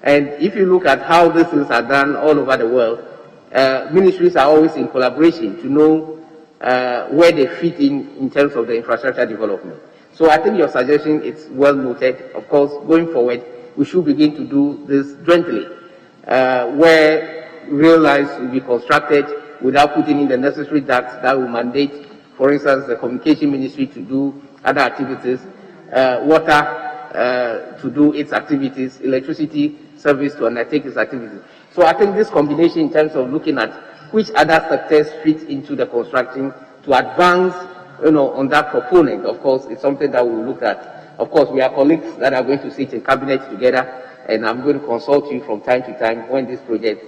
And if you look at how these things are done all over the world, ministries are always in collaboration to know where they fit in terms of the infrastructure development. So I think your suggestion is well noted. Of course, going forward, we should begin to do this jointly, where rail lines will be constructed without putting in the necessary ducts that will mandate, for instance, the communication ministry to do other activities, water to do its activities, electricity service to undertake its activities. So I think this combination in terms of looking at which other sectors fit into the construction to advance, on that proponent, of course, is something that we will look at. Of course, we are colleagues that are going to sit in cabinet together, and I'm going to consult you from time to time when this project.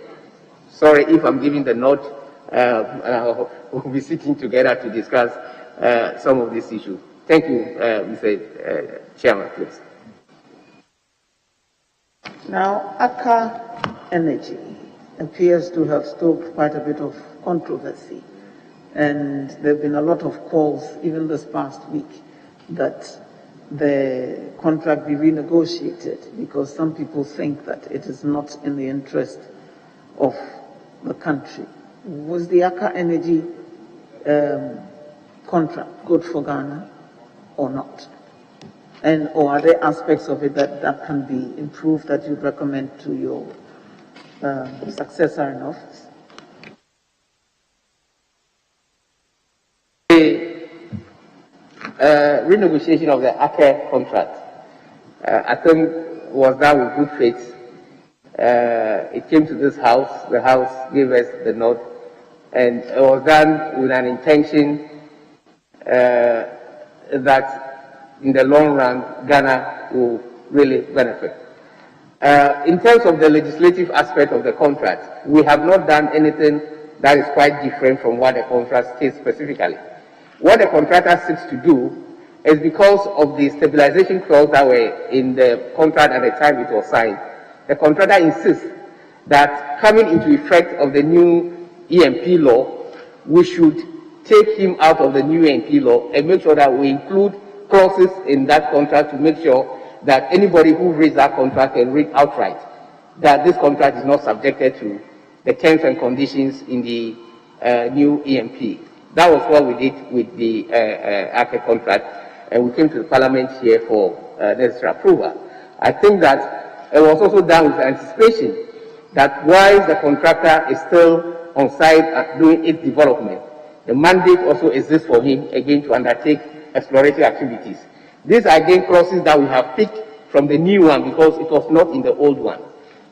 Sorry if I'm giving the nod. We'll be sitting together to discuss some of these issues. Thank you, Mr. Chairman, please. Now, Aker Energy appears to have stoked quite a bit of controversy. And there have been a lot of calls, even this past week, that the contract be renegotiated because some people think that it is not in the interest of the country. Was the Aker Energy contract good for Ghana or not? And or are there aspects of it that can be improved that you recommend to your successor in office? Renegotiation of the Aker contract, I think, was done with good faith. It came to this house, the house gave us the nod, and it was done with an intention that in the long run, Ghana will really benefit. In terms of the legislative aspect of the contract, we have not done anything that is quite different from what the contract states specifically. What the contractor seeks to do is because of the stabilization clause that were in the contract at the time it was signed, the contractor insists that coming into effect of the new EMP law, we should take him out of the new EMP law and make sure that we include clauses in that contract to make sure that anybody who reads that contract can read outright that this contract is not subjected to the terms and conditions in the new EMP. That was what we did with the Aker contract, and we came to the Parliament here for necessary approval. I think that it was also done with anticipation that while the contractor is still on site doing its development, the mandate also exists for him again to undertake exploratory activities. These are again clauses that we have picked from the new one because it was not in the old one.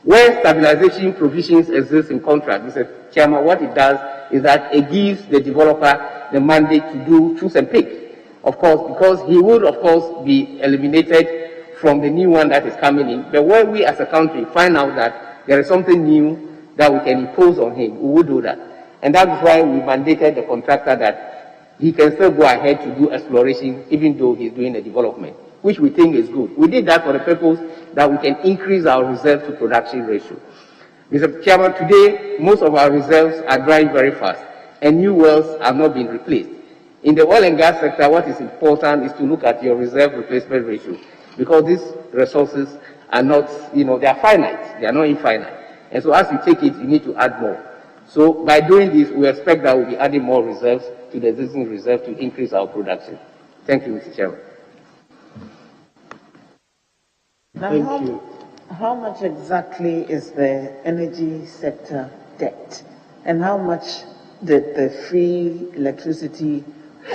Where stabilization provisions exist in contract, Mr. Chairman, what it does is that it gives the developer the mandate to do choose and pick, of course, because he would, of course, be eliminated from the new one that is coming in. But when we as a country find out that there is something new that we can impose on him, we will do that. And that is why we mandated the contractor that he can still go ahead to do exploration even though he's doing the development, which we think is good. We did that for the purpose that we can increase our reserve to production ratio. Mr. Chairman, today, most of our reserves are drying very fast, and new wells are not being replaced. In the oil and gas sector, what is important is to look at your reserve replacement ratio, because these resources are not, they are finite, they are not infinite. And so as you take it, you need to add more. So by doing this, we expect that we'll be adding more reserves to the existing reserve to increase our production. Thank you, Mr. Chairman. Now, how much exactly is the energy sector debt? And how much did the free electricity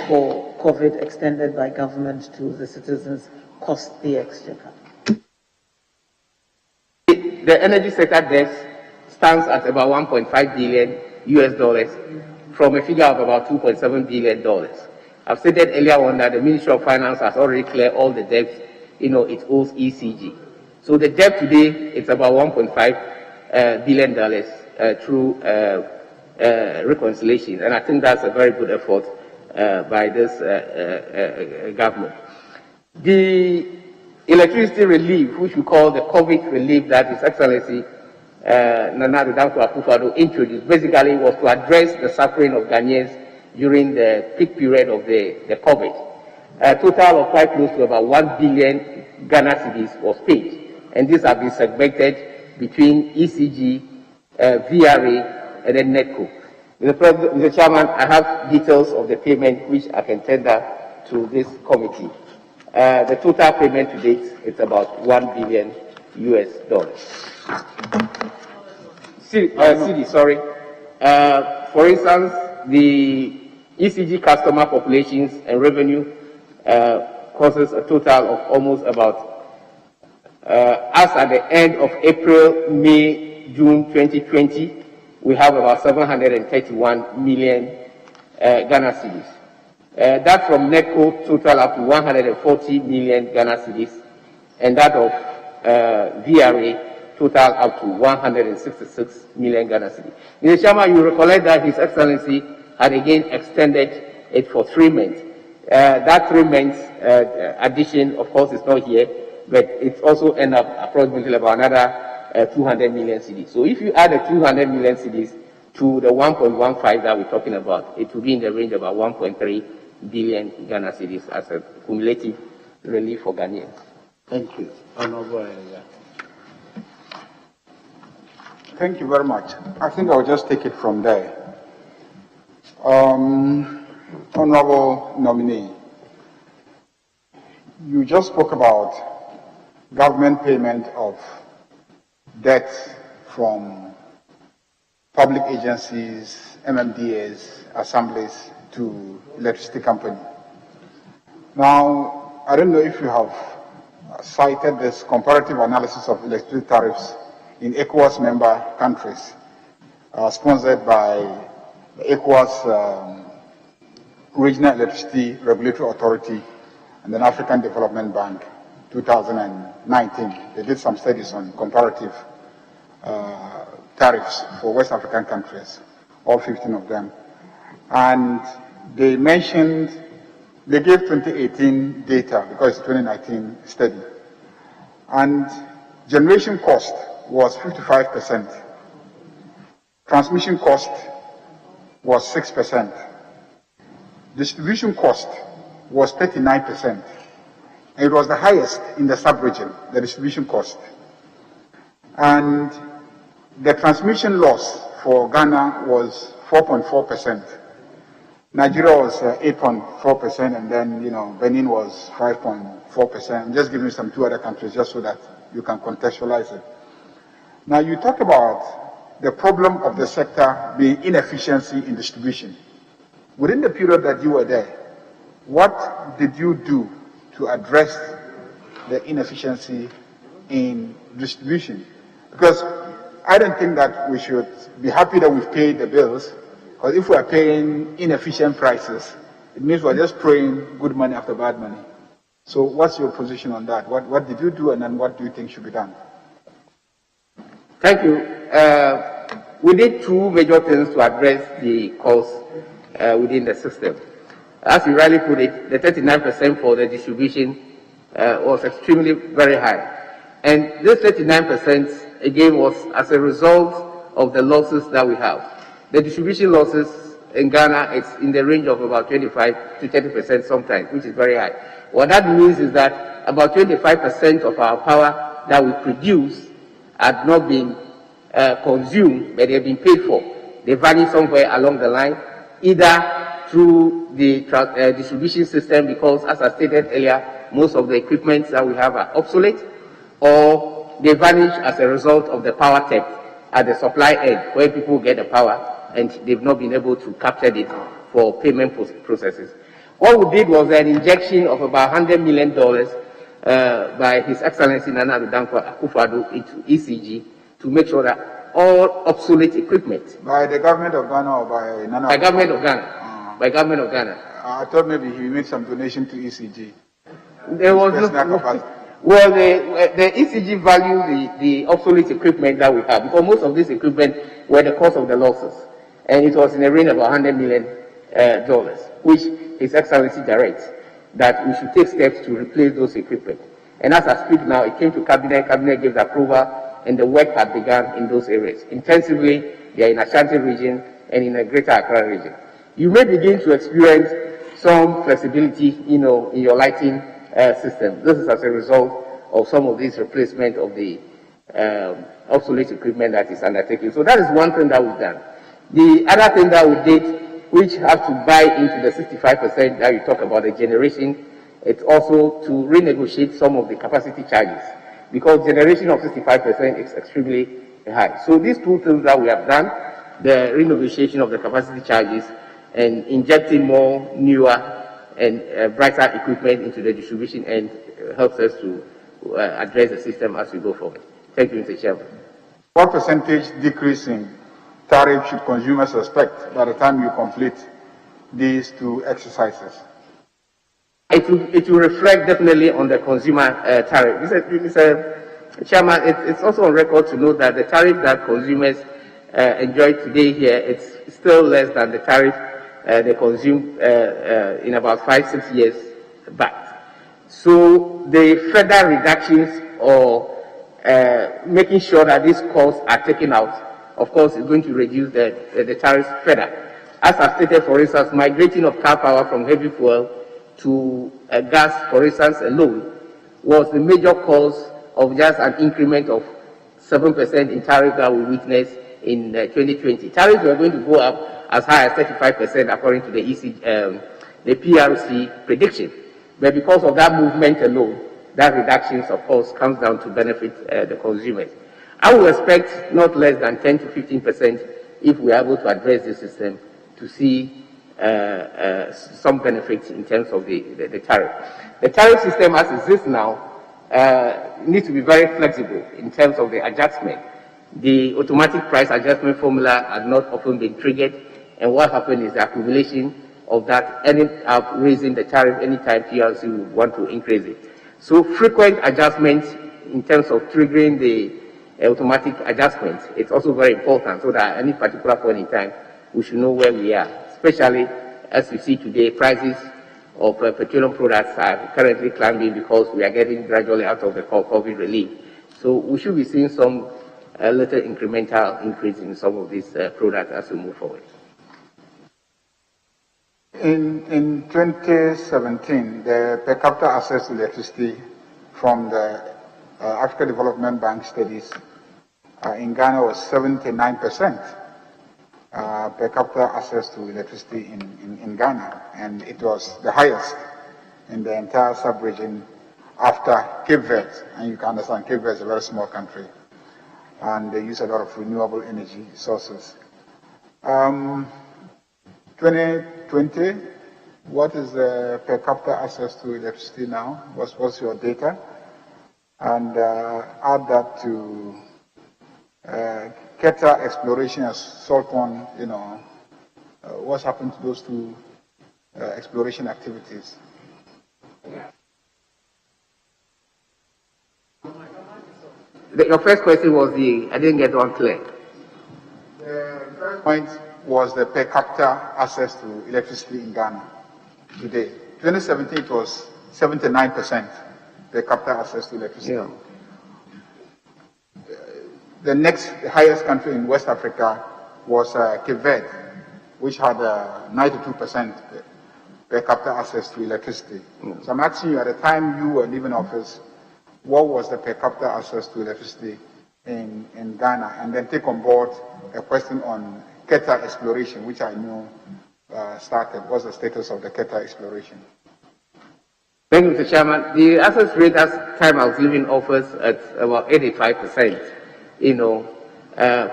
for COVID extended by government to the citizens cost the exchequer? The energy sector debt stands at about $1.5 billion from a figure of about $2.7 billion. I've stated earlier on that the Ministry of Finance has already cleared all the debts, it owes ECG. So the debt today, it's about $1.5 billion through reconciliation. And I think that's a very good effort by this government. The electricity relief, which we call the COVID relief that His Excellency Nana Addo Akufo-Addo introduced, basically was to address the suffering of Ghanaians during the peak period of the COVID. A total of quite close to about 1 billion Ghana cedis was paid. And these have been segmented between ECG, VRA, and then NETCO. Mr. Chairman, I have details of the payment which I can tender to this committee. The total payment to date is about $1 billion. CD, sorry. For instance, the ECG customer populations and revenue causes a total of almost about, as at the end of April, May, June 2020, we have about 731 million Ghana cedis. That from NETCO total up to 140 million Ghana cedis, and that of VRA total up to 166 million Ghana cedis. Mr. Chairman, you recollect that His Excellency had again extended it for 3 months. That 3 months addition, of course, is not here, but it also ends up approximately about another 200 million cedis. So if you add the 200 million cedis to the 1.15 that we're talking about, it will be in the range of about 1.3 billion Ghana cedis as a cumulative relief for Ghanaians. Thank you. Honorable. Thank you very much. I think I'll just take it from there. Honorable nominee, you just spoke about government payment of debt from public agencies, MMDAs, assemblies to electricity company. Now, I don't know if you have cited this comparative analysis of electricity tariffs in ECOWAS member countries, sponsored by the ECOWAS Regional Electricity Regulatory Authority and then African Development Bank, 2019. They did some studies on comparative tariffs for West African countries, all 15 of them. And they mentioned, they gave 2018 data because it's a 2019 study. And generation cost was 55%. Transmission cost was 6%. Distribution cost was 39%. And it was the highest in the sub-region, the distribution cost. And the transmission loss for Ghana was 4.4%. Nigeria was 8.4%, and then, Benin was 5.4%. I'm just giving you some 2 other countries just so that you can contextualize it. Now, you talk about the problem of the sector being inefficiency in distribution. Within the period that you were there, what did you do to address the inefficiency in distribution? Because I don't think that we should be happy that we've paid the bills, because if we're paying inefficient prices, it means we're just throwing good money after bad money. So what's your position on that? What did you do, and then what do you think should be done? Thank you. We did 2 major things to address the costs within the system. As you rightly put it, the 39% for the distribution was extremely very high. And this 39% again, was as a result of the losses that we have. The distribution losses in Ghana is in the range of about 25 to 30% sometimes, which is very high. What that means is that about 25% of our power that we produce had not been consumed, but they have been paid for. They vanish somewhere along the line, either through the distribution system, because, as I stated earlier, most of the equipment that we have are obsolete, or they vanish as a result of the power theft at the supply end, where people get the power and they've not been able to capture it for payment processes. What we did was an injection of about $100 million by His Excellency Nana Addo Dankwa Akufo-Addo into ECG to make sure that all obsolete equipment. By the government of Ghana or by Nana? By government of Ghana. By government of Ghana. I thought maybe he made some donation to ECG. There was no. Well, the ECG value the obsolete equipment that we have, because most of this equipment were the cause of the losses, and it was in the range of $100 million, which His Excellency directs that we should take steps to replace those equipment. And as I speak now, it came to Cabinet, Cabinet gave the approval, and the work had begun in those areas. Intensively, they are in Ashanti region and in the Greater Accra region. You may begin to experience some flexibility, in your lighting system. This is as a result of some of these replacement of the obsolete equipment that is undertaken. So that is one thing that we've done. The other thing that we did, which has to buy into the 65% that you talk about, the generation, it's also to renegotiate some of the capacity charges, because generation of 65% is extremely high. So these two things that we have done, the renegotiation of the capacity charges and injecting more newer and brighter equipment into the distribution end, helps us to address the system as we go forward. Thank you, Mr. Chairman. What percentage decrease in tariff should consumers expect by the time you complete these two exercises? It will reflect definitely on the consumer tariff. Mr. Chairman, it's also on record to note that the tariff that consumers enjoy today here, it's still less than the tariff they consumed in about 5-6 years back. So the further reductions or making sure that these costs are taken out, of course, is going to reduce the tariffs further. As I stated, for instance, migrating of car power from heavy fuel to gas, for instance, alone, was the major cause of just an increment of 7% in tariff that we witnessed in 2020. Tariffs were going to go up as high as 35% according to the PRC prediction. But because of that movement alone, that reductions, of course, comes down to benefit the consumers. I would expect not less than 10 to 15% if we are able to address the system to see some benefits in terms of the tariff. The tariff system as it exists now needs to be very flexible in terms of the adjustment. The automatic price adjustment formula has not often been triggered, and what happened is the accumulation of that ending up raising the tariff anytime PRC would want to increase it. So frequent adjustments in terms of triggering the automatic adjustments, it's also very important, so that at any particular point in time, we should know where we are. Especially as you see today, prices of petroleum products are currently climbing because we are getting gradually out of the COVID relief. So we should be seeing some little incremental increase in some of these products as we move forward. In 2017, the per capita access to electricity from the Africa Development Bank studies in Ghana was 79%. Per capita access to electricity in Ghana, and it was the highest in the entire sub-region after Cape Verde. And you can understand Cape Verde is a very small country, and they use a lot of renewable energy sources. 2020, what is the per capita access to electricity now? What's your data? And add that to Keta exploration as Saltpond, what's happened to those two exploration activities? Your first question was I didn't get one clear. The first point was the per capita access to electricity in Ghana today. 2017 it was 79% per capita access to electricity. Yeah. the next highest country in West Africa was Cape Verde, which had 92% per capita access to electricity. So I'm asking you, at the time you were leaving office, what was the per capita access to electricity in Ghana? And then take on board a question on Keta exploration, which I know started. What's the status of the Keta exploration? Thank you, Mr. Chairman. The access rate at time I was leaving office at about 85%,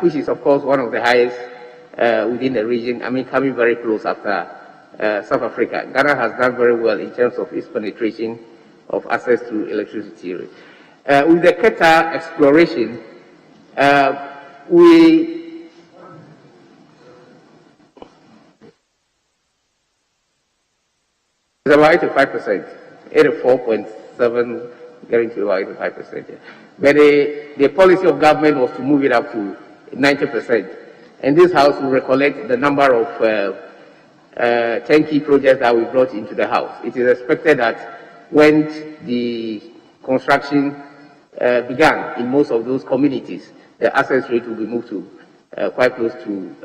which is of course one of the highest within the region. I mean, coming very close after South Africa. Ghana has done very well in terms of its penetration of access to electricity. With the Keta exploration, it's about 85%, 84.7, getting to about 85%. Yeah. But the policy of government was to move it up to 90%. And this House will recollect the number of 10 key projects that we brought into the House. It is expected that when the construction began in most of those communities, the access rate will be moved to quite close to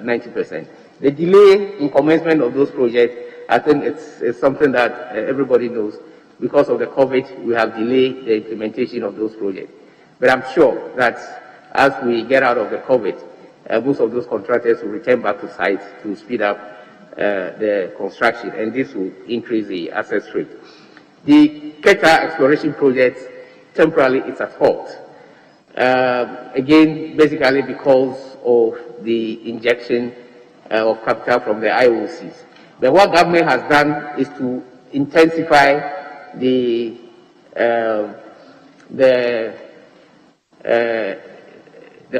90%. The delay in commencement of those projects, I think it's something that everybody knows. Because of the COVID, we have delayed the implementation of those projects. But I'm sure that as we get out of the COVID, most of those contractors will return back to site to speed up the construction, and this will increase the access rate. The Keta exploration project, temporarily it's at halt. Again, basically because of the injection of capital from the IOCs. But what government has done is to intensify the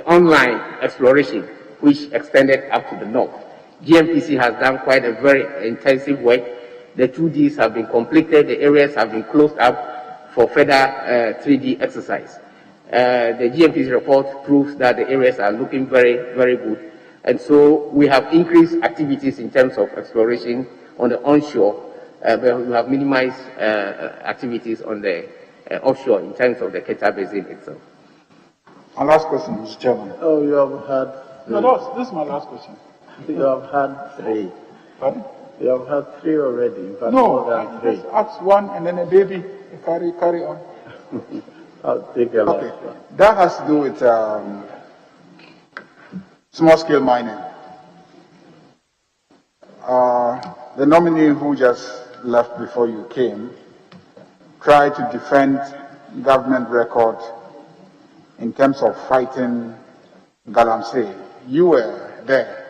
online exploration, which extended up to the north. GMPC has done quite a very intensive work. The 2Ds have been completed. The areas have been closed up for further 3D exercise. The GMPC report proves that the areas are looking very, very good. And so we have increased activities in terms of exploration on the onshore, but we have minimized activities on the offshore in terms of the Keta Basin itself. My last question, Mr. Chairman. Oh, you have had... No, this is my last question. You have had 3. Pardon? You have had 3 already. In fact, No, more than 3. just ask one and then a baby. Carry on. I'll take a last Okay. one. That has to do with small-scale mining. The nominee who just left before you came tried to defend government record in terms of fighting galamsey. You were there.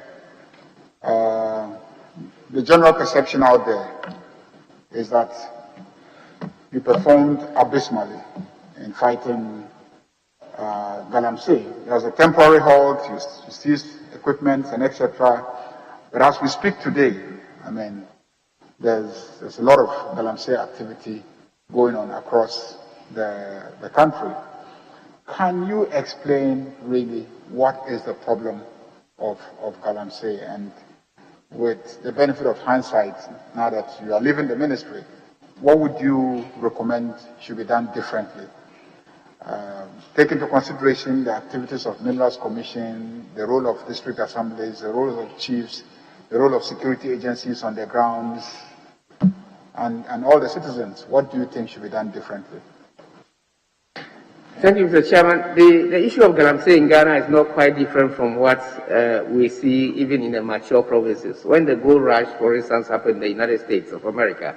The general perception out there is that you performed abysmally in fighting galamsey. There was a temporary halt, you seized equipment and etc. But as we speak today, I mean, there's a lot of galamsey activity going on across the country. Can you explain really what is the problem of galamsey, and with the benefit of hindsight, now that you are leaving the ministry, what would you recommend should be done differently? Take into consideration the activities of Minerals Commission, the role of district assemblies, the role of chiefs, the role of security agencies on the grounds, and all the citizens. What do you think should be done differently? Thank you, Mr. Chairman. The issue of galamsey in Ghana is not quite different from what we see even in the mature provinces. When the gold rush, for instance, happened in the United States of America,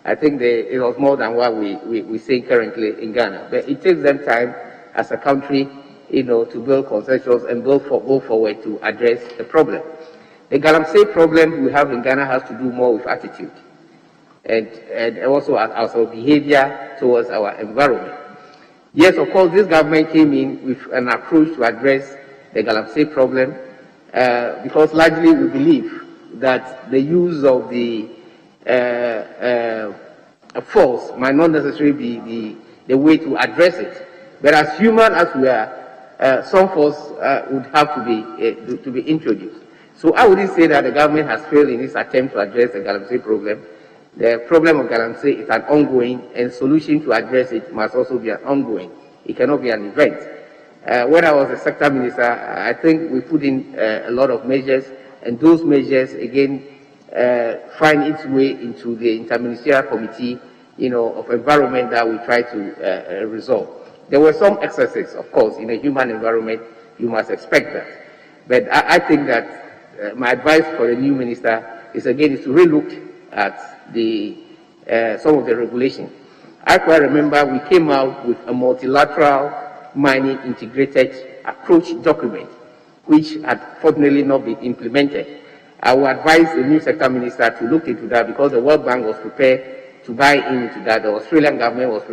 I think it was more than what we see currently in Ghana. But it takes them time as a country, to build consensus and go forward to address the problem. The galamsey problem we have in Ghana has to do more with attitude and also our behavior towards our environment. Yes, of course, this government came in with an approach to address the galamsey problem because largely we believe that the use of the force might not necessarily be the way to address it. But as human as we are, some force would have to be introduced. So I wouldn't say that the government has failed in its attempt to address the galamsey problem. The problem of galamsey is an ongoing, and solution to address it must also be an ongoing. It cannot be an event. When I was a sector minister, I think we put in a lot of measures, and those measures again find its way into the interministerial committee, of environment that we try to resolve. There were some excesses, of course, in a human environment. You must expect that. But I think that my advice for the new minister is to relook at some of the regulations. I quite remember we came out with a multilateral mining integrated approach document, which had fortunately not been implemented. I would advise the new sector minister to look into that, because the World Bank was prepared to buy into that. The Australian government was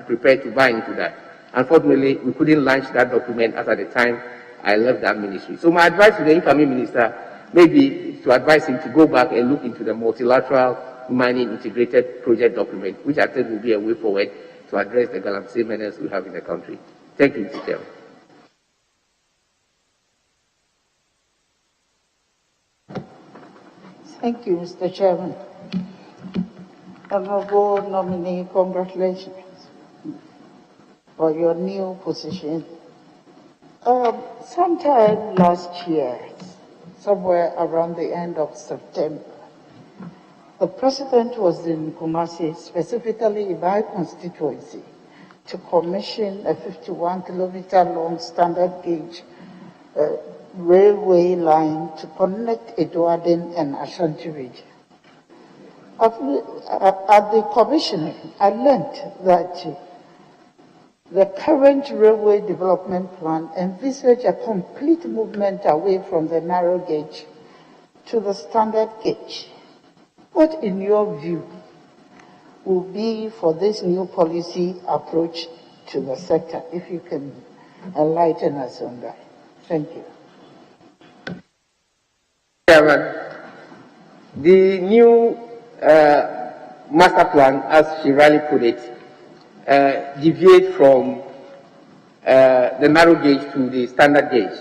prepared to buy into that. Unfortunately, we couldn't launch that document as at the time I left that ministry. So my advice to the incoming minister maybe to advise him to go back and look into the multilateral mining integrated project document, which I think will be a way forward to address the galamsey menace we have in the country. Thank you, Mr. Chairman. Thank you, Mr. Chairman. Honorable nominee, congratulations for your new position. Sometime last year, somewhere around the end of September, the President was in Kumasi, specifically in my constituency, to commission a 51-kilometer long standard gauge railway line to connect Eduarden and Ashanti region. At the commissioning, I learned that the current railway development plan envisaged a complete movement away from the narrow gauge to the standard gauge. What, in your view, will be for this new policy approach to the sector, if you can enlighten us on that? Thank you. Chairman, the new master plan, as she rightly put it, deviate from the narrow gauge to the standard gauge.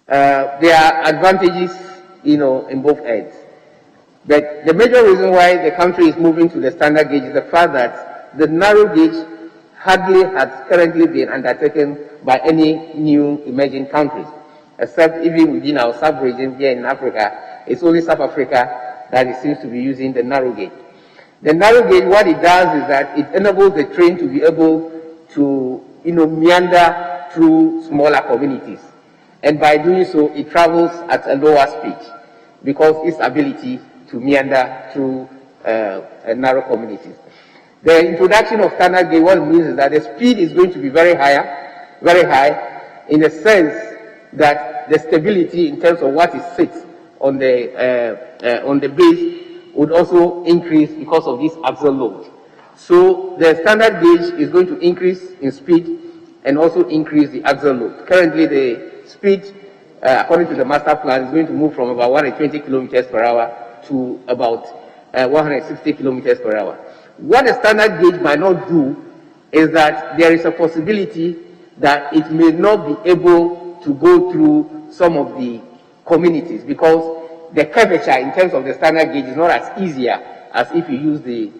There are advantages, in both ends. But the major reason why the country is moving to the standard gauge is the fact that the narrow gauge hardly has currently been undertaken by any new emerging countries, except even within our sub-region here in Africa. It's only South Africa that it seems to be using the narrow gauge. The narrow gauge, what it does is that it enables the train to be able to, meander through smaller communities. And by doing so, it travels at a lower speed because its ability to meander through narrow communities. The introduction of standard gauge, what it means is that the speed is going to be very high, in the sense that the stability in terms of what it sits on the base would also increase because of this axial load. So the standard gauge is going to increase in speed and also increase the axial load. Currently, the speed, according to the master plan, is going to move from about 120 kilometers per hour to about 160 kilometers per hour. What the standard gauge might not do is that there is a possibility that it may not be able to go through some of the communities, because the curvature in terms of the standard gauge is not as easier as if you use the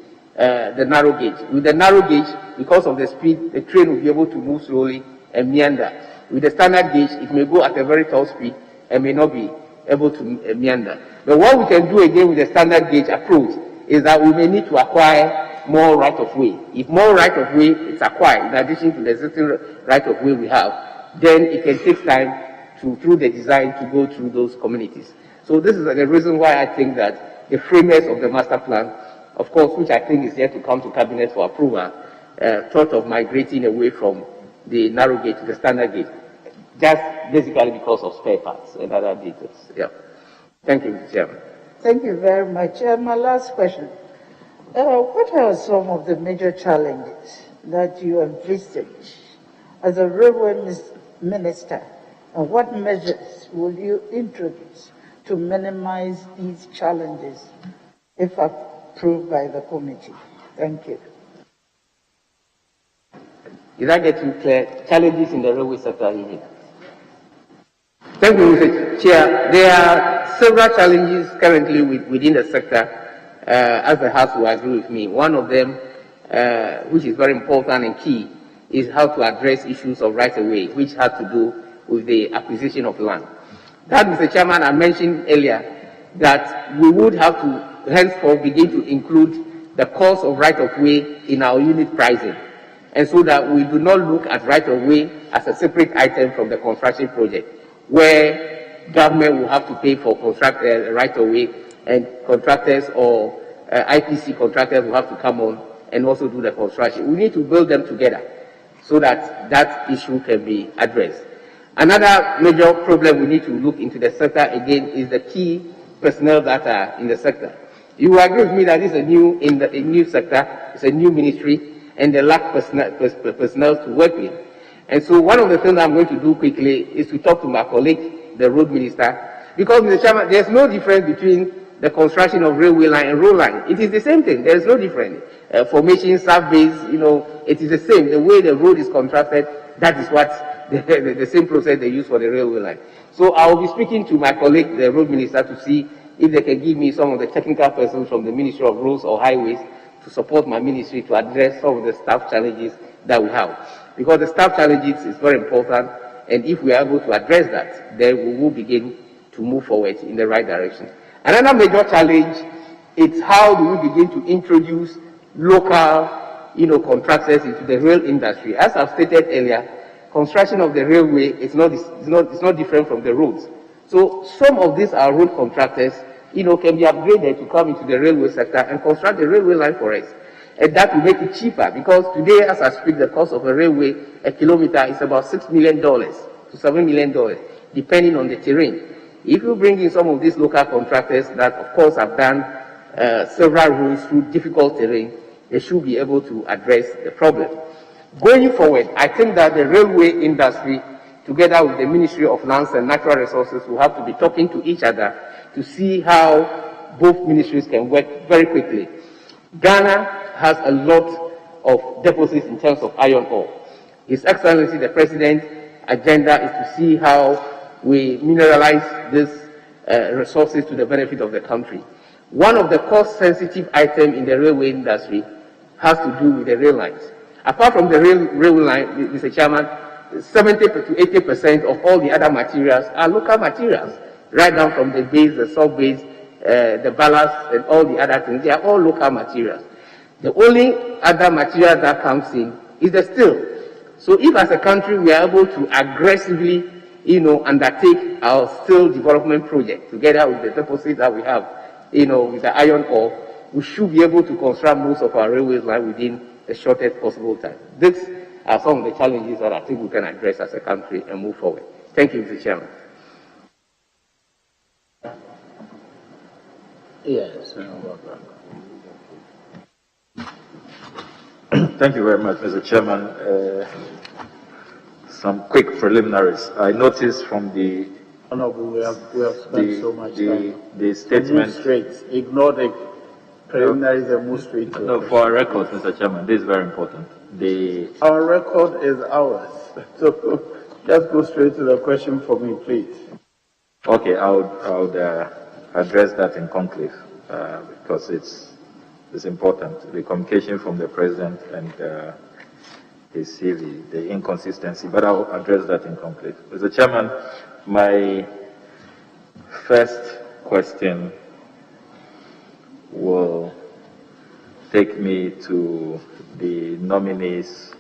narrow gauge. With the narrow gauge, because of the speed, the train will be able to move slowly and meander. With the standard gauge, it may go at a very tall speed and may not be able to meander. But what we can do again with the standard gauge approach is that we may need to acquire more right-of-way. If more right-of-way is acquired, in addition to the existing right-of-way we have, then it can take time through the design to go through those communities. So this is the reason why I think that the framers of the master plan, of course, which I think is yet to come to cabinet for approval, thought of migrating away from the narrow gauge to the standard gauge, just basically because of spare parts and other details. Yeah. Thank you, Mr. Chairman. Thank you very much. My last question. What are some of the major challenges that you envisage as a railway minister, and what measures will you introduce to minimize these challenges if approved by the committee? Thank you. Did I get you clear? Challenges in the railway sector, you mean? Thank you, Mr. Chair. There are several challenges currently within the sector, as the House will agree with me. One of them, which is very important and key, is how to address issues of right-of-way, which has to do with the acquisition of land. That, Mr. Chairman, I mentioned earlier that we would have to henceforth begin to include the cost of right-of-way in our unit pricing, and so that we do not look at right-of-way as a separate item from the construction project, where government will have to pay for right-of-way, and contractors or IPC contractors will have to come on and also do the construction. We need to build them together so that that issue can be addressed. Another major problem we need to look into the sector again is the key personnel that are in the sector. You will agree with me that this is a new sector, it's a new ministry, and they lack personnel to work with. And so one of the things I'm going to do quickly is to talk to my colleague, the road minister, because, Mr. Chairman, there's no difference between the construction of railway line and road line. It is the same thing. There is no difference. Formation, surveys, it is the same. The way the road is contracted, that is what the same process they use for the railway line. So I will be speaking to my colleague, the road minister, to see if they can give me some of the technical persons from the Ministry of Roads or Highways to support my ministry to address some of the staff challenges that we have. Because the staff challenges is very important, and if we are able to address that, then we will begin to move forward in the right direction. Another major challenge is how do we begin to introduce local, contractors into the rail industry. As I've stated earlier, construction of the railway is not different from the roads. So some of these are road contractors, can be upgraded to come into the railway sector and construct the railway line for us. And that will make it cheaper, because today, as I speak, the cost of a railway, a kilometer, is about $6 million to $7 million, depending on the terrain. If you bring in some of these local contractors that, of course, have done several routes through difficult terrain, they should be able to address the problem. Going forward, I think that the railway industry, together with the Ministry of Lands and Natural Resources, will have to be talking to each other to see how both ministries can work very quickly. Ghana has a lot of deposits in terms of iron ore. His Excellency, the President's agenda is to see how we mineralize these resources to the benefit of the country. One of the cost-sensitive items in the railway industry has to do with the rail lines. Apart from the railway line, Mr. Chairman, 70 to 80% of all the other materials are local materials, right down from the base, the sub base, the ballast, and all the other things. They are all local materials. The only other material that comes in is the steel. So if as a country we are able to aggressively, undertake our steel development project together with the deposit that we have, with the iron ore, we should be able to construct most of our railways line within the shortest possible time. These are some of the challenges that I think we can address as a country and move forward. Thank you, Mr. Chairman. Yes. Thank you very much, Mr. Chairman. Some quick preliminaries. I noticed from the Honorable, we have spent so much time. The statement. Ignore the preliminaries and move straight to No, for our records, Mr. Chairman, this is very important. Our record is ours. So just go straight to the question for me, please. Okay, I would address that in conclave because it's important. The communication from the President and his CV, the inconsistency, but I'll address that in conclave. Mr. Chairman, my first question will take me to the nominee's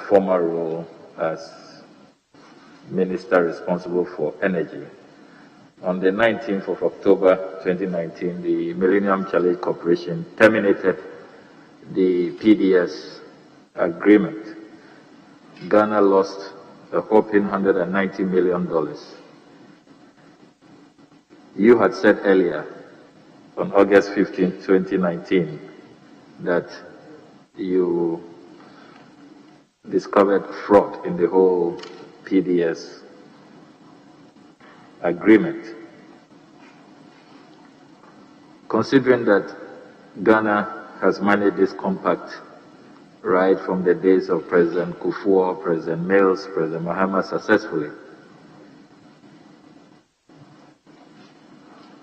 former role as Minister responsible for energy. On the 19th of October 2019, the Millennium Challenge Corporation terminated the PDS agreement. Ghana lost a whopping $190 million. You had said earlier, on August 15, 2019, that you discovered fraud in the whole PDS agreement. Considering that Ghana has managed this compact right from the days of President Kufuor, President Mills, President Mahama successfully,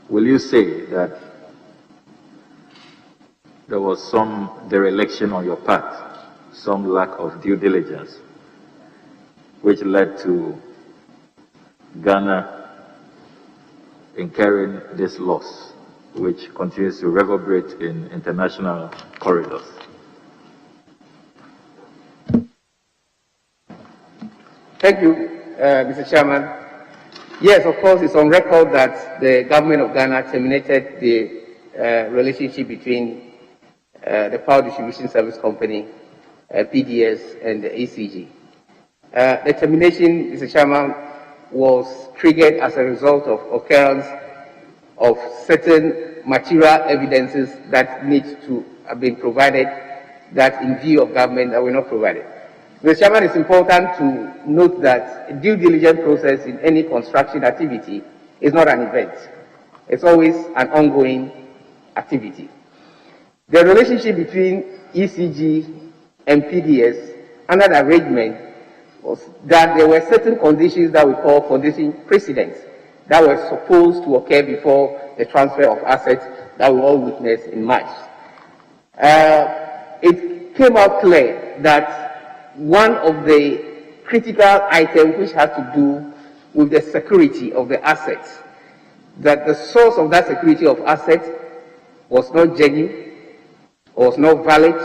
will you say that there was some dereliction on your part some lack of due diligence, which led to Ghana incurring this loss, which continues to reverberate in international corridors. Thank you, Mr. Chairman. Yes, of course, it's on record that the government of Ghana terminated the relationship between the Power Distribution Service Company, PDS, and the ECG. The termination, Mr. Chairman, was triggered as a result of occurrence of certain material evidences that need to have been provided, that in view of government that were not provided. Mr. Chairman, it's important to note that a due diligence process in any construction activity is not an event. It's always an ongoing activity. The relationship between ECG and PDS under the arrangement was that there were certain conditions that we call condition precedents that were supposed to occur before the transfer of assets that we all witnessed in March. It came out clear that one of the critical items which has to do with the security of the assets, that the source of that security of assets was not genuine, was not valid,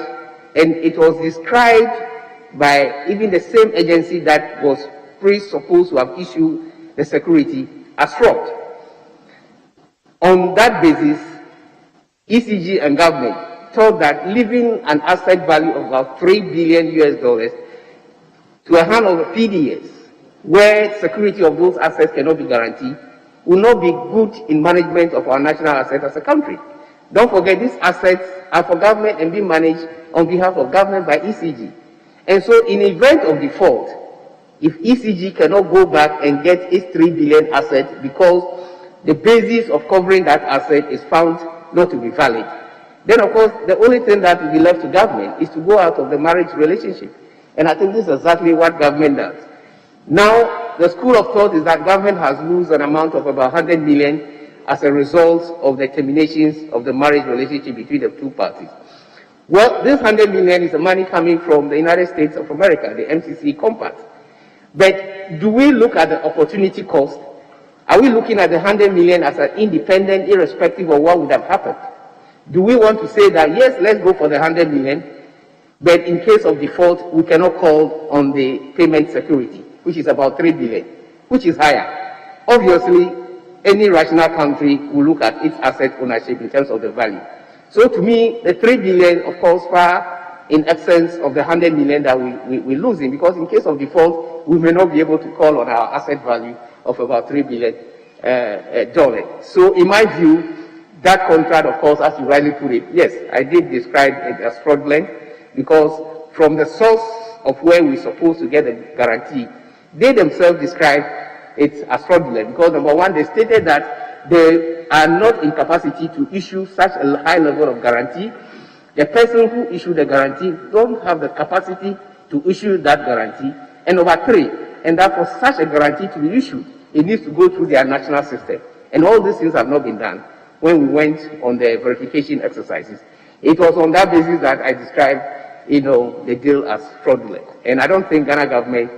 and it was described by even the same agency that was presupposed to have issued the security as fraud. On that basis, ECG and government thought that leaving an asset value of about $3 billion to a hand of the PDS, where security of those assets cannot be guaranteed, will not be good in management of our national assets as a country. Don't forget, these assets are for government and being managed on behalf of government by ECG. And so in event of default, if ECG cannot go back and get its $3 billion asset because the basis of covering that asset is found not to be valid, then of course the only thing that will be left to government is to go out of the marriage relationship. And I think this is exactly what government does. Now, the school of thought is that government has lost an amount of about 100 million as a result of the terminations of the marriage relationship between the two parties. Well, this 100 million is the money coming from the United States of America, the MCC compact. But do we look at the opportunity cost? Are we looking at the 100 million as an independent, irrespective of what would have happened? Do we want to say that, yes, let's go for the 100 million, but in case of default, we cannot call on the payment security, which is about 3 billion, which is higher? Obviously, any rational country will look at its asset ownership in terms of the value. So to me, the 3 billion, of course, far in excess of the 100 million that we're losing, because in case of default, we may not be able to call on our asset value of about $3 billion. So in my view, that contract, of course, as you rightly put it, yes, I did describe it as fraudulent, because from the source of where we're supposed to get the guarantee, they themselves described it as fraudulent, because number one, they stated that they are not in capacity to issue such a high level of guarantee. The person who issued the guarantee don't have the capacity to issue that guarantee. And number three, and that for such a guarantee to be issued, it needs to go through their national system. And all these things have not been done when we went on the verification exercises. It was on that basis that I described, the deal as fraudulent. And I don't think Ghana government,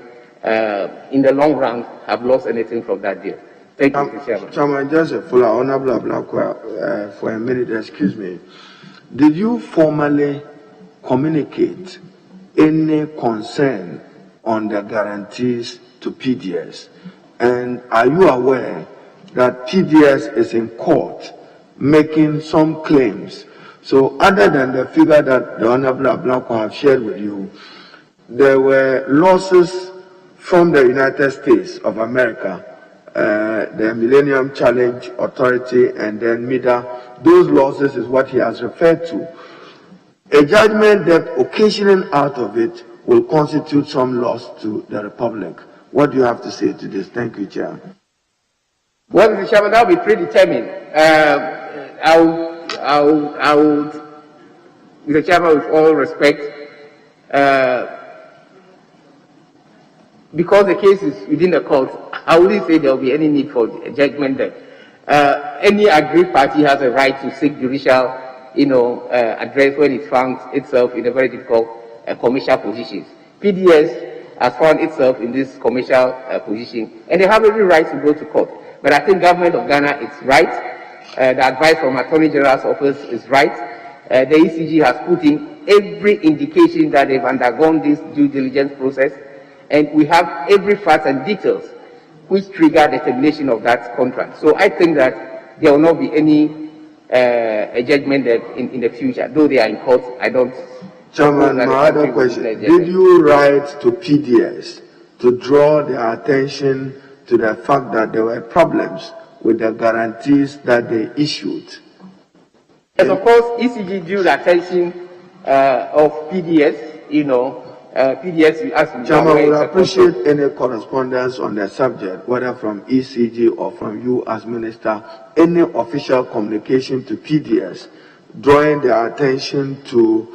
in the long run, have lost anything from that deal. Thank you, Mr. Chairman. Chairman, just a follow Honorable Ablakwa, for a minute, excuse me. Did you formally communicate any concern on the guarantees to PDS? And are you aware that PDS is in court making some claims? So other than the figure that the Honorable Ablakwa have shared with you, there were losses from the United States of America, the Millennium Challenge Authority, and then MIDA. Those losses is what he has referred to. A judgment that occasioning out of it will constitute some loss to the Republic. What do you have to say to this? Thank you, Chair. Well, Mr. Chairman, that will be predetermined. I would, Mr. Chairman, with all respect, because the case is within the court, I wouldn't say there will be any need for a judgment there. Any aggrieved party has a right to seek judicial, address when it finds itself in a very difficult commercial positions. PDS has found itself in this commercial position, and they have every right to go to court. But I think government of Ghana is right. The advice from Attorney General's office is right. The ECG has put in every indication that they've undergone this due diligence process, and we have every fact and details which trigger the termination of that contract. So I think that there will not be any judgment in the future. Though they are in court, I don't. Chairman, my other question, did you write to PDS to draw their attention to the fact that there were problems with the guarantees that they issued? Yes, of course, ECG drew the attention of PDS, PDS, as Chairman, we would appreciate any correspondence on the subject, whether from ECG or from you as Minister, any official communication to PDS, drawing their attention to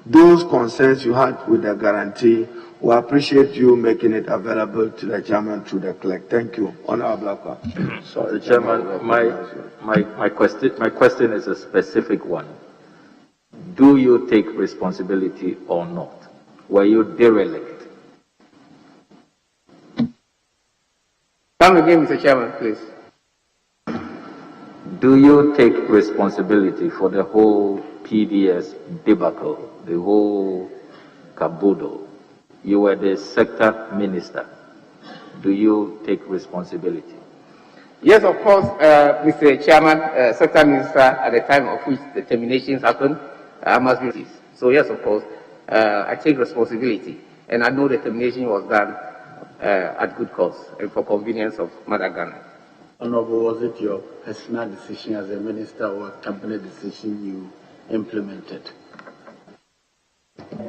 those concerns you had with the guarantee. We appreciate you making it available to the Chairman through the clerk. Thank you. Honorable Blackwell. Sorry, Chairman, my question is a specific one. Do you take responsibility or not? Were you derelict? Come again, Mr. Chairman, please. Do you take responsibility for the whole PDS debacle, the whole caboodle? You were the sector minister. Do you take responsibility? Yes, of course, Mr. Chairman, sector minister at the time of which the terminations happened, must be released. So yes, of course, I take responsibility, and I know the termination was done at good cause and for convenience of Mother Ghana. Honorable, was it your personal decision as a minister or a cabinet decision you implemented?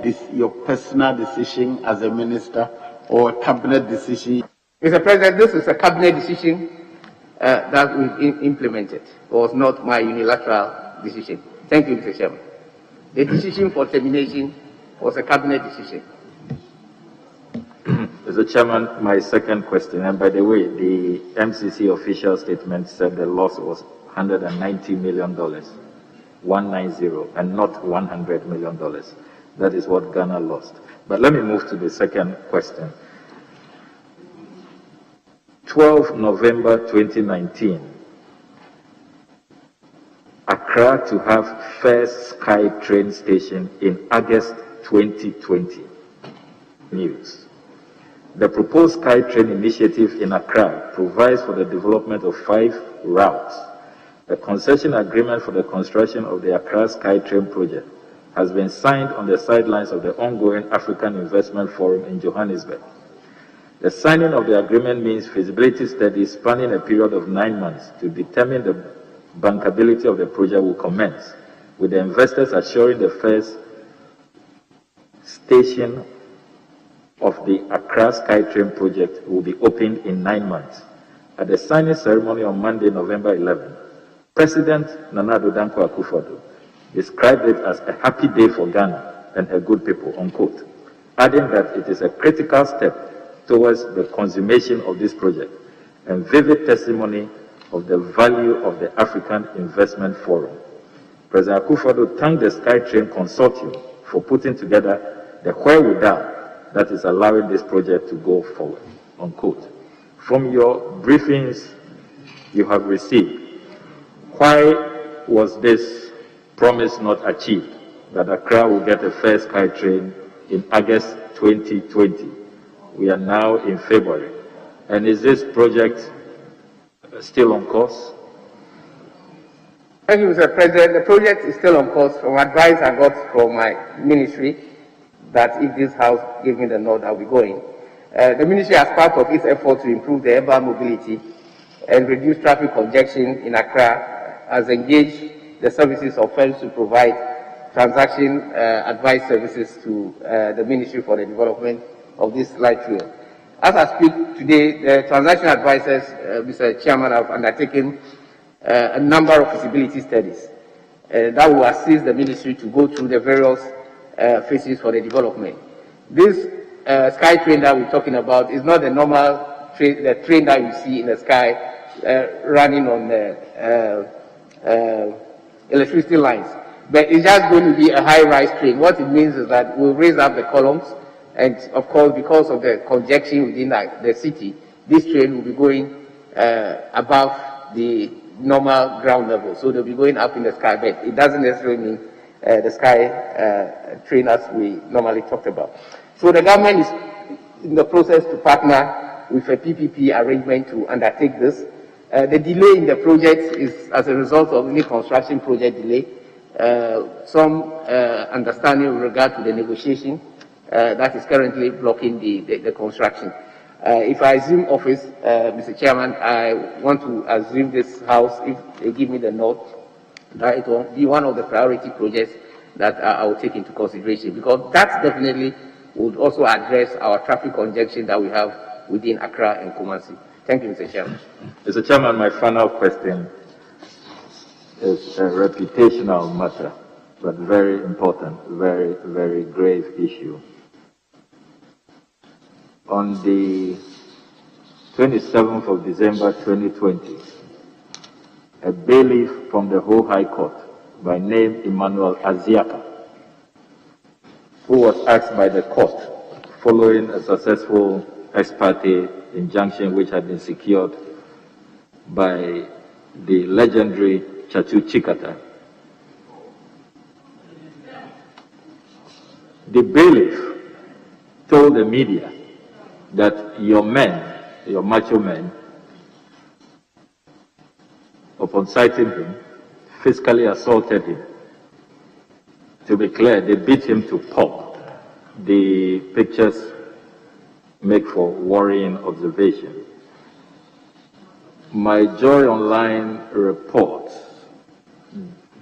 Is your personal decision as a minister or a cabinet decision? Mr. President, this is a cabinet decision that we've implemented. It was not my unilateral decision. Thank you, Mr. Chairman. The decision for termination was a cabinet decision. Mr. Chairman, my second question, and by the way, the MCC official statement said the loss was $190 million, 190, and not $100 million. That is what Ghana lost. But let me move to the second question. 12 November 2019, Accra to have first Sky train station in August 2020. News. The proposed Sky train initiative in Accra provides for the development of 5 routes. The concession agreement for the construction of the Accra Sky train project has been signed on the sidelines of the ongoing African Investment Forum in Johannesburg. The signing of the agreement means feasibility studies spanning a period of 9 months to determine the bankability of the project will commence, with the investors assuring the first station of the Accra SkyTrain project will be opened in 9 months. At the signing ceremony on Monday, November 11, President Nana Addo Dankwa Akufo-Addo described it as a happy day for Ghana and her good people, unquote, adding that it is a critical step towards the consummation of this project and vivid testimony of the value of the African Investment Forum. President Akufo-Addo thanked the SkyTrain Consortium for putting together the wherewithal that is allowing this project to go forward, unquote. From your briefings you have received, why was this promise not achieved, that Accra will get a first SkyTrain in August 2020? We are now in February. And is this project still on course? Thank you, Mr. President. The project is still on course. From advice I got from my ministry that if this House gave me the nod, I'll be going. The ministry, as part of its effort to improve the urban mobility and reduce traffic congestion in Accra, has engaged the services of firms to provide transaction advice services to the ministry for the development of this light rail. As I speak today, the transaction advisors, Mr. Chairman, have undertaken a number of feasibility studies that will assist the ministry to go through the various phases for the development. This sky train that we're talking about is not the normal train, the train that you see in the sky running on the electricity lines. but it's just going to be a high-rise train. What it means is that we'll raise up the columns, and of course, because of the congestion within the city, this train will be going above the normal ground level. So they'll be going up in the sky, but it doesn't necessarily mean the sky train as we normally talked about. So the government is in the process to partner with a PPP arrangement to undertake this. The delay in the project is as a result of any construction project delay. Some understanding with regard to the negotiation that is currently blocking the construction. If I assume office, Mr. Chairman, I want to assume this House, if they give me the nod, that it will be one of the priority projects that I will take into consideration, because that definitely would also address our traffic congestion that we have within Accra and Kumasi. Thank you, Mr. Chairman. Mr. Chairman, my final question is a reputational matter, but very important, very, very grave issue. On the 27th of December 2020, a bailiff from the Ho High Court by name Emmanuel Aziaka, who was asked by the court following a successful ex parte injunction which had been secured by the legendary Chachu Chikata. The bailiff told the media that your men, your macho men, upon citing him, physically assaulted him. To be clear, they beat him to pulp. The pictures make for worrying observation. My Joy Online reports,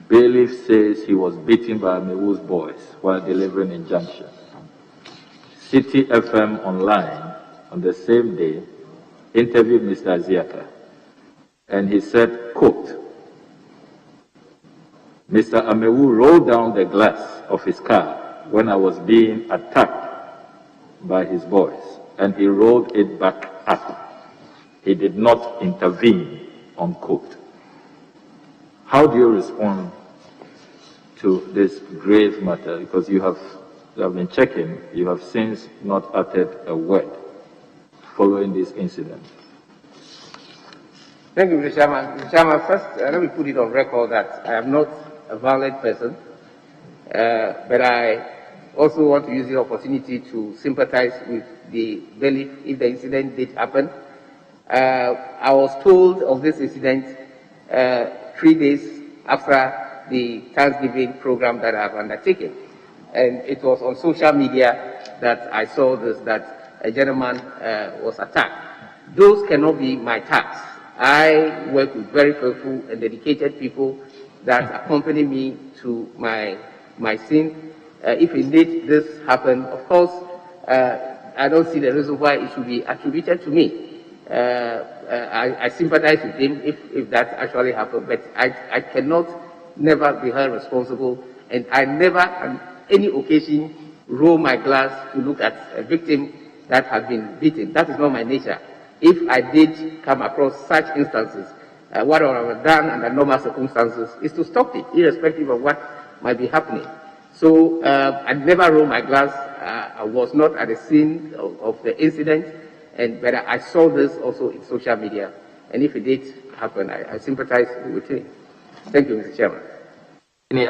bailiff says he was beaten by Amewu's boys while delivering injunction. City FM Online on the same day interviewed Mr. Aziaka, and he said, quote, Mr. Amewu rolled down the glass of his car when I was being attacked by his boys, and he rolled it back up. He did not intervene, unquote. How do you respond to this grave matter? Because you have been checking, you have since not uttered a word following this incident. Thank you, Mr. Chairman. Mr. Chairman, first, let me put it on record that I am not a violent person, but I also want to use the opportunity to sympathize with the bailiff if the incident did happen. I was told of this incident 3 days after the Thanksgiving program that I've undertaken. And it was on social media that I saw this, that a gentleman was attacked. Those cannot be my tasks. I work with very faithful and dedicated people that accompany me to my scene. If indeed this happened, of course, I don't see the reason why it should be attributed to me. I sympathize with him if that actually happened, but I cannot never be held responsible, and I never on any occasion roll my glass to look at a victim that has been beaten. That is not my nature. If I did come across such instances, what I would have done under normal circumstances is to stop it, irrespective of what might be happening. So I never roll my glass. I was not at the scene of the incident, but I saw this also in social media. And if it did happen, I sympathize with him. Thank you, Mr. Chairman. Any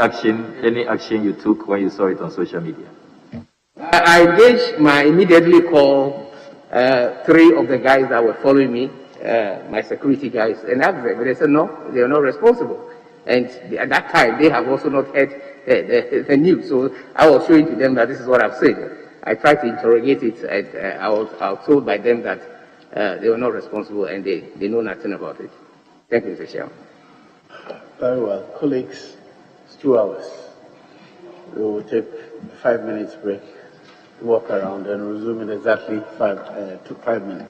action you took when you saw it on social media? I engaged, immediately called 3 of the guys that were following me, my security guys, and asked them, but they said no, they are not responsible. And at that time, they have also not heard the news. So I was showing to them that this is what I've said. I tried to interrogate it, and I was told by them that they were not responsible and they know nothing about it. Thank you, Mr. Chairman. Very well. Colleagues, it's 2 hours. We will take a 5 minutes break, walk around, and resume in exactly 5 minutes.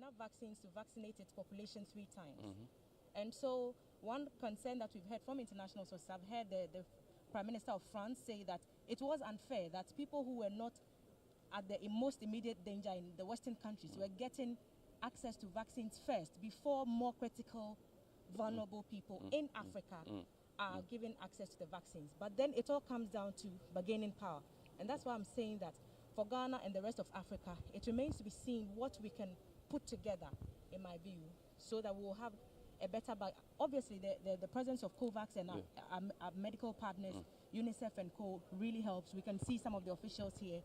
enough vaccines to vaccinate its population 3 times. And so one concern that we've heard from international sources, I've heard the Prime Minister of France say that it was unfair that people who were not at the most immediate danger in the Western countries were getting access to vaccines first before more critical, vulnerable people in Africa are given access to the vaccines. But then it all comes down to bargaining power. And that's why I'm saying that for Ghana and the rest of Africa, it remains to be seen what we can put together, in my view, so that we'll have a better obviously the presence of COVAX and our medical partners, UNICEF and co, really helps. We can see some of the officials here.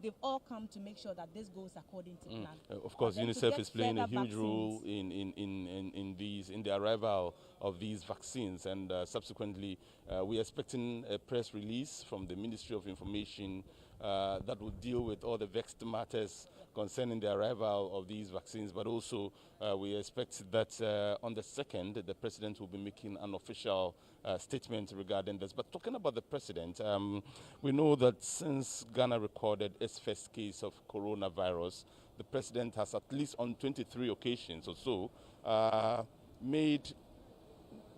They've all come to make sure that this goes according to plan. Of course, UNICEF is playing a huge role in the arrival of these vaccines, and subsequently we are expecting a press release from the Ministry of Information that will deal with all the vexed matters concerning the arrival of these vaccines, but also we expect that on the 2nd, the President will be making an official statement regarding this. But talking about the President, we know that since Ghana recorded its first case of coronavirus, the President has at least on 23 occasions or so made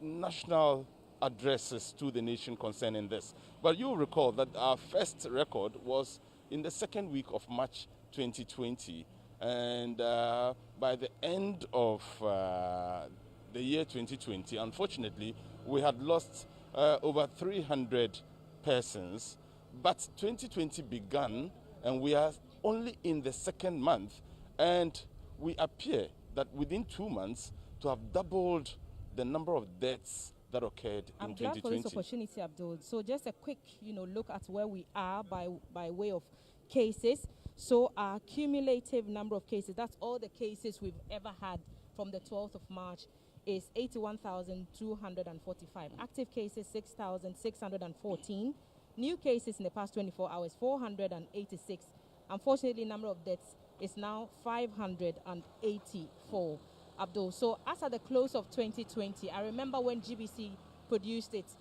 national addresses to the nation concerning this. But you'll recall that our first record was in the 2nd week of March 2020, and by the end of the year 2020, unfortunately, we had lost over 300 persons, but 2020 began and we are only in the 2nd month, and we appear that within 2 months to have doubled the number of deaths that occurred in 2020. I'm glad for this opportunity, Abdul. So just a quick, look at where we are by way of cases. So our cumulative number of cases, that's all the cases we've ever had from the 12th of March, is 81,245. Active cases, 6,614. New cases in the past 24 hours, 486. Unfortunately, number of deaths is now 584. Abdul. So as at the close of 2020, I remember when GBC produced its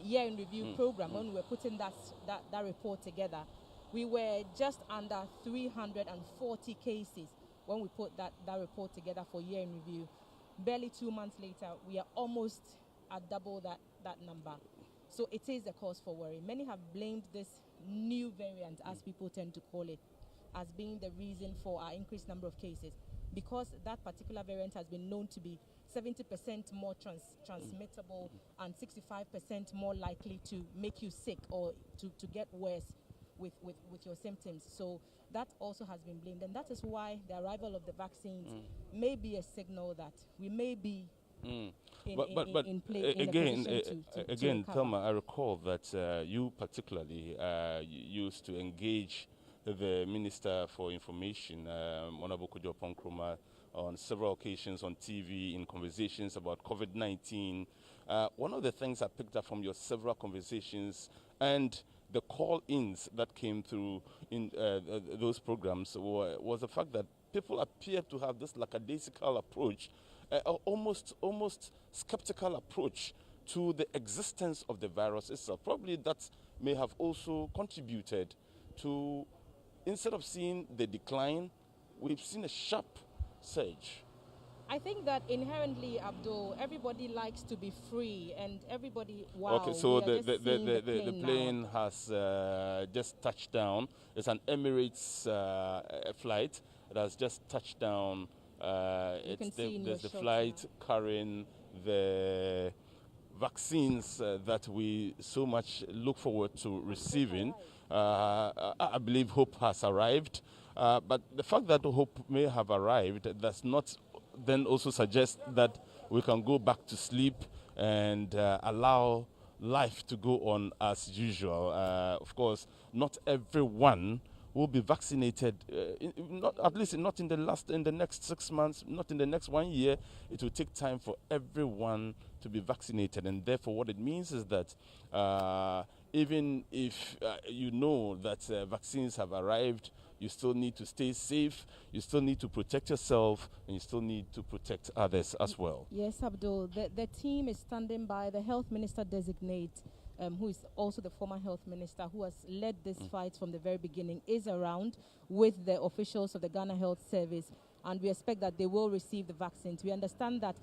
year in review program, when we were putting that report together, we were just under 340 cases when we put that report together for year in review. Barely 2 months later, we are almost at double that number. So it is a cause for worry. Many have blamed this new variant, as people tend to call it, as being the reason for our increased number of cases, because that particular variant has been known to be 70% more transmittable and 65% more likely to make you sick or to get worse with your symptoms. So that also has been blamed, and that is why the arrival of the vaccines may be a signal that we may be again, Thelma, I recall that you particularly used to engage the Minister for Information, Honorable Kojo Ponkroma, on several occasions on TV in conversations about COVID-19. One of the things I picked up from your several conversations and the call-ins that came through in those programs was the fact that people appear to have this lackadaisical approach, almost skeptical approach to the existence of the virus itself. Probably that may have also contributed to, instead of seeing the decline, we've seen a sharp surge. I think that inherently, Abdul, everybody likes to be free, and everybody, Okay, so the plane has just touched down. It's an Emirates flight. It has just touched down. There's the flight carrying the vaccines that we so much look forward to receiving. I believe hope has arrived. But the fact that hope may have arrived does not then also suggest that we can go back to sleep and allow life to go on as usual. Of course, not everyone will be vaccinated, at least not in the next 6 months, not in the next 1 year. It will take time for everyone to be vaccinated, and therefore what it means is that even if you know that vaccines have arrived, you still need to stay safe, you still need to protect yourself, and you still need to protect others as well. Yes, Abdul. The team is standing by. The health minister designate, who is also the former health minister, who has led this fight from the very beginning, is around with the officials of the Ghana Health Service and we expect that they will receive the vaccines. We understand that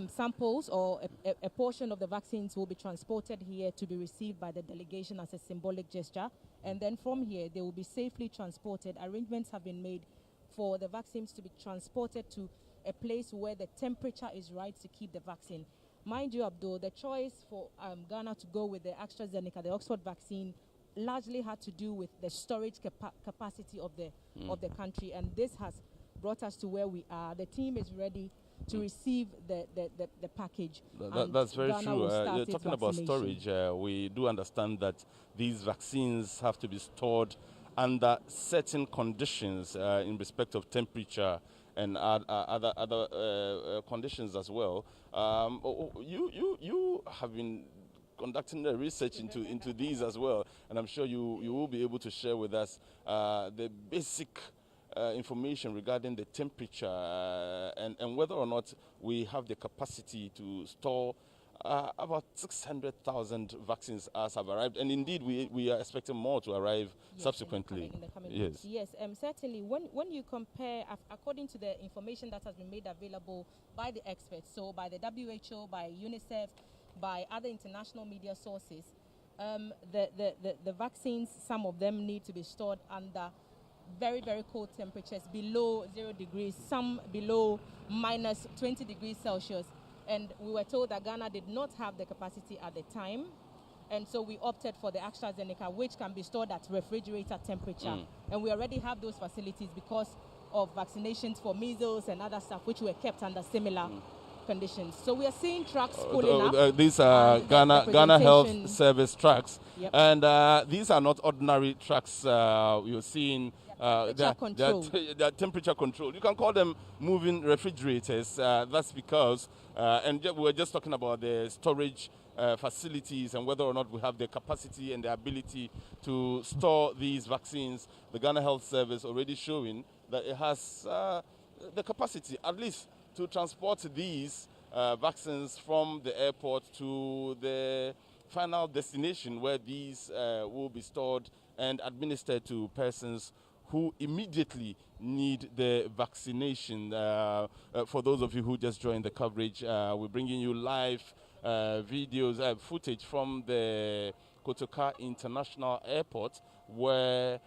samples or a portion of the vaccines will be transported here to be received by the delegation as a symbolic gesture, and then from here they will be safely transported. Arrangements have been made for the vaccines to be transported to a place where the temperature is right to keep the vaccine. Mind you, Abdul, the choice for Ghana to go with the AstraZeneca, the Oxford vaccine, largely had to do with the storage capacity of the country, and this has brought us to where we are. The team is ready to receive the package. That's very Ghana true. will start You're its talking about vaccination. storage. We do understand that these vaccines have to be stored under certain conditions in respect of temperature and other conditions as well. You have been conducting the research into these as well, and I'm sure you will be able to share with us the basic information regarding the temperature and whether or not we have the capacity to store about 600,000 vaccines as have arrived, and indeed we are expecting more to arrive subsequently. In the coming Yes. weeks. Yes, certainly. When you compare, according to the information that has been made available by the experts, so by the WHO, by UNICEF, by other international media sources, the vaccines, some of them need to be stored under very, very cold temperatures, below 0 degrees, some below minus 20 degrees Celsius. And we were told that Ghana did not have the capacity at the time. And so we opted for the AstraZeneca, which can be stored at refrigerator temperature. And we already have those facilities because of vaccinations for measles and other stuff, which were kept under similar conditions. So we are seeing trucks pulling up. These are Ghana Health Service trucks. Yep. And these are not ordinary trucks. You're seeing they're temperature controlled. You can call them moving refrigerators. That's because, and we were just talking about the storage facilities and whether or not we have the capacity and the ability to store these vaccines. The Ghana Health Service already showing that it has the capacity, at least, to transport these vaccines from the airport to the final destination where these will be stored and administered to persons who immediately need the vaccination. For those of you who just joined the coverage, we're bringing you live videos, footage from the Kotoka International Airport, where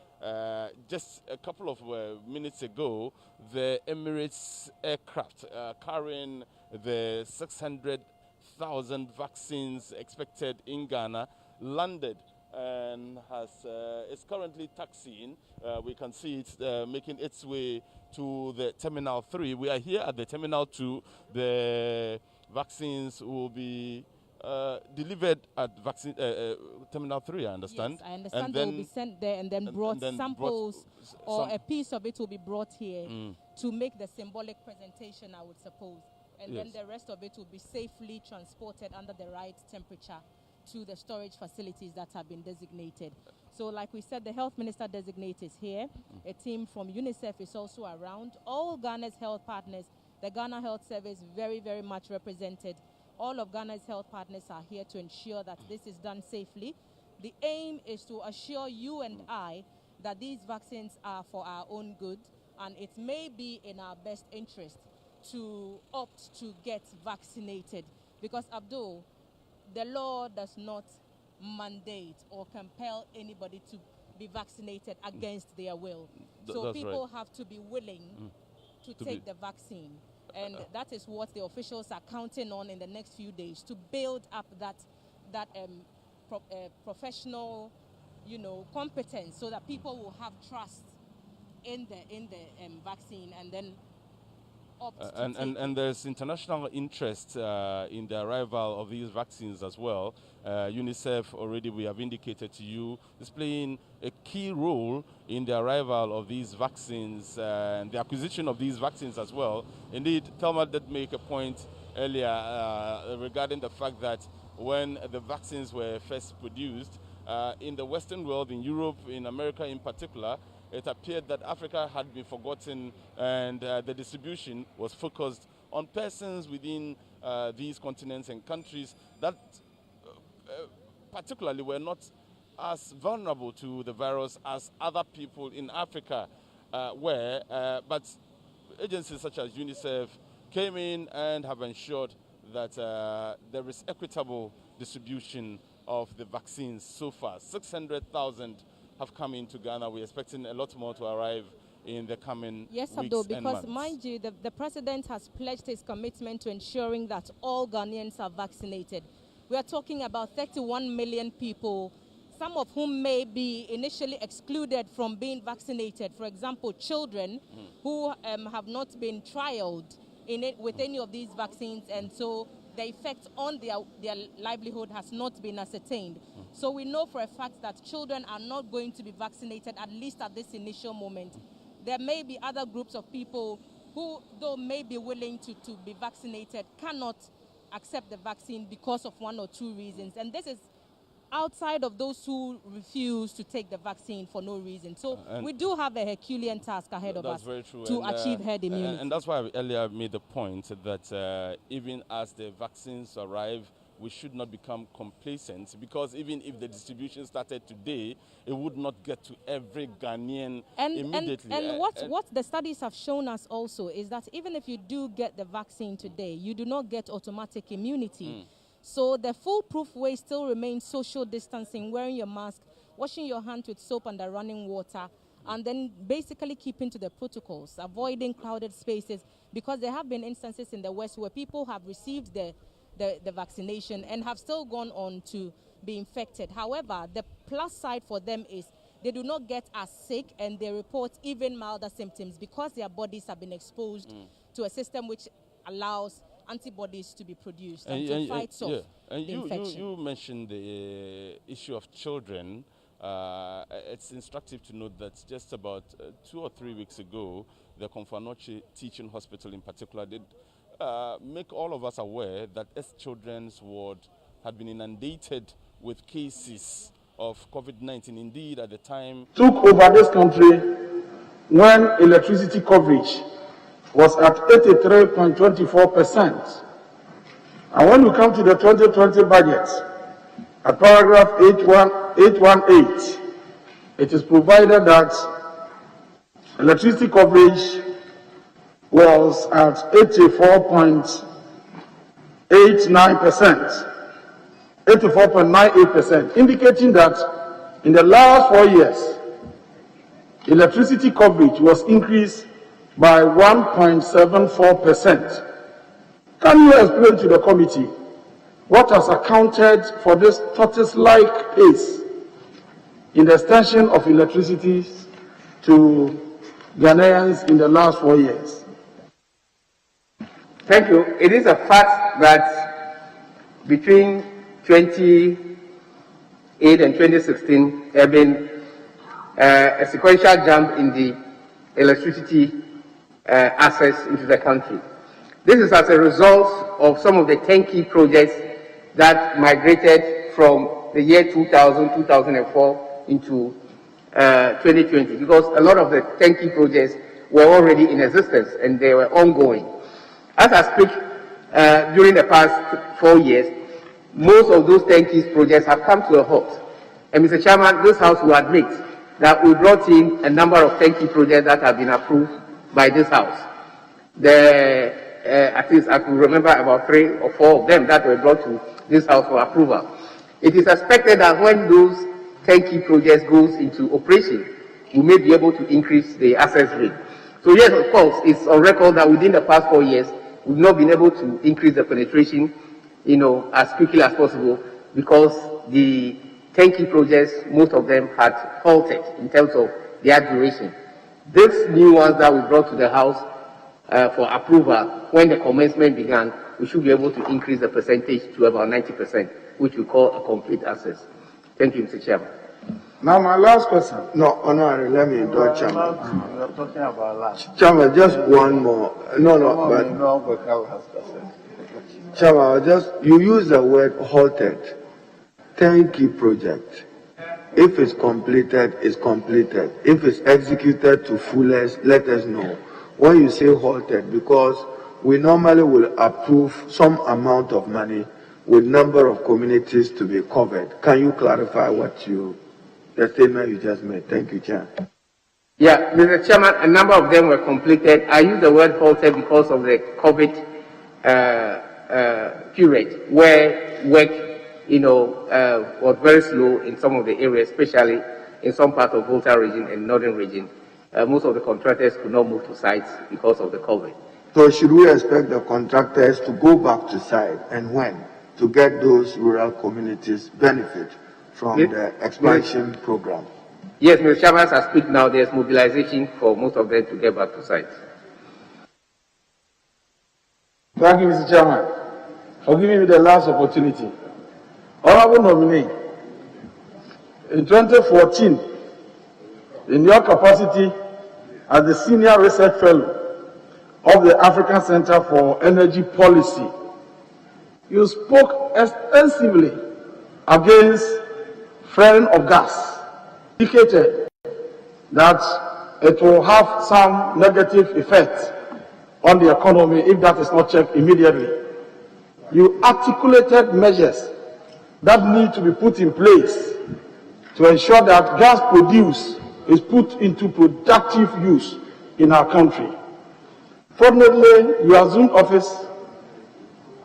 just a couple of minutes ago, the Emirates aircraft carrying the 600,000 vaccines expected in Ghana landed and is currently taxiing. We can see it making its way to the Terminal 3. We are here at the Terminal 2. The vaccines will be delivered at Terminal 3, I understand. Yes, I understand they will be sent there and then brought samples or a piece of it will be brought here to make the symbolic presentation, I would suppose. And then the rest of it will be safely transported under the right temperature to the storage facilities that have been designated. So like we said, the health minister designate is here. A team from UNICEF is also around. All Ghana's health partners, the Ghana Health Service very, very much represented. All of Ghana's health partners are here to ensure that this is done safely. The aim is to assure you and I that these vaccines are for our own good, and it may be in our best interest to opt to get vaccinated. Because, Abdul, the law does not mandate or compel anybody to be vaccinated against their will. So people have to be willing to take the vaccine. And that is what the officials are counting on in the next few days, to build up that professional, competence, so that people will have trust in the vaccine and then opt to take it. And there's international interest in the arrival of these vaccines as well. UNICEF already, we have indicated to you, is playing a key role in the arrival of these vaccines and the acquisition of these vaccines as well. Indeed, Thelma did make a point earlier regarding the fact that when the vaccines were first produced in the Western world, in Europe, in America in particular, it appeared that Africa had been forgotten, and the distribution was focused on persons within these continents and countries that particularly were not as vulnerable to the virus as other people in Africa were. But agencies such as UNICEF came in and have ensured that there is equitable distribution of the vaccines so far. 600,000 have come into Ghana. We're expecting a lot more to arrive in the coming weeks Abdul, and because months. mind you, the president has pledged his commitment to ensuring that all Ghanaians are vaccinated. We are talking about 31 million people, some of whom may be initially excluded from being vaccinated. For example, children who have not been trialed with any of these vaccines, and so the effect on their livelihood has not been ascertained. So we know for a fact that children are not going to be vaccinated, at least at this initial moment. There may be other groups of people who, though may be willing to be vaccinated, cannot accept the vaccine because of one or two reasons. And this is outside of those who refuse to take the vaccine for no reason. So we do have a Herculean task ahead of us to achieve herd immunity. And that's why I earlier made the point that even as the vaccines arrive, we should not become complacent, because even if the distribution started today, it would not get to every Ghanaian immediately. And what the studies have shown us also is that even if you do get the vaccine today, you do not get automatic immunity. So the foolproof way still remains social distancing, wearing your mask, washing your hands with soap under running water, and then basically keeping to the protocols, avoiding crowded spaces, because there have been instances in the West where people have received the vaccination and have still gone on to be infected. However, the plus side for them is they do not get as sick and they report even milder symptoms because their bodies have been exposed to a system which allows antibodies to be produced and to fight off the infection. You mentioned the issue of children. It's instructive to note that just about 2 or 3 weeks ago, the Konfanoche Teaching Hospital in particular did make all of us aware that its children's ward had been inundated with cases of COVID-19. Indeed, at the time, took over this country when electricity coverage was at 83.24%. And when we come to the 2020 budget, at paragraph 818, it is provided that electricity coverage was at 84.98%, indicating that in the last 4 years, electricity coverage was increased by 1.74%. Can you explain to the committee what has accounted for this tortoise-like pace in the extension of electricity to Ghanaians in the last 4 years? Thank you. It is a fact that between 2008 and 2016, there have been a sequential jump in the electricity access into the country. This is as a result of some of the 10 key projects that migrated from the year 2000, 2004 into 2020, because a lot of the 10 key projects were already in existence and they were ongoing. As I speak, during the past 4 years, most of those 10 key projects have come to a halt. And Mr. Chairman, this House will admit that we brought in a number of 10 key projects that have been approved by this House. At least I can remember about 3 or 4 of them that were brought to this House for approval. It is expected that when those 10 key projects goes into operation, we may be able to increase the access rate. So yes, of course, it's on record that within the past 4 years, we've not been able to increase the penetration, as quickly as possible, because the 10 key projects, most of them had halted in terms of their duration. These new ones that we brought to the House for approval, when the commencement began, we should be able to increase the percentage to about 90%, which we call a complete access. Thank you, Mr. Chairman. Now, my last question. No, Honorary, let me indulge Chairman. We are talking about last. Chairman, just one more. Chairman, you use the word halted. 10 key project. If it's completed, it's completed. If it's executed to fullest, let us know. When you say halted, because we normally will approve some amount of money with number of communities to be covered. Can you clarify the statement you just made? Thank you, Chair. Yeah, Mr. Chairman, a number of them were completed. I use the word halted because of the COVID period, where work, was very slow in some of the areas, especially in some parts of Volta region and northern region. Most of the contractors could not move to sites because of the COVID. So should we expect the contractors to go back to site, and when, to get those rural communities benefit from the expansion program? Yes, Mr. Chairman, as I speak now, there's mobilization for most of them to get back to site. Thank you, Mr. Chairman, for giving me the last opportunity. Honorable nominee, in 2014, in your capacity as the Senior Research Fellow of the African Center for Energy Policy, you spoke extensively against flaring of gas, indicated that it will have some negative effect on the economy if that is not checked immediately. You articulated measures that need to be put in place to ensure that gas produced is put into productive use in our country. Fortunately, you assumed office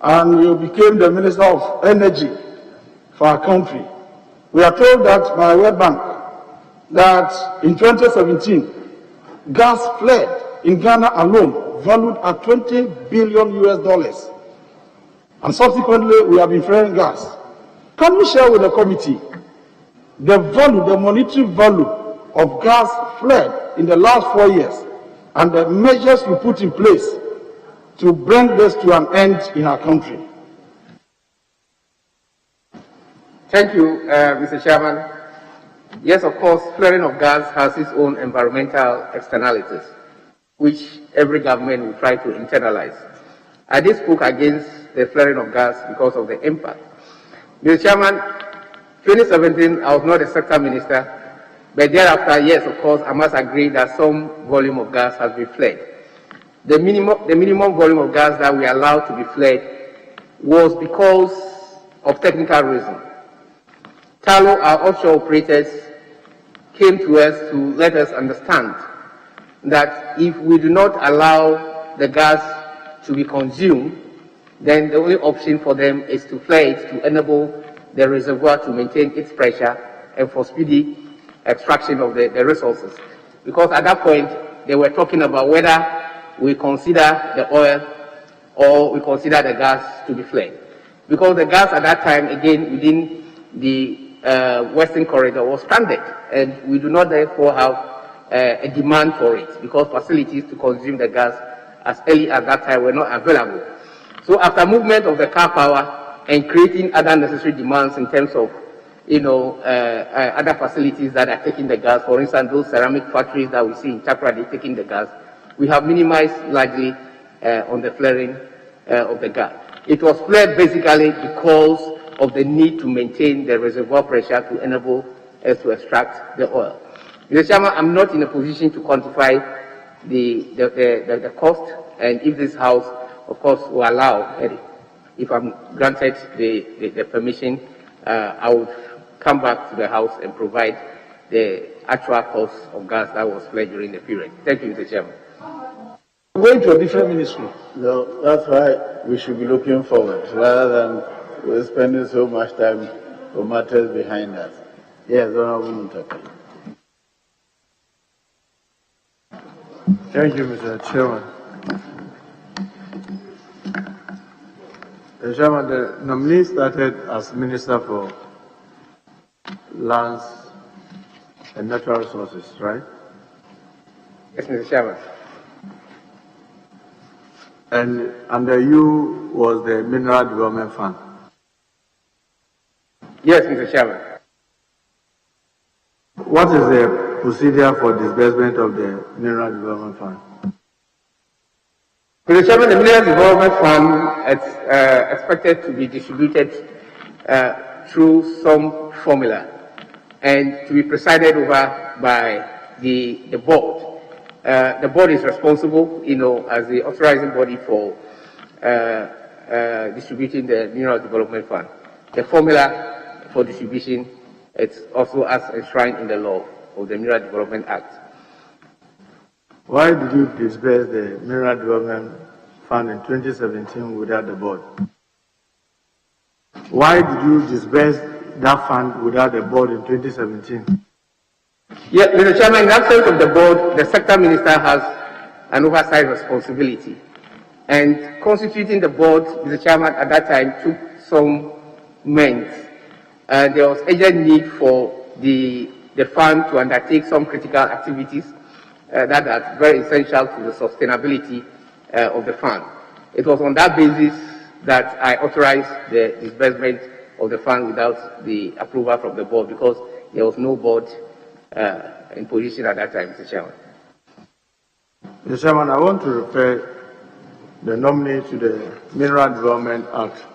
and you became the Minister of Energy for our country. We are told that by World Bank that in 2017, gas fled in Ghana alone, valued at $20 billion. And subsequently, we have been flaring gas. Can you share with the committee the value, the monetary value of gas fled in the last 4 years and the measures you put in place to bring this to an end in our country? Thank you, Mr. Chairman. Yes, of course, flaring of gas has its own environmental externalities, which every government will try to internalize. I did spoke against the flaring of gas because of the impact. Mr. Chairman, 2017, I was not a sector minister, but thereafter, yes, of course, I must agree that some volume of gas has been flared. The minimum volume of gas that we allowed to be flared was because of technical reasons. Talo, our offshore operators, came to us to let us understand that if we do not allow the gas to be consumed, then the only option for them is to flare it to enable the reservoir to maintain its pressure and for speedy extraction of the resources. Because at that point, they were talking about whether we consider the oil or we consider the gas to be flared. Because the gas at that time, again, within the Western Corridor was stranded, and we do not therefore have a demand for it because facilities to consume the gas as early as that time were not available. So after movement of the car power and creating other necessary demands in terms of other facilities that are taking the gas, for instance, those ceramic factories that we see in Takoradi taking the gas, we have minimized largely on the flaring of the gas. It was flared basically because of the need to maintain the reservoir pressure to enable us to extract the oil. Mr. Chairman, I'm not in a position to quantify the cost, and if this House, of course, will allow, if I'm granted the permission, I would come back to the House and provide the actual cost of gas that was flared during the period. Thank you, Mr. Chairman. I'm going to a different ministry. No, that's why we should be looking forward rather than we're spending so much time on matters behind us. Yes, Honorable Mutaka. Thank you, Mr. Chairman. Mr. Chairman, the nominee started as Minister for Lands and Natural Resources, right? Yes, Mr. Chairman. And under you was the Mineral Development Fund. Yes, Mr. Chairman. What is the procedure for disbursement of the Mineral Development Fund? Mr. Chairman, the Mineral Development Fund is expected to be distributed through some formula and to be presided over by the board. The board is responsible, as the authorizing body for distributing the Mineral Development Fund. The formula for distribution, it's also as enshrined in the law of the Mineral Development Act. Why did you disburse the Mineral Development Fund in 2017 without the board? Why did you disburse that fund without the board in 2017? Yeah, Mr. Chairman, in absence of the board, the sector minister has an oversight responsibility. And constituting the board, Mr. Chairman, at that time took some months. There was urgent need for the fund to undertake some critical activities that are very essential to the sustainability of the fund. It was on that basis that I authorized the disbursement of the fund without the approval from the board, because there was no board in position at that time, Mr. Chairman. Mr. Chairman, I want to refer the nominee to the Mineral Development Act,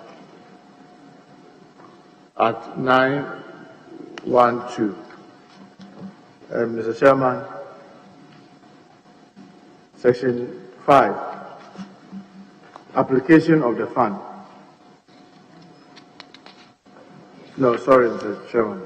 Act 912. Mr. Chairman, Section 5, application of the fund. No, sorry, Mr. Chairman.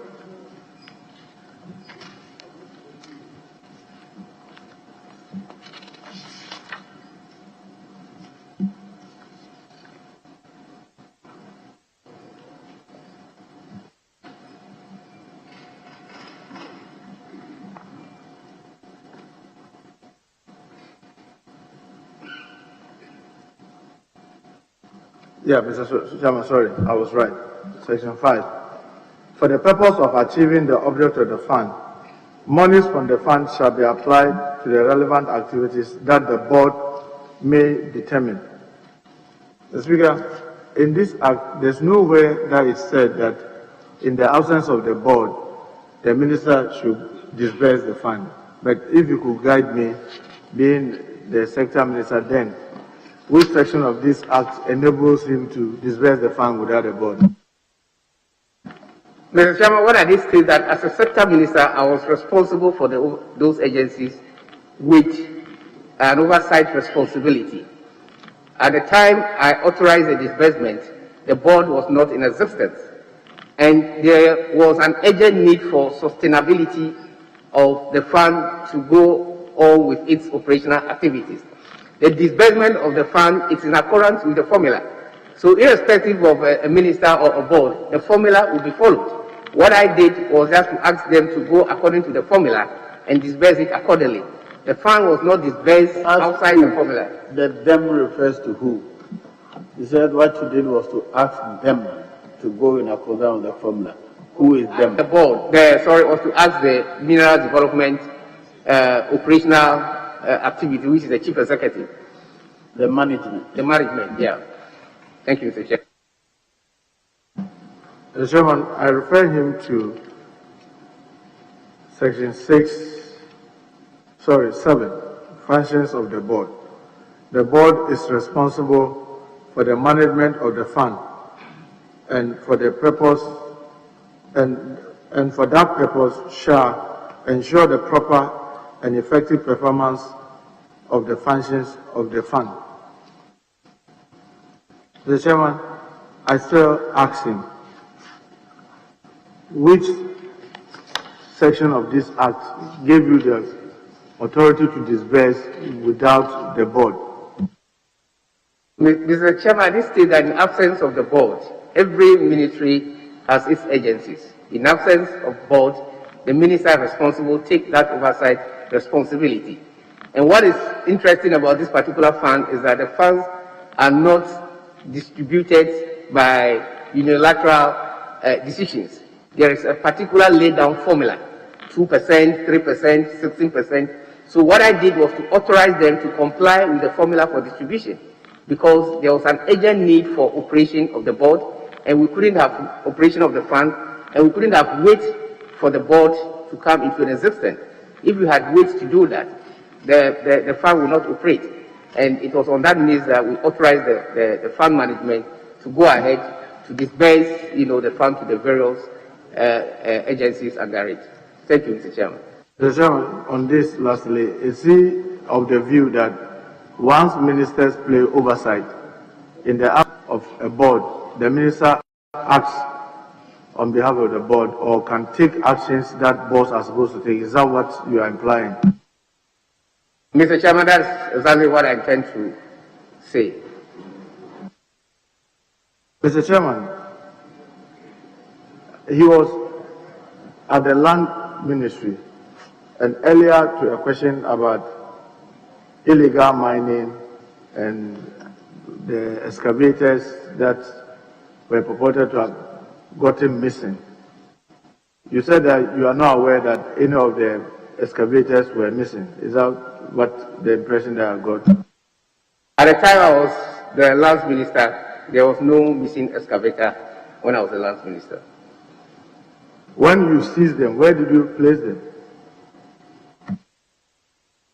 Yeah, Mr. Chairman, sorry, I was right. Section 5. For the purpose of achieving the object of the fund, monies from the fund shall be applied to the relevant activities that the board may determine. Mr. Speaker, in this act, there's nowhere that it said that in the absence of the board, the minister should disburse the fund. But if you could guide me, being the sector minister then, which section of this act enables him to disburse the fund without a board? Mr. Chairman, what I did say that as a sector minister, I was responsible for those agencies with an oversight responsibility. At the time I authorized the disbursement, the board was not in existence, and there was an urgent need for sustainability of the fund to go on with its operational activities. The disbursement of the fund is in accordance with the formula. So irrespective of a minister or a board, the formula will be followed. What I did was just to ask them to go according to the formula and disburse it accordingly. The fund was not disbursed outside the formula. The them refers to who? He said what you did was to ask them to go in accordance with the formula. Who is them? The board. Was to ask the Mineral Development Operational Activity, which is the chief executive. The management. The management, yeah. Thank you, Mr. Chair. Mr. Chairman, I refer him to Section 7, functions of the board. The board is responsible for the management of the fund and for the purpose and for that purpose shall ensure the proper and effective performance of the functions of the fund. Mr. Chairman, I still ask him, which section of this act gave you the authority to disburse without the board? Mr. Chairman, I did state that in absence of the board, every ministry has its agencies. In absence of board, the minister responsible take that oversight responsibility. And what is interesting about this particular fund is that the funds are not distributed by unilateral decisions. There is a particular laid down formula, 2%, 3%, 16%. So what I did was to authorize them to comply with the formula for distribution, because there was an urgent need for operation of the board, and we couldn't have operation of the fund, and we couldn't have wait for the board to come into existence. If we had wait to do that, the fund will not operate. And it was on that basis that we authorized the fund management to go ahead to disburse, the fund to the various agencies under it. Thank you, Mr. Chairman. Mr. Chairman, on this lastly, is he of the view that once ministers play oversight in the act of a board, the minister acts on behalf of the board or can take actions that boards are supposed to take? Is that what you are implying? Mr. Chairman, that's exactly what I intend to say. Mr. Chairman, he was at the Land Ministry, and earlier to a question about illegal mining and the excavators that were purported to have gotten missing. You said that you are not aware that any of the excavators were missing. Is that what the impression that I got? At the time I was the Lands Minister, there was no missing excavator when I was the Lands Minister. When you seized them, where did you place them?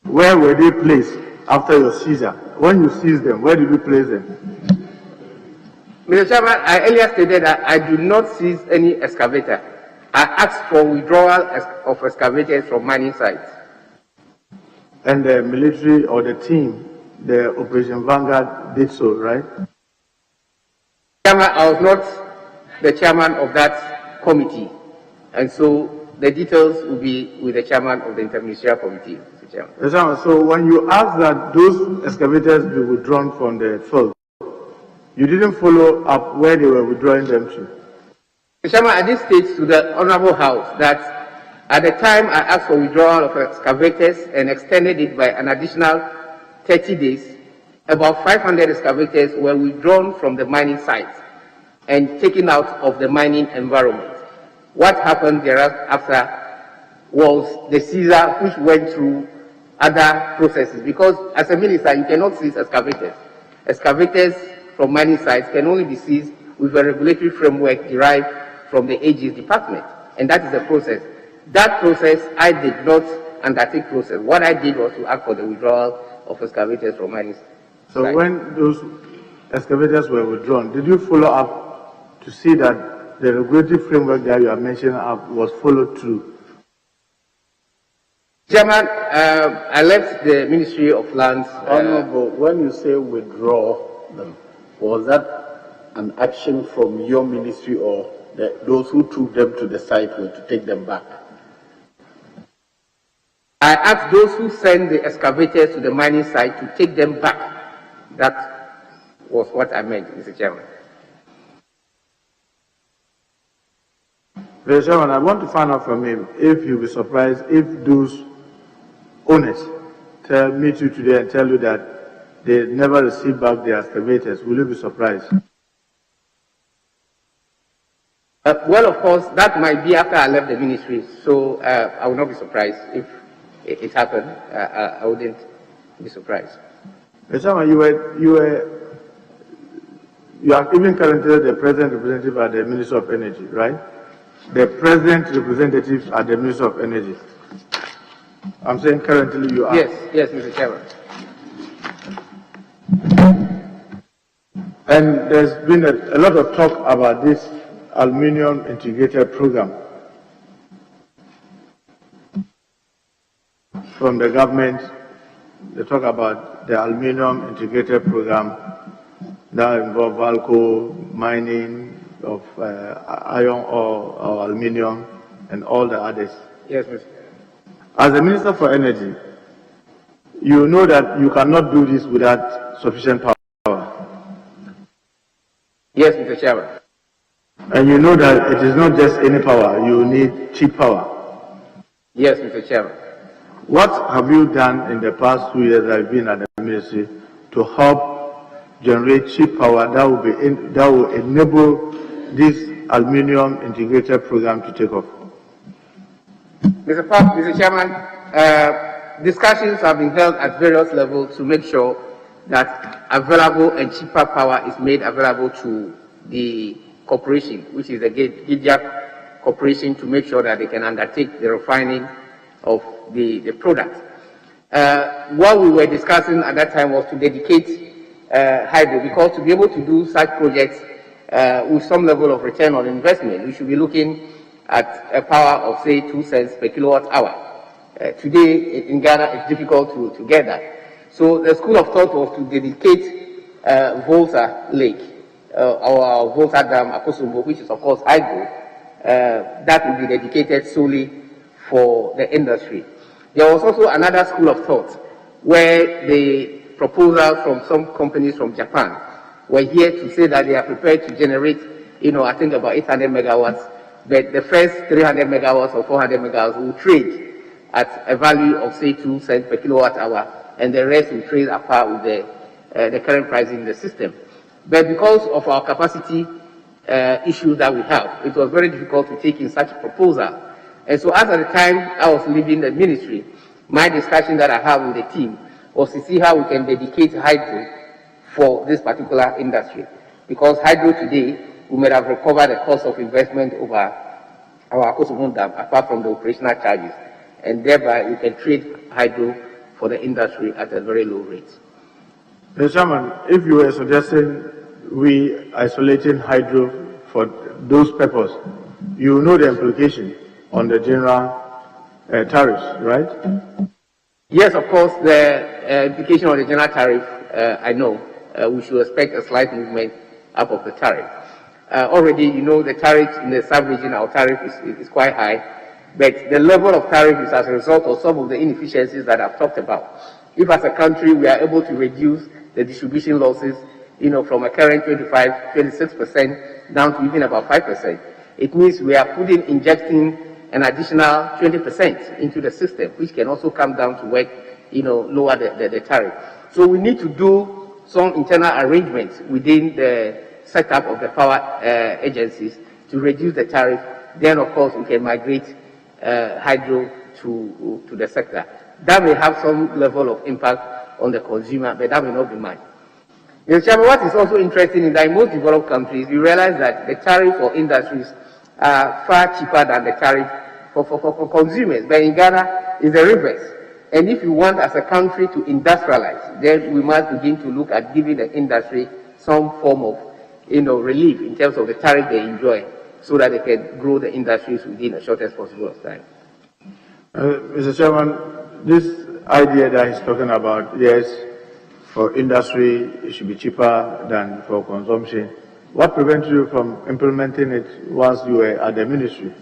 Where were they placed after your seizure? When you seized them, where did you place them? Mr. Chairman, I earlier stated that I do not seize any excavator. I asked for withdrawal of excavators from mining sites. And the military or the team, the Operation Vanguard, did so, right? Chairman, I was not the chairman of that committee, and so the details will be with the chairman of the Interministerial Committee, Mr. Chairman. Yes, sir. So when you asked that those excavators be withdrawn from the field, you didn't follow up where they were withdrawing them to? Mr. Chairman, I did state to the Honorable House that at the time I asked for withdrawal of excavators and extended it by an additional 30 days, about 500 excavators were withdrawn from the mining sites and taken out of the mining environment. What happened thereafter was the seizure, which went through other processes, because as a minister you cannot seize excavators. Excavators from mining sites can only be seized with a regulatory framework derived from the AG's department, and that is the process. That process I did not undertake process. What I did was to ask for the withdrawal of excavators from mining sites. So when those excavators were withdrawn, did you follow up to see that the regulatory framework that you are mentioning was followed through? Chairman, I left the Ministry of Lands. Honorable, when you say withdraw them, was that an action from your ministry, or those who took them to the site were to take them back? I asked those who sent the excavators to the mining site to take them back. That was what I meant, Mr. Chairman. Mr. Chairman, I want to find out from him if you'll be surprised if those owners meet you today and tell you that they never received back their excavators. Will you be surprised? Well, of course, that might be after I left the ministry, so I would not be surprised if it happened. I wouldn't be surprised. Mr. Chairman, you are even currently the present representative at the Ministry of Energy, right? The present representative at the Ministry of Energy. I'm saying currently you are. Yes, Mr. Chairman. And there's been a lot of talk about this aluminium integrated program from the government. They talk about the aluminium integrated program that involves Valco, mining of iron ore or aluminium and all the others. Yes, Mr. As the Minister for Energy, you know that you cannot do this without sufficient power. Yes, Mr. Chairman. And you know that it is not just any power, you need cheap power. Yes, Mr. Chairman. What have you done in the past 2 years that I've been at the ministry to help generate cheap power that will enable this aluminium integrated program to take off? Mr. Chairman, discussions have been held at various levels to make sure that available and cheaper power is made available to the corporation, which is the GhanaWeb Corporation, to make sure that they can undertake the refining of the product. What we were discussing at that time was to dedicate hydro, because to be able to do such projects with some level of return on investment, we should be looking at a power of, say, 2 cents per kilowatt hour. Today in Ghana, it's difficult to get that. So the school of thought was to dedicate Volta Lake, our Volta Dam, Akosombo, which is of course hydro, that will be dedicated solely for the industry. There was also another school of thought, where the proposals from some companies from Japan were here to say that they are prepared to generate, I think about 800 megawatts, but the first 300 megawatts or 400 megawatts will trade at a value of, say, 2 cents per kilowatt hour, and the rest will trade at par with the current pricing in the system. But because of our capacity issues that we have, it was very difficult to take in such a proposal. And so as at the time I was leaving the ministry, my discussion that I have with the team was to see how we can dedicate hydro for this particular industry. Because hydro today, we may have recovered the cost of investment over our Akosombo Dam, apart from the operational charges. And thereby, we can trade hydro for the industry at a very low rate. Mr. Chairman, if you were suggesting we isolating hydro for those purposes, you know the implication on the general tariffs, right? Yes, of course, the implication on the general tariff, I know. We should expect a slight movement up of the tariff. Already, the tariff in the sub-region, our tariff is quite high, but the level of tariff is as a result of some of the inefficiencies that I've talked about. If as a country we are able to reduce the distribution losses, from a current 26% down to even about 5%, it means we are injecting an additional 20% into the system, which can also come down to work, lower the tariff. So we need to do some internal arrangements within the setup of the power agencies to reduce the tariff. Then, of course, we can migrate hydro to the sector. That may have some level of impact on the consumer, but that may not be much. Mr. Chairman, what is also interesting is that in most developed countries, we realize that the tariff for industries are far cheaper than the tariff for consumers. But in Ghana, it's the reverse. And if you want as a country to industrialize, then we must begin to look at giving the industry some form of relief in terms of the tariff they enjoy, so that they can grow the industries within the shortest possible time. Mr. Chairman, this idea that he's talking about, yes, for industry, it should be cheaper than for consumption. What prevents you from implementing it once you were at the ministry?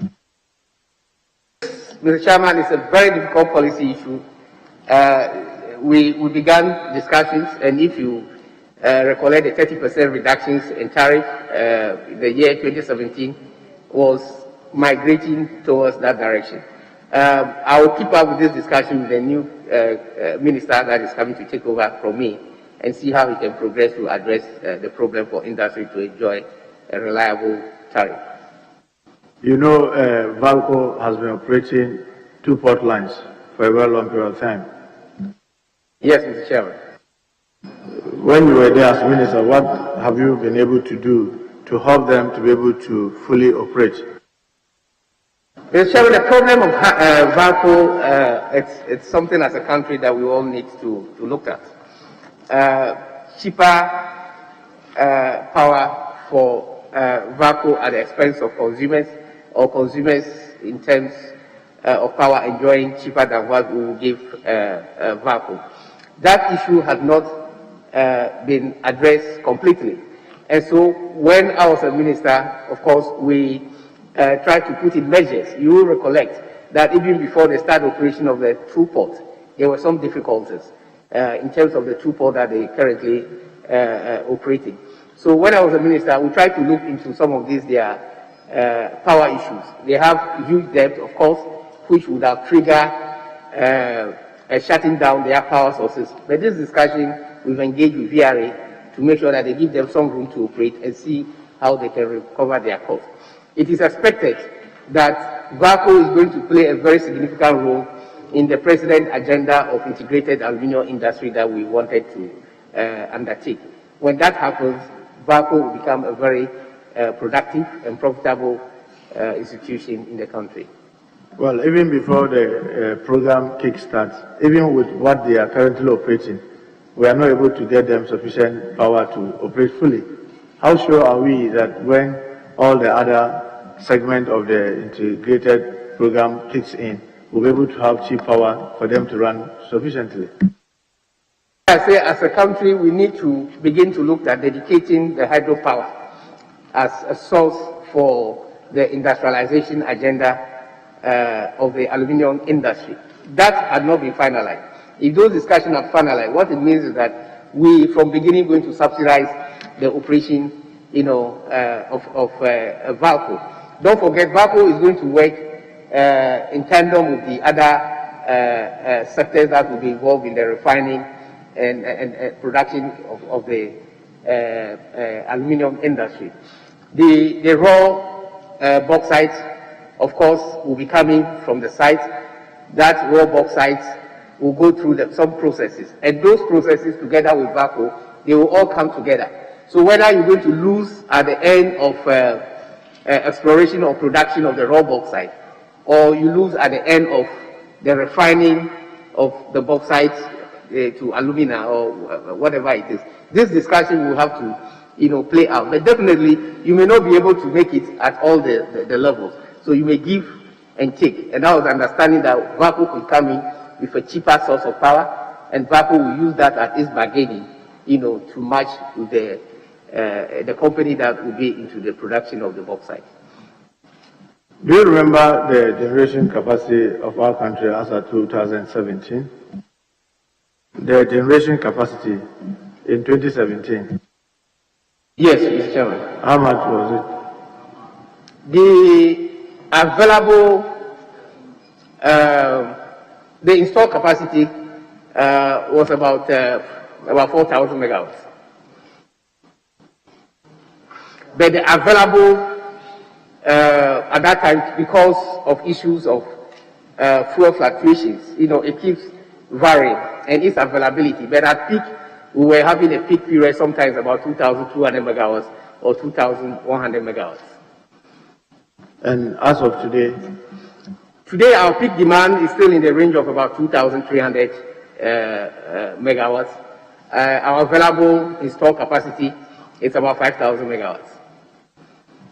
Mr. Chairman, it's a very difficult policy issue. We began discussions, and if you recollect, the 30% reductions in tariff, the year 2017 was migrating towards that direction. I will keep up with this discussion with the new minister that is coming to take over from me, and see how we can progress to address the problem for industry to enjoy a reliable tariff. Valco has been operating 2 port lines for a very long period of time. Yes, Mr. Chairman. When you were there as minister, what have you been able to do to help them to be able to fully operate? Mr. Chairman, the problem of Valco, it's something as a country that we all need to look at. Cheaper power for Valco at the expense of consumers, or consumers in terms of power enjoying cheaper than what we will give Valco. That issue has not been addressed completely. And so when I was a minister, of course, we tried to put in measures. You will recollect that even before the start operation of the two ports, there were some difficulties in terms of the two ports that they currently operating. So when I was a minister, we tried to look into some of these power issues. They have huge debt, of course, which would have triggered shutting down their power sources. But this discussion, we've engaged with VRA to make sure that they give them some room to operate and see how they can recover their costs. It is expected that Valco is going to play a very significant role in the President's agenda of integrated aluminium industry that we wanted to undertake. When that happens, Valco will become a very productive and profitable institution in the country. Well, even before the program kickstarts, even with what they are currently operating, we are not able to get them sufficient power to operate fully. How sure are we that when all the other segment of the integrated program kicks in, we'll be able to have cheap power for them to run sufficiently? I say, as a country, we need to begin to look at dedicating the hydropower as a source for the industrialization agenda of the aluminium industry. That had not been finalized. If those discussions are finalized, what it means is that we, from beginning, going to subsidize the operation, of VALCO. Don't forget, VALCO is going to work in tandem with the other sectors that will be involved in the refining and production of the aluminium industry. The raw bauxite, of course, will be coming from the site. That raw bauxite will go through some processes, and those processes, together with VALCO, they will all come together. So whether you're going to lose at the end of exploration or production of the raw bauxite, or you lose at the end of the refining of the bauxite to alumina or whatever it is, this discussion will have to, play out. But definitely, you may not be able to make it at all the levels. So you may give and take. And I was understanding that VALCO could come in with a cheaper source of power, and VALCO will use that at its bargaining, to match with the company that will be into the production of the bauxite. Do you remember the generation capacity of our country as of 2017? The generation capacity in 2017? Yes, Mr. Chairman. How much was it? The available, the installed capacity was about 4,000 megawatts. But the available at that time, because of issues of fuel fluctuations, it keeps varying and its availability. But at peak, we were having a peak period sometimes about 2,200 megawatts or 2,100 megawatts. And as of today? Today, our peak demand is still in the range of about 2,300 megawatts. Our available installed capacity is about 5,000 megawatts.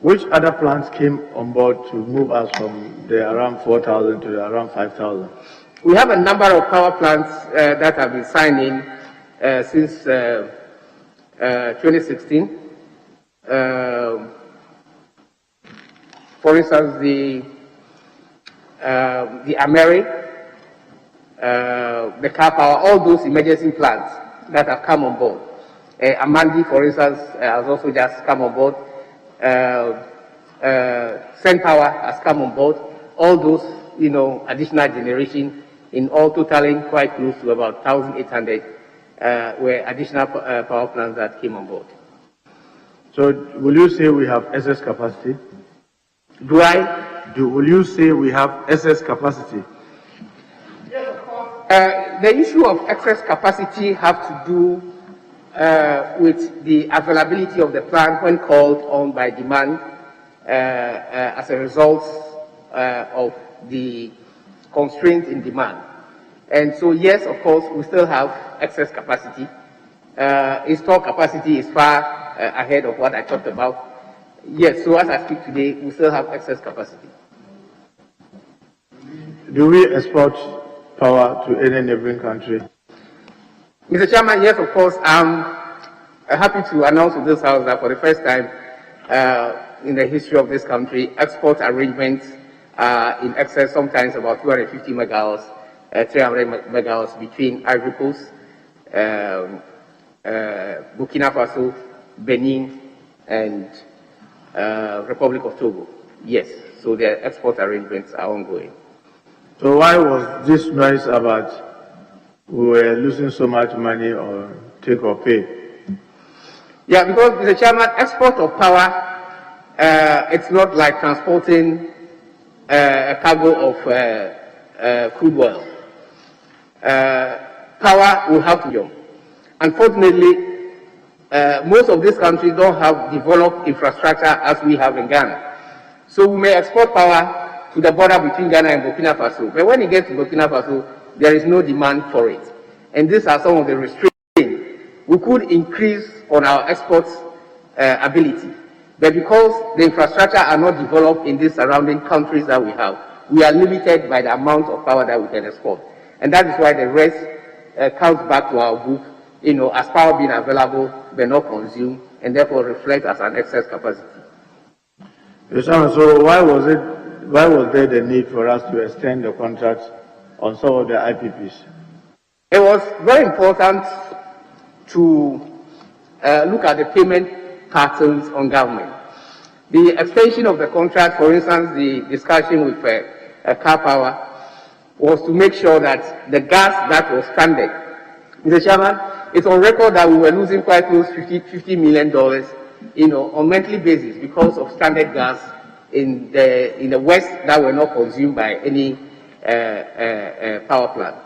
Which other plants came on board to move us from the around 4,000 to the around 5,000? We have a number of power plants that have been signed in since 2016. For instance, the Amewu, the car power, all those emergency plants that have come on board. Amandi, for instance, has also just come on board. Sen Power has come on board. All those, additional generation, in all totaling quite close to about 1,800 were additional power plants that came on board. So, will you say we have excess capacity? Will you say we have excess capacity? Yes, of course. The issue of excess capacity have to do with the availability of the plant when called on by demand as a result of the constraint in demand. And so, yes, of course, we still have excess capacity. Installed capacity is far ahead of what I talked about. Yes, so as I speak today, we still have excess capacity. Do we export power to any neighboring country? Mr. Chairman, yes, of course. I'm happy to announce to this House that for the first time in the history of this country, export arrangements in excess, sometimes about 250 megawatts, 300 megawatts between Ivory Coast, Burkina Faso, Benin, and Republic of Togo. Yes, so the export arrangements are ongoing. So why was this noise about we were losing so much money or take or pay? Yeah, because, Mr. Chairman, export of power, it's not like transporting a cargo of crude oil. Power will have to be. Unfortunately, most of these countries don't have developed infrastructure as we have in Ghana. So we may export power to the border between Ghana and Burkina Faso. But when it gets to Burkina Faso, there is no demand for it. And these are some of the restraints. We could increase on our export ability. But because the infrastructure are not developed in these surrounding countries that we have, we are limited by the amount of power that we can export. And that is why the rest comes back to our book, as power being available but not consumed, and therefore reflect as an excess capacity. So why was there the need for us to extend the contracts on some of the IPPs? It was very important to look at the payment patterns on government. The extension of the contract, for instance, the discussion with Car Power, was to make sure that the gas that was stranded, Mr. Chairman, it's on record that we were losing quite close to $50 million, on monthly basis because of stranded gas in the west that were not consumed by any power plant.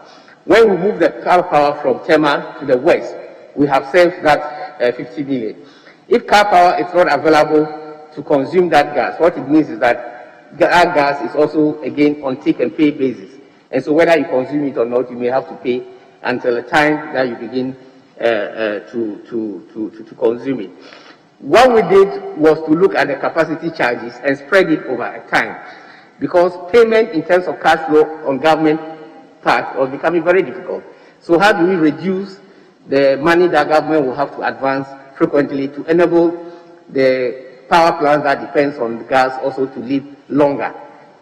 When we move the power from Tema to the west, we have saved that 50 million. If car power is not available to consume that gas, what it means is that that gas is also again on take and pay basis. And so whether you consume it or not, you may have to pay until the time that you begin to consume it. What we did was to look at the capacity charges and spread it over a time, because payment in terms of cash flow on government part was becoming very difficult. So how do we reduce the money that government will have to advance frequently to enable the power plants that depends on the gas also to live longer?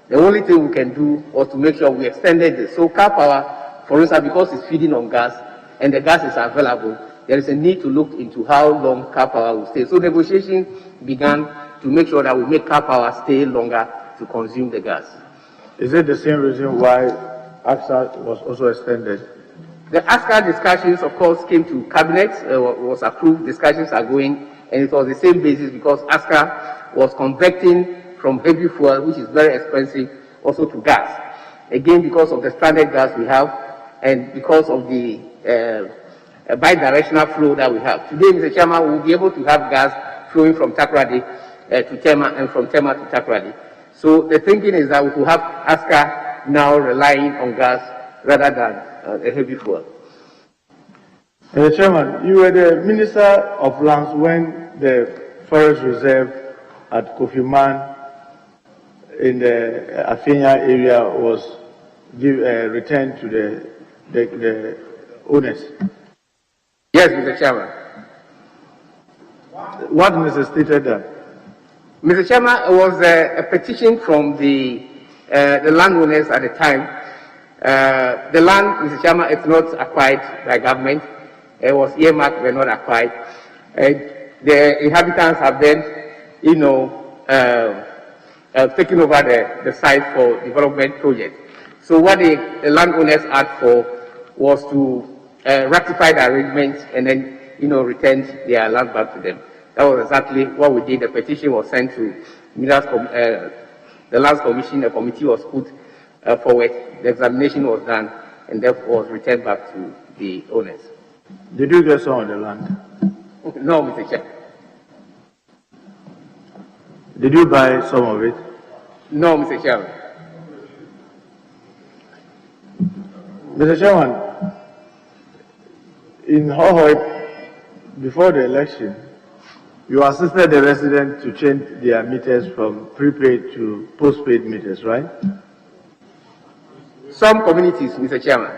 The only thing we can do was to make sure we extended this. So car power, for instance, because it's feeding on gas and the gas is available, there is a need to look into how long car power will stay. So negotiations began to make sure that we make car power stay longer to consume the gas. Is it the same reason why AXA was also extended? The ASCA discussions, of course, came to cabinet, was approved, discussions are going, and it was the same basis because ASCA was converting from heavy fuel, which is very expensive, also to gas. Again, because of the stranded gas we have, and because of the bi-directional flow that we have. Today, Mr. Chairman, we will be able to have gas flowing from Takoradi to Tema and from Tema to Takoradi. So the thinking is that we could have ASCA now relying on gas rather than a heavy fuel. Mr. Chairman, you were the Minister of Lands when the forest reserve at Kofi Man in the Afenya area was returned to the owners. Yes, Mr. Chairman. What necessitated that? Mr. Chairman, it was a petition from the landowners at the time. The land, Mr. Chairman, it's not acquired by government. It was earmarked, but not acquired. The inhabitants have then, taken over the site for development project. So what the landowners asked for was to ratify the arrangements and then, return their land back to them. That was exactly what we did. The petition was sent to the Lands Commission. A committee was put forward. The examination was done, and therefore was returned back to the owners. Did you get some of the land? No, Mr. Chair. Did you buy some of it? No, Mr. Chairman. Mr. Chairman, in Hohoi, before the election, you assisted the residents to change their meters from prepaid to postpaid meters, right? Some communities, Mr. Chairman.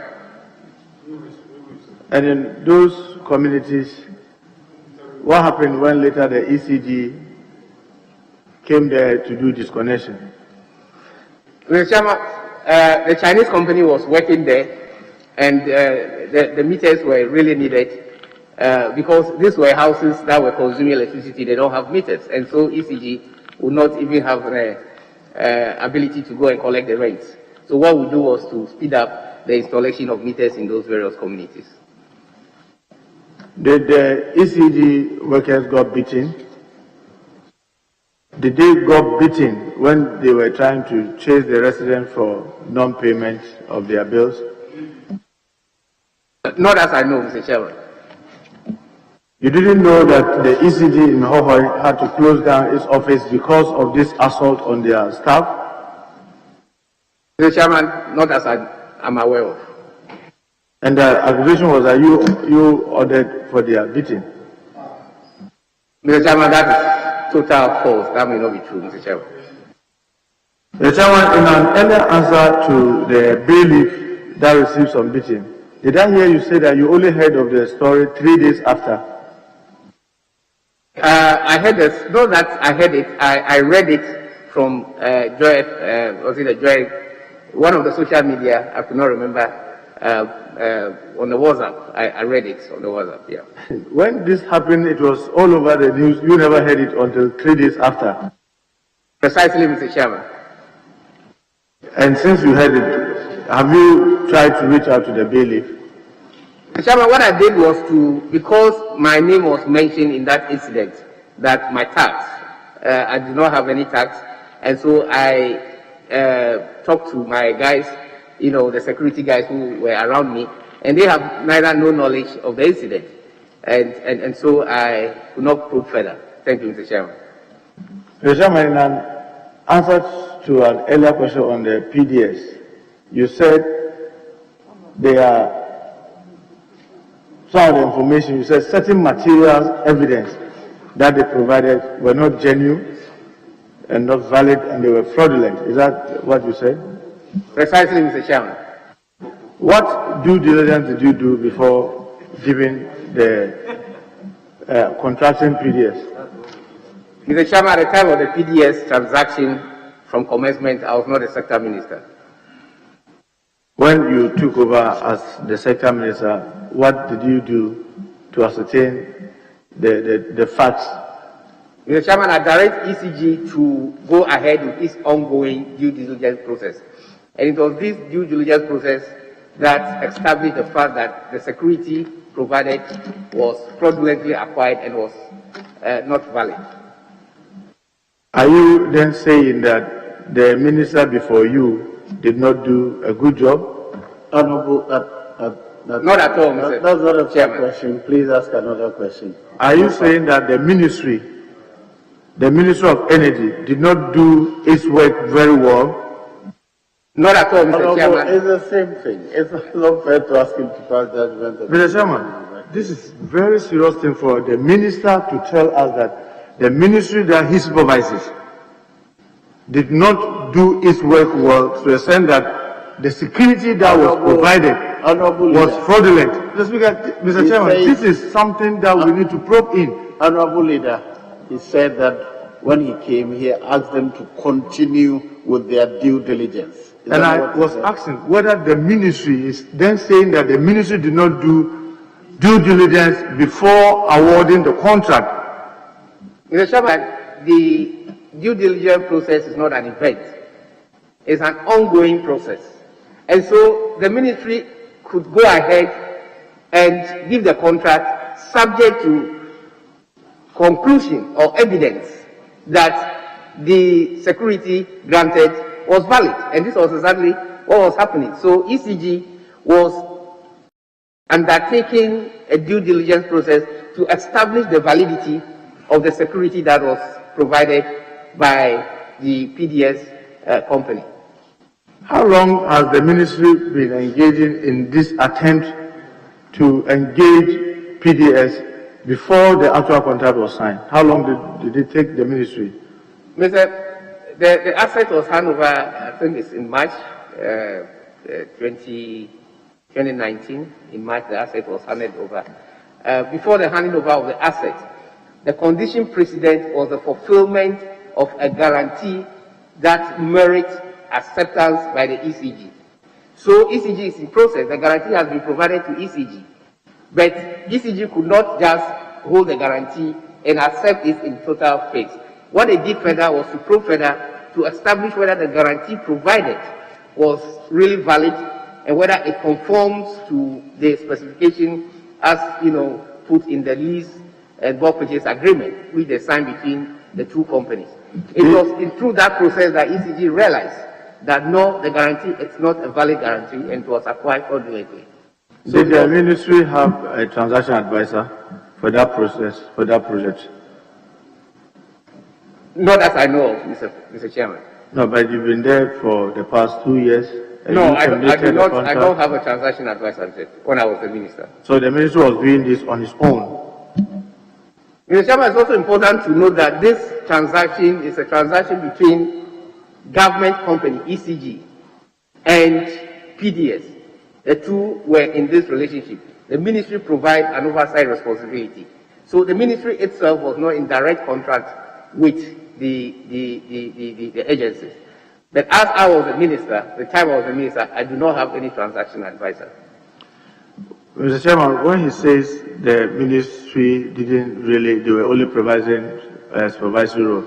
And in those communities, what happened when later the ECG came there to do disconnection? Mr. Chairman, the Chinese company was working there, and the meters were really needed because these were houses that were consuming electricity. They don't have meters, and so ECG would not even have the ability to go and collect the rents. So what we do was to speed up the installation of meters in those various communities. Did the ECG workers got beaten? Did they got beaten when they were trying to chase the residents for non-payment of their bills? Not as I know, Mr. Chairman. You didn't know that the ECG in Hohoi had to close down its office because of this assault on their staff? Mr. Chairman, not as I'm aware of. And the accusation was that you ordered for their beating? Mr. Chairman, that is total false. That may not be true, Mr. Chairman. Mr. Chairman, in an earlier answer to the bailiff that received some beating, did I hear you say that you only heard of the story 3 days after? I heard this. Not that I heard it. I read it from Joy, was it Joy? One of the social media, I could not remember on the WhatsApp. I read it on the WhatsApp, yeah. When this happened, it was all over the news. You never heard it until 3 days after. Precisely, Mr. Chairman. And since you heard it, have you tried to reach out to the bailiff? Mr. Chairman, what I did was because my name was mentioned in that incident, that my tax, I did not have any tax, and so I talked to my guys, the security guys who were around me, and they have neither no knowledge of the incident, and so I could not probe further. Thank you, Mr. Chairman. Mr. Chairman, in an answer to an earlier question on the PDS, you said there are some of the information, you said certain materials, evidence that they provided were not genuine and not valid, and they were fraudulent. Is that what you said? Precisely, Mr. Chairman. What due diligence did you do before giving the contracting PDS? Mr. Chairman, at the time of the PDS transaction from commencement, I was not a sector minister. When you took over as the sector minister, what did you do to ascertain the facts? Mr. Chairman, I direct ECG to go ahead with its ongoing due diligence process. And it was this due diligence process that established the fact that the security provided was fraudulently acquired and was not valid. Are you then saying that the minister before you did not do a good job? Honorable, not at all, Mr. That's not a fair Chairman. question. Please ask another question. Are you saying that the Ministry of Energy did not do its work very well? Not at all, Mr. Chairman. It's the same thing. It's not fair to ask him to pass judgment. Mr. Chairman, this is very serious thing for the minister to tell us that the ministry that he supervises did not do its work well to the extent that the security that was provided was fraudulent. Mr. Chairman, this is something that we need to probe in. Honorable Leader, he said that when he came here, asked them to continue with their due diligence. And I was asking whether the ministry is then saying that the ministry did not do due diligence before awarding the contract. Mr. Chairman, the due diligence process is not an event. It's an ongoing process. And so the ministry could go ahead and give the contract subject to conclusion or evidence that the security granted was valid. And this was exactly what was happening. So ECG was undertaking a due diligence process to establish the validity of the security that was provided by the PDS company. How long has the ministry been engaging in this attempt to engage PDS before the actual contract was signed? How long did it take the ministry? Mr. The asset was handed over, I think it's in March 2019. In March, the asset was handed over. Before the handing over of the asset, the condition precedent was the fulfillment of a guarantee that merits acceptance by the ECG. So ECG is in process. The guarantee has been provided to ECG. But ECG could not just hold the guarantee and accept it in total faith. What they did further was to probe further to establish whether the guarantee provided was really valid and whether it conforms to the specification as put in the lease and bulk purchase agreement which they signed between the two companies. It was through that process that ECG realized that no, the guarantee is not a valid guarantee and it was acquired fraudulently. So did the ministry have a transaction advisor for that process, for that project? Not as I know of, Mr. Chairman. No, but you've been there for the past 2 years. No, I don't have a transaction advisor when I was the minister. So the ministry was doing this on its own? Mr. Chairman, it's also important to note that this transaction is a transaction between government company, ECG, and PDS. The two were in this relationship. The ministry provides an oversight responsibility. So the ministry itself was not in direct contract with the agencies. But as I was a minister, the time I was a minister, I do not have any transaction advisor. Mr. Chairman, when he says the ministry didn't really, they were only providing a supervisory role,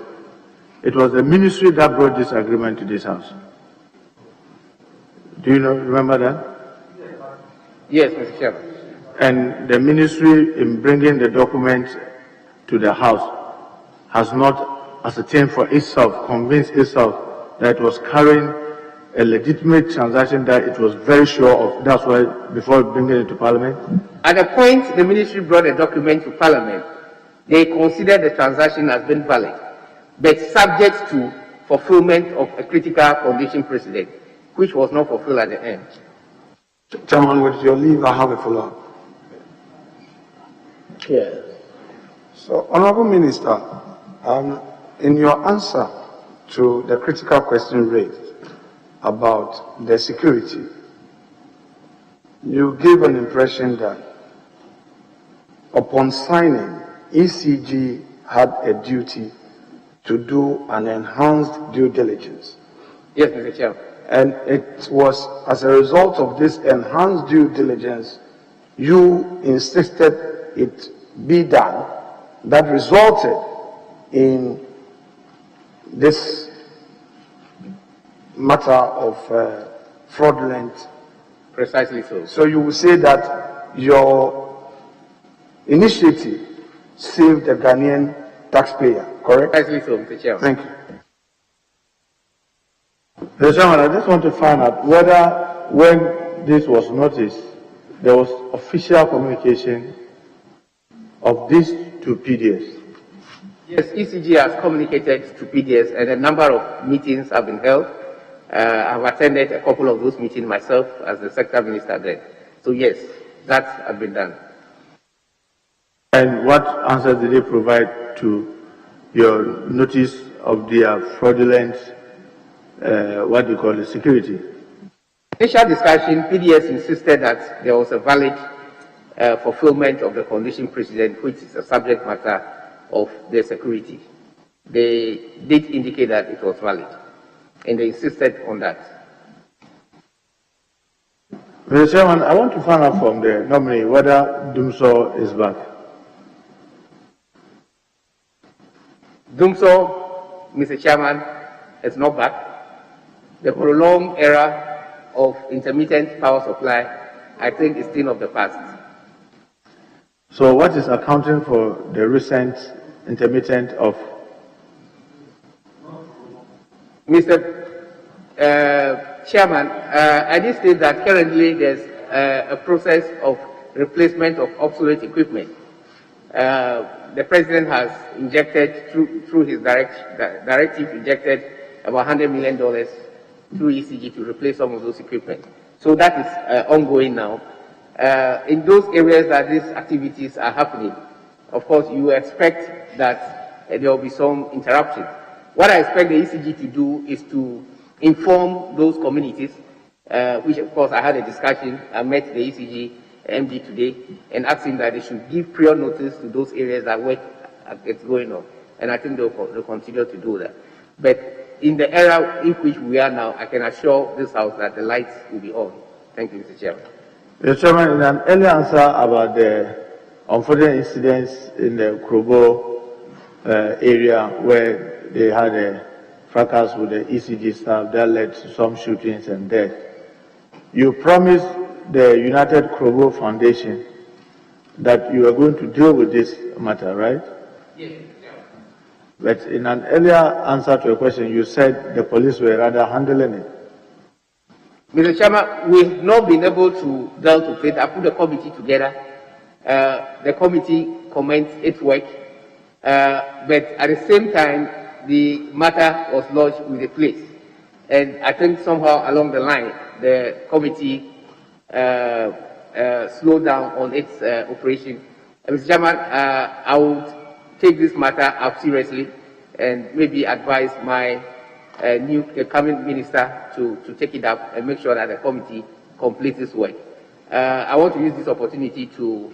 it was the ministry that brought this agreement to this house. Do you remember that? Yes, Mr. Chairman. And the ministry, in bringing the document to the house, has not ascertained for itself, convinced itself that it was carrying a legitimate transaction that it was very sure of. That's why, before bringing it to Parliament? At the point the ministry brought a document to Parliament, they considered the transaction as being valid, but subject to fulfillment of a critical condition precedent, which was not fulfilled at the end. Chairman, with your leave, I have a follow-up. Yes. So, Honorable Minister, in your answer to the critical question raised about the security, you gave an impression that upon signing, ECG had a duty to do an enhanced due diligence. Yes, Mr. Chairman. And it was as a result of this enhanced due diligence, you insisted it be done, that resulted in this matter of fraudulent. Precisely so. So you will say that your initiative saved the Ghanaian taxpayer, correct? Precisely so, Mr. Chairman. Thank you. Mr. Chairman, I just want to find out whether, when this was noticed, there was official communication of this to PDS. Yes, ECG has communicated to PDS, and a number of meetings have been held. I've attended a couple of those meetings myself as the sector minister then. So yes, that has been done. And what answer did they provide to your notice of their fraudulent, what do you call it, security? Initial discussion, PDS insisted that there was a valid fulfillment of the condition precedent, which is a subject matter of the security. They did indicate that it was valid, and they insisted on that. Mr. Chairman, I want to find out from the nominee whether Dumso is back. Dumso, Mr. Chairman, is not back. The prolonged era of intermittent power supply, I think, is still of the past. So what is accounting for the recent intermittent of? Mr. Chairman, I did say that currently there's a process of replacement of obsolete equipment. The President has injected, through his directive, injected about $100 million through ECG to replace some of those equipment. So that is ongoing now. In those areas that these activities are happening, of course, you expect that there will be some interruption. What I expect the ECG to do is to inform those communities, which of course I had a discussion. I met the ECG MD today and asked him that they should give prior notice to those areas that work is going on. And I think they'll continue to do that. But in the era in which we are now, I can assure this House that the lights will be on. Thank you, Mr. Chairman. Mr. Chairman, in an earlier answer about the unfortunate incidents in the Krobo area where they had a fracas with the ECG staff that led to some shootings and death, you promised the United Krobo Foundation that you are going to deal with this matter, right? Yes. But in an earlier answer to a question, you said the police were rather handling it. Mr. Chairman, we've not been able to deal with it. I put the committee together. The committee commenced its work, but at the same time, the matter was lodged with the police. And I think somehow along the line, the committee slowed down on its operation. Mr. Chairman, I would take this matter up seriously and maybe advise my the coming minister to take it up and make sure that the committee completes this work. I want to use this opportunity to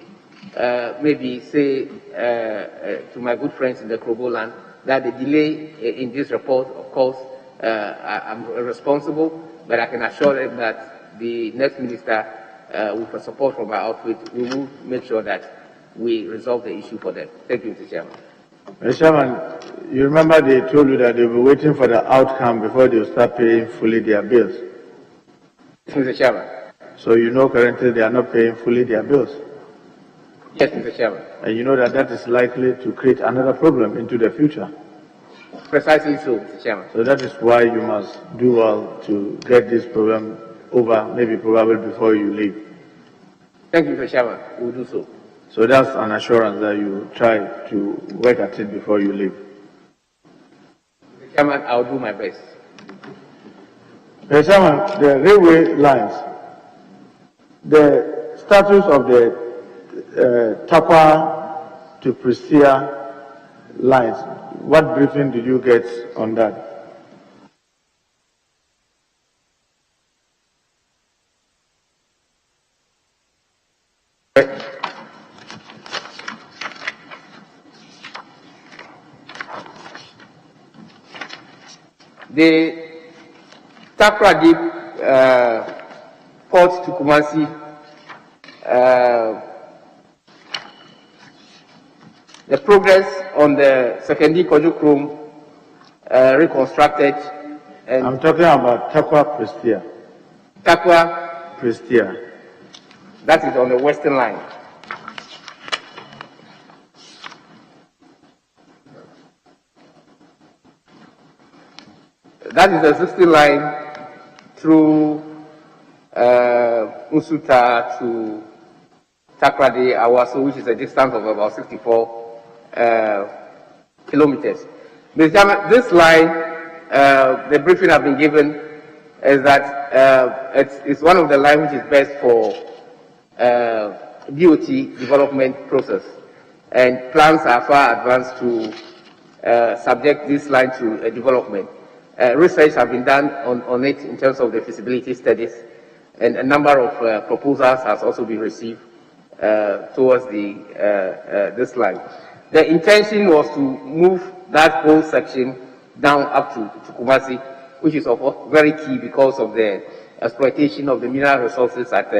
maybe say to my good friends in the Krobo land that the delay in this report, of course, I'm responsible, but I can assure them that the next minister with the support from our outfit, we will make sure that we resolve the issue for them. Thank you, Mr. Chairman. Mr. Chairman, you remember they told you that they'll be waiting for the outcome before they'll start paying fully their bills? Mr. Chairman. So you know currently they are not paying fully their bills? Yes, Mr. Chairman. And you know that that is likely to create another problem into the future? Precisely so, Mr. Chairman. So that is why you must do well to get this problem over, maybe probably before you leave. Thank you, Mr. Chairman. We'll do so. So that's an assurance that you try to work at it before you leave. Mr. Chairman, I'll do my best. Mr. Chairman, the railway lines, the status of the Takwa to Prestia lines, what briefing did you get on that? The Takwa Deep port to Kumasi, the progress on the secondary Kojo reconstructed. And I'm talking about Takwa Prestia. Takwa Prestia. That is on the western line. That is the existing line through Usuta to Takrade Awaso, which is a distance of about 64 kilometers. Mr. Chairman, this line, the briefing I've been given is that it's one of the lines which is best for BOT development process, and plans are far advanced to subject this line to a development. Research has been done on it in terms of the feasibility studies, and a number of proposals has also been received towards this line. The intention was to move that whole section down up to Kumasi, which is of course very key because of the exploitation of the mineral resources at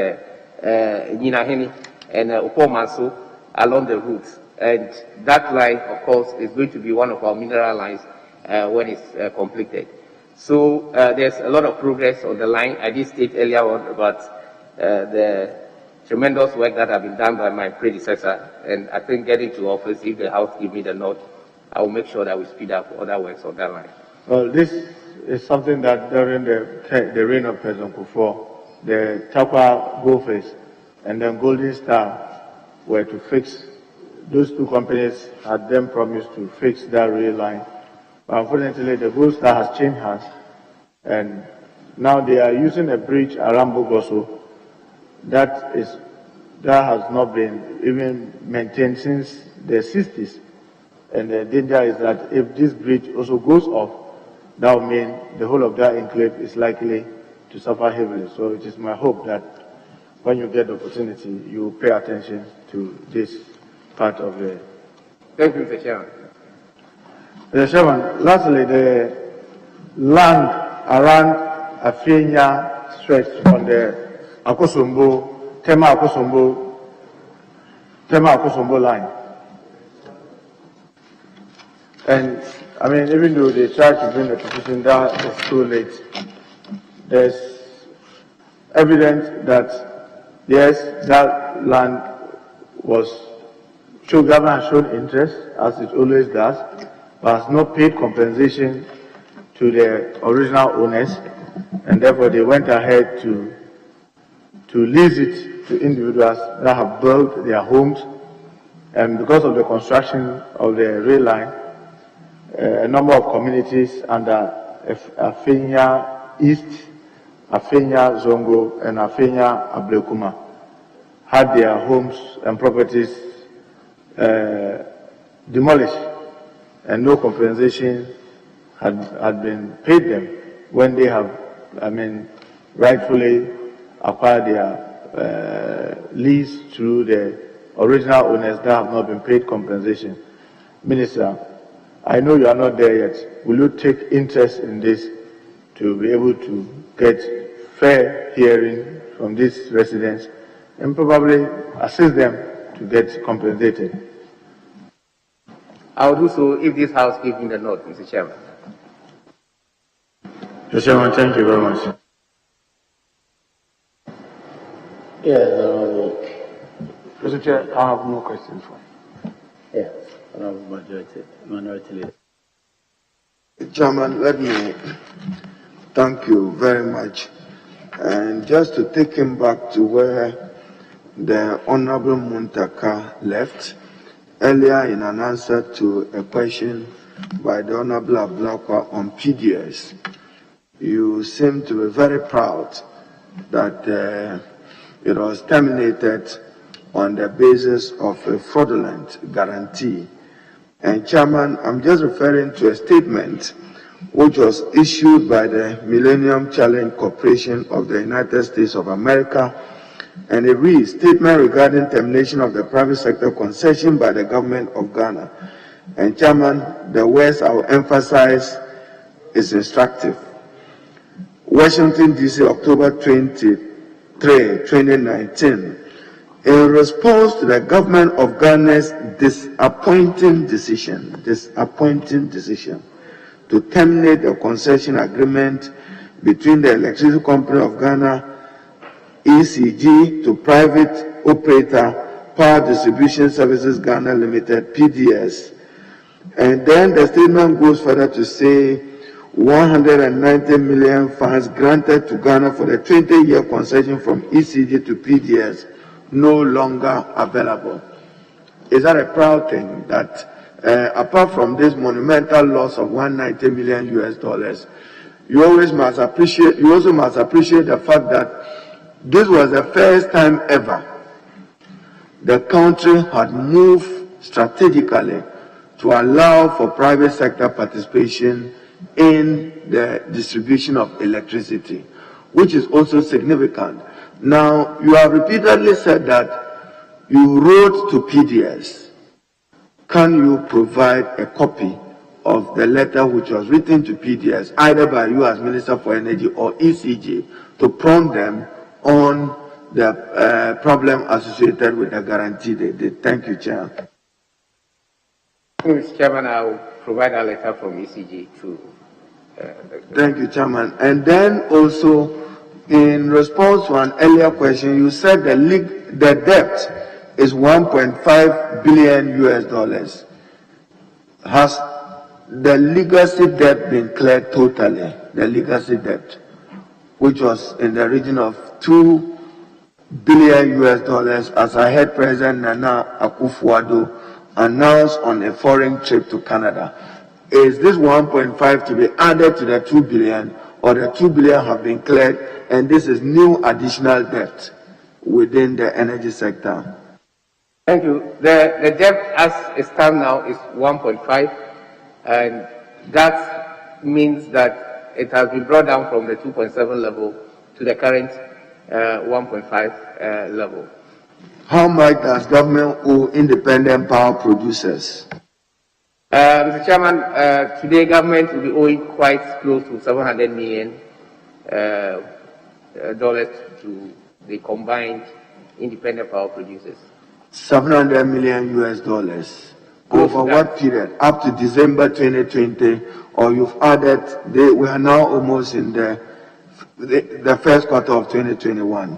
Nyinahene and Opomanso along the route. And that line, of course, is going to be one of our mineral lines when it's completed. So there's a lot of progress on the line. I did state earlier on about the tremendous work that has been done by my predecessor, and I think getting to office, if the House give me the nod, I will make sure that we speed up other works on that line. Well, this is something that during the reign of President Kufuor, the Takwa Goldface and then Golden Star were to fix. Those two companies had then promised to fix that rail line. But unfortunately, the Gold Star has changed hands, and now they are using a bridge around Bogoso that has not been even maintained since the 60s. And the danger is that if this bridge also goes off, that will mean the whole of that enclave is likely to suffer heavily. So it is my hope that when you get the opportunity, you pay attention to this part of the... Thank you, Mr. Chairman. Mr. Chairman, lastly, the land around Afenya stretch on the Akosombo, Tema Akosombo line. And I mean, even though they tried to bring the petition, that is too late. There's evidence that yes, that land government has shown interest, as it always does, but has not paid compensation to the original owners, and therefore they went ahead to lease it to individuals that have built their homes, and because of the construction of the rail line, a number of communities under Afenya East, Afenya Zongo, and Afenya Ablekuma had their homes and properties demolished, and no compensation had been paid them when they have, rightfully acquired their lease through the original owners that have not been paid compensation. Minister, I know you are not there yet. Will you take interest in this to be able to get fair hearing from these residents and probably assist them to get compensated. I will do so if this House gives me the nod, Mr. Chairman. Mr. Chairman, thank you very much. Yes, Mr. Chair, I have no questions for you. yes, Honorable Minority Leader. Chairman, let me thank you very much. And just to take him back to where the Honorable Muntaka left, earlier in an answer to a question by the Honorable Ablakwa on PDS, you seem to be very proud that it was terminated on the basis of a fraudulent guarantee. And Chairman, I'm just referring to a statement which was issued by the Millennium Challenge Corporation of the United States of America, and it reads, statement regarding termination of the private sector concession by the government of Ghana. And Chairman, the words I will emphasize is instructive. Washington, D.C., October 23, 2019. In response to the government of Ghana's disappointing decision to terminate the concession agreement between the Electricity Company of Ghana, ECG, to private operator Power Distribution Services Ghana Limited, PDS. And then the statement goes further to say 190 million funds granted to Ghana for the 20-year concession from ECG to PDS no longer available. Is that a proud thing that apart from this monumental loss of 190 million US dollars, you also must appreciate the fact that this was the first time ever the country had moved strategically to allow for private sector participation in the distribution of electricity, which is also significant. Now, you have repeatedly said that you wrote to PDS. Can you provide a copy of the letter which was written to PDS, either by you as Minister for Energy or ECG, to prompt them on the problem associated with the guarantee they did? Thank you, Chair. Mr. Chairman, I will provide a letter from ECG to... Thank you, Chairman. And then also, in response to an earlier question, you said the debt is 1.5 billion US dollars. Has the legacy debt been cleared totally? The legacy debt, which was in the region of 2 billion US dollars, as I heard President Nana Akufo-Addo announce on a foreign trip to Canada. Is this 1.5 to be added to the 2 billion, or the 2 billion have been cleared and this is new additional debt within the energy sector? Thank you. The debt as it stands now is 1.5, and that means that it has been brought down from the 2.7 level to the current 1.5 level. How much does government owe independent power producers? Mr. Chairman, today government will be owing quite close to $700 million to the combined independent power producers. 700 million US dollars. Over what period? Up to December 2020, or you've added, we are now almost in the first quarter of 2021.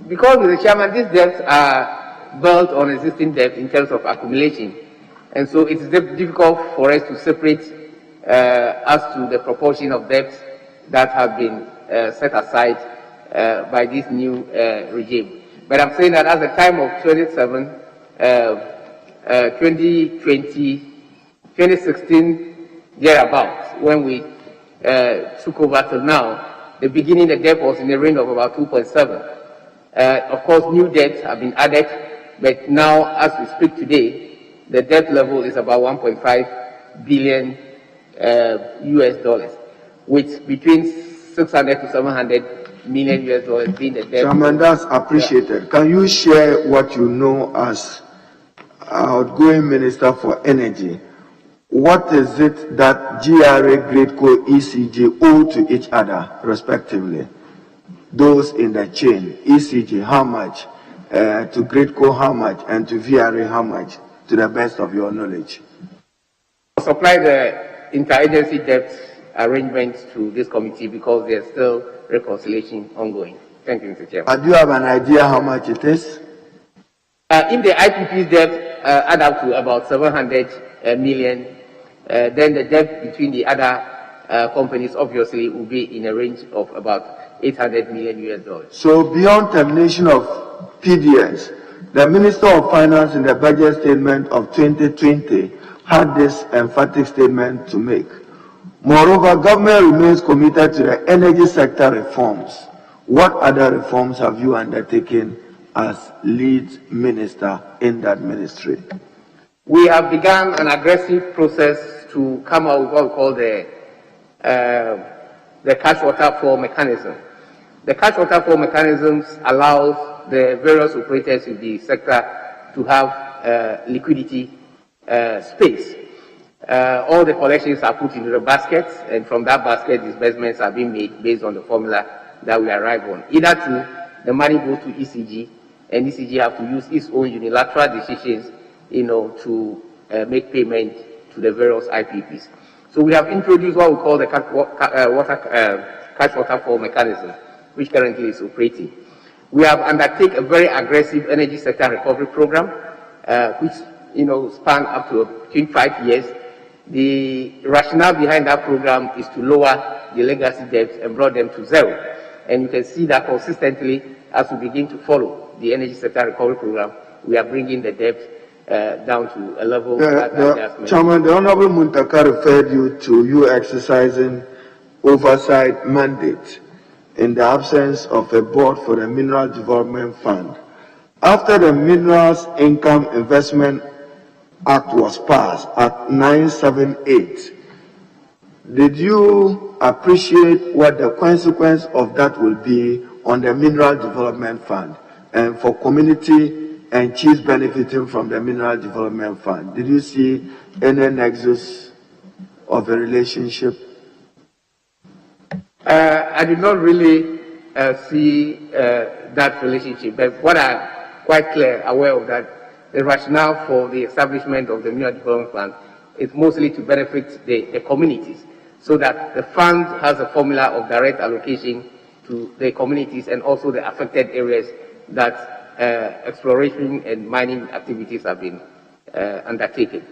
Because, Mr. Chairman, these debts are built on existing debt in terms of accumulation. And so it is difficult for us to separate as to the proportion of debts that have been set aside by this new regime. But I'm saying that at the time of 2016, thereabouts, when we took over till now, the beginning the debt was in the range of about 2.7. Of course, new debts have been added, but now, as we speak today, the debt level is about 1.5 billion US dollars, with between 600 to 700 million US dollars being the debt. Chairman, that's appreciated. Can you share what you know as outgoing Minister for Energy? What is it that GRA, GRADECO, ECG owe to each other, respectively? those in the chain, ECG, how much, to Gridco, how much, and to VRA, how much, to the best of your knowledge? Supply the interagency debt arrangements to this committee because there's still reconciliation ongoing. Thank you, Mr. Chairman. Do you have an idea how much it is? If the IPP's debt add up to about 700 million, then the debt between the other companies obviously will be in a range of about 800 million US. So beyond termination of PDS, the Minister of Finance in the budget statement of 2020 had this emphatic statement to make. Moreover, government remains committed to the energy sector reforms. What other reforms have you undertaken as lead minister in that ministry? We have begun an aggressive process to come out with what we call the cash water flow mechanism. The cash water flow mechanisms allows the various operators in the sector to have liquidity space. All the collections are put into the baskets, and from that basket, disbursements are being made based on the formula that we arrive on. Either the money goes to ECG, and ECG have to use its own unilateral decisions, to make payment to the various IPPs. So we have introduced what we call the cash water flow mechanism, which currently is operating. We have undertaken a very aggressive energy sector recovery program, which span up to between 5 years. The rationale behind that program is to lower the legacy debts and brought them to zero. And you can see that consistently as we begin to follow the energy sector recovery program, we are bringing the debt down to a level that Chairman, the Honorable Muntaka referred you to you exercising oversight mandate in the absence of a board for the Mineral Development Fund. After the Minerals Income Investment Act was passed at 978, did you appreciate what the consequence of that will be on the Mineral Development Fund and for community and chiefs benefiting from the Mineral Development Fund? Did you see any nexus of a relationship? I did not really see that relationship, but what I'm quite aware of that the rationale for the establishment of the Mineral Development Fund is mostly to benefit the communities, so that the fund has a formula of direct allocation to the communities and also the affected areas that exploration and mining activities have been undertaken.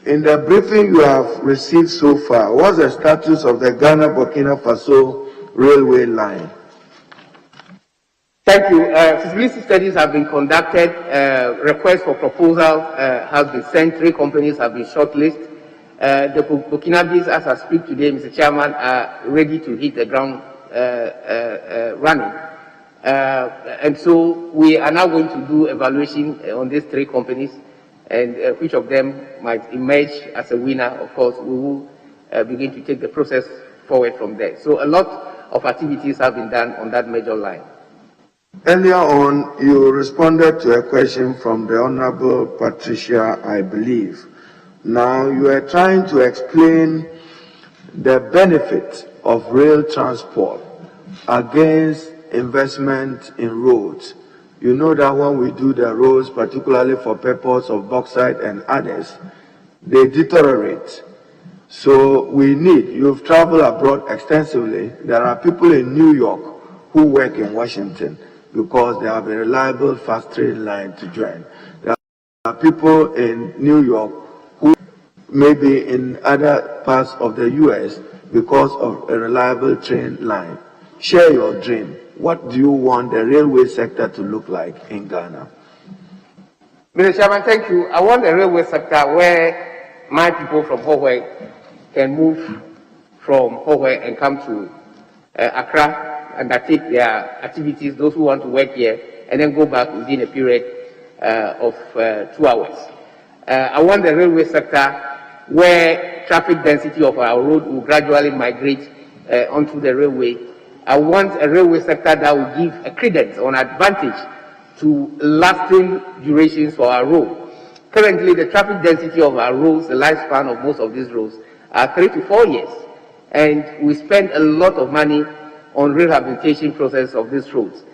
In the briefing you have received so far, what's the status of the Ghana-Burkina Faso railway line? Thank you. Feasibility studies have been conducted. Requests for proposal have been sent. 3 companies have been shortlisted. The Burkinabes, as I speak today, Mr. Chairman, are ready to hit the ground running. And so we are now going to do evaluation on these 3 companies, and which of them might emerge as a winner. Of course, we will begin to take the process forward from there. So a lot of activities have been done on that major line. Earlier on, you responded to a question from the Honorable Patricia, I believe. Now, you are trying to explain the benefit of rail transport against investment in roads. You know that when we do the roads, particularly for purpose of bauxite and others, they deteriorate. So we need, you've traveled abroad extensively. There are people in New York who work in Washington because they have a reliable fast train line to join. There are people in New York who may be in other parts of the US because of a reliable train line. Share your dream. What do you want the railway sector to look like in Ghana? Mr. Chairman, thank you. I want a railway sector where my people from Hohwe can move from Hohwe and come to Accra and undertake their activities, those who want to work here, and then go back within a period of 2 hours. I want the railway sector where traffic density of our road will gradually migrate onto the railway. I want a railway sector that will give a credence or an advantage to lasting durations for our road. Currently, the traffic density of our roads, the lifespan of most of these roads, are 3 to 4 years. And we spend a lot of money on rehabilitation process of these roads.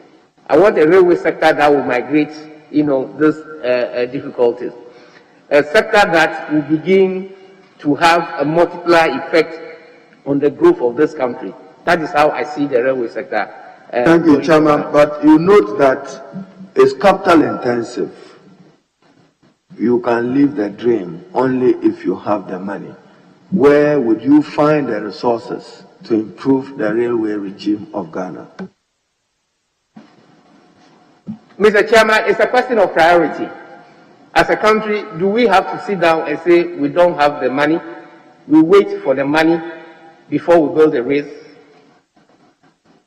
I want a railway sector that will migrate, these difficulties. A sector that will begin to have a multiplier effect on the growth of this country. That is how I see the railway sector. Thank you, Chairman. But you note that it's capital intensive. You can live the dream only if you have the money. Where would you find the resources to improve the railway regime of Ghana? Mr. Chairman, it's a question of priority. As a country, do we have to sit down and say we don't have the money? We wait for the money before we build the rails?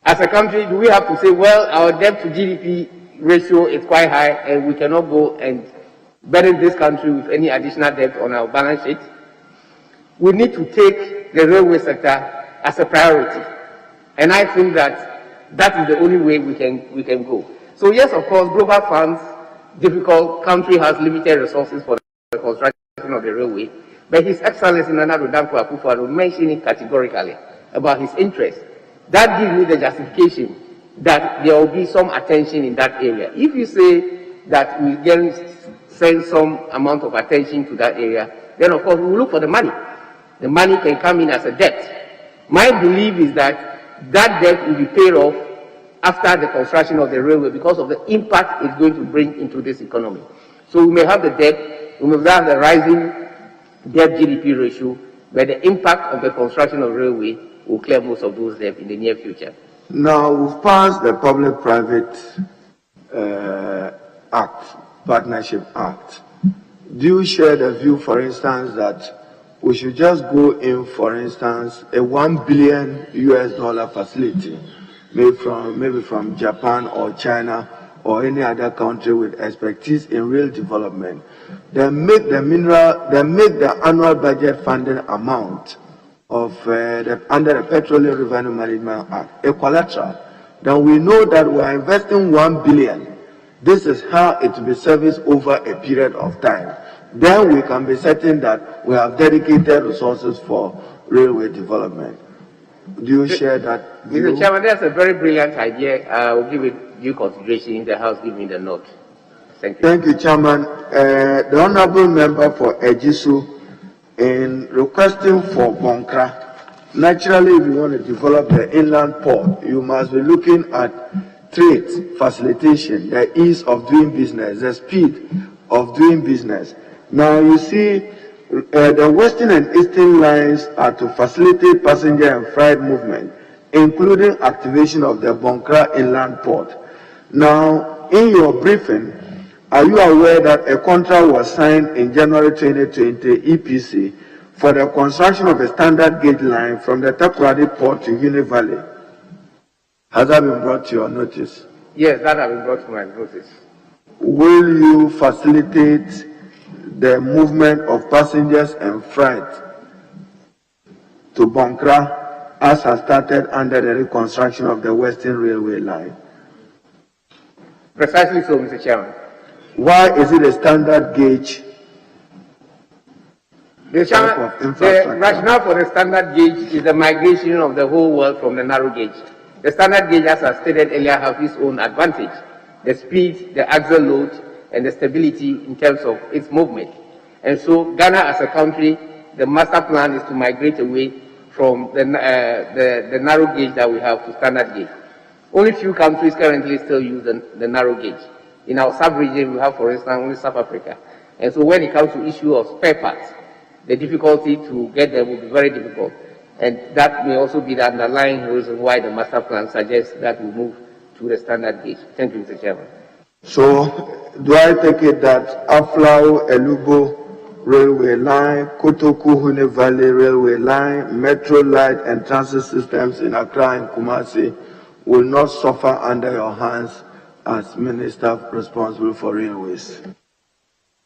As a country, do we have to say, well, our debt to GDP ratio is quite high and we cannot go and burden this country with any additional debt on our balance sheet? We need to take the railway sector as a priority. And I think that that is the only way we can go. So yes, of course, global funds, difficult, country has limited resources for the construction of the railway. But His Excellency Nana Addo Dankwa Akufo-Addo mentioned it categorically about his interest. That gives me the justification that there will be some attention in that area. If you say that we can send some amount of attention to that area, then of course we will look for the money. The money can come in as a debt. My belief is that that debt will be paid off after the construction of the railway because of the impact it's going to bring into this economy. So we may have the debt, we may have the rising debt GDP ratio, but the impact of the construction of railway will clear most of those debts in the near future. Now, we've passed the Public-Private Partnership Act. Do you share the view, for instance, that we should just go in, for instance, a $1 billion facility, maybe from Japan or China or any other country with expertise in rail development, then make the annual budget funding amount of under the Petroleum Revenue Management Act a collateral? Then we know that we are investing $1 billion. This is how it will be serviced over a period of time. Then we can be certain that we have dedicated resources for railway development. Do you share that view? Mr. Chairman, that's a very brilliant idea. I will give it due consideration in the House. Give me the note. Thank you. Thank you, Chairman. The Honourable Member for Ejisu, in requesting for Bonkra, naturally, if you want to develop the inland port, you must be looking at trade facilitation, the ease of doing business, the speed of doing business. Now, you see, the western and eastern lines are to facilitate passenger and freight movement, including activation of the Bonkra inland port. Now, in your briefing, are you aware that a contract was signed in January 2020 EPC for the construction of a standard gauge line from the Takoradi port to Uni Valley? Has that been brought to your notice? Yes, that has been brought to my notice. Will you facilitate the movement of passengers and freight to Bonkra as has started under the reconstruction of the Western Railway line? Precisely so, Mr. Chairman. Why is it a standard gauge? The rationale for the standard gauge is the migration of the whole world from the narrow gauge. The standard gauge, as I stated earlier, has its own advantage: the speed, the axle load, and the stability in terms of its movement. And so Ghana as a country, the master plan is to migrate away from the narrow gauge that we have to standard gauge. Only few countries currently still use the narrow gauge. In our sub-region, we have, for instance, only South Africa. And so when it comes to issue of spare parts, the difficulty to get them will be very difficult. And that may also be the underlying reason why the master plan suggests that we move to the standard gauge. Thank you, Mr. Chairman. So, do I take it that Aflao Elubo Railway Line, Kotoku Hune Valley Railway Line, Metro Light and Transit Systems in Accra and Kumasi will not suffer under your hands as Minister responsible for railways?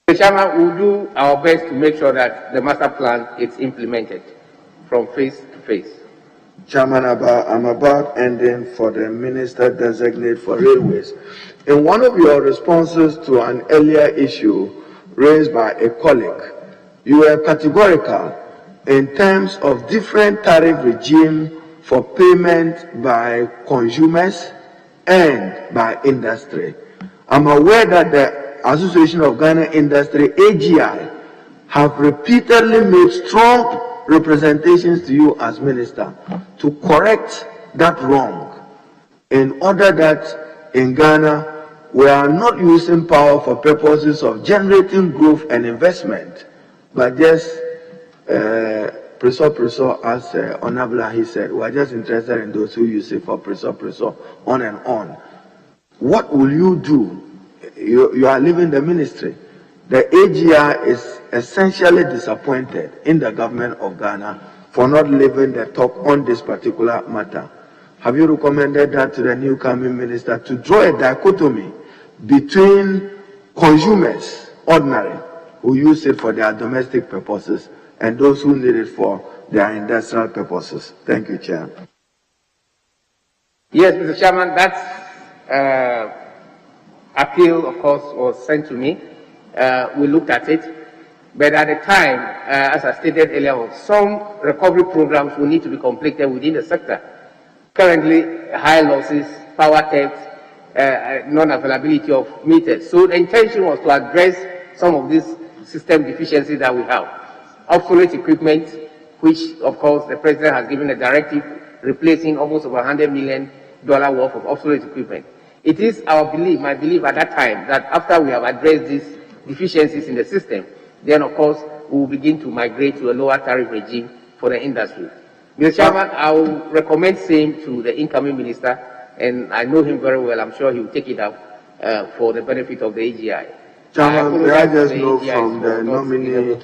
Mr. Chairman, we will do our best to make sure that the master plan is implemented from phase to phase. Chairman, I'm about ending for the Minister designate for railways. In one of your responses to an earlier issue raised by a colleague, you were categorical in terms of different tariff regime for payment by consumers and by industry. I'm aware that the Association of Ghana Industry, AGI, have repeatedly made strong representations to you as minister to correct that wrong, in order that in Ghana we are not using power for purposes of generating growth and investment, but just preso, as Honorable he said, we are just interested in those who use it for preso, on and on. What will you do? You are leaving the ministry. The AGI is essentially disappointed in the government of Ghana for not leaving the talk on this particular matter. Have you recommended that to the new coming minister to draw a dichotomy between consumers, ordinary, who use it for their domestic purposes, and those who need it for their industrial purposes? Thank you, Chair. Yes, Mr. Chairman, that appeal, of course, was sent to me. We looked at it, but at the time, as I stated earlier, some recovery programs will need to be completed within the sector. Currently, high losses, power theft, non-availability of meters. So the intention was to address some of these system deficiencies that we have. Obsolete equipment, which of course the President has given a directive replacing almost over $100 million worth of obsolete equipment. It is our belief, my belief at that time, that after we have addressed these deficiencies in the system, then of course we will begin to migrate to a lower tariff regime for the industry. Mr. Chairman, I will recommend same to the incoming minister, and I know him very well. I'm sure he will take it up for the benefit of the AGI. Chairman, may I just know from the nominee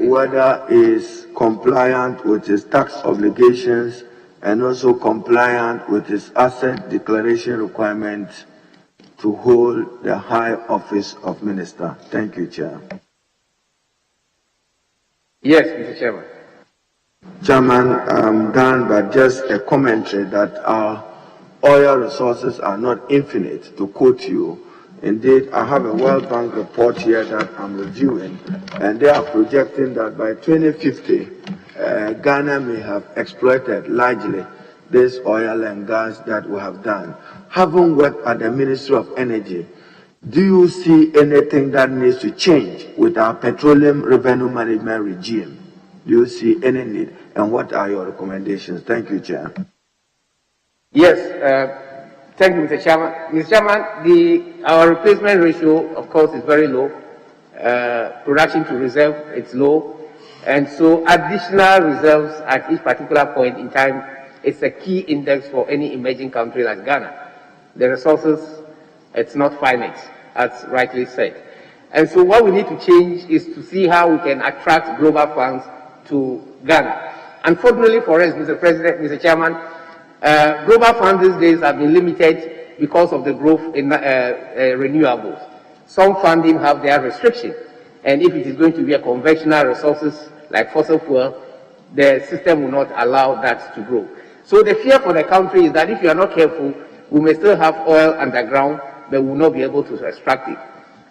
whether is compliant with his tax obligations and also compliant with his asset declaration requirements to hold the high office of minister? Thank you, Chair. Yes, Mr. Chairman. Chairman, I'm done, but just a commentary that our oil resources are not infinite, to quote you. Indeed, I have a World Bank report here that I'm reviewing, and they are projecting that by 2050, Ghana may have exploited largely this oil and gas that we have done. Having worked at the Ministry of Energy, do you see anything that needs to change with our petroleum revenue management regime? Do you see any need? And what are your recommendations? Thank you, Chair. Yes, thank you, Mr. Chairman. Mr. Chairman, our replacement ratio, of course, is very low. Production to reserve, it's low. And so additional reserves at each particular point in time is a key index for any emerging country like Ghana. The resources, it's not finite, as rightly said. And so what we need to change is to see how we can attract global funds to Ghana. Unfortunately for us, Mr. President, Mr. Chairman, global funds these days have been limited because of the growth in renewables. Some funding have their restrictions, and if it is going to be a conventional resources like fossil fuel, the system will not allow that to grow. So the fear for the country is that if you are not careful, we may still have oil underground, but we will not be able to extract it.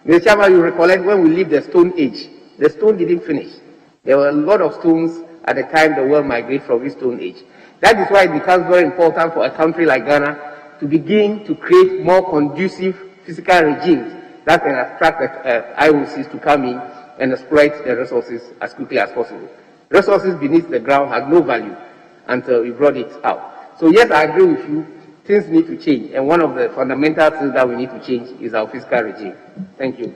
Mr. Chairman, you recollect when we leave the Stone Age, the stone didn't finish. There were a lot of stones at the time the world migrated from this Stone Age. That is why it becomes very important for a country like Ghana to begin to create more conducive physical regimes that can attract the IOCs to come in and exploit the resources as quickly as possible. Resources beneath the ground have no value until we brought it out. So yes, I agree with you, things need to change, and one of the fundamental things that we need to change is our fiscal regime. Thank you.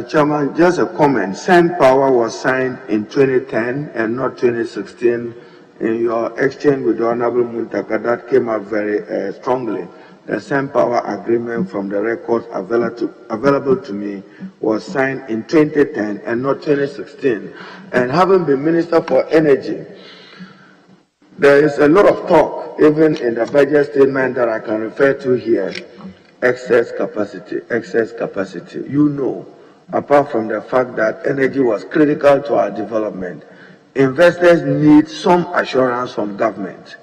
Chairman, just a comment. Sand Power was signed in 2010 and not 2016. In your exchange with the Honorable Muntaka, that came up very strongly. The Sand Power agreement, from the records available to me, was signed in 2010 and not 2016. And having been Minister for Energy, there is a lot of talk, even in the budget statement that I can refer to here, excess capacity, excess capacity. You know, apart from the fact that energy was critical to our development, investors need some assurance from government.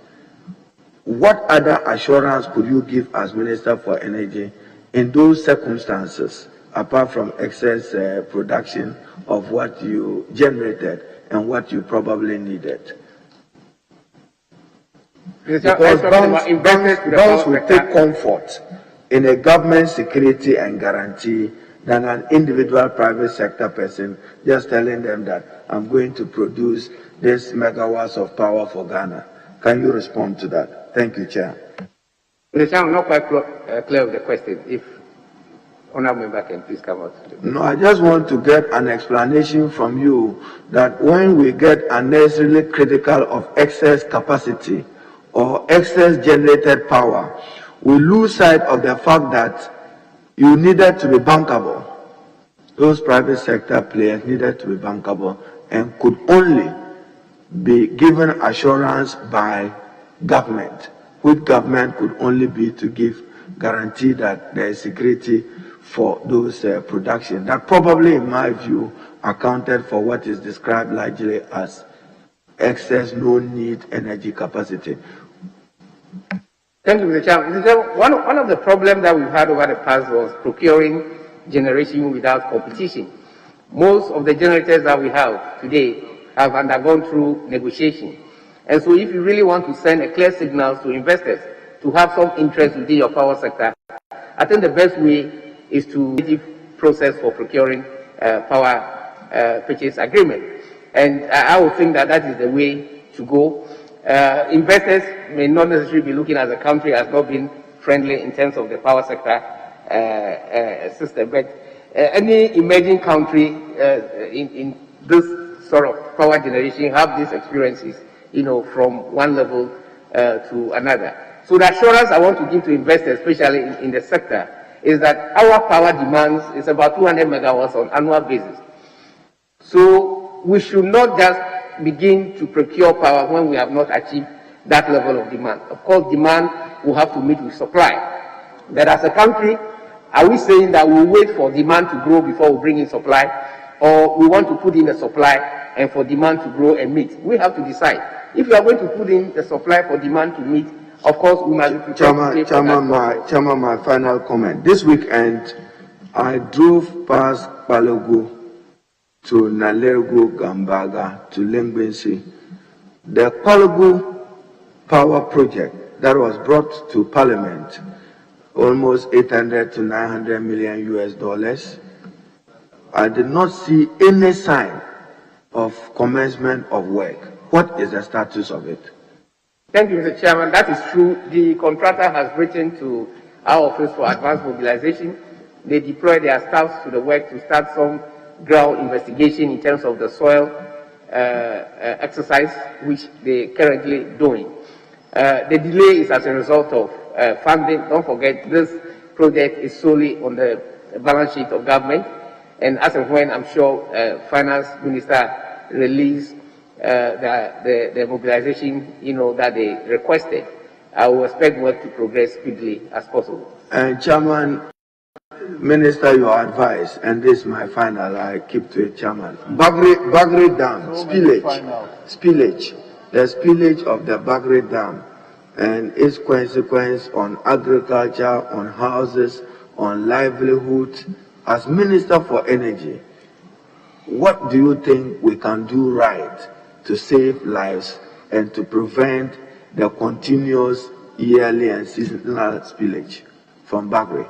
What other assurance could you give as Minister for Energy in those circumstances, apart from excess production of what you generated and what you probably needed? Because banks will take comfort in a government security and guarantee than an individual private sector person just telling them that I'm going to produce this megawatts of power for Ghana. Can you respond to that? Thank you, Chair. Mr. Chairman, I'm not quite clear with the question. If honourable member can please come out. No, I just want to get an explanation from you that when we get unnecessarily critical of excess capacity or excess generated power, we lose sight of the fact that you needed to be bankable. Those private sector players needed to be bankable and could only be given assurance by government, which government could only be to give guarantee that there is security for those production. That probably, in my view, accounted for what is described largely as excess no-need energy capacity. Thank you, Mr. Chairman. One of the problems that we've had over the past was procuring generation without competition. Most of the generators that we have today have undergone through negotiation. And so if you really want to send a clear signal to investors to have some interest within your power sector, I think the best way is to process for procuring power purchase agreement. And I would think that that is the way to go. Investors may not necessarily be looking at the country as not being friendly in terms of the power sector system, but any emerging country in this sort of power generation have these experiences, from one level to another. So the assurance I want to give to investors, especially in the sector, is that our power demands is about 200 megawatts on annual basis. So we should not just begin to procure power when we have not achieved that level of demand. Of course, demand will have to meet with supply. But as a country, are we saying that we'll wait for demand to grow before we bring in supply, or we want to put in the supply and for demand to grow and meet? We have to decide. If you are going to put in the supply for demand to meet, of course, we must be prepared. Chairman, my final comment. This weekend, I drove past Balogu to Nalergo, Gambaga, to Lengbensi. The Balogu power project that was brought to Parliament, almost 800 to 900 million US dollars. I did not see any sign of commencement of work. What is the status of it? Thank you, Mr. Chairman. That is true. The contractor has written to our Office for Advanced Mobilization. They deploy their staffs to the work to start some ground investigation in terms of the soil exercise, which they currently doing. The delay is as a result of funding. Don't forget, this project is solely on the balance sheet of government. And as and when, I'm sure, Finance Minister released the mobilization, that they requested, I will expect work to progress quickly as possible. Chairman, Minister, your advice, and this is my final, I keep to it, Chairman. Bagre Dam, spillage, the spillage of the Bagre Dam and its consequence on agriculture, on houses, on livelihood. As Minister for Energy, what do you think we can do right to save lives and to prevent the continuous yearly and seasonal spillage from Bagre?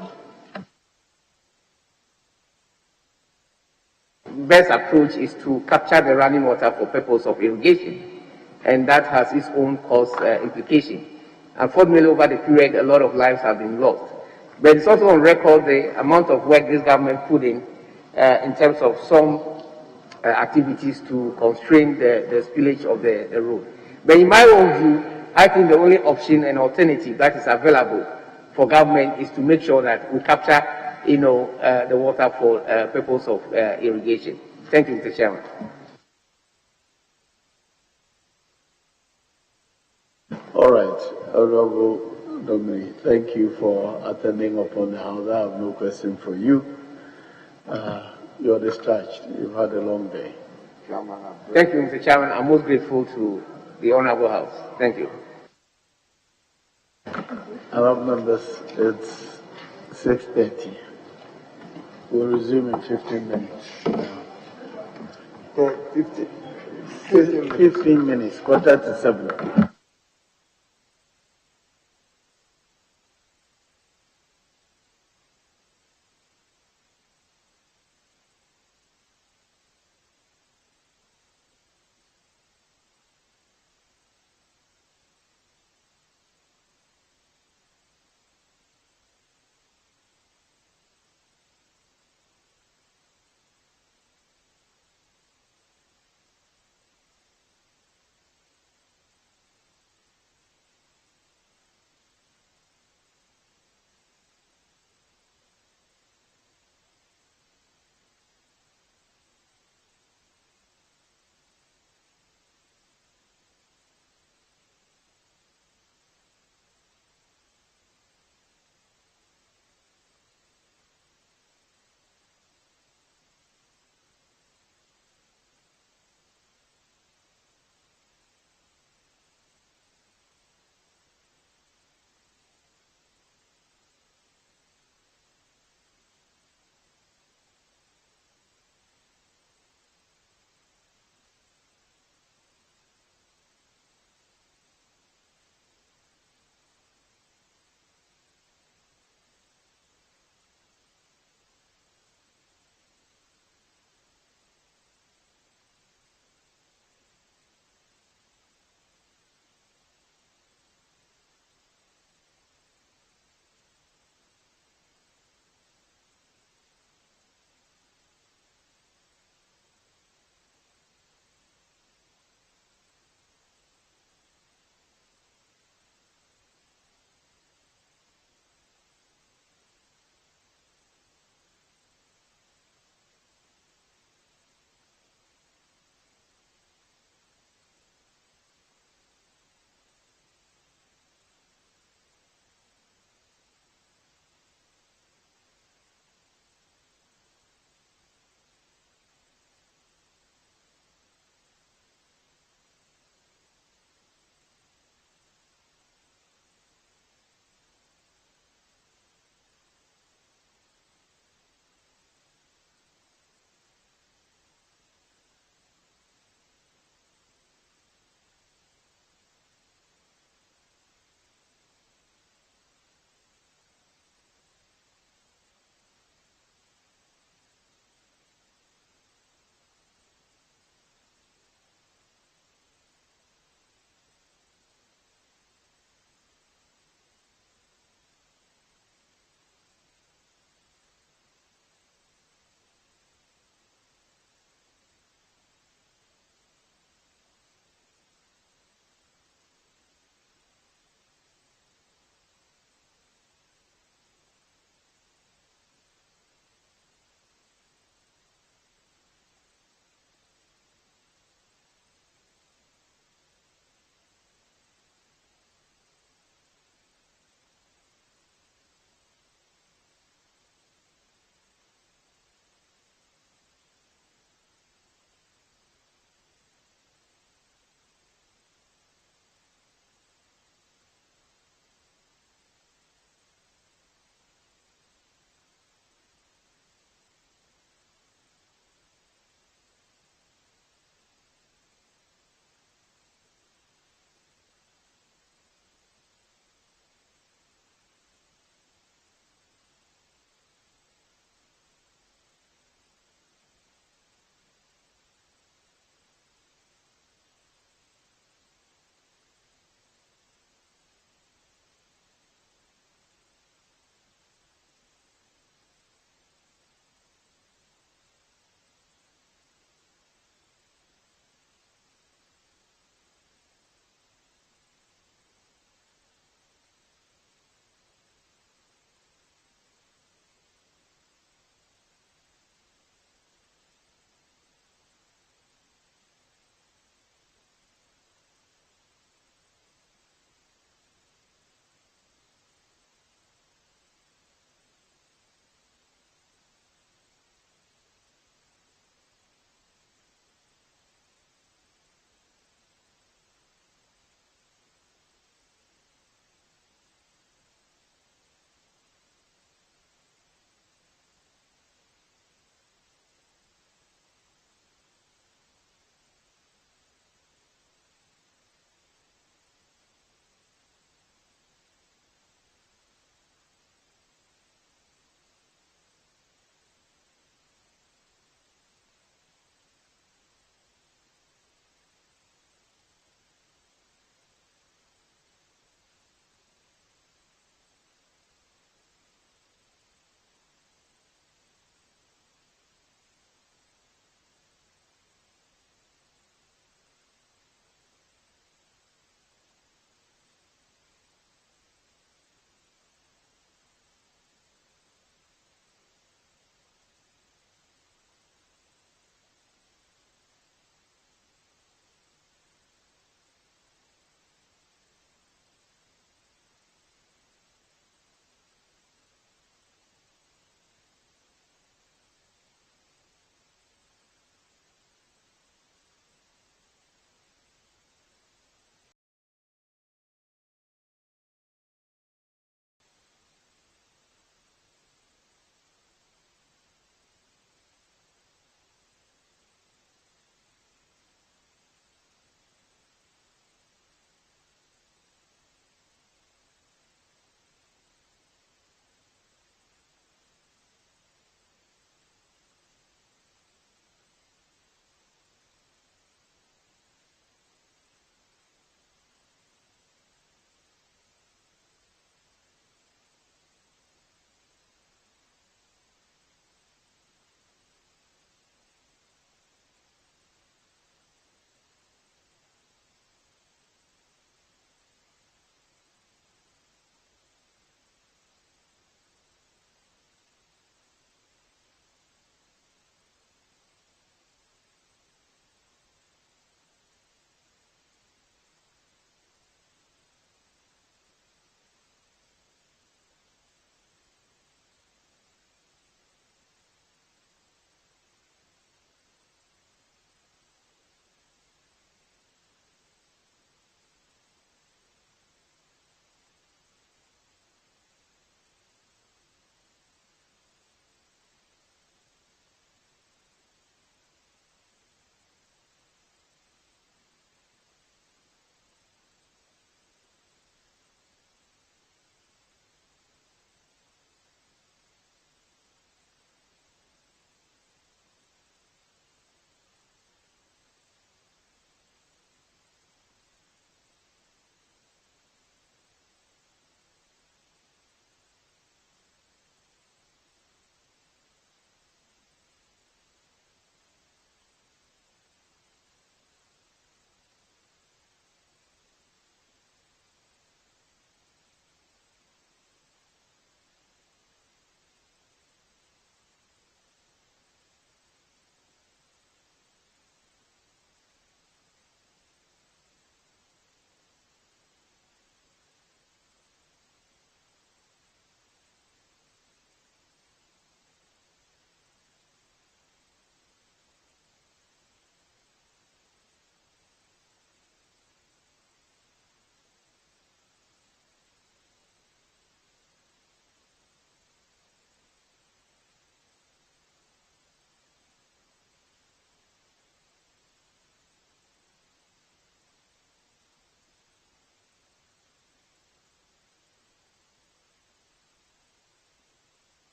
Best approach is to capture the running water for purpose of irrigation, and that has its own cost implication. Unfortunately, over the period, a lot of lives have been lost. But it's also on record the amount of work this government put in terms of some activities to constrain the spillage of the road. But in my own view, I think the only option and alternative that is available for government is to make sure that we capture, the water for purpose of irrigation. Thank you, Mr. Chairman. All right, Honorable Dominic, thank you for attending upon the House. I have no question for you. You're discharged. You've had a long day. Thank you, Mr. Chairman. I'm most grateful to the Honorable House. Thank you. Honorable members, it's 6:30. We'll resume in 15 minutes. 15 minutes, 6:15, 15 minutes, 7:15.